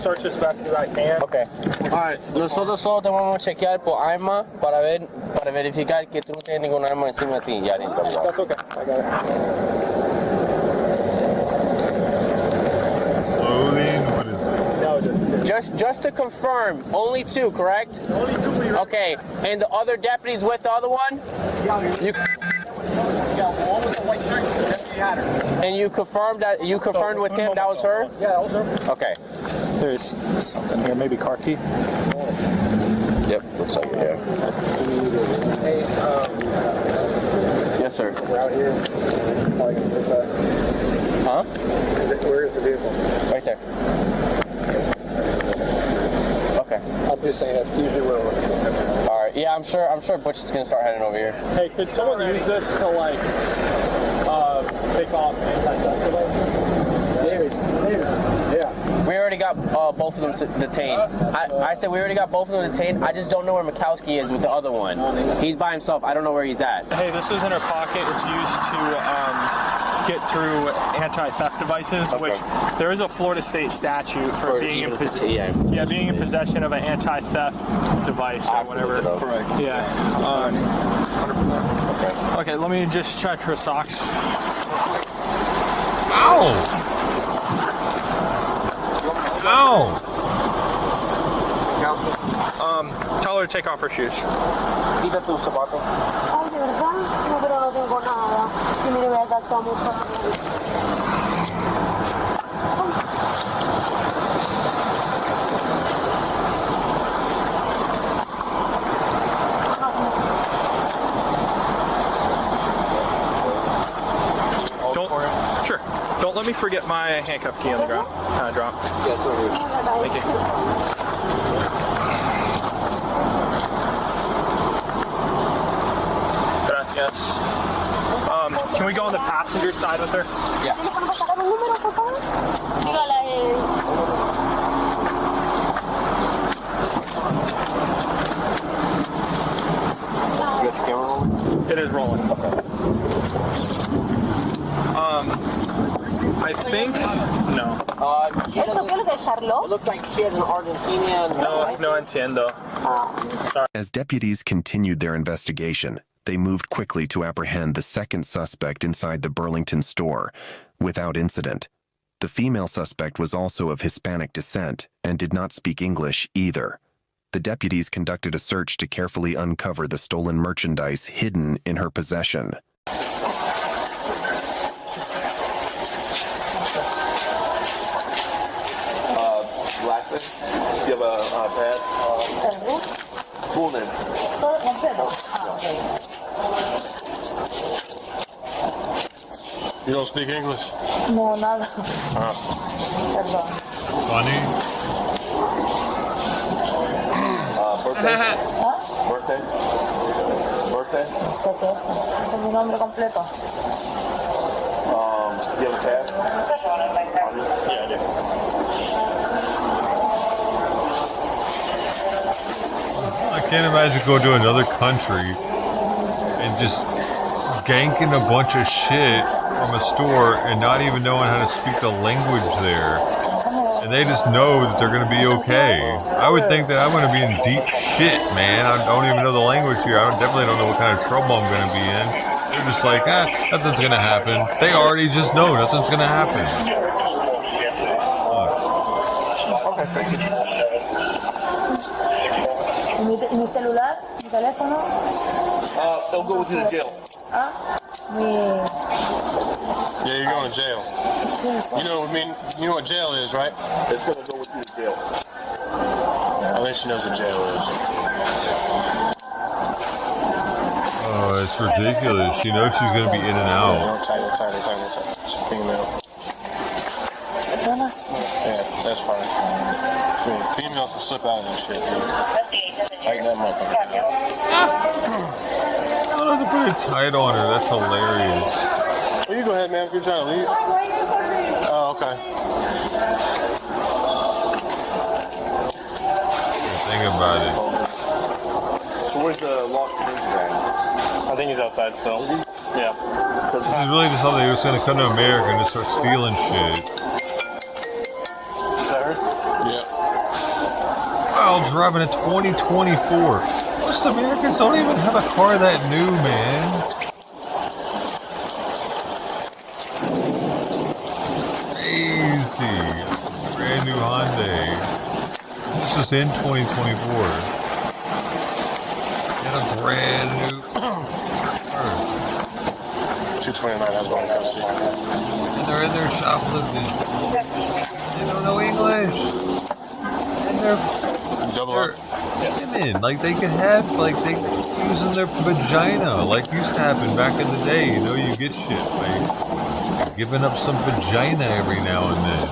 search as fast as I can. Okay. Alright. Nosotros solo te vamos a chequear por arma para verificar que tú no tienes ningún arma encima de ti ya adentro. That's okay. I got it. Just to confirm, only two, correct? Only two. Okay. And the other deputies with the other one? One with the white shirt. Deputy had her. And you confirmed with him that was her? Yeah, that was her. Okay. There's something here, maybe car key. Yep, looks like it here. Hey, yes, sir. We're out here. Probably gonna push that. Huh? Where is the vehicle? Right there. Okay. I'm just saying that's usually where we're. All right. Yeah, I'm sure Butch is gonna start heading over here. Hey, could someone use this to like take off anti-theft? David. Yeah. We already got both of them detained. I said we already got both of them detained. I just don't know where Mikowski is with the other one. He's by himself. I don't know where he's at. Hey, this was in her pocket. It's used to get through anti-theft devices, which there is a Florida state statute for being in being in possession of an anti-theft device or whatever. Correct. Yeah. Okay, let me just check her socks. Ow! Ow! Tell her to take off her shoes. Quita tu zapato. Ay, de verdad, no, pero no tengo nada. Y mire, me ha gastado mucho. Sure. Don't let me forget my handcuff key on the ground. Drop. Yeah, it's over here. Thank you. Gracias. Can we go on the passenger side with her? Yeah. You got your camera rolling? It is rolling. I think no. It looks like she has an Argentinian. No entiendo. Sorry. As deputies continued their investigation, they moved quickly to apprehend the second suspect inside the Burlington store, without incident. The female suspect was also of Hispanic descent and did not speak English either. The deputies conducted a search to carefully uncover the stolen merchandise hidden in her possession. Lastly, do you have a pad? Full name. You don't speak English? No, nada. Perdón. Funny. Birthday? Birthday? Birthday? Sé que ese es mi nombre completo. Do you have a pad? Yeah, I do. I can't imagine going to another country and just ganking a bunch of shit from a store and not even knowing how to speak the language there. And they just know that they're going to be okay. I would think that I'm going to be in deep shit, man. I don't even know the language here. I definitely don't know what kind of trouble I'm going to be in. They're just like, nothing's going to happen. They already just know nothing's going to happen. Okay, thank you. ¿Y mi celular? ¿Mi teléfono? They'll go with you to jail. Mi Yeah, you're going to jail. You know what jail is, right? It's going to go with you to jail. At least she knows what jail is. Oh, it's ridiculous. She knows she's going to be in and out. Tight. She's female. Yeah, that's fine. Females will slip out of that shit, dude. Tighten that motherfucker down. I don't have to put it tight on her. That's hilarious. Well, you go ahead, man, if you're trying to leave. Oh, okay. Think about it. So where's the lost producer guy? I think he's outside still. Yeah. This is really just something he was going to come to America and just start stealing shit. Yeah. While driving a 2024. Most Americans don't even have a car that new, man. Crazy. Brand new Hyundai. This is in 2024. Get a brand new car. 229 has one custody. And they're in there shoplifting. They don't know English. And they're women. Like they could have, like they using their vagina, like used to happen back in the day. You know, you get shit like giving up some vagina every now and then.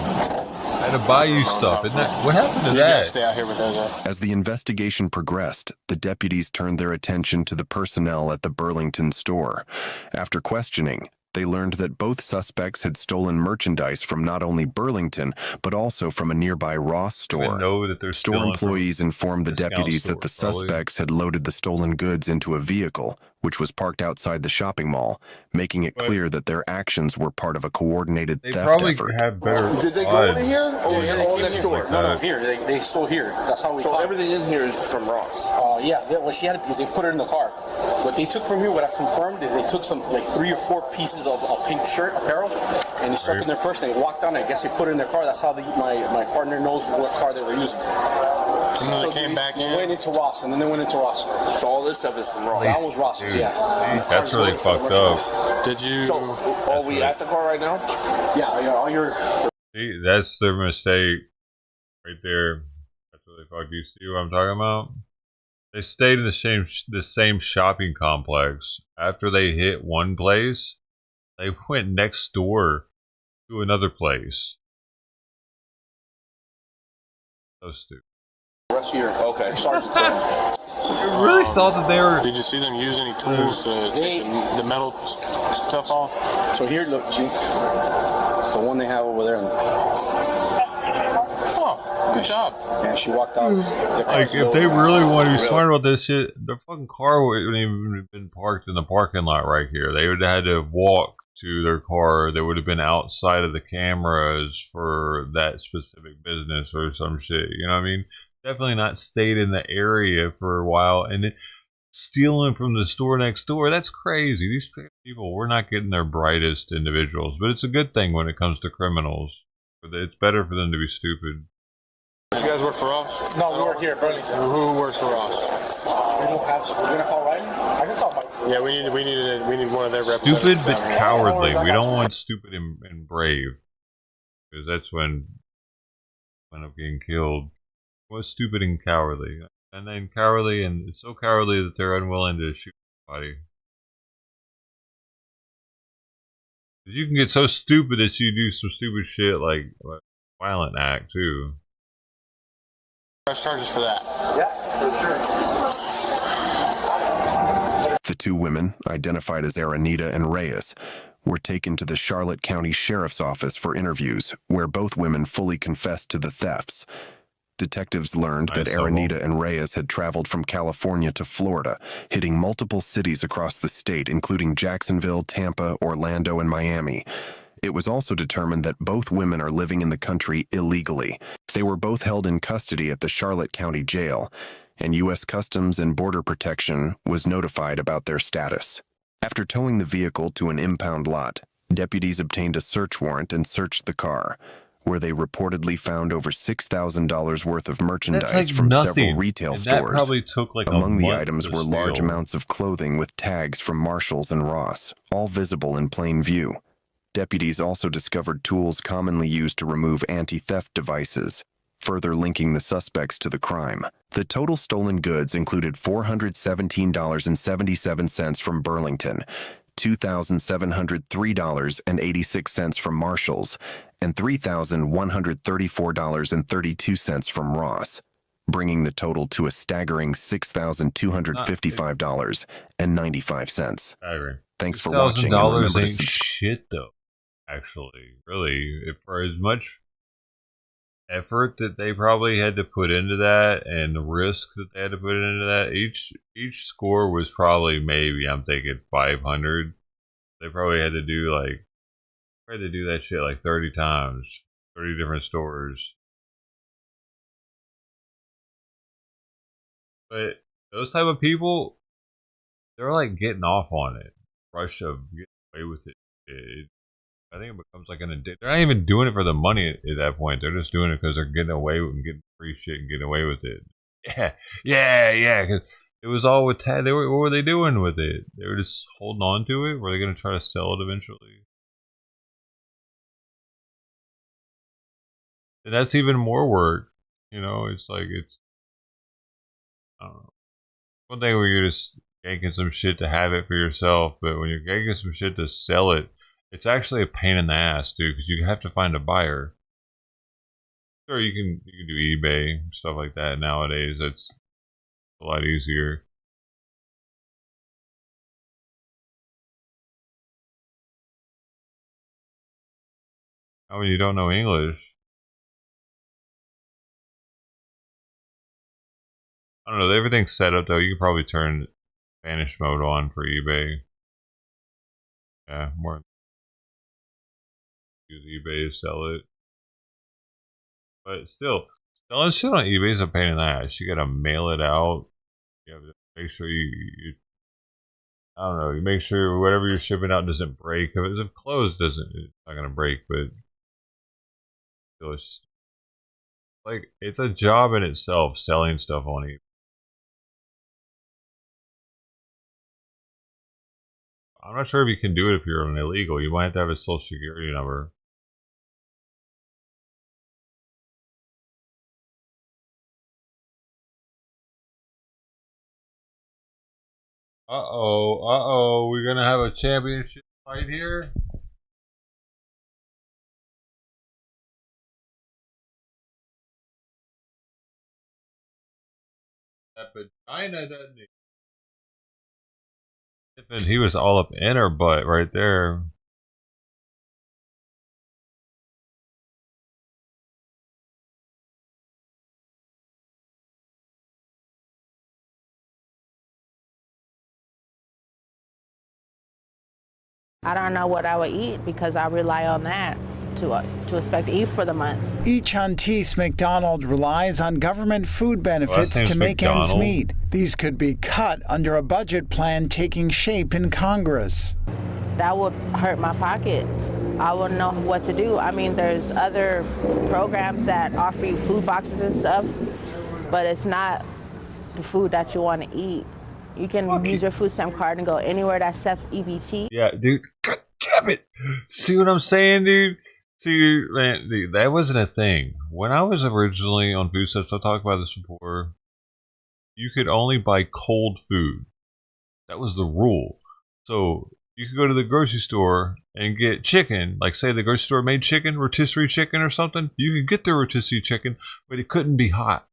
I had to buy you stuff. Isn't that what happened to that? Stay out here with those. As the investigation progressed, the deputies turned their attention to the personnel at the Burlington store. After questioning, they learned that both suspects had stolen merchandise from not only Burlington, but also from a nearby Ross store. Store employees informed the deputies that the suspects had loaded the stolen goods into a vehicle, which was parked outside the shopping mall, making it clear that their actions were part of a coordinated theft effort. Did they go in here? Or was it all next door? No, here. They stole here. That's how we. So everything in here is from Ross. Yeah. What she had is they put her in the car. What they took from here, what I confirmed, is they took some like 3 or 4 pieces of pink shirt apparel, and they stuck in their purse. And they walked down. I guess they put it in their car. That's how my partner knows what car they were using. And then they came back in. Went into Ross, and then they went into Ross. So all this stuff is from Ross. That was Ross's. Yeah. That's really fucked up. Did you? So are we at the car right now? Yeah. All your. See, that's their mistake, right there. That's really fucked. Do you see what I'm talking about? They stayed in the same shopping complex. After they hit one place, they went next door to another place. So stupid. Rest here. Okay. Sergeant. I really thought that they were. Did you see them use any tools to take the metal stuff off? So here, look, see, it's the one they have over there. Oh, good job. Yeah, she walked out. Like, if they really want to be smart about this shit, their fucking car wouldn't even have been parked in the parking lot right here. They would have had to walk to their car. They would have been outside of the cameras for that specific business or some shit. You know what I mean? Definitely not stayed in the area for a while and stealing from the store next door. That's crazy. These people, we're not getting their brightest individuals, but it's a good thing when it comes to criminals. It's better for them to be stupid. You guys work for Ross? No, we work here at Burlington. Who works for Ross? We don't have. We're gonna call Ryan. I can call Mike. Yeah, we need one of their representatives. Stupid but cowardly. We don't want stupid and brave, because that's when end up getting killed. Was stupid and cowardly, and then cowardly and so cowardly that they're unwilling to shoot somebody. You can get so stupid that you do some stupid shit like a violent act too. Press charges for that. Yeah, for sure. The 2 women, identified as Aranita and Reyes, were taken to the Charlotte County Sheriff's Office for interviews, where both women fully confessed to the thefts. Detectives learned that Aranita and Reyes had traveled from California to Florida, hitting multiple cities across the state, including Jacksonville, Tampa, Orlando, and Miami. It was also determined that both women are living in the country illegally. They were both held in custody at the Charlotte County Jail, and U.S. Customs and Border Protection was notified about their status. After towing the vehicle to an impound lot, deputies obtained a search warrant and searched the car, where they reportedly found over $6,000 worth of merchandise from several retail stores. Probably took like among the items were large amounts of clothing with tags from Marshalls and Ross, all visible in plain view. Deputies also discovered tools commonly used to remove anti-theft devices, further linking the suspects to the crime. The total stolen goods included $417.77 from Burlington, $2,703.86 from Marshall's, and $3,134.32 from Ross, bringing the total to a staggering $6,255.95. Staggering. Thanks for watching. And remember to ain't shit though. Actually, really, if for as much effort that they probably had to put into that and the risk that they had to put into that, each score was probably maybe, I'm thinking 500. They probably had to do that shit like 30 times, 30 different stores. But those type of people, they're like getting off on it. Rush of getting away with it. I think it becomes like an addiction. They're not even doing it for the money at that point. They're just doing it because they're getting away with and getting free shit and getting away with it. Yeah. Because it was all with Tad. What were they doing with it? They were just holding on to it. Were they going to try to sell it eventually? And that's even more work. It's like I don't know. One thing where you're just yanking some shit to have it for yourself, but when you're yanking some shit to sell it, it's actually a pain in the ass, dude, because you have to find a buyer. Sure, you can do eBay, stuff like that nowadays. That's a lot easier. How when you don't know English? I don't know. Everything's set up though. You can probably turn Spanish mode on for eBay. Yeah, more. Use eBay to sell it. But still, selling shit on eBay is a pain in the ass. You gotta mail it out. You have to make sure you I don't know, you make sure whatever you're shipping out doesn't break. If clothes it's not gonna break, but still it's just, like, it's a job in itself selling stuff on eBay. I'm not sure if you can do it if you're an illegal. You might have to have a social security number. We're gonna have a championship fight here. That vagina doesn't it? And he was all up in her butt right there. I don't know what I would eat because I rely on that to expect to eat for the month. Each Huntis McDonald relies on government food benefits to make ends meet. These could be cut under a budget plan taking shape in Congress. That would hurt my pocket. I wouldn't know what to do. I mean, there's other programs that offer you food boxes and stuff, but it's not the food that you want to eat. You can use your food stamp card and go anywhere that accepts EBT. Yeah, dude. God damn it. See what I'm saying, dude? See, man, dude, that wasn't a thing. When I was originally on food stamps, I've talked about this before, you could only buy cold food. That was the rule. So you could go to the grocery store and get chicken. Like, say the grocery store made chicken, rotisserie chicken or something. You could get the rotisserie chicken, but it couldn't be hot.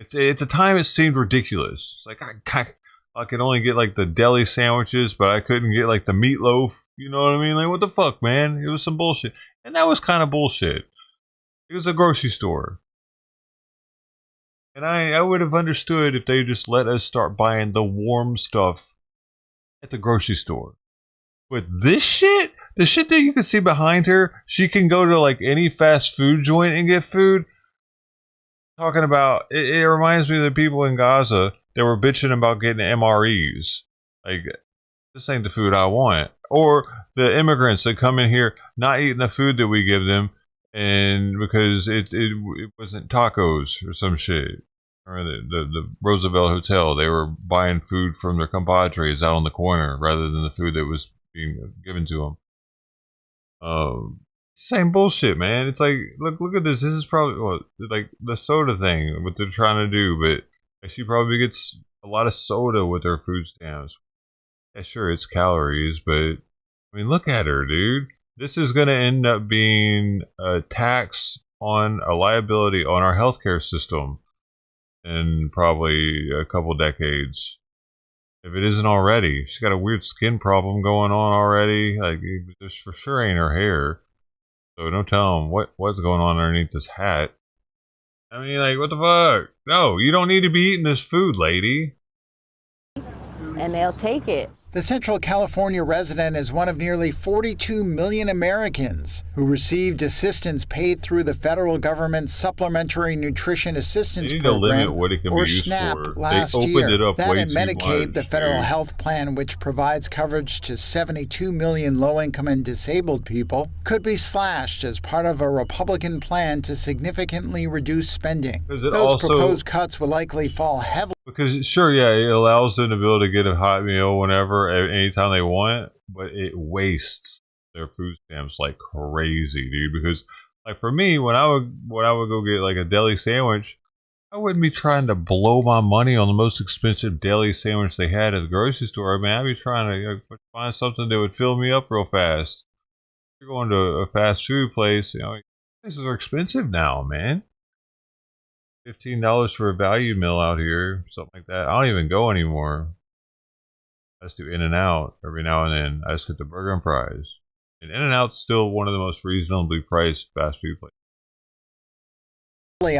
At the time, it seemed ridiculous. It's like, I could only get like the deli sandwiches, but I couldn't get like the meatloaf. You know what I mean? Like, what the fuck, man? It was some bullshit. And that was kind of bullshit. It was a grocery store. And I would have understood if they just let us start buying the warm stuff at the grocery store. But this shit, the shit that you can see behind her, she can go to like any fast food joint and get food. Talking about, it reminds me of the people in Gaza that were bitching about getting MREs. Like, this ain't the food I want. Or the immigrants that come in here not eating the food that we give them, and because it wasn't tacos or some shit. Or the Roosevelt Hotel, they were buying food from their compadres out on the corner rather than the food that was being given to them. Same bullshit, man. It's like, look at this. This is probably like the soda thing, what they're trying to do, but she probably gets a lot of soda with her food stamps. Yeah, sure, it's calories, but I mean, look at her, dude. This is going to end up being a tax on a liability on our healthcare system in probably a couple decades, if it isn't already. She's got a weird skin problem going on already. Like, this for sure ain't her hair. So don't tell them what's going on underneath this hat. I mean, like, what the fuck? No, you don't need to be eating this food, lady. And they'll take it. The Central California resident is one of nearly 42 million Americans who received assistance paid through the federal government's Supplementary Nutrition Assistance Program, or SNAP, last year. That and Medicaid, the federal health plan, which provides coverage to 72 million low-income and disabled people, could be slashed as part of a Republican plan to significantly reduce spending. Those proposed cuts will likely fall heavily. Because, sure, yeah, it allows them to be able to get a hot meal whenever, anytime they want, but it wastes their food stamps like crazy, dude. Because, like, for me, when I would go get, like, a deli sandwich, I wouldn't be trying to blow my money on the most expensive deli sandwich they had at the grocery store. I mean, I'd be trying to find something that would fill me up real fast. If you're going to a fast food place, you know, places are expensive now, man. $15 for a value meal out here, something like that. I don't even go anymore. I just do In-N-Out every now and then. I just get the burger and fries. And In-N-Out's still one of the most reasonably priced fast food places.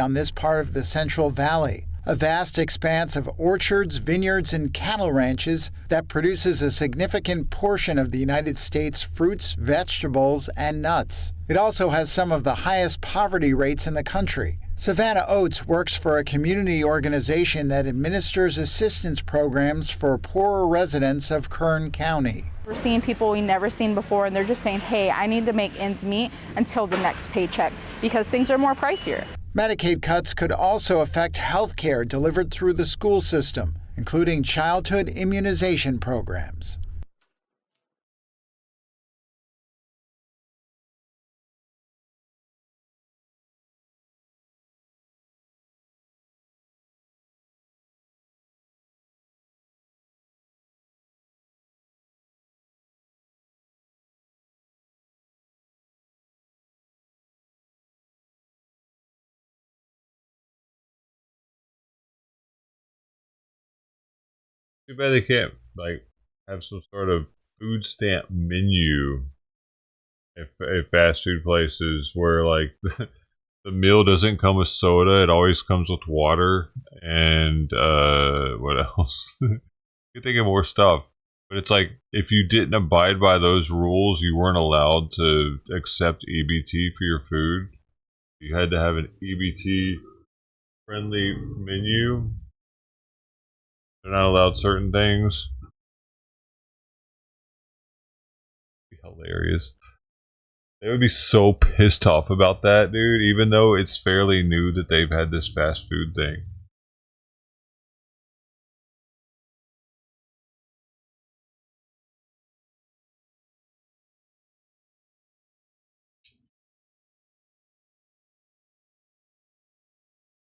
On this part of the Central Valley, a vast expanse of orchards, vineyards, and cattle ranches that produces a significant portion of the United States' fruits, vegetables, and nuts. It also has some of the highest poverty rates in the country. Savannah Oates works for a community organization that administers assistance programs for poorer residents of Kern County. We're seeing people we never seen before, and they're just saying, hey, I need to make ends meet until the next paycheck because things are more pricier. Medicaid cuts could also affect health care delivered through the school system, including childhood immunization programs. Too bad they can't, like, have some sort of food stamp menu at fast food places where, like, the meal doesn't come with soda, it always comes with water, and what else? You think of more stuff, but it's like, if you didn't abide by those rules, you weren't allowed to accept EBT for your food. You had to have an EBT friendly menu. They're not allowed certain things. It'd be hilarious. They would be so pissed off about that, dude, even though it's fairly new that they've had this fast food thing.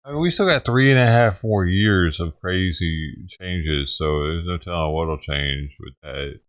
I mean, we still got 3.5 more years of crazy changes, so there's no telling what'll change with that.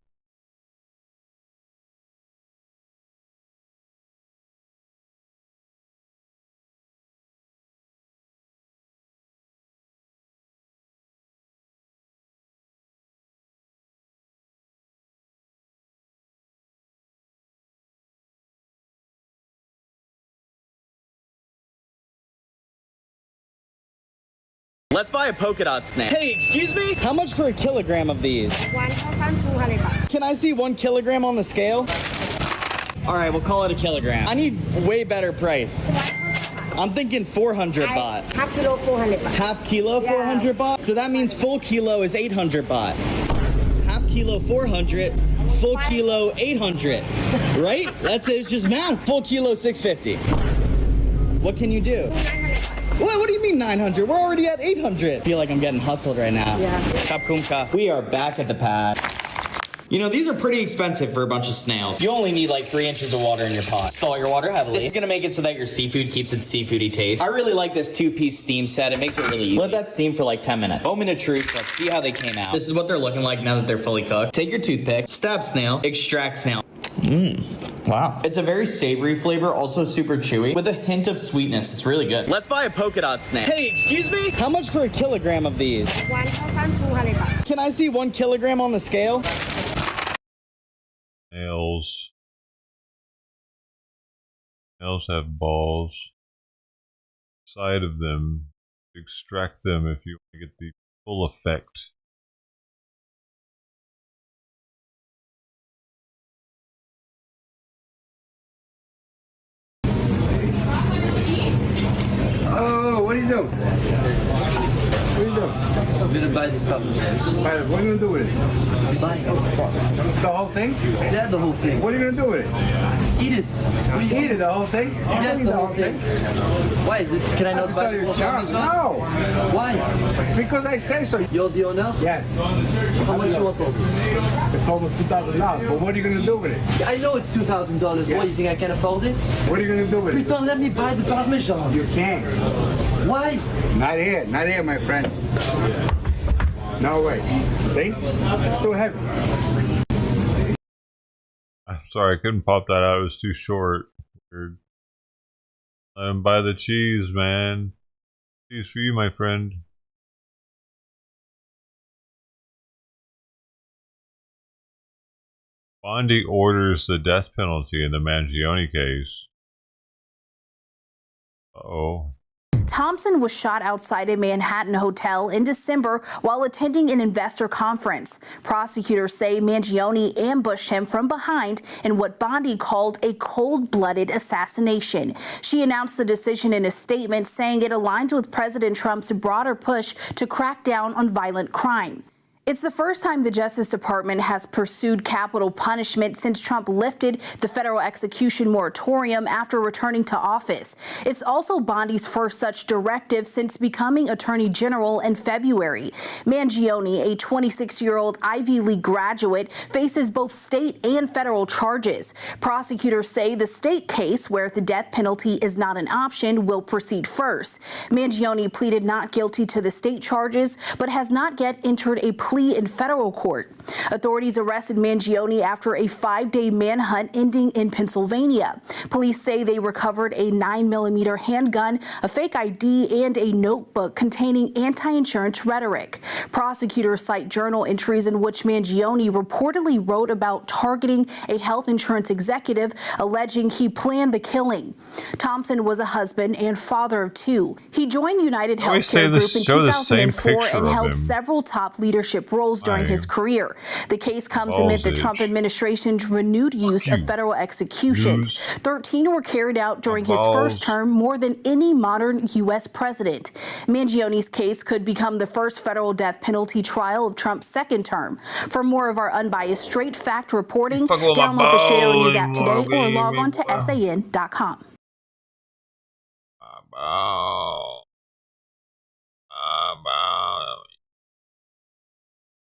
Let's buy a polka dot snake. Hey, excuse me? How much for a kilogram of these? 1,200 baht. Can I see 1 kilogram on the scale? All right, we'll call it a kilogram. I need way better price. I'm thinking 400 baht. Half kilo, 400 baht. Half kilo, 400 baht? So that means full kilo is 800 baht. Half kilo, 400. Full kilo, 800. Right? That's it. It's just math. Full kilo, 650. What can you do? What do you mean 900? We're already at 800. I feel like I'm getting hustled right now. Yeah. We are back at the pad. You know, these are pretty expensive for a bunch of snails. You only need like 3 inches of water in your pot. Salt your water heavily. This is gonna make it so that your seafood keeps its seafoody taste. I really like this 2-piece steam set. It makes it really easy. Let that steam for like 10 minutes. Moment of truth. Let's see how they came out. This is what they're looking like now that they're fully cooked. Take your toothpick, stab snail, extract snail. Wow. It's a very savory flavor, also super chewy, with a hint of sweetness. It's really good. Let's buy a polka dot snail. Hey, excuse me? How much for a kilogram of these? 1,200 baht. Can I see 1 kilogram on the scale? Snails. Snails have balls. Side of them. Extract them if you want to get the full effect. Oh, what are you doing? What are you doing? I'm gonna buy this stuff. What are you gonna do with it? Buy it. The whole thing? Yeah, the whole thing. What are you gonna do with it? Eat it. Eat it, the whole thing? Yes, the whole thing. Why is it? Can I not buy it? No. Why? Because I say so. You're the owner? Yes. How much you want for this? It's almost $2,000. But what are you gonna do with it? I know it's $2,000. What, you think I can afford it? What are you gonna do with it? Don't let me buy the Parmesan. You can't. Why? Not here, my friend. No way. See? It's too heavy. I'm sorry, I couldn't pop that out. It was too short. Weird. Let him buy the cheese, man. Cheese for you, my friend. Bondi orders the death penalty in the Mangione case. Uh-oh. Thompson was shot outside a Manhattan hotel in December while attending an investor conference. Prosecutors say Mangione ambushed him from behind in what Bondi called a cold-blooded assassination. She announced the decision in a statement, saying it aligns with President Trump's broader push to crack down on violent crime. It's the first time the Justice Department has pursued capital punishment since Trump lifted the federal execution moratorium after returning to office. It's also Bondi's first such directive since becoming Attorney General in February. Mangione, a 26-year-old Ivy League graduate, faces both state and federal charges. Prosecutors say the state case, where the death penalty is not an option, will proceed first. Mangione pleaded not guilty to the state charges, but has not yet entered a plea in federal court. Authorities arrested Mangione after a 5-day manhunt ending in Pennsylvania. Police say they recovered a 9mm handgun, a fake ID, and a notebook containing anti-insurance rhetoric. Prosecutors cite journal entries in which Mangione reportedly wrote about targeting a health insurance executive, alleging he planned the killing. Thompson was a husband and father of 2. He joined United Healthcare Group in 2004 and held several top leadership roles during his career. The case comes amid the Trump administration's renewed use of federal executions. 13 were carried out during his first term, more than any modern U.S. president. Mangione's case could become the first federal death penalty trial of Trump's second term. For more of our unbiased, straight fact reporting, download the Shadow News app today or log on to san.com.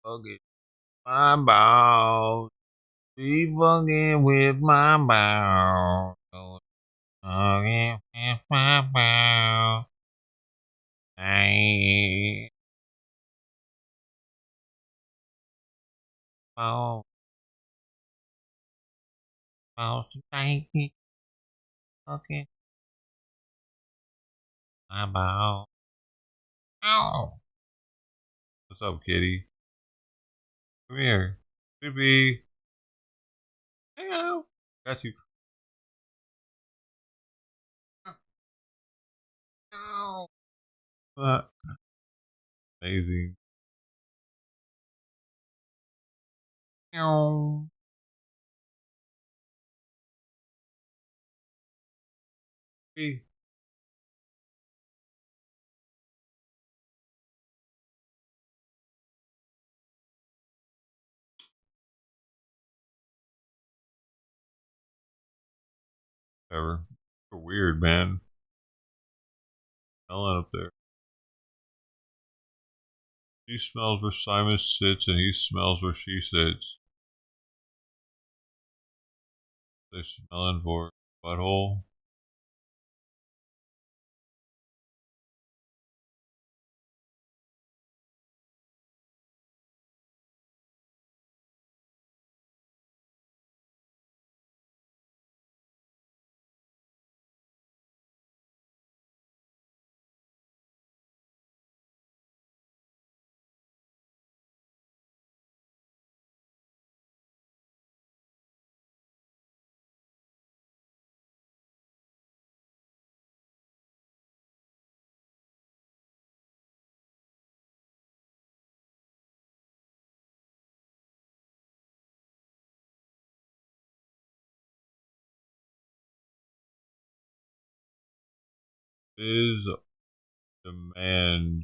Okay. My bow. Be fucking with my bow. Fucking with my bow. Hey. Oh. Oh, so thank you. Okay. My bow. Ow. What's up, kitty? Come here. Pepe. Hello. Got you. No. Amazing. No. Pepe. Whatever. You're weird, man. Smelling up there. She smells where Simon sits, and he smells where she sits. They're smelling for butthole. Is demand.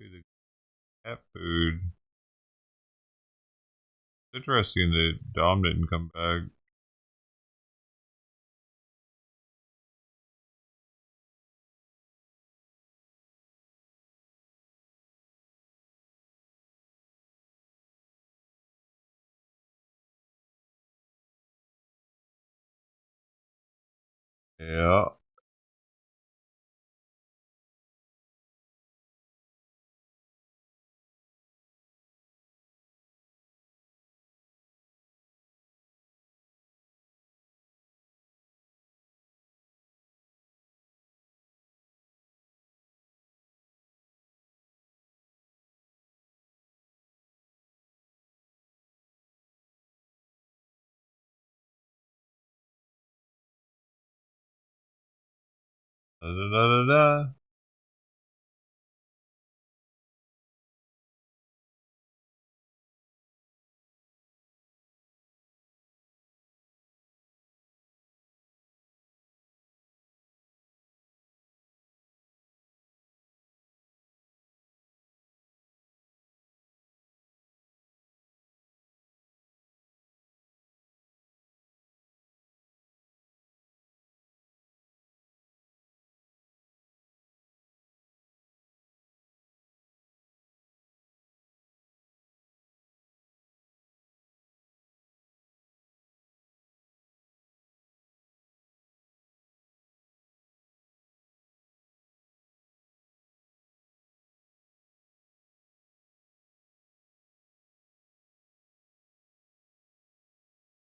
The cat food. Interesting that Dom didn't come back. Yeah. Da, da, da, da, da.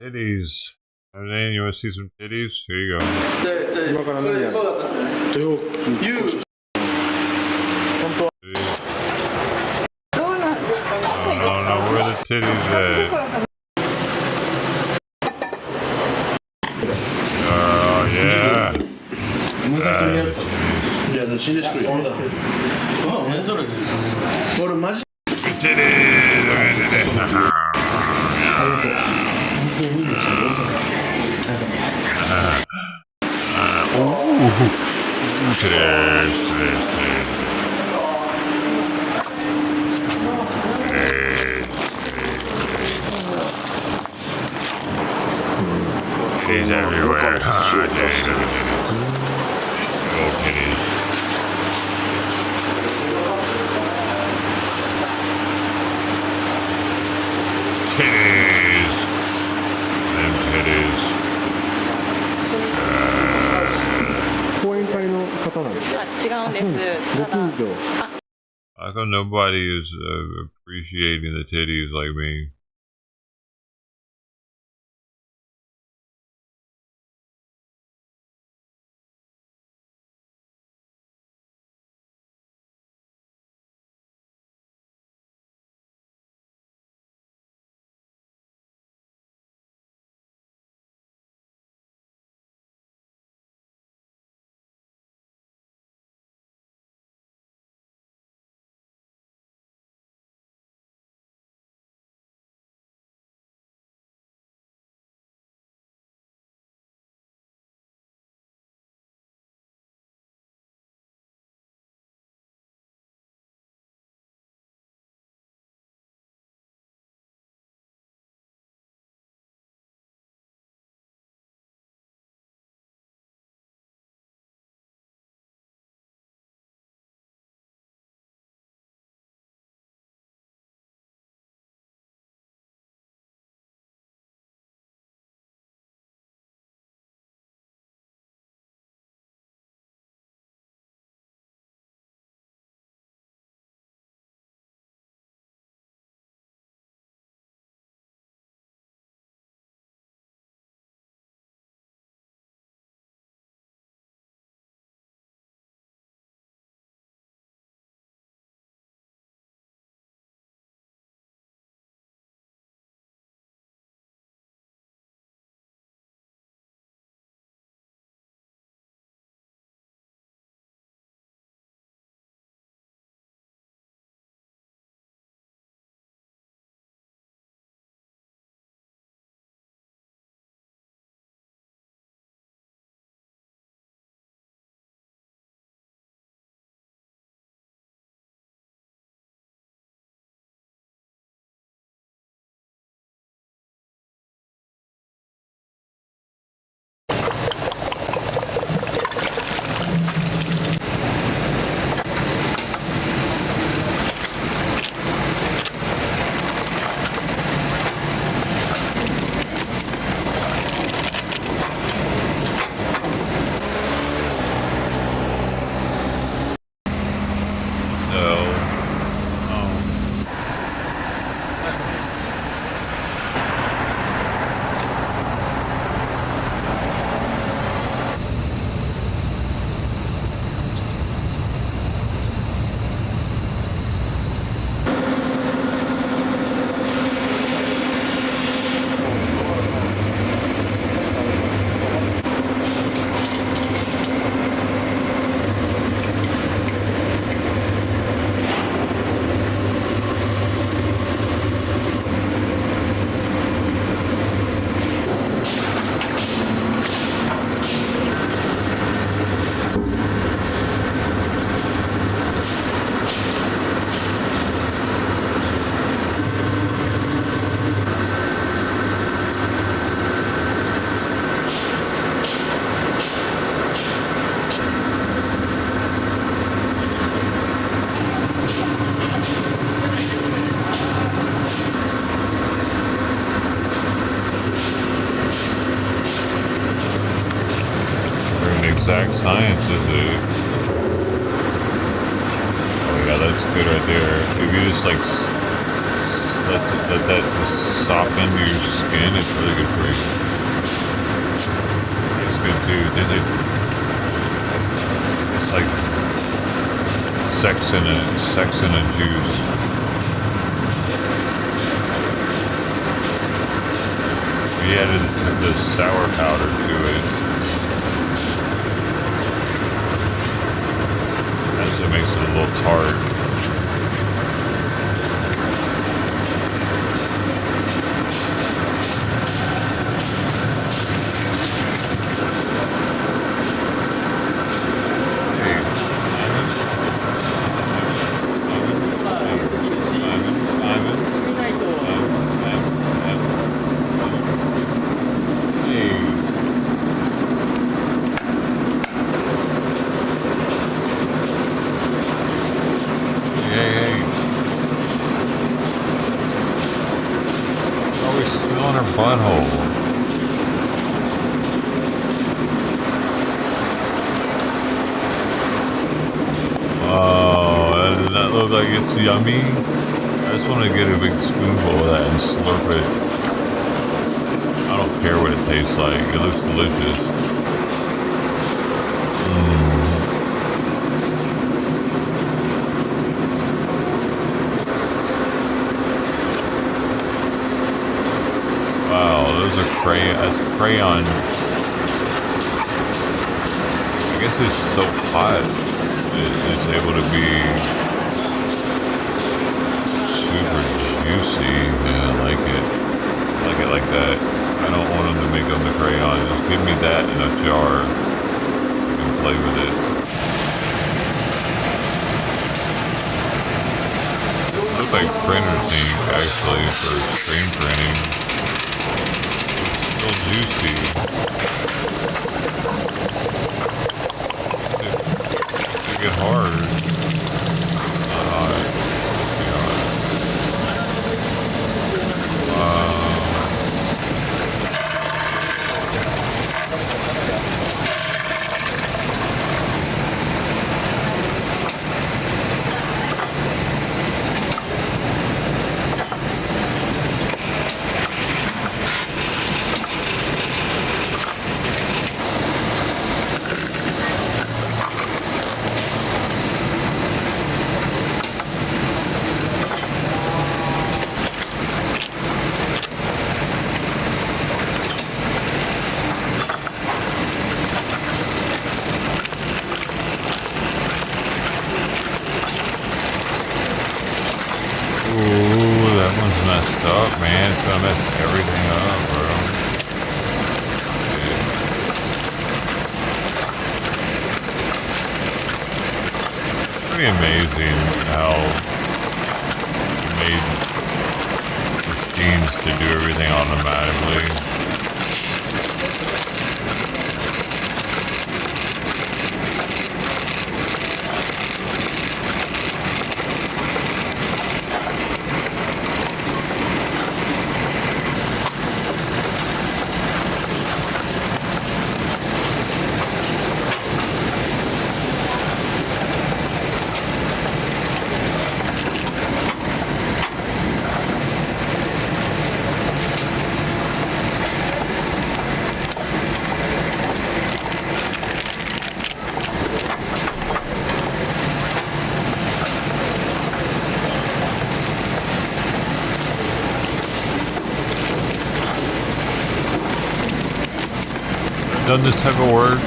Titties. Hey, you want to see some titties? Here you go. No, where the titties at? Oh, yeah. Titties everywhere. Little titties. Titties. Them titties. How come nobody is appreciating the titties like me? exact science, is it? Oh yeah, that's good right there. If you just like let that just soak into your skin, it's really good for you. It's good too. It's like sex in a juice. We added the sour powder to it. That's what makes it a little tart. Yummy. I just want to get a big spoonful of that and slurp it. I don't care what it tastes like. It looks delicious. Wow, those are crayon. That's crayon. I guess it's so hot. It's able to be super juicy. Yeah, I like it. I like it like that. I don't want them to make them the crayon. Just give me that in a jar. You can play with it. Look like printer's ink actually for screen printing. It's still juicy. Makes it get hard. Amazing how they made machines to do everything automatically. Done this type of work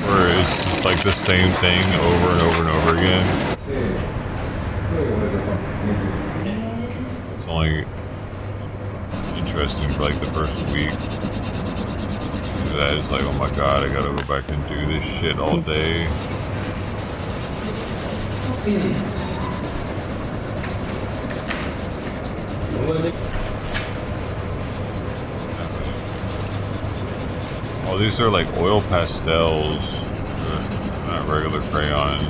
where it's just like the same thing over and over and over again. It's only interesting for like the first week. After that, it's like, oh my god, I gotta go back and do this shit all day. Oh, these are like oil pastels, not regular crayons.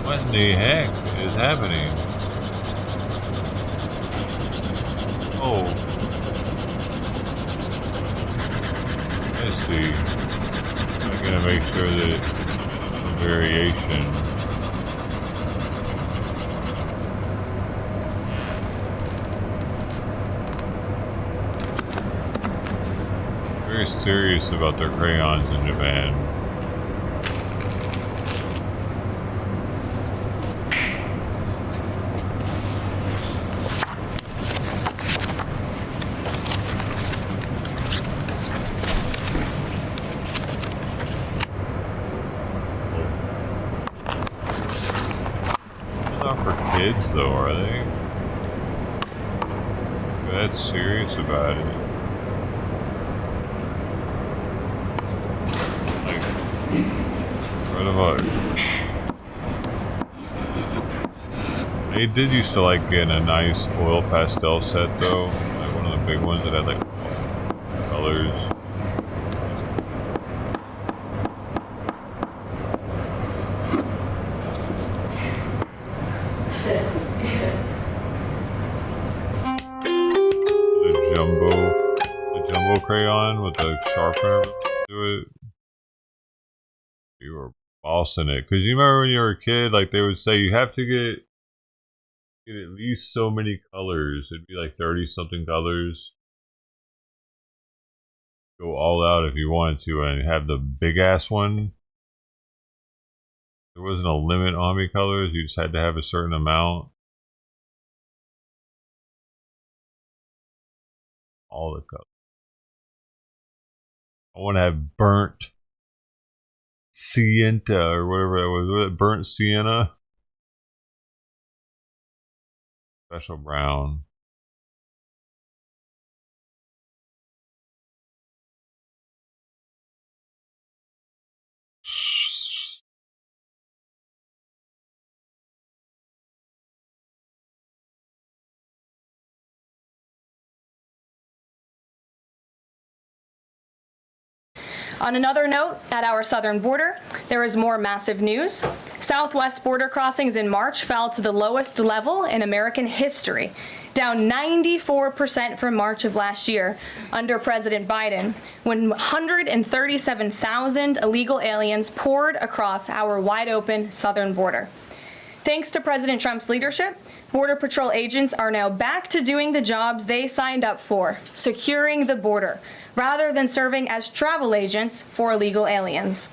What in the heck is happening? Oh. Let's see. I'm gonna make sure that the variation. Very serious about their crayons in Japan. Not for kids though, are they? That's serious about it. What about it? They did used to like getting a nice oil pastel set though, like one of the big ones that had like colors. The jumbo crayon with the sharpener to it. You were bossing it, because you remember when you were a kid, like they would say you have to get at least so many colors. It'd be like 30 something colors. Go all out if you wanted to and have the big ass one. There wasn't a limit on how many colors, you just had to have a certain amount. All the colors. I want to have burnt sienta or whatever that was. Burnt sienna? Special brown. On another note, at our southern border, there is more massive news. Southwest border crossings in March fell to the lowest level in American history, down 94% from March of last year under President Biden, when 137,000 illegal aliens poured across our wide-open southern border. Thanks to President Trump's leadership, Border Patrol agents are now back to doing the jobs they signed up for, securing the border, rather than serving as travel agents for illegal aliens.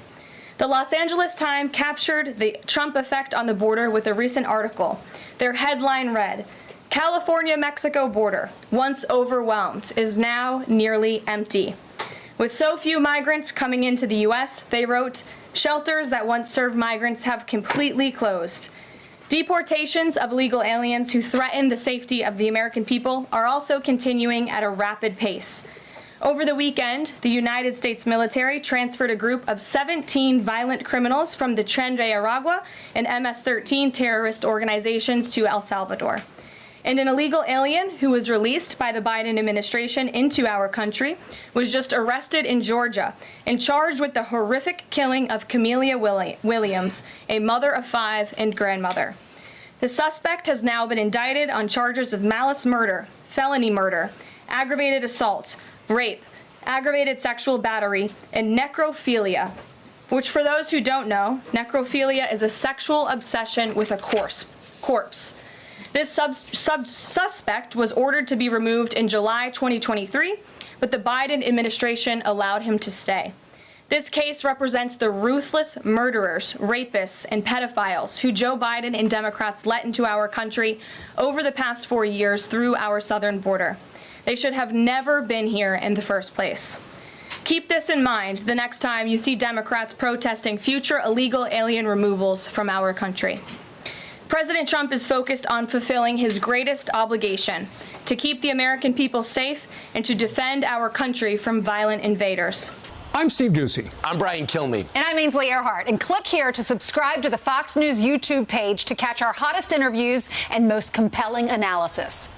The Los Angeles Times captured the Trump effect on the border with a recent article. Their headline read, "California-Mexico border, once overwhelmed, is now nearly empty." With so few migrants coming into the U.S., they wrote, "Shelters that once served migrants have completely closed." Deportations of illegal aliens who threaten the safety of the American people are also continuing at a rapid pace. Over the weekend, the United States military transferred a group of 17 violent criminals from the Tren de Aragua and MS-13 terrorist organizations to El Salvador. And an illegal alien who was released by the Biden administration into our country was just arrested in Georgia and charged with the horrific killing of Camelia Williams, a mother of 5 and grandmother. The suspect has now been indicted on charges of malice murder, felony murder, aggravated assault, rape, aggravated sexual battery, and necrophilia, which, for those who don't know, necrophilia is a sexual obsession with a corpse. This suspect was ordered to be removed in July 2023, but the Biden administration allowed him to stay. This case represents the ruthless murderers, rapists, and pedophiles who Joe Biden and Democrats let into our country over the past 4 years through our southern border. They should have never been here in the first place. Keep this in mind the next time you see Democrats protesting future illegal alien removals from our country. President Trump is focused on fulfilling his greatest obligation, to keep the American people safe and to defend our country from violent invaders. I'm Steve Doocy. I'm Brian Kilmeade. And I'm Ainsley Earhart. And click here to subscribe to the Fox News YouTube page to catch our hottest interviews and most compelling analysis.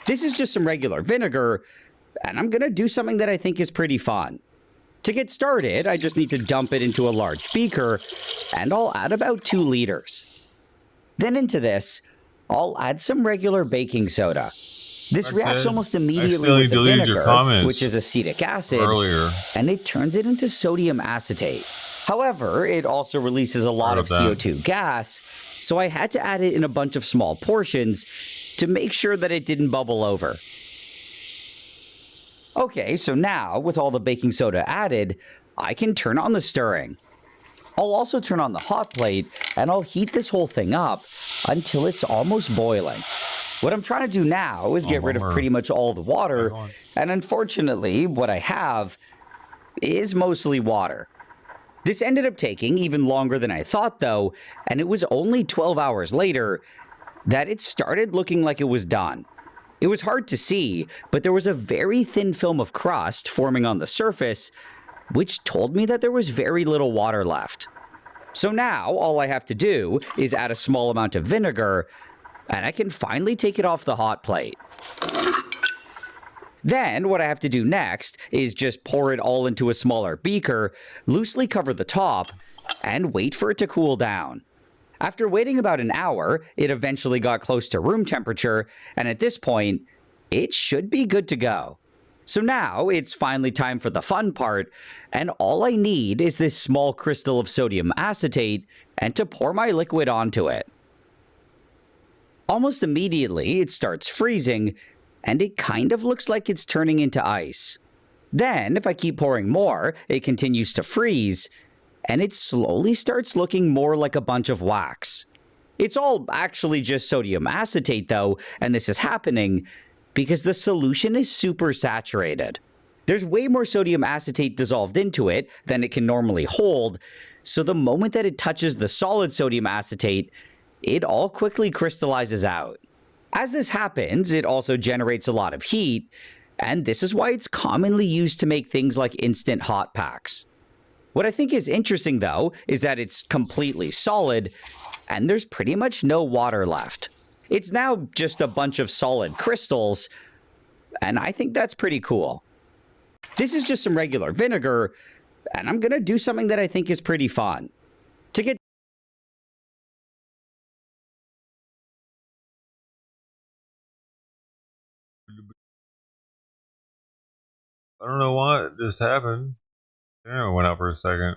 This is just some regular vinegar, and I'm gonna do something that I think is pretty fun. To get started, I just need to dump it into a large beaker, and I'll add about 2 liters. Then into this, I'll add some regular baking soda. This reacts almost immediately with the vinegar, which is acetic acid, and it turns it into sodium acetate. However, it also releases a lot of CO2 gas, so I had to add it in a bunch of small portions to make sure that it didn't bubble over. Okay, so now, with all the baking soda added, I can turn on the stirring. I'll also turn on the hot plate, and I'll heat this whole thing up until it's almost boiling. What I'm trying to do now is get rid of pretty much all the water, and unfortunately, what I have is mostly water. This ended up taking even longer than I thought, though, and it was only 12 hours later that it started looking like it was done. It was hard to see, but there was a very thin film of crust forming on the surface, which told me that there was very little water left. So now, all I have to do is add a small amount of vinegar, and I can finally take it off the hot plate. Then, what I have to do next is just pour it all into a smaller beaker, loosely cover the top, and wait for it to cool down. After waiting about an hour, it eventually got close to room temperature, and at this point, it should be good to go. So now, it's finally time for the fun part, and all I need is this small crystal of sodium acetate, and to pour my liquid onto it. Almost immediately, it starts freezing, and it kind of looks like it's turning into ice. Then, if I keep pouring more, it continues to freeze, and it slowly starts looking more like a bunch of wax. It's all actually just sodium acetate, though, and this is happening because the solution is super saturated. There's way more sodium acetate dissolved into it than it can normally hold, so the moment that it touches the solid sodium acetate, it all quickly crystallizes out. As this happens, it also generates a lot of heat, and this is why it's commonly used to make things like instant hot packs. What I think is interesting, though, is that it's completely solid, and there's pretty much no water left. It's now just a bunch of solid crystals, and I think that's pretty cool. This is just some regular vinegar, and I'm gonna do something that I think is pretty fun. To get I don't know what just happened. Camera went out for a second.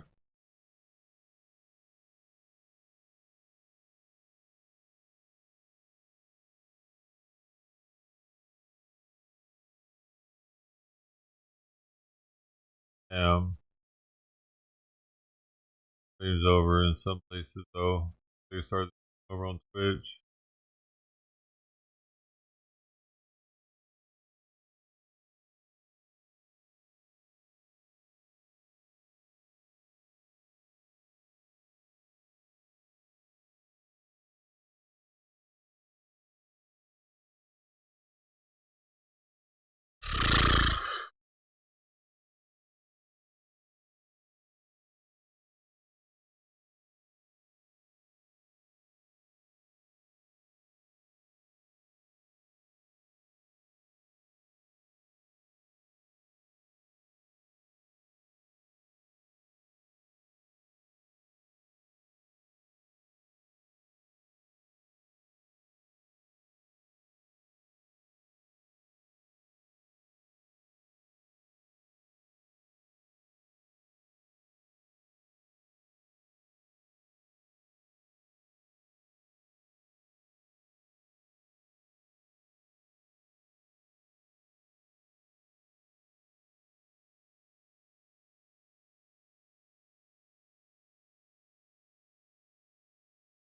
Waves over in some places though. They started over on Twitch.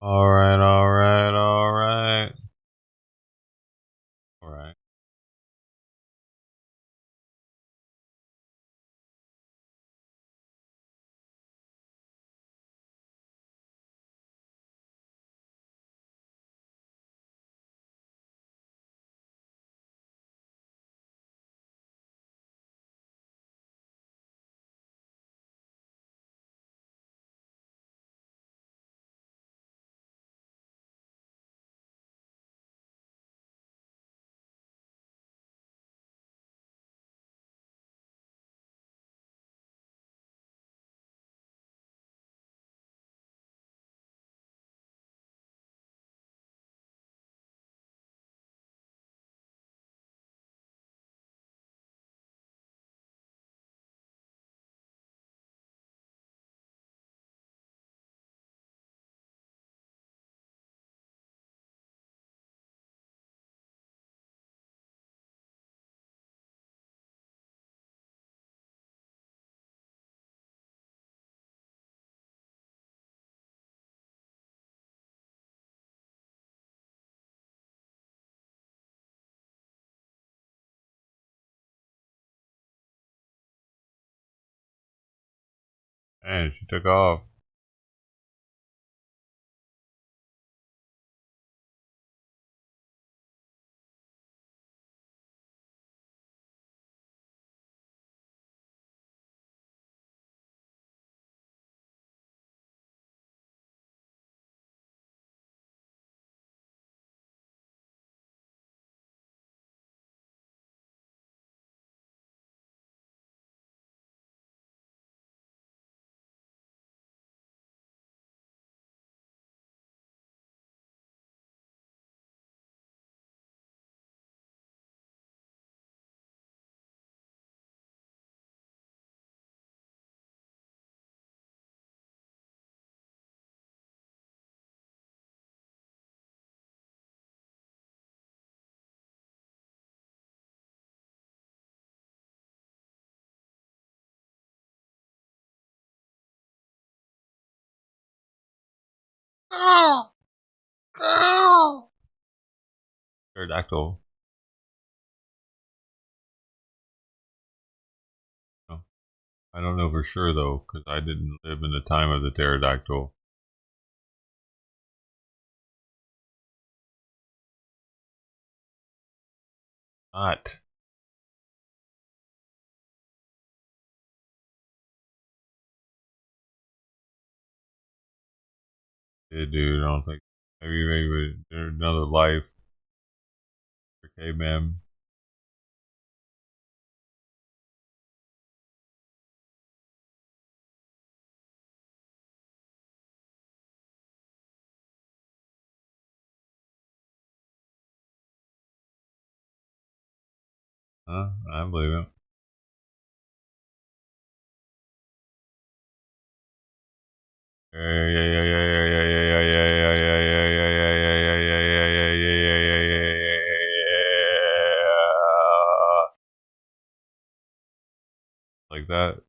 All right, all right, all right. All right. And she took off. Oh! Oh! Pterodactyl. Oh, I don't know for sure though, because I didn't live in the time of the pterodactyl. Not. Yeah, dude, I don't think. Maybe there's another life for caveman. Huh? I believe it. Like that.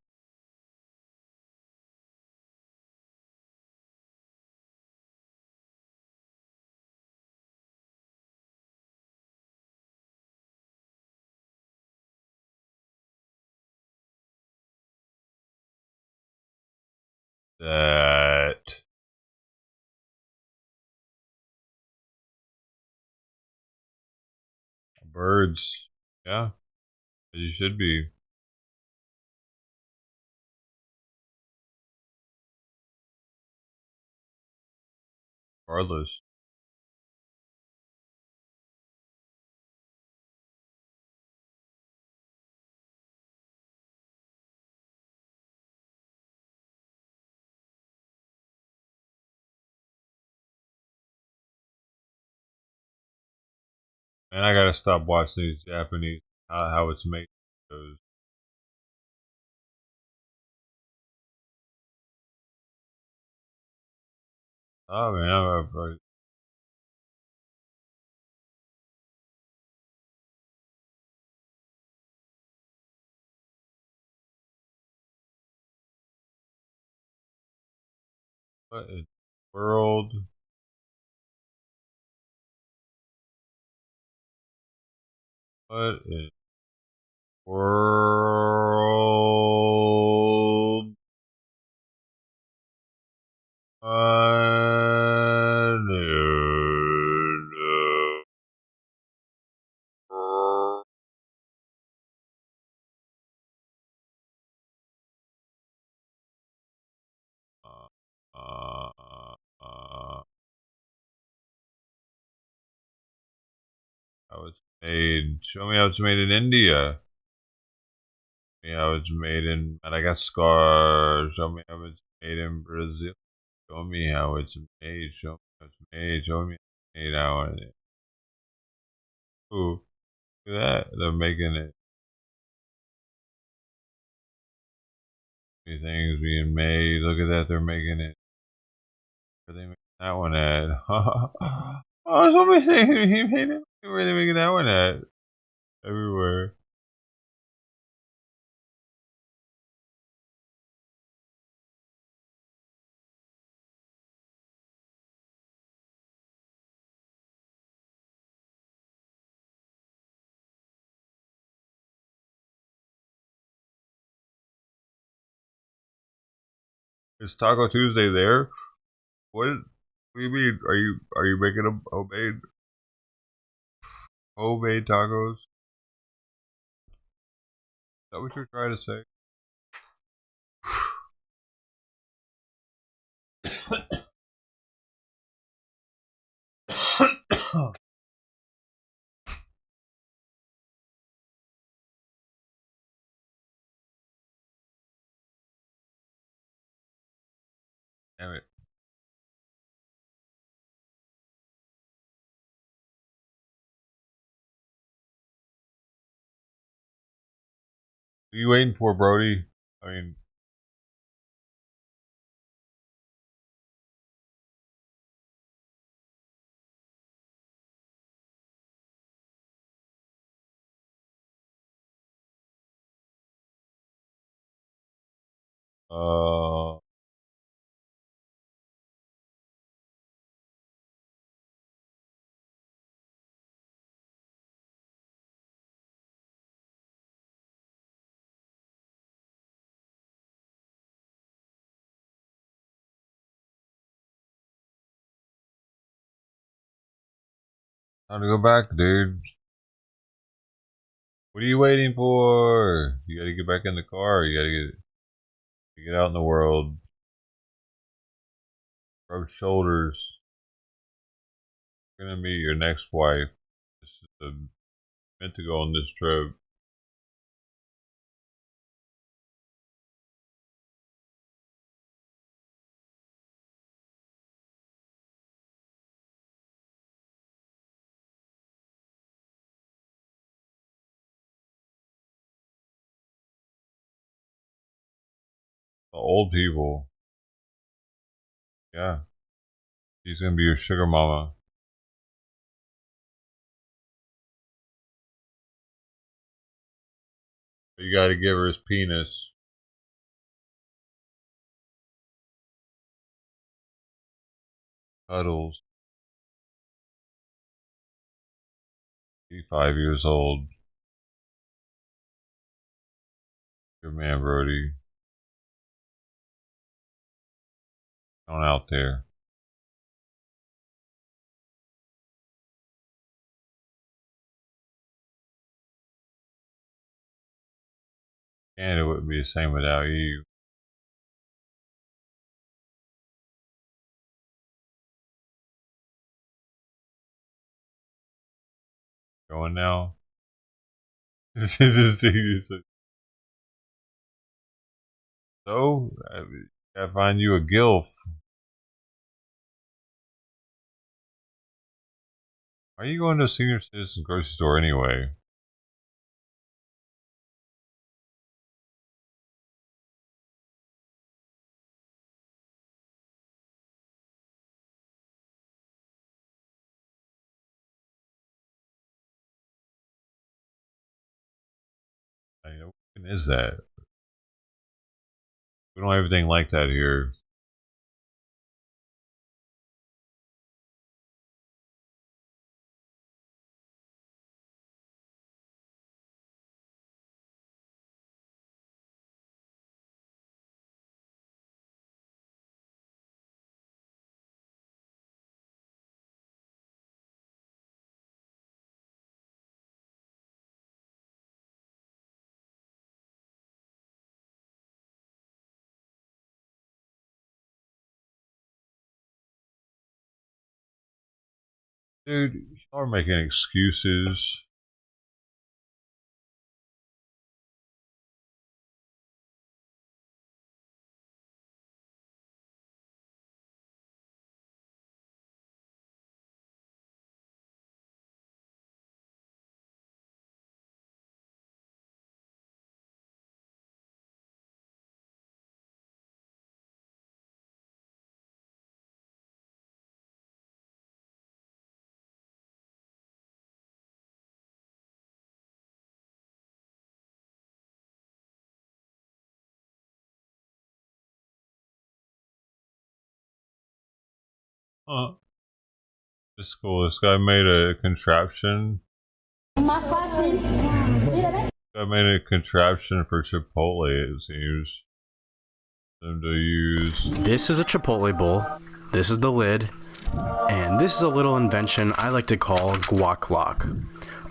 That. Birds. Yeah. You should be. Regardless. And I gotta stop watching these Japanese how it's made. Shows. Oh man, what in the world? What in the world? How it's made. Show me how it's made in India. Show me how it's made in Madagascar. Show me how it's made in Brazil. Show me how it's made. Show me how it's made. Show me how it's made out. Ooh, look at that. They're making it. Things being made. Look at that. They're making it. Where are they making that one at? Oh, so many things he made it. Where are they making that one at? Everywhere. Is Taco Tuesday there? What do you mean? Are you making them homemade tacos? Is that what you're trying to say? Damn it. What are you waiting for, Brody? I mean, time to go back, dude. What are you waiting for? You gotta get back in the car. You gotta get out in the world. Rub shoulders. You're gonna meet your next wife. This is meant to go on this trip. The old people. Yeah. She's gonna be your sugar mama. You gotta give her his penis. Cuddles. He's 5 years old. Good man, Brody. On out there. And it wouldn't be the same without you. Going now? So, I gotta find you a gilf. Why are you going to a senior citizen grocery store anyway? I mean, what is that? We don't have everything like that here. Dude, you are making excuses. Huh. It's cool. This guy made a contraption. This guy made a contraption for Chipotle, it seems. them to use. This is a Chipotle bowl. This is the lid. And this is a little invention I like to call guac lock.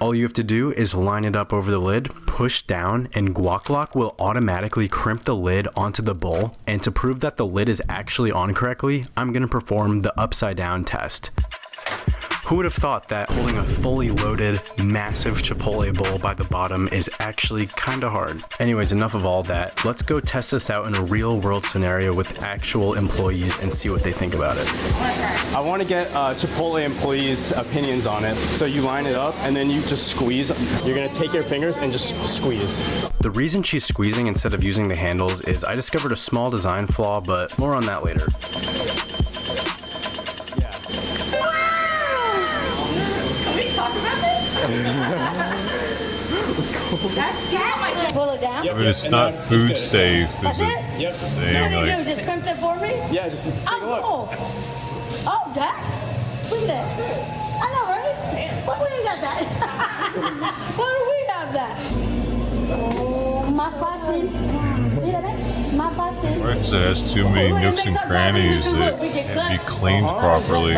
All you have to do is line it up over the lid, push down, and guac lock will automatically crimp the lid onto the bowl. And to prove that the lid is actually on correctly, I'm going to perform the upside down test. Who would have thought that holding a fully loaded, massive Chipotle bowl by the bottom is actually kinda hard? Anyways, enough of all that. Let's go test this out in a real world scenario with actual employees and see what they think about it. I want to get Chipotle employees' opinions on it. So you line it up and then you just squeeze. You're gonna take your fingers and just squeeze. The reason she's squeezing instead of using the handles is I discovered a small design flaw, but more on that later. That's good. Pull it down. I mean, it's not food safe. That's it? Yep. What do you do? Just crimp it for me? Yeah, just take a look. Oh, that? Look at that. I know, right? Why we ain't got that? Why do we have that? Oh, my fácil. Mira, ve. My fácil. Right, because it has too many nooks and crannies that can't be cleaned properly.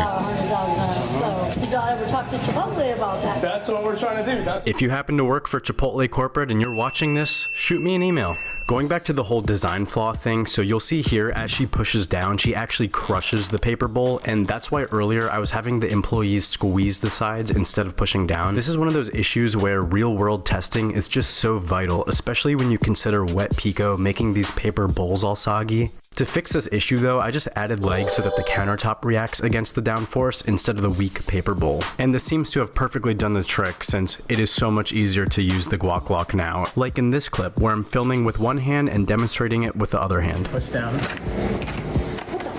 Did y'all ever talk to Chipotle about that? That's what we're trying to do. If you happen to work for Chipotle corporate and you're watching this, shoot me an email. Going back to the whole design flaw thing, so you'll see here as she pushes down, she actually crushes the paper bowl, and that's why earlier I was having the employees squeeze the sides instead of pushing down. This is one of those issues where real world testing is just so vital, especially when you consider wet pico making these paper bowls all soggy. To fix this issue though, I just added legs so that the countertop reacts against the downforce instead of the weak paper bowl. And this seems to have perfectly done the trick since it is so much easier to use the guac lock now, like in this clip where I'm filming with one hand and demonstrating it with the other hand. Push down.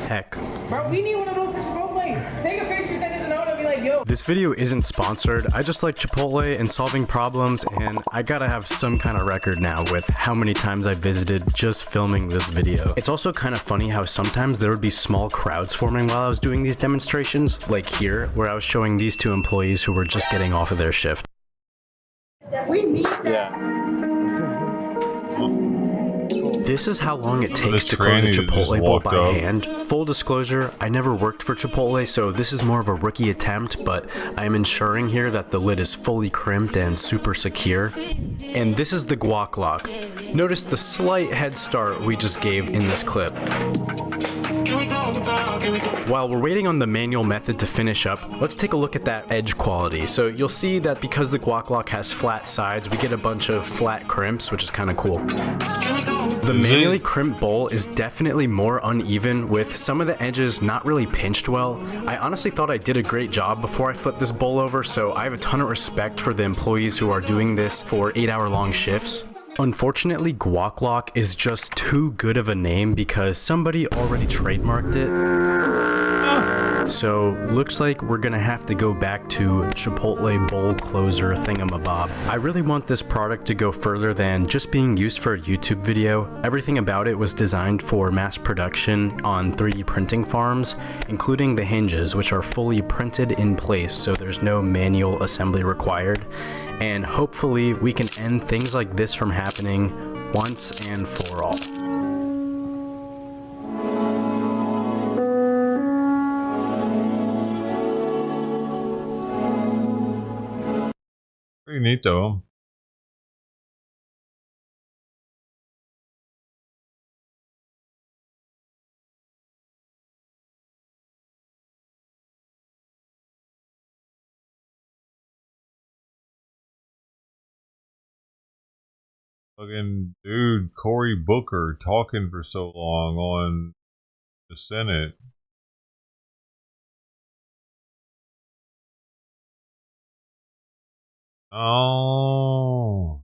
Heck. Bro, we need one of those for Chipotle. Take a picture, send it to Nona, and be like, yo. This video isn't sponsored. I just like Chipotle and solving problems, and I gotta have some kind of record now with how many times I visited just filming this video. It's also kind of funny how sometimes there would be small crowds forming while I was doing these demonstrations, like here, where I was showing these two employees who were just getting off of their shift. We need that. This is how long it takes to close a Chipotle bowl by hand. Full disclosure, I never worked for Chipotle, so this is more of a rookie attempt, but I am ensuring here that the lid is fully crimped and super secure. And this is the guac lock. Notice the slight head start we just gave in this clip. While we're waiting on the manual method to finish up, let's take a look at that edge quality. So you'll see that because the guac lock has flat sides, we get a bunch of flat crimps, which is kind of cool. The manually crimped bowl is definitely more uneven, with some of the edges not really pinched well. I honestly thought I did a great job before I flipped this bowl over, so I have a ton of respect for the employees who are doing this for 8-hour-long shifts. Unfortunately, guac lock is just too good of a name because somebody already trademarked it. So looks like we're gonna have to go back to Chipotle bowl closer thingamabob. I really want this product to go further than just being used for a YouTube video. Everything about it was designed for mass production on 3D printing farms, including the hinges, which are fully printed in place so there's no manual assembly required. And hopefully we can end things like this from happening once and for all. Pretty neat though. Fucking dude, Cory Booker talking for so long on the Senate. Oh.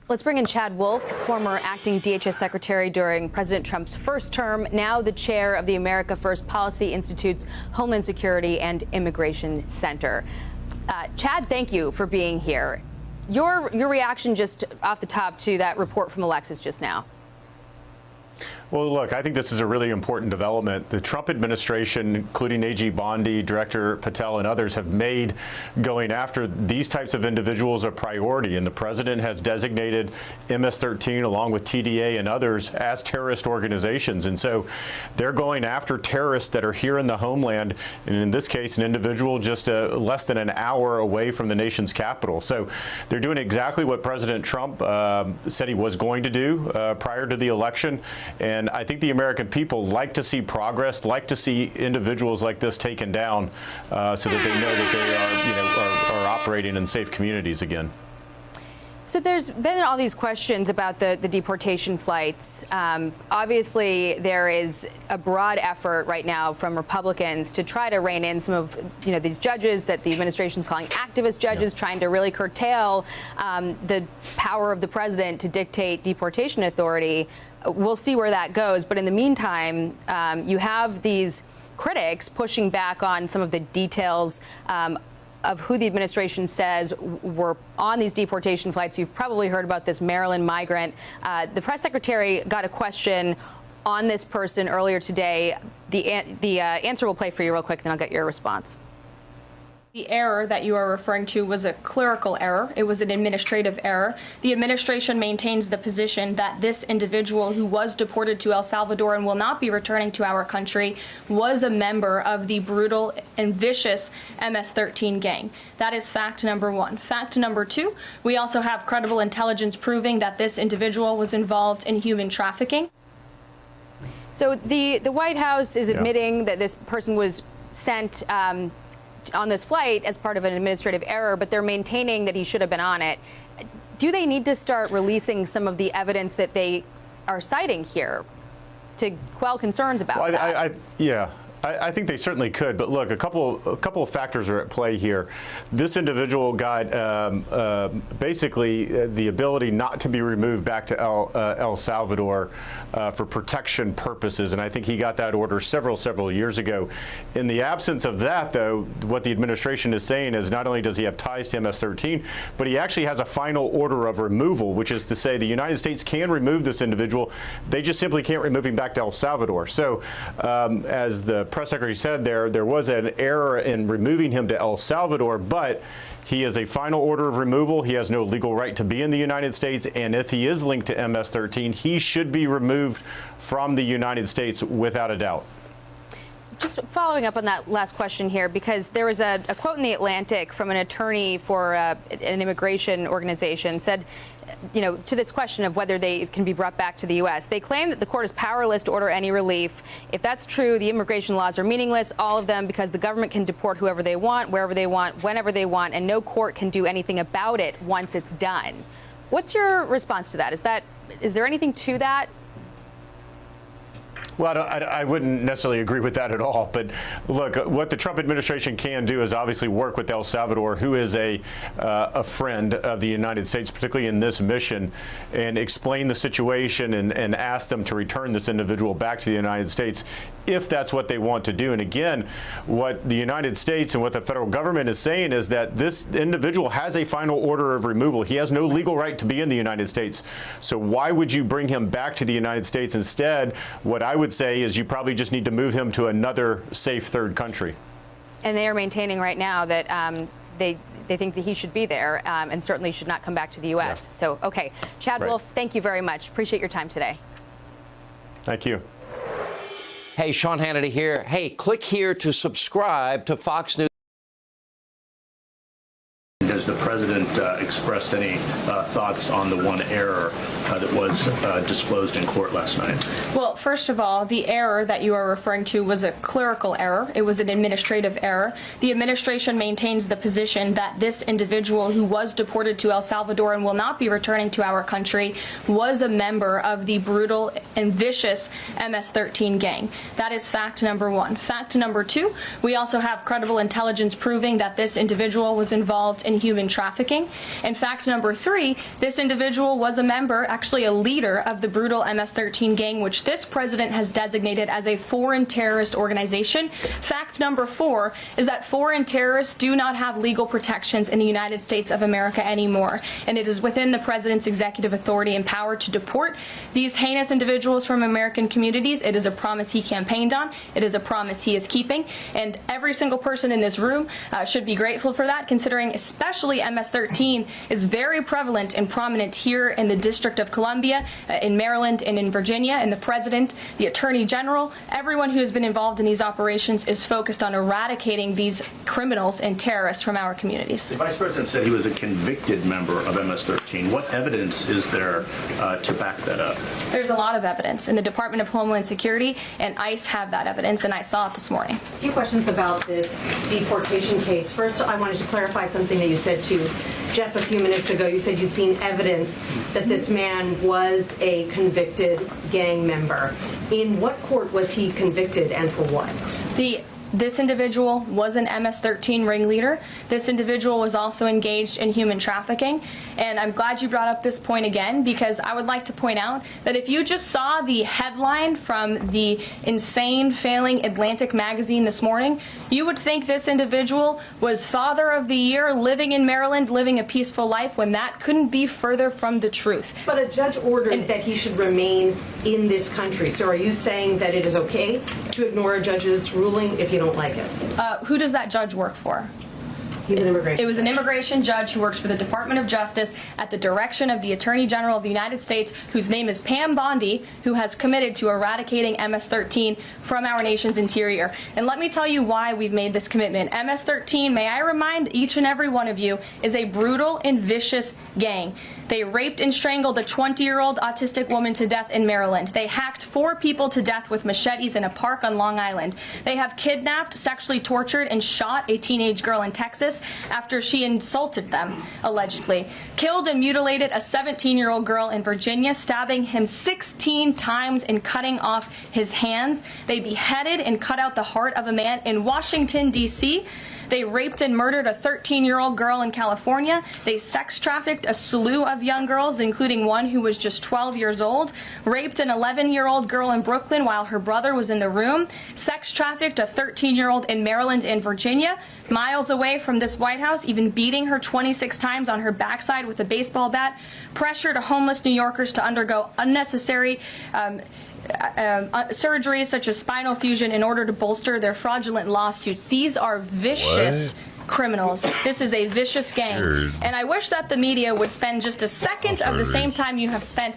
Let's bring in Chad Wolf, former acting DHS secretary during President Trump's first term, now the chair of the America First Policy Institute's Homeland Security and Immigration Center. Chad, thank you for being here. Your reaction just off the top to that report from Alexis just now. Well, look, I think this is a really important development. The Trump administration, including AG Bondi, Director Patel, and others, have made going after these types of individuals a priority. And the president has designated MS-13, along with TDA and others, as terrorist organizations. And so they're going after terrorists that are here in the homeland, and in this case, an individual just less than an hour away from the nation's capital. So they're doing exactly what President Trump said he was going to do prior to the election. And I think the American people like to see progress, like to see individuals like this taken down, so that they know that they are operating in safe communities again. So there's been all these questions about the deportation flights. Obviously, there is a broad effort right now from Republicans to try to rein in some of these judges that the administration is calling activist judges, trying to really curtail the power of the president to dictate deportation authority. We'll see where that goes. But in the meantime, you have these critics pushing back on some of the details of who the administration says were on these deportation flights. You've probably heard about this Maryland migrant. The press secretary got a question on this person earlier today. The answer we'll play for you real quick, then I'll get your response. The error that you are referring to was a clerical error. It was an administrative error. The administration maintains the position that this individual who was deported to El Salvador and will not be returning to our country was a member of the brutal and vicious MS-13 gang. That is fact number one. Fact number two, we also have credible intelligence proving that this individual was involved in human trafficking. So the White House is admitting that this person was sent on this flight as part of an administrative error, but they're maintaining that he should have been on it. Do they need to start releasing some of the evidence that they are citing here to quell concerns about that? I think they certainly could, but look, a couple of factors are at play here. This individual got basically the ability not to be removed back to El Salvador for protection purposes, and I think he got that order several years ago. In the absence of that, though, what the administration is saying is not only does he have ties to MS-13, but he actually has a final order of removal, which is to say the United States can remove this individual. They just simply can't remove him back to El Salvador. So as the press secretary said, there was an error in removing him to El Salvador, but he is a final order of removal. He has no legal right to be in the United States, and if he is linked to MS-13, he should be removed from the United States without a doubt. Just following up on that last question here, because there was a quote in The Atlantic from an attorney for an immigration organization said, to this question of whether they can be brought back to the U.S. They claim that the court is powerless to order any relief. If that's true, the immigration laws are meaningless, all of them, because the government can deport whoever they want, wherever they want, whenever they want, and no court can do anything about it once it's done. What's your response to that? Is there anything to that? Well, I wouldn't necessarily agree with that at all. But look, what the Trump administration can do is obviously work with El Salvador, who is a friend of the United States, particularly in this mission, and explain the situation and ask them to return this individual back to the United States if that's what they want to do. And again, what the United States and what the federal government is saying is that this individual has a final order of removal. He has no legal right to be in the United States. So why would you bring him back to the United States? Instead, what I would say is you probably just need to move him to another safe third country. And they are maintaining right now that they think that he should be there and certainly should not come back to the U.S. Yeah. So, okay. Chad Wolf, thank you very much. Appreciate your time today. Thank you. Hey, Sean Hannity here. Hey, click here to subscribe to Fox News. Has the president expressed any thoughts on the one error that was disclosed in court last night? Well, first of all, the error that you are referring to was a clerical error. It was an administrative error. The administration maintains the position that this individual who was deported to El Salvador and will not be returning to our country was a member of the brutal and vicious MS-13 gang. That is fact number one. Fact number two, we also have credible intelligence proving that this individual was involved in human trafficking. trafficking. And fact number 3, this individual was a member, actually a leader, of the brutal MS-13 gang, which this president has designated as a foreign terrorist organization. Fact number 4 is that foreign terrorists do not have legal protections in the United States of America anymore, and it is within the president's executive authority and power to deport these heinous individuals from American communities. It is a promise he campaigned on. It is a promise he is keeping, and every single person in this room should be grateful for that, considering especially MS-13 is very prevalent and prominent here in the District of Columbia, in Maryland, and in Virginia, and the president, the attorney general, everyone who has been involved in these operations is focused on eradicating these criminals and terrorists from our communities. The Vice President said he was a convicted member of MS-13. What evidence is there to back that up? There's a lot of evidence, and the Department of Homeland Security and ICE have that evidence, and I saw it this morning. A few questions about this deportation case. First, I wanted to clarify something that you said to Jeff a few minutes ago. You said you'd seen evidence that this man was a convicted gang member. In what court was he convicted, and for what? This individual was an MS-13 ringleader. This individual was also engaged in human trafficking. And I'm glad you brought up this point again, because I would like to point out that if you just saw the headline from the insane, failing Atlantic magazine this morning, you would think this individual was Father of the Year, living in Maryland, living a peaceful life, when that couldn't be further from the truth. But a judge ordered that he should remain in this country. So are you saying that it is okay to ignore a judge's ruling if you don't like it? Who does that judge work for? He's an immigration. It was an immigration judge who works for the Department of Justice at the direction of the Attorney General of the United States, whose name is Pam Bondi, who has committed to eradicating MS-13 from our nation's interior. And let me tell you why we've made this commitment. MS-13, may I remind each and every one of you, is a brutal and vicious gang. They raped and strangled a 20-year-old autistic woman to death in Maryland. They hacked 4 people to death with machetes in a park on Long Island. They have kidnapped, sexually tortured, and shot a teenage girl in Texas after she insulted them, allegedly. Killed and mutilated a 17-year-old girl in Virginia, stabbing him 16 times and cutting off his hands. They beheaded and cut out the heart of a man in Washington, D.C. They raped and murdered a 13-year-old girl in California. They sex trafficked a slew of young girls, including one who was just 12 years old. Raped an 11-year-old girl in Brooklyn while her brother was in the room. Sex trafficked a 13-year-old in Maryland and Virginia, miles away from this White House, even beating her 26 times on her backside with a baseball bat. Pressured homeless New Yorkers to undergo unnecessary surgeries such as spinal fusion in order to bolster their fraudulent lawsuits. These are vicious criminals. This is a vicious gang. Weird. And I wish that the media would spend just a second of the same time you have spent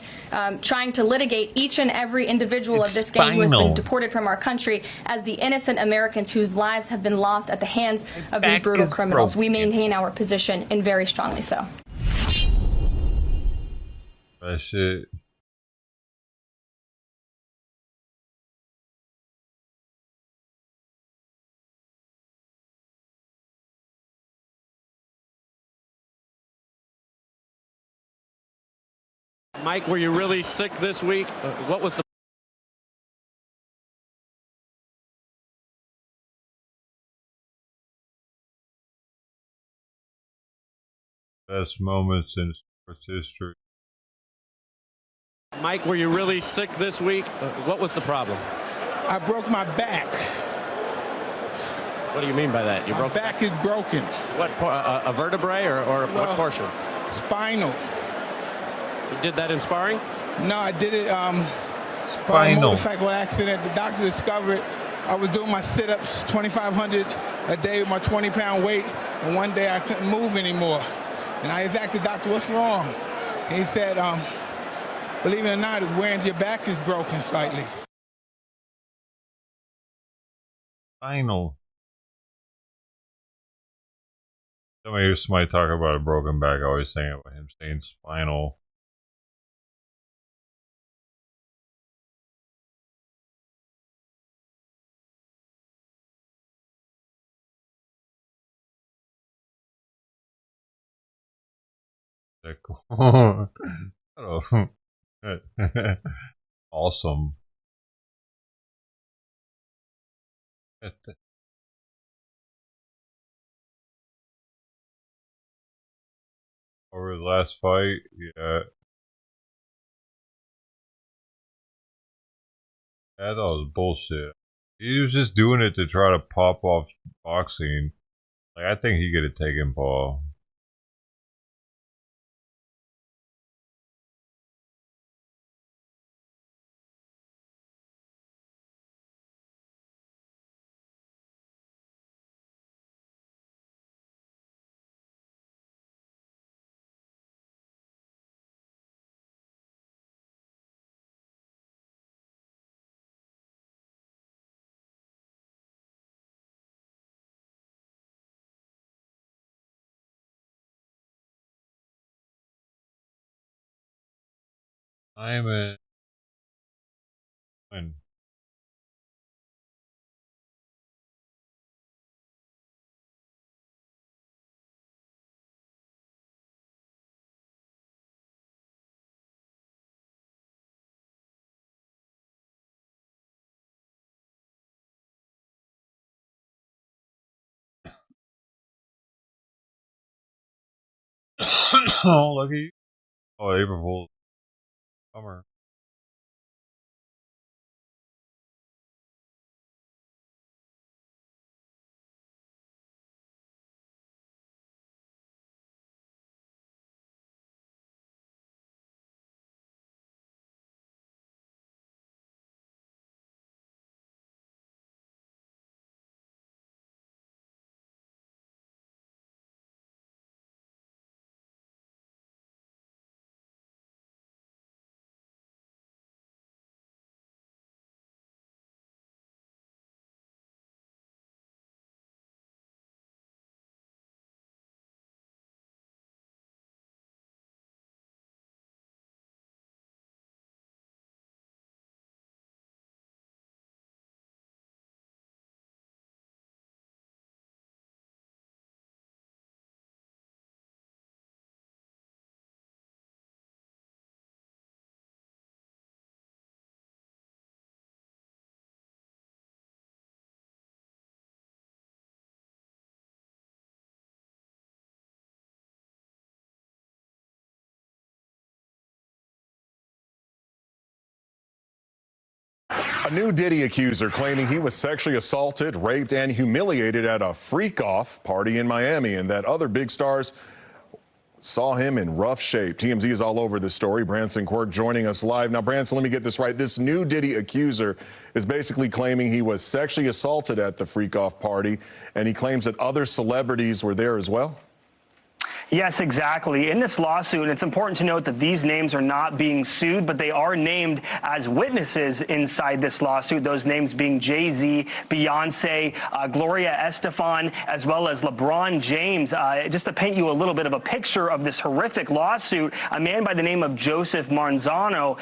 trying to litigate each and every individual of this gang who has been deported from our country as the innocent Americans whose lives have been lost at the hands of these brutal criminals. We maintain our position, and very strongly so. That shit. Mike, were you really sick this week? What was the best moments in sports history? Mike, were you really sick this week? What was the problem? I broke my back. What do you mean by that? My back is broken. What, a vertebrae or what portion? Spinal. You did that in sparring? No, I did it on a motorcycle accident. The doctor discovered I was doing my sit-ups 2,500 a day with my 20-pound weight, and one day I couldn't move anymore. And I asked the doctor, what's wrong? And he said, believe it or not, it's wearing your back is broken slightly. Spinal. Somebody talk about a broken back. I always think about him saying spinal. Cool. Awesome. Over the last fight, yeah. That was bullshit. He was just doing it to try to pop off boxing. Like, I think he could have taken Paul. I'm in. Oh, look at you. Oh, April Fool's. Bummer. A new Diddy accuser claiming he was sexually assaulted, raped, and humiliated at a freak-off party in Miami, and that other big stars saw him in rough shape. TMZ is all over this story. Branson Quirk joining us live. Now, Branson, let me get this right. This new Diddy accuser is basically claiming he was sexually assaulted at the freak-off party, and he claims that other celebrities were there as well. Yes, exactly. In this lawsuit, it's important to note that these names are not being sued, but they are named as witnesses inside this lawsuit, those names being Jay-Z, Beyonce, Gloria Estefan, as well as LeBron James. Just to paint you a little bit of a picture of this horrific lawsuit, a man by the name of Joseph Marzano,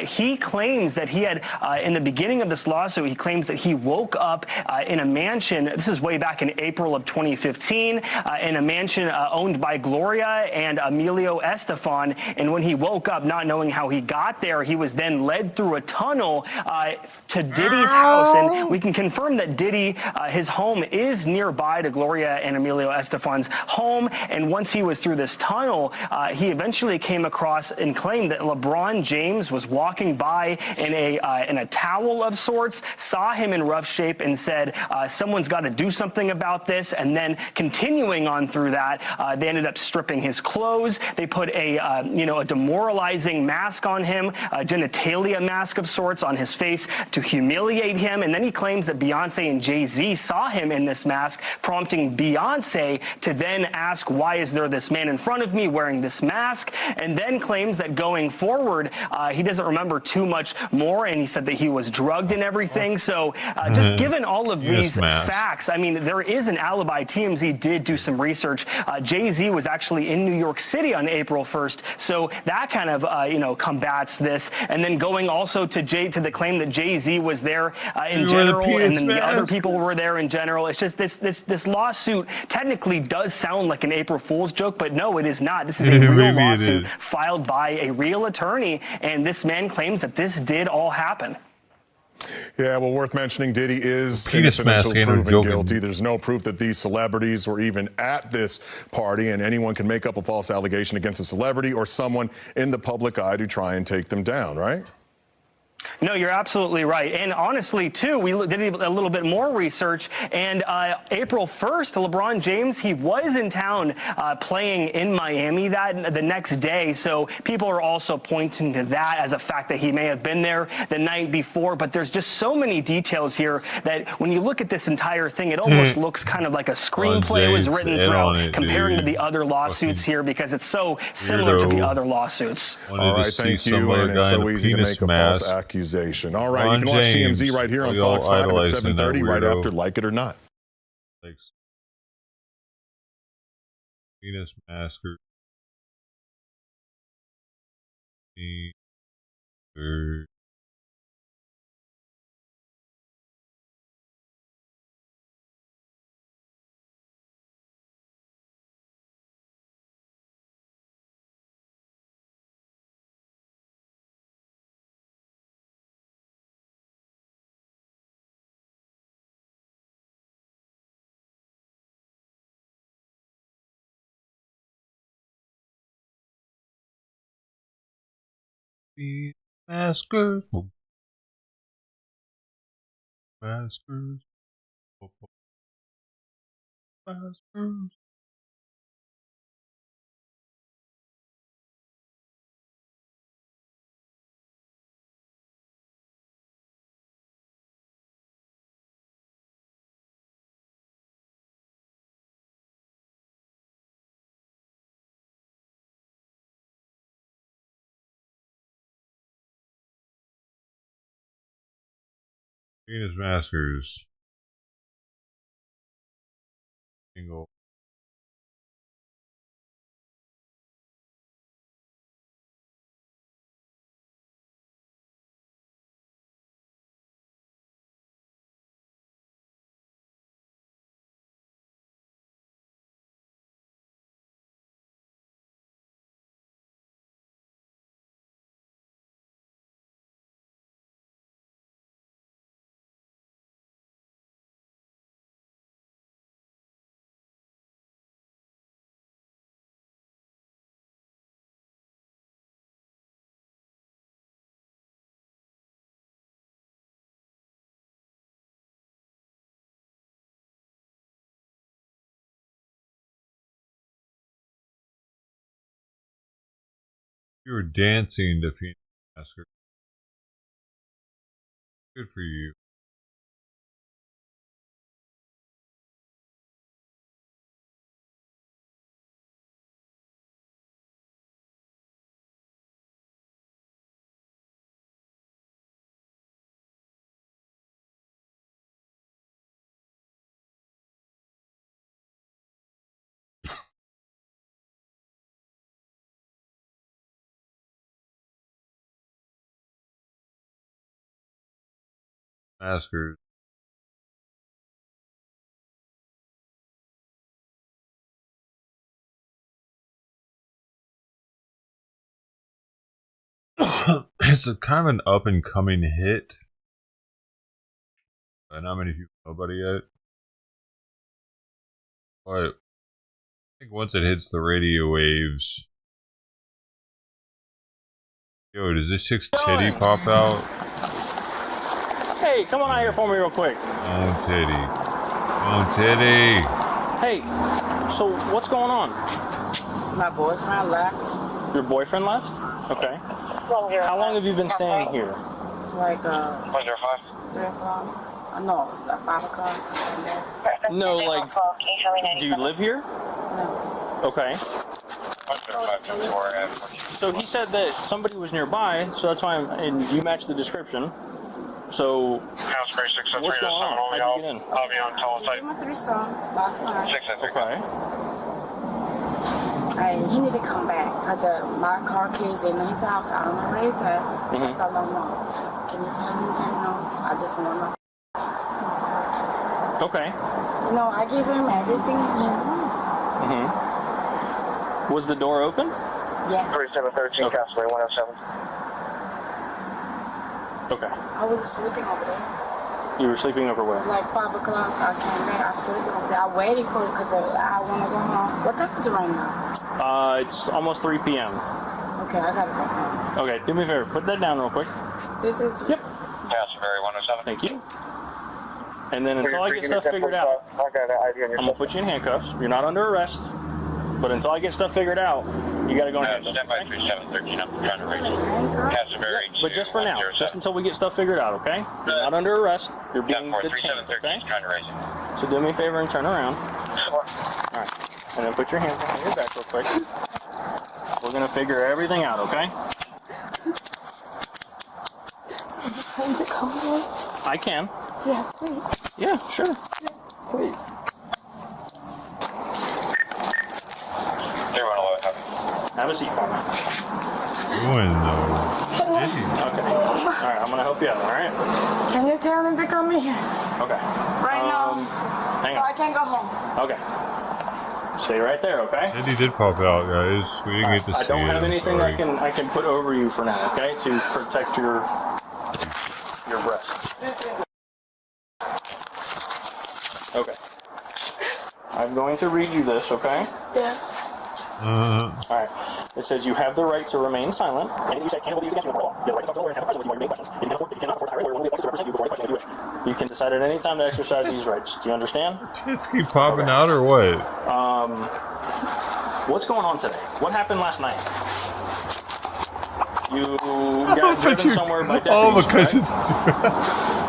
he claims that he had, in the beginning of this lawsuit, he claims that he woke up in a mansion, this is way back in April of 2015, in a mansion owned by Gloria and Emilio Estefan, and when he woke up not knowing how he got there, he was then led through a tunnel to Diddy's house, and we can confirm that Diddy, his home is nearby to Gloria and Emilio Estefan's home, and once he was through this tunnel, he eventually came across and claimed that LeBron James was walking by in a towel of sorts, saw him in rough shape, and said, someone's got to do something about this, and then continuing on through that, they ended up stripping his clothes. They put a demoralizing mask on him, a genitalia mask of sorts on his face to humiliate him. And then he claims that Beyonce and Jay-Z saw him in this mask, prompting Beyonce to then ask, why is there this man in front of me wearing this mask? And then claims that going forward, he doesn't remember too much more. And he said that he was drugged and everything. So just given all of these facts, I mean, there is an alibi. TMZ did do some research. Jay-Z was actually in New York City on April 1st. So that kind of, combats this. And then going also to the claim that Jay-Z was there in general, and then the other people were there in general. It's just this lawsuit technically does sound like an April Fool's joke, but no, it is not. This is a real lawsuit filed by a real attorney, and this man claims that this did all happen. Yeah, well, worth mentioning, Diddy is Penis innocent mask, until ain't no proven joking. guilty. There's no proof that these celebrities were even at this party, and anyone can make up a false allegation against a celebrity or someone in the public eye to try and take them down, right? No, you're absolutely right. And honestly, too, we did a little bit more research. And April 1st, LeBron James, he was in town playing in Miami the next day. So people are also pointing to that as a fact that he may have been there the night before. But there's just so many details here that when you look at this entire thing, it almost looks kind of like a screenplay was written throughout, comparing to the other lawsuits here, because it's so similar to the other lawsuits. All right, thank you. And it's so easy to make a false accusation. All right, you can watch TMZ right here on Fox 5 at 7:30 right after Like It or Not. Thanks. Penis masker. Maskers. Maskers. Maskers. Penis maskers. Single. You were dancing to Penis Masker. Good for you. Maskers. It's a kind of an up and coming hit. But not many people know about it yet. But I think once it hits the radio waves. Yo, does this 6 titty pop out? Hey, come on out here for me real quick. Oh, titty. Oh, titty. Hey, so what's going on? My boyfriend left. Your boyfriend left? Okay. How long have you been staying here? Like, 3 o'clock. No, like 5 o'clock. No, like, do you live here? No. Okay. So he said that somebody was nearby, so that's why and you match the description. So, what's going on? How'd you get in? I'll be on call site. My threesome last night. Okay. And he need to come back because my car keys in his house. I don't know where he's at. So I don't know. Can you tell him that? No, I just want my car key. Okay. You know, I give him everything he wants. Was the door open? Yes. 3713 Castaway 107. Okay. I was sleeping over there. You were sleeping over where? Like 5 o'clock, I came back. I sleeping over there. I'm waiting for it because I want to go home. What time is it right now? It's almost 3 p.m. Okay, I gotta go home. Okay, do me a favor. Put that down real quick. This is. Yep. Castleberry 107. Thank you. And then until I get stuff figured out, I'm gonna put you in handcuffs. You're not under arrest, but until I get stuff figured out, you gotta go in handcuffs. Stand by 3713. I'm trying to reach Castleberry. But just for now, just until we get stuff figured out, okay? You're not under arrest. You're being detained, okay? Trying to raise you. So do me a favor and turn around. All right. And then put your hands behind your back real quick. We're gonna figure everything out, okay? I can. Yeah, please. Yeah, sure. Yeah, please. Have a seat for me. Doing though. Okay. All right, I'm gonna help you out. All right. Can you tell him to come in here? Okay. Right now. Hang So on. I can go home. Okay. Stay right there, okay? Eddie did pop out, guys. We didn't get to see I don't have it. anything Sorry. I can put over you for now, okay? To protect your breast. Okay. I'm going to read you this, okay? Yeah. All right. It says you have the right to remain silent. Anything you say can be used against you in court of law. You have the right to talk to a lawyer and have a present with you while you make questions. If you cannot afford to hire a lawyer, one will be appointed to represent you before any question if you wish. You can decide at any time to exercise these rights. Do you understand? Tits keep popping out or what? What's going on today? What happened last night? You I got thought driven you- somewhere by deputies, Oh, because right? it's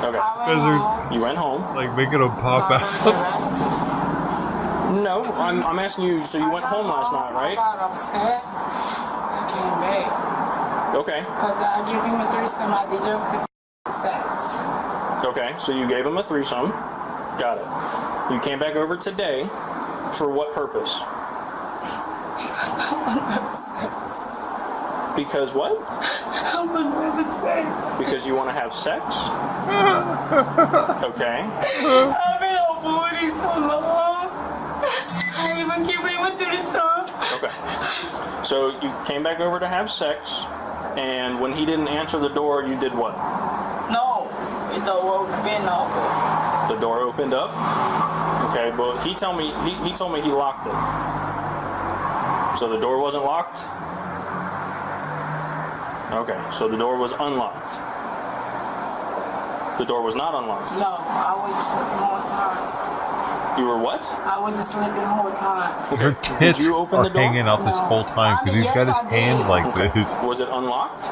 Okay. because they're You went home. like making them pop out. No, I'm asking you. So you went home last night, I right? got upset. I came back. Okay. Because I gave him a threesome. I deserved the sex. Okay. So you gave him a threesome. Got it. You came back over today. For what purpose? I want to have sex. Because what? I want to have sex. Because you want to have sex? Okay. I've been on 40 so long. I even give him a threesome. Okay. So you came back over to have sex, and when he didn't answer the door, you did what? No, it don't open up. The door opened up? Okay, but he told me he locked it. So the door wasn't locked? Okay, so the door was unlocked. The door was not unlocked. No, I was sleeping all the time. You were what? I was just sleeping the whole time. Her tits you open are the door? hanging out this whole time because he's got his hand like this. Was it unlocked?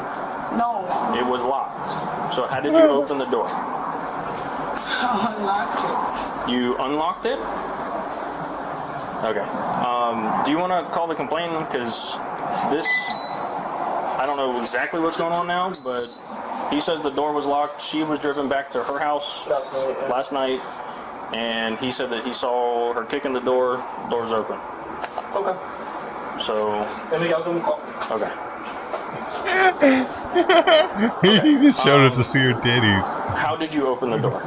No. It was locked. So how did you open the door? I unlocked it. You unlocked it? Okay. Do you want to call the complainant? Because this, I don't know exactly what's going on now, but he says the door was locked. She was driven back to her house last night, and he said that he saw her kicking the door. Door's open. Okay. So. Maybe I'll give him a call. Okay. He just showed us to see her titties. How did you open the door?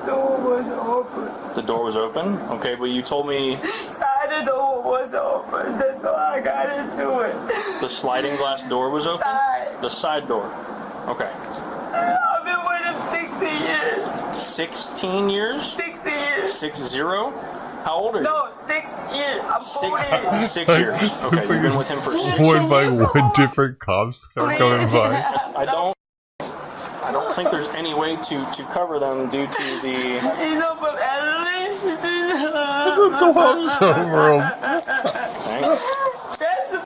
Door was open. The door was open? Okay, but you told me Side door was open. That's why I got into it. the sliding glass door was open? Side. The side door. Okay. I've been with him 60 years. 16 years? 60 years. 60? How old are you? No, 6 years. I'm 40. 6 years. Okay, you've been with him for 6 years. One by one, different cops are coming by. I don't think there's any way to cover them due to the. You know, but The hops over him. That's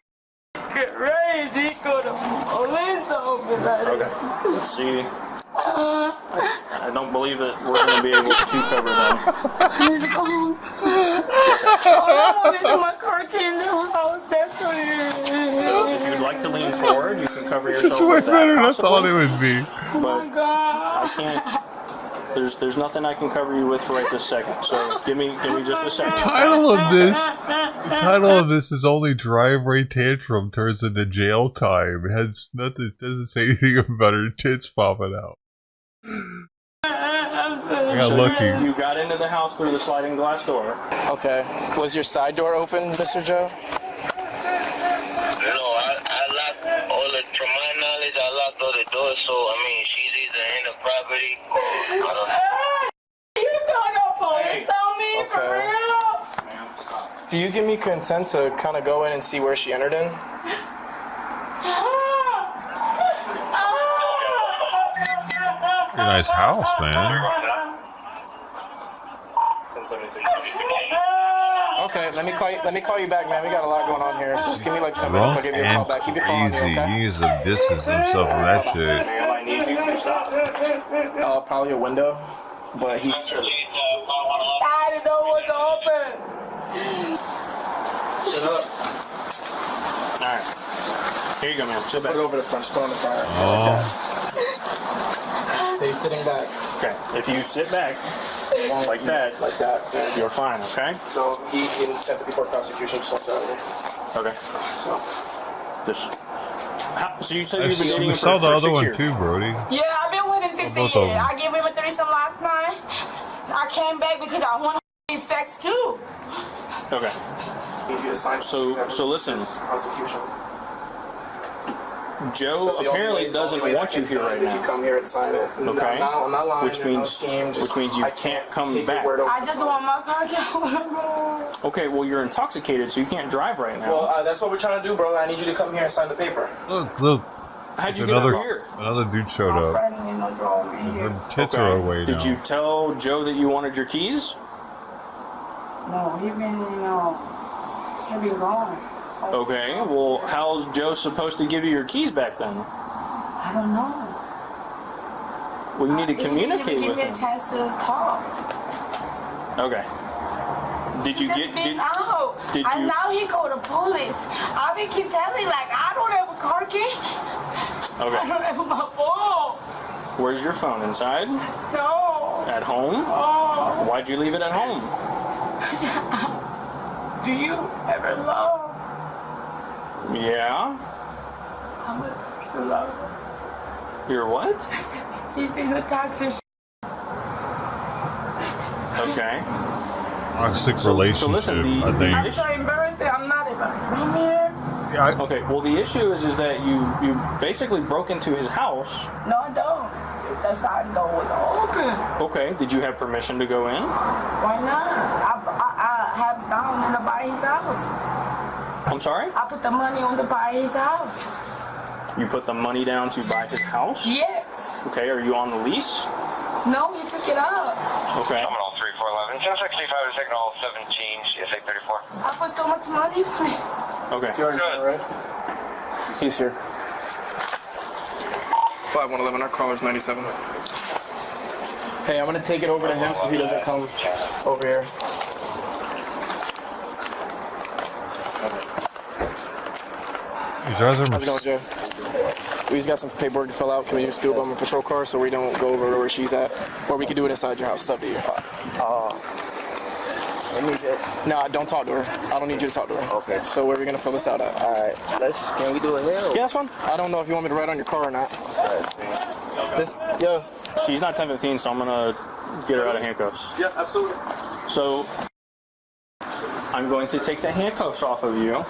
crazy. Go to police over Okay. Let's see. I don't believe that we're going to be able to cover them. I need to go home. Oh, my car came to the house. That's what it is. So if you'd like to lean forward, you can cover yourself It's way with that, better than I possibly. thought it would be. Oh, my God. I can't. There's nothing I can cover you with right this second. So give me just a second. The title of this is only driveway tantrum turns into jail time. It has nothing. It doesn't say anything about her tits popping out. I got lucky. You got into the house through the sliding glass door. Okay. Was your side door open, Mr. Joe? No, I locked all it. From my knowledge, I Do you give me consent to kind of go in and see where she entered in? Pretty nice house, man. 1076. Okay, let me call you back, man. We got a lot going on here, so just give me like 10 minutes. I'll give you a call back. Keep your phone on you, okay? He needs to distance himself from that shit. I need you to stop. Probably a window, but he's. I didn't know what's open. Sit up. All right. Here you go, man. Sit back. Put it over the front. Just put it on the front. Oh. Stay sitting back. Okay. If you sit back like that, you're fine. Okay. So he intended to report prosecution. Just wants out of here. Okay. So. So you said you've been dating him saw for the other 6 one years. too, Brody. Yeah, I've been with him 6 Both years. of them. I gave him a threesome last night. I came back because I want to sex too. Okay. Need you to sign. So listen. Prosecution. Joe So the apparently only doesn't way want that you gets here done right is if now. you come here and sign it. Okay. I'm not lying. Which means you I can't come take back. your word over. I just want my car to go. Okay, well you're intoxicated, so you can't drive right now. Well, that's what we're trying to do, bro. I need you to come here and sign the paper. Look. How'd you get over here? Another dude showed My up. friend didn't know drove me here. Her tits are away Did now. you tell Joe that you wanted your keys? No, he been gone. Okay, well how's Joe supposed to give you your keys back then? I don't know. Well, you need to communicate Give with me a him. chance to talk. Okay. Did you get? Been out. Did And you? now he called the police. I been keep telling like I don't have a car key. I Okay. don't have my phone. Where's your phone? Inside? No. At home? Oh. Why'd you leave it at home? Do you ever love? Yeah. I'm a toxic lover. You're what? He's in the toxic. Okay. Toxic So relationship, listen, I think. I'm so embarrassed. I'm not even from here. Yeah, Okay. Well, the issue is that you basically broke into his house. No, I don't. The side door was open. Okay. Did you have permission to go in? Why not? I have down in the buy his house. I'm sorry? I put the money on the buy his house. You put the money down to buy his house? Yes. Okay. Are you on the lease? No, he took it up. Okay. Terminal 3411. 1065 to signal 17, CSA 34. I put so much money on it. Okay. Right? He's here. 5111. Our caller's 97. Hey, I'm gonna take it over to him so he doesn't come over here. You guys are How's it going, Joe? We just got some paperwork to fill out. Can we just do it on the patrol car so we don't go over to where she's at? Or we can do it inside your house. It's up to you. Let me just. No, don't talk to her. I don't need you to talk to her. Okay. So where are we gonna fill this out at? Alright, can we do it here? Yeah, that's fine. I don't know if you want me to write on your car or not. This, yo. She's not 1015, so I'm gonna get her out of handcuffs. Yeah, absolutely. So I'm going to take the handcuffs off of you,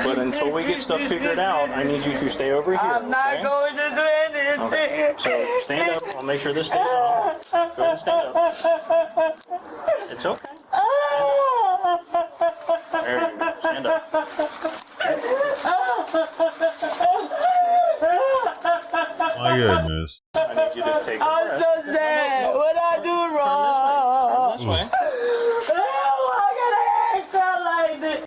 but until we get stuff figured out, I need you to stay over here. I'm not okay? going to do anything. Okay. So stand up. I'll make sure this stays on. Go ahead and stand up. It's okay. There you go. Stand up. My goodness. I need you to take a I'm breath. so sad. What I do wrong? Turn this way. Why gotta act out like this?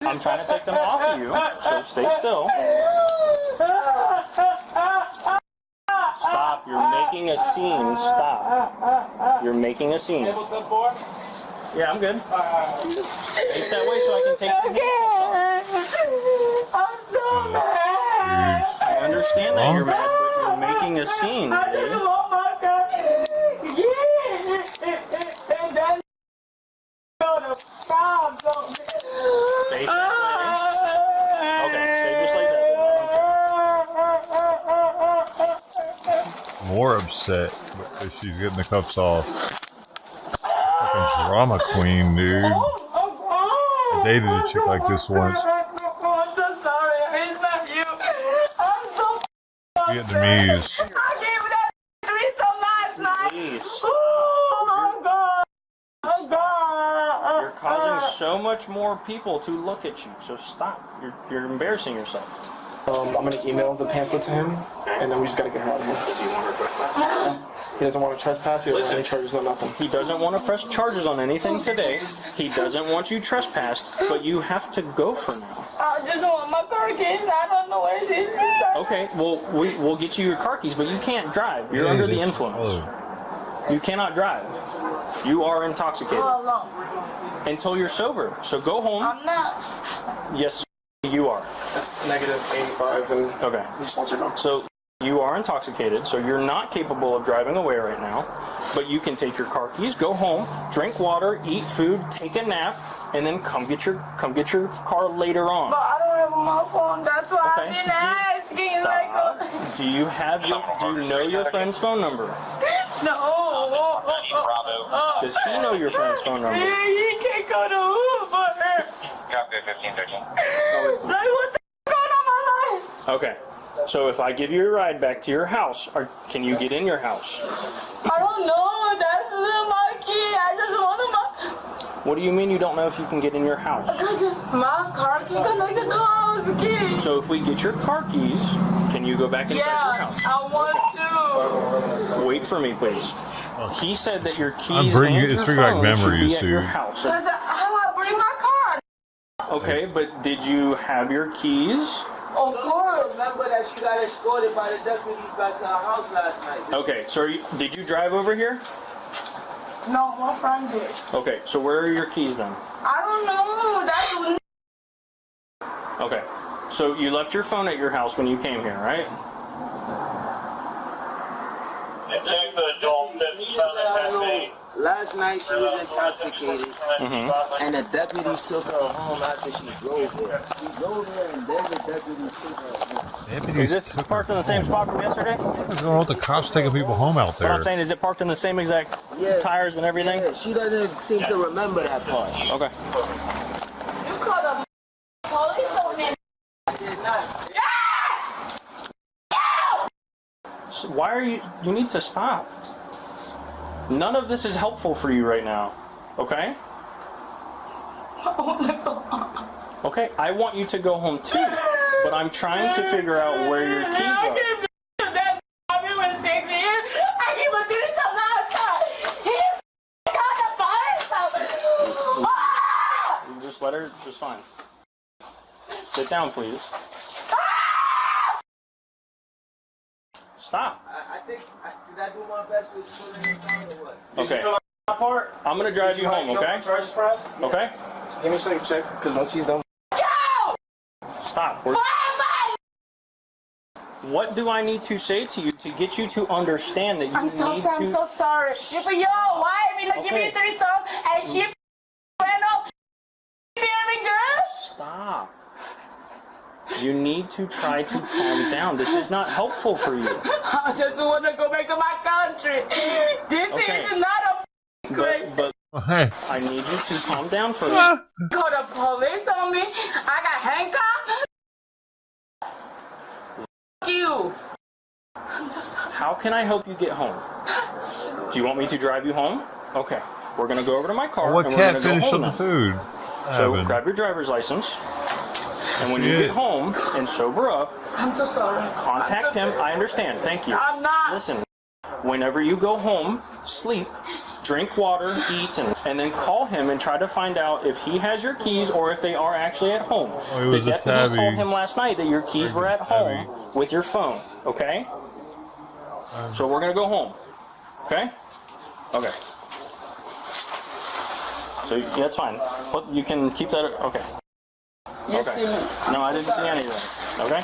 I'm trying to take them off of you, so stay still. Stop. You're making a scene. Stop. You're making a scene. Yeah, I'm good. Face that way so I can take the I'm so mad. I understand that you're mad, but you're making a scene. I just Dude. want my car. Yeah. And then gonna stop. Face that way. Okay, stay just like that. More upset because she's getting the cuffs off. Fucking drama queen, dude. I dated a chick like this once. I'm so sorry. It's not you. I'm so Vietnamese. I gave that threesome last night. Please, Oh my God. Oh God. You're causing so so much more people to look at you, so stop. You're embarrassing yourself. I'm gonna email the pamphlet to him, and then we just gotta get her out of here. Does he want to trespass? He doesn't want to trespass. He doesn't want any charges, no nothing. He doesn't want to press charges on anything today. He doesn't want you trespassed, but you have to go for now. I just want my car keys. I don't know where it is. Okay, well, we'll get you your car keys, but you can't drive. You're under the influence. You cannot drive. You are intoxicated. How long? Until you're sober. So go home. I'm not. Yes, you are. That's negative 85, and okay. He just wants her gone. So you are intoxicated, so you're not capable of driving away right now, but you can take your car keys, go home, drink water, eat food, take a nap, and then come get your car later on. But I don't have my phone. That's why I've been asking. Do you know your friend's phone number? No. Does he know your friend's phone number? He can't go to Uber. Copy 1513. Like, what the going on my life? Okay. So if I give you a ride back to your house, can you get in your house? I don't know. That's my key. I just want my... What do you mean you don't know if you can get in your house? Because my car key connected to the house key. So if we get your car keys, can you go back inside your house? Yes, I want to. Wait for me, please. He said that your keys I'm bringing and it's your bringing back phone memories, should be at your dude. house. Because how I bring my car? Okay, but did you have your keys? Of course. Remember that she got escorted by the deputies back to her house last night. Okay, so did you drive over here? No, my friend did. Okay, so where are your keys then? I don't know. That's Okay, so you left your phone at your house when you came here, right? Last night she was intoxicated, and the deputies took her home after she drove there. She drove there, and then the deputies took her home. Is this parked in the same spot from yesterday? What's going on with the cops taking people home out What there? I'm saying is it parked in the same exact tires and everything? Yeah, she doesn't seem to remember that part. Okay. You called the police on me. I did not. So why are you need to stop. None of this is helpful for you right now, okay? Okay, I want you to go home too, but I'm trying to figure out where your keys are. You just let her, just fine. Sit down, please. Stop. Did I do my best with pulling this out or what? Okay. I'm gonna drive you home, okay? Charges press? Okay? Give me a second, check, because once he's done. Stop. What do I need to say to you to get you to understand that you I'm so sorry. You for yo, why I mean give me 3 some and she ran off. Feeling good? Stop. You need to try to calm down. This is not helpful for you. I just want to go back to my country. This is not a crazy. But Hey. I need you to calm down first. Call the police on me. I got handcuffed. You. I'm so sorry. How can I help you get home? Do you want me to drive you home? Okay. We're going to go over to my car What and we're going can't to go finish home up the now. food? So Evan. grab your driver's license. And when you get home and sober up, I'm so sorry. contact him. I understand. Thank you. I'm not. Listen, whenever you go home, sleep, drink water, eat, and then call him and try to find out if he has your keys or if they are actually at home. Oh, The deputies told him last night that your keys were at home with your phone, okay? So we're going to go home, okay? Okay. So that's fine. You can keep that, okay. You see me? No, I didn't see anything. Okay?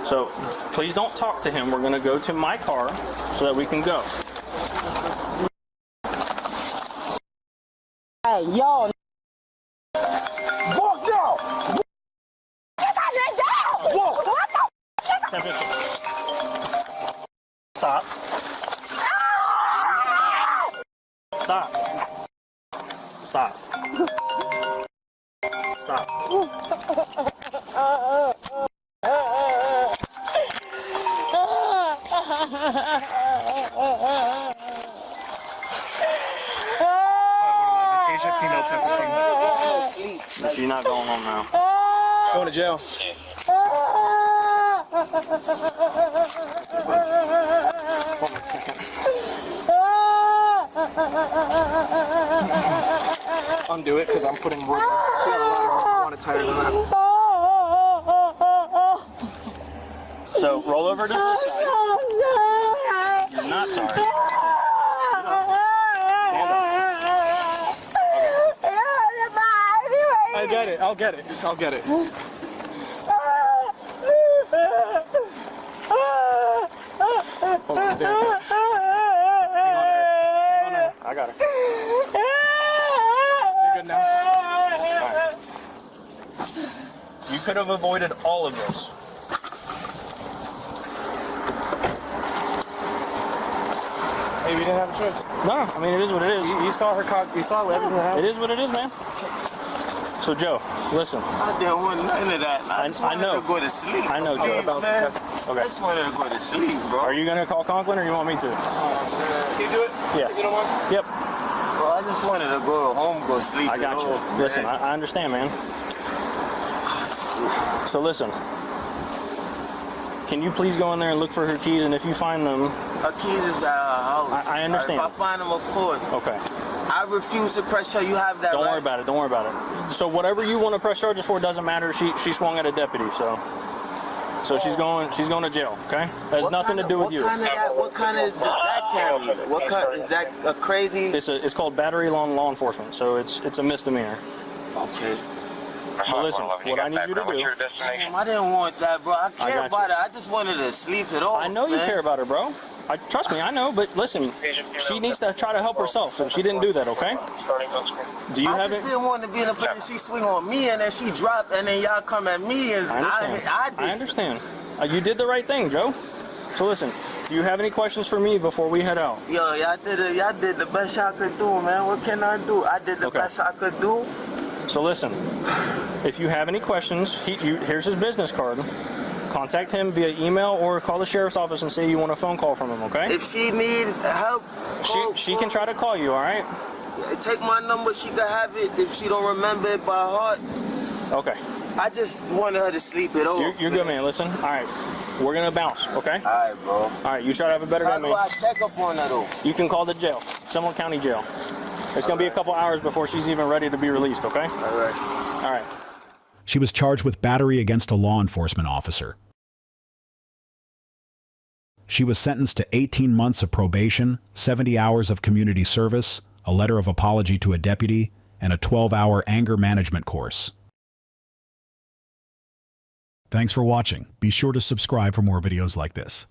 So please don't talk to him. We're going to go to my car so that we can go. Hey, yo. Walk down. Get that man down. Walk. What the? Stop. Stop. Stop. Stop. Asia female 1015. not going home now. Going to jail. Hold on a second. Undo it, because I'm putting wood. She got a lot of water tighter than that. So roll over to this side. You're not sorry. I get it. I'll get it. I'll get it. Hold on, there. Hang on there. I got it. You're good now. Right. You could have avoided all of this. Hey, we didn't have a choice. No, I mean, it is what it is. You saw her cock. You saw everything that happened. It is what it is, man. So, Joe, listen. I didn't want none of that. I just wanted know. to go to sleep. I know, Joe. Man. Okay. I just wanted to go to sleep, bro. Are you going to call Conklin or you want me to? Can you do it? Yeah. You don't mind? Yep. Bro, I just wanted to go home, go sleep. I got you. Listen, I understand, man. So listen. Can you please go in there and look for her keys, and if you find them... Her keys is at her house. I understand. If I find them, of course. Okay. I refuse to press charge. You have that Don't right? worry about it. Don't worry about it. So whatever you want to press charges for doesn't matter. She swung at a deputy, so she's going to jail. Okay, has nothing to do with you. What kind of does that carry? What kind is that? A crazy? It's called battery on law enforcement, so it's a misdemeanor. Okay. But listen, what I need you to do. Damn, I didn't want that, bro. I care about her. I just wanted to sleep it off. I know you care about her, bro. Trust me, I know. But listen, she needs to try to help herself, and she didn't do that. Okay? Do you have it? I just didn't want to be in a place that she swing on me and then she dropped and then y'all come at me and I understand. You did the right thing, Joe. So listen, do you have any questions for me before we head out? Yo, y'all did the best y'all could do, man. What can I do? I did the best I could do. So listen, if you have any questions, here's his business card. Contact him via email or call the sheriff's office and say you want a phone call from him, okay? If she need help, she can try to call you, all right? Take my number. She can have it if she don't remember it by heart. Okay. I just wanted her to sleep it off. You're good, man. Listen, all right. We're going to bounce, okay? All right, bro. All right, you try to have a better day, man. How do I check up on her, though? You can call the jail, Seminole County Jail. It's going to be a couple hours before she's even ready to be released, okay? All right. All right. She was charged with battery against a law enforcement officer. She was sentenced to 18 months of probation, 70 hours of community service, a letter of apology to a deputy, and a 12-hour anger management course. Thanks for watching. Be sure to subscribe for more videos like this.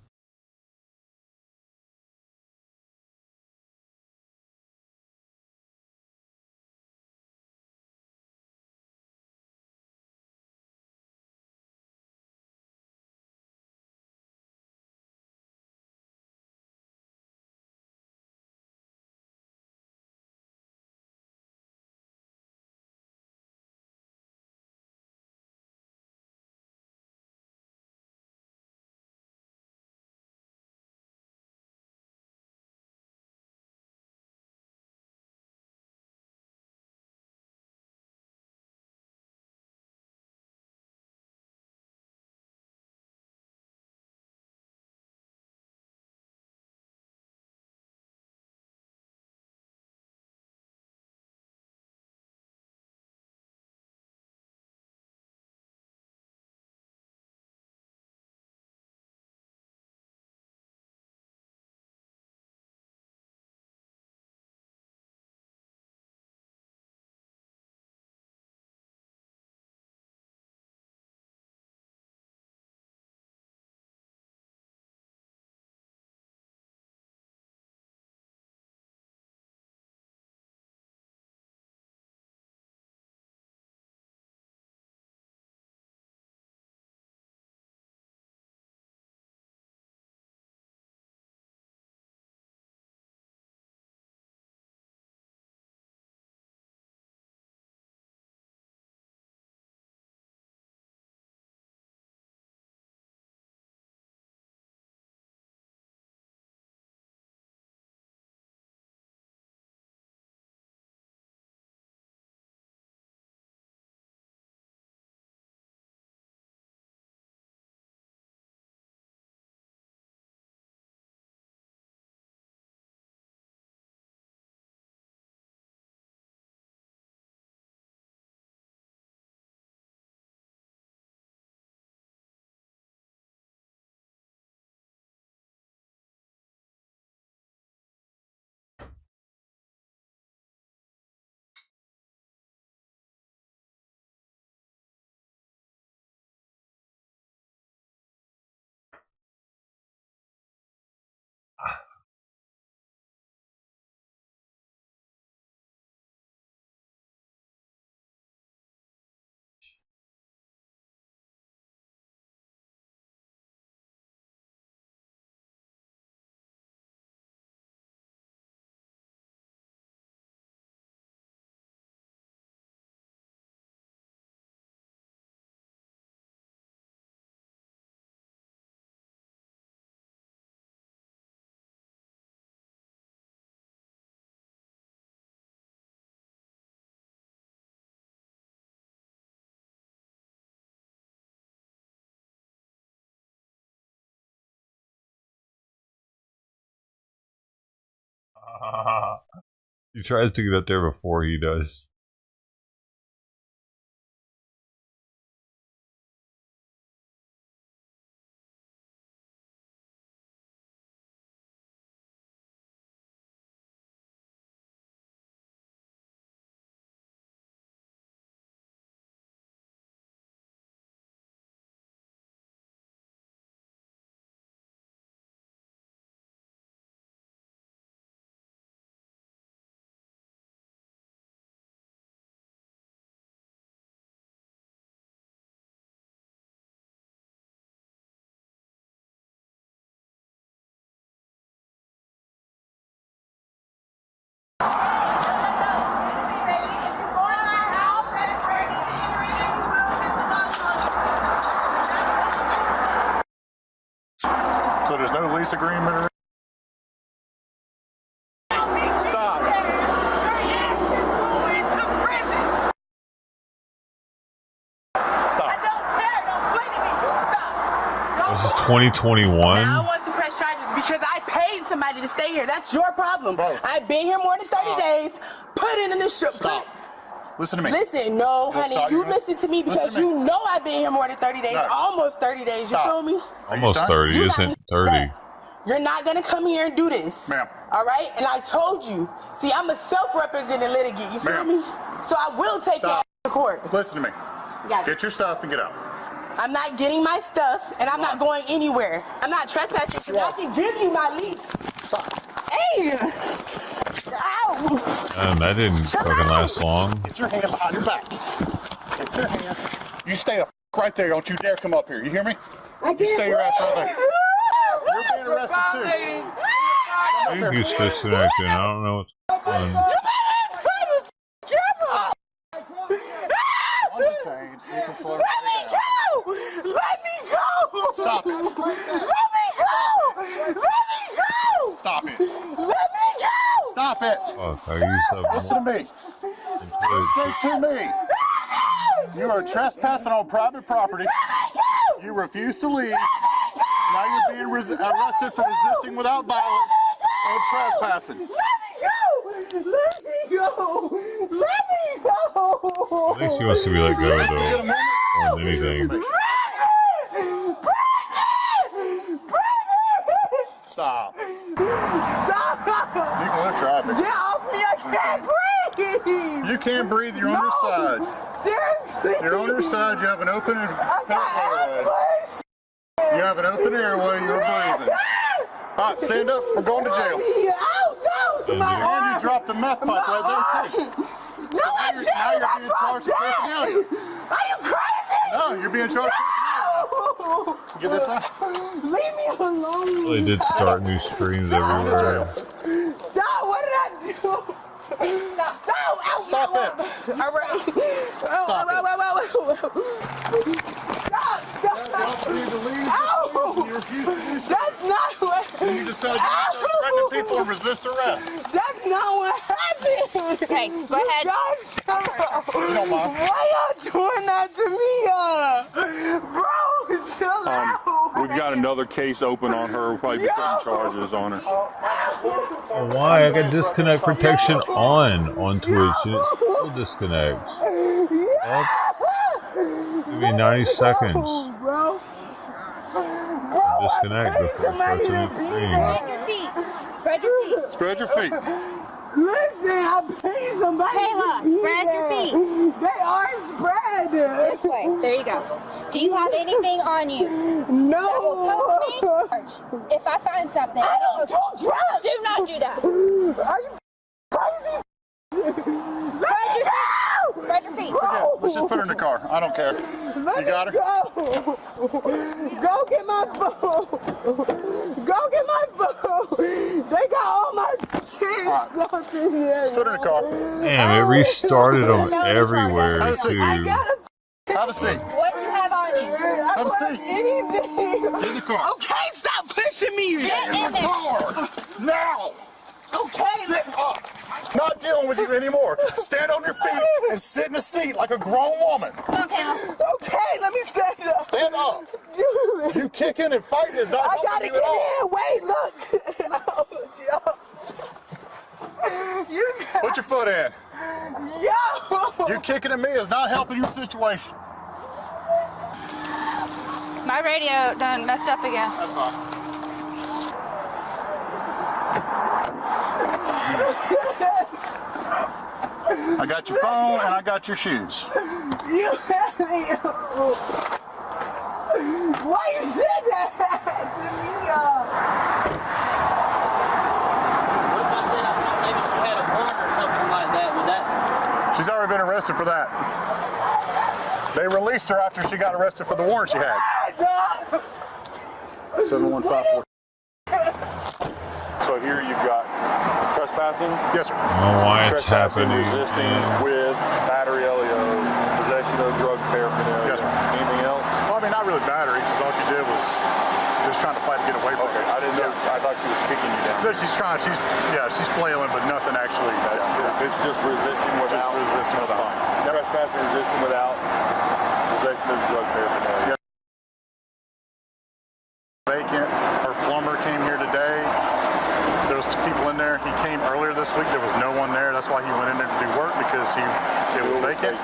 He tries to get up there before he does. So there's no lease agreement or This is 2021. Now I want to press charges because I paid somebody to stay here. That's your problem. Bro. I've been here more than 30 days. Put it in the ship. Stop. Listen to me. Listen, no, honey. You listen to me because you know I've been here more than 30 days. No. Almost 30 days. Stop. You feel me? Almost 30 isn't 30. You're not going to come here and do this. Ma'am. All right? And I told you. See, I'm a self-represented litigant. You feel me? So I will take you to court. Listen to me. Get your stuff and get out. I'm not getting my stuff, and I'm not going anywhere. I'm not trespassing because I can give you my lease. Stop. Hey! Ow! That didn't fucking last long. Get your hand behind your back. Get your hand. You stay up right there. Don't you dare come up here. You hear me? You stay your ass right there. You're being arrested too. I think he's disconnected. I don't know what's going on. Let me go! Let me go! Stop it. Let me go! Let me go! Stop it. Let me go! Stop it. Listen to me. Listen to me. You are trespassing on private property. You refuse to leave. Now you're being arrested for resisting without violence and trespassing. Let me go! Let me go! I think she wants to be let go, though, more than anything. Stop. Stop! You can lift traffic. Get off me! I can't breathe! You can't breathe. You're on your side. Seriously? You're on your side. You have an open airway. You have an open airway. You're breathing. All right, stand up. We're going to jail. And you dropped a meth pipe right there, too. No, I didn't. Now you're being charged with paraphernalia. Are you crazy? No, you're being charged with paraphernalia. Get this out. Leave me alone. They did start new streams everywhere. Stop. What did I do? Stop. Stop. Stop it. All right. Stop it. Stop. You need to leave. Ow. You refuse to do so. That's not what. You decided to threaten people and resist arrest. That's not what happened. Okay, go ahead. God, shut up. You don't mind. Why y'all doing that to me? Bro, chill out. We've got another case open on her. We'll probably be putting charges on her. Why? I got disconnect protection on Twitch and it's still disconnect. Give me 90 seconds. Bro. Disconnect before it starts a new stream. Spread your feet. Spread your feet. Listen, I paid somebody. Kayla, spread your feet. They are spread. This way. There you go. Do you have anything on you? No. That will put me. If I find something, I don't do drugs. Do not do that. Are you crazy? Spread your feet. Spread your feet. Let's just put her in the car. I don't care. You got her? Go get my phone. Go get my phone. They got all my kids up in here. Let's put her in the car. Damn, it restarted them everywhere, too. Have a seat. What do you have on you? Have a seat. Anything. Get in the car. Okay, stop pushing me. Get in there. Car. Now. Okay. Sit up. Not dealing with you anymore. Stand on your feet and sit in the seat like a grown woman. Okay. Okay, let me stand up. Stand up. Dude. You kicking and fighting is not I helping gotta you get at all. in. Wait, look. Put your foot in. Yo! You kicking at me is not helping your situation. My radio done messed up again. I got your phone and I got your shoes. You had me. Why you said that to me? What if I said I thought maybe she had a warrant or something like that? Would that? She's already been arrested for that. They released her after she got arrested for the warrant she had. 7154. So here you've got trespassing. Yes, sir. I don't know why it's Trespassing, happening. resisting with battery LEO, possession of drug paraphernalia. Yes, sir. Anything else? Well, I mean, not really battery, because all she did was just trying to fight to get away from Okay, it. I didn't know. I thought she was kicking you down. No, she's trying. She's flailing, but nothing actually. It's just resisting without. Resisting That's without. fine. Trespassing, resisting without possession of drug paraphernalia. Vacant. Her plumber came here today. There was people in there. He came earlier this week. There was no one there. That's why he went in there to do work, because it was vacant.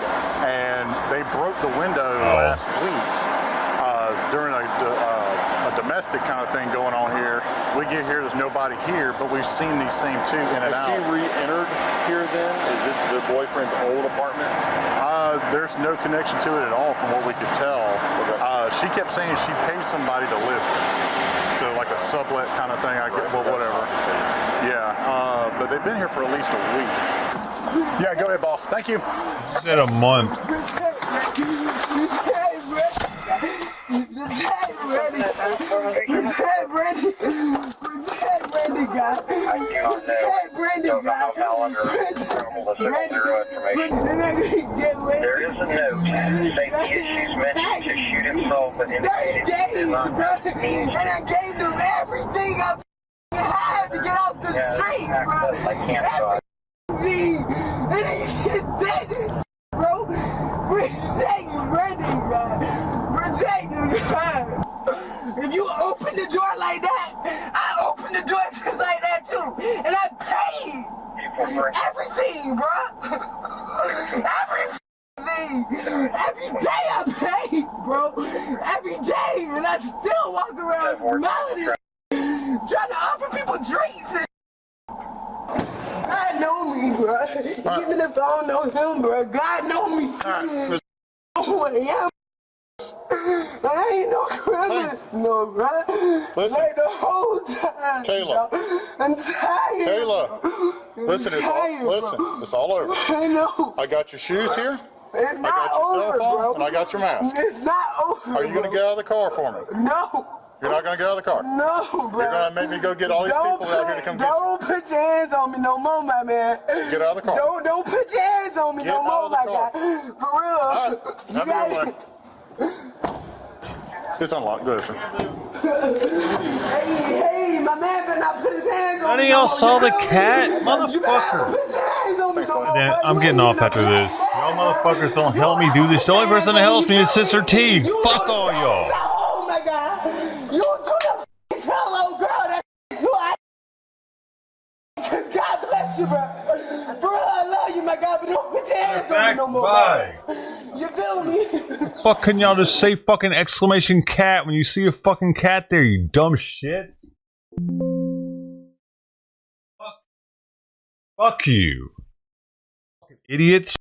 And they broke the window last week during a domestic kind of thing going on here. We get here, there's nobody here, but we've seen these same two in and out. Has she re-entered here then? Is it the boyfriend's old apartment? There's no connection to it at all from what we could tell. She kept saying she paid somebody to live here. So like a sublet kind of thing, I get, well, whatever. Yeah, but they've been here for at least a week. Yeah, go ahead, boss. Thank you. She said a month. There is a note. Safety issues mentioned to shoot himself with 30 days, bro. And I gave them everything I had to get off the street, bro. Everything. And he did this, bro. Protect Randy, man. Protect him, man. If you open the door like that, I open the door just like that too. And I paid everything, bro. Everything. Every day I paid, bro. Every day. And I still walk around smiling and trying to offer people drinks. And God know me, bro. Even if I don't know him, bro, God know me. I know who I am. I ain't no criminal, no, bro. Listen. Like the whole time. Kayla. Bro. I'm tired. Kayla. Listen, it's all over. I know. I got your shoes here. It's not I got your over, cell phone, bro. and I got your mask. It's not over. Are you going to get out of the car for me? No. You're not going to get out of the car? No, bro. You're going to make me go get all these people out here to come get you? Don't put your hands on me no more, my man. Get out of the car. Don't put your hands on me no more, my guy. For real. All right. You got it. It's unlocked. Go ahead, sir. Hey, my man better not put his hands on None me. of y'all saw the cat? You better not Motherfucker. put your hands on me no more. Then I'm getting off after this. Y'all motherfuckers don't help me do this. The only person that helps me is Sister T. Fuck all y'all. Oh my God. You do the tell old girl that too. Cause God bless you, bro. For real, I love you, my God, but don't put your hands on me no more. Bye. You feel me? Fuck, can y'all just say fucking exclamation cat when you see a fucking cat there, you dumb shit? Fuck you. Fucking idiots.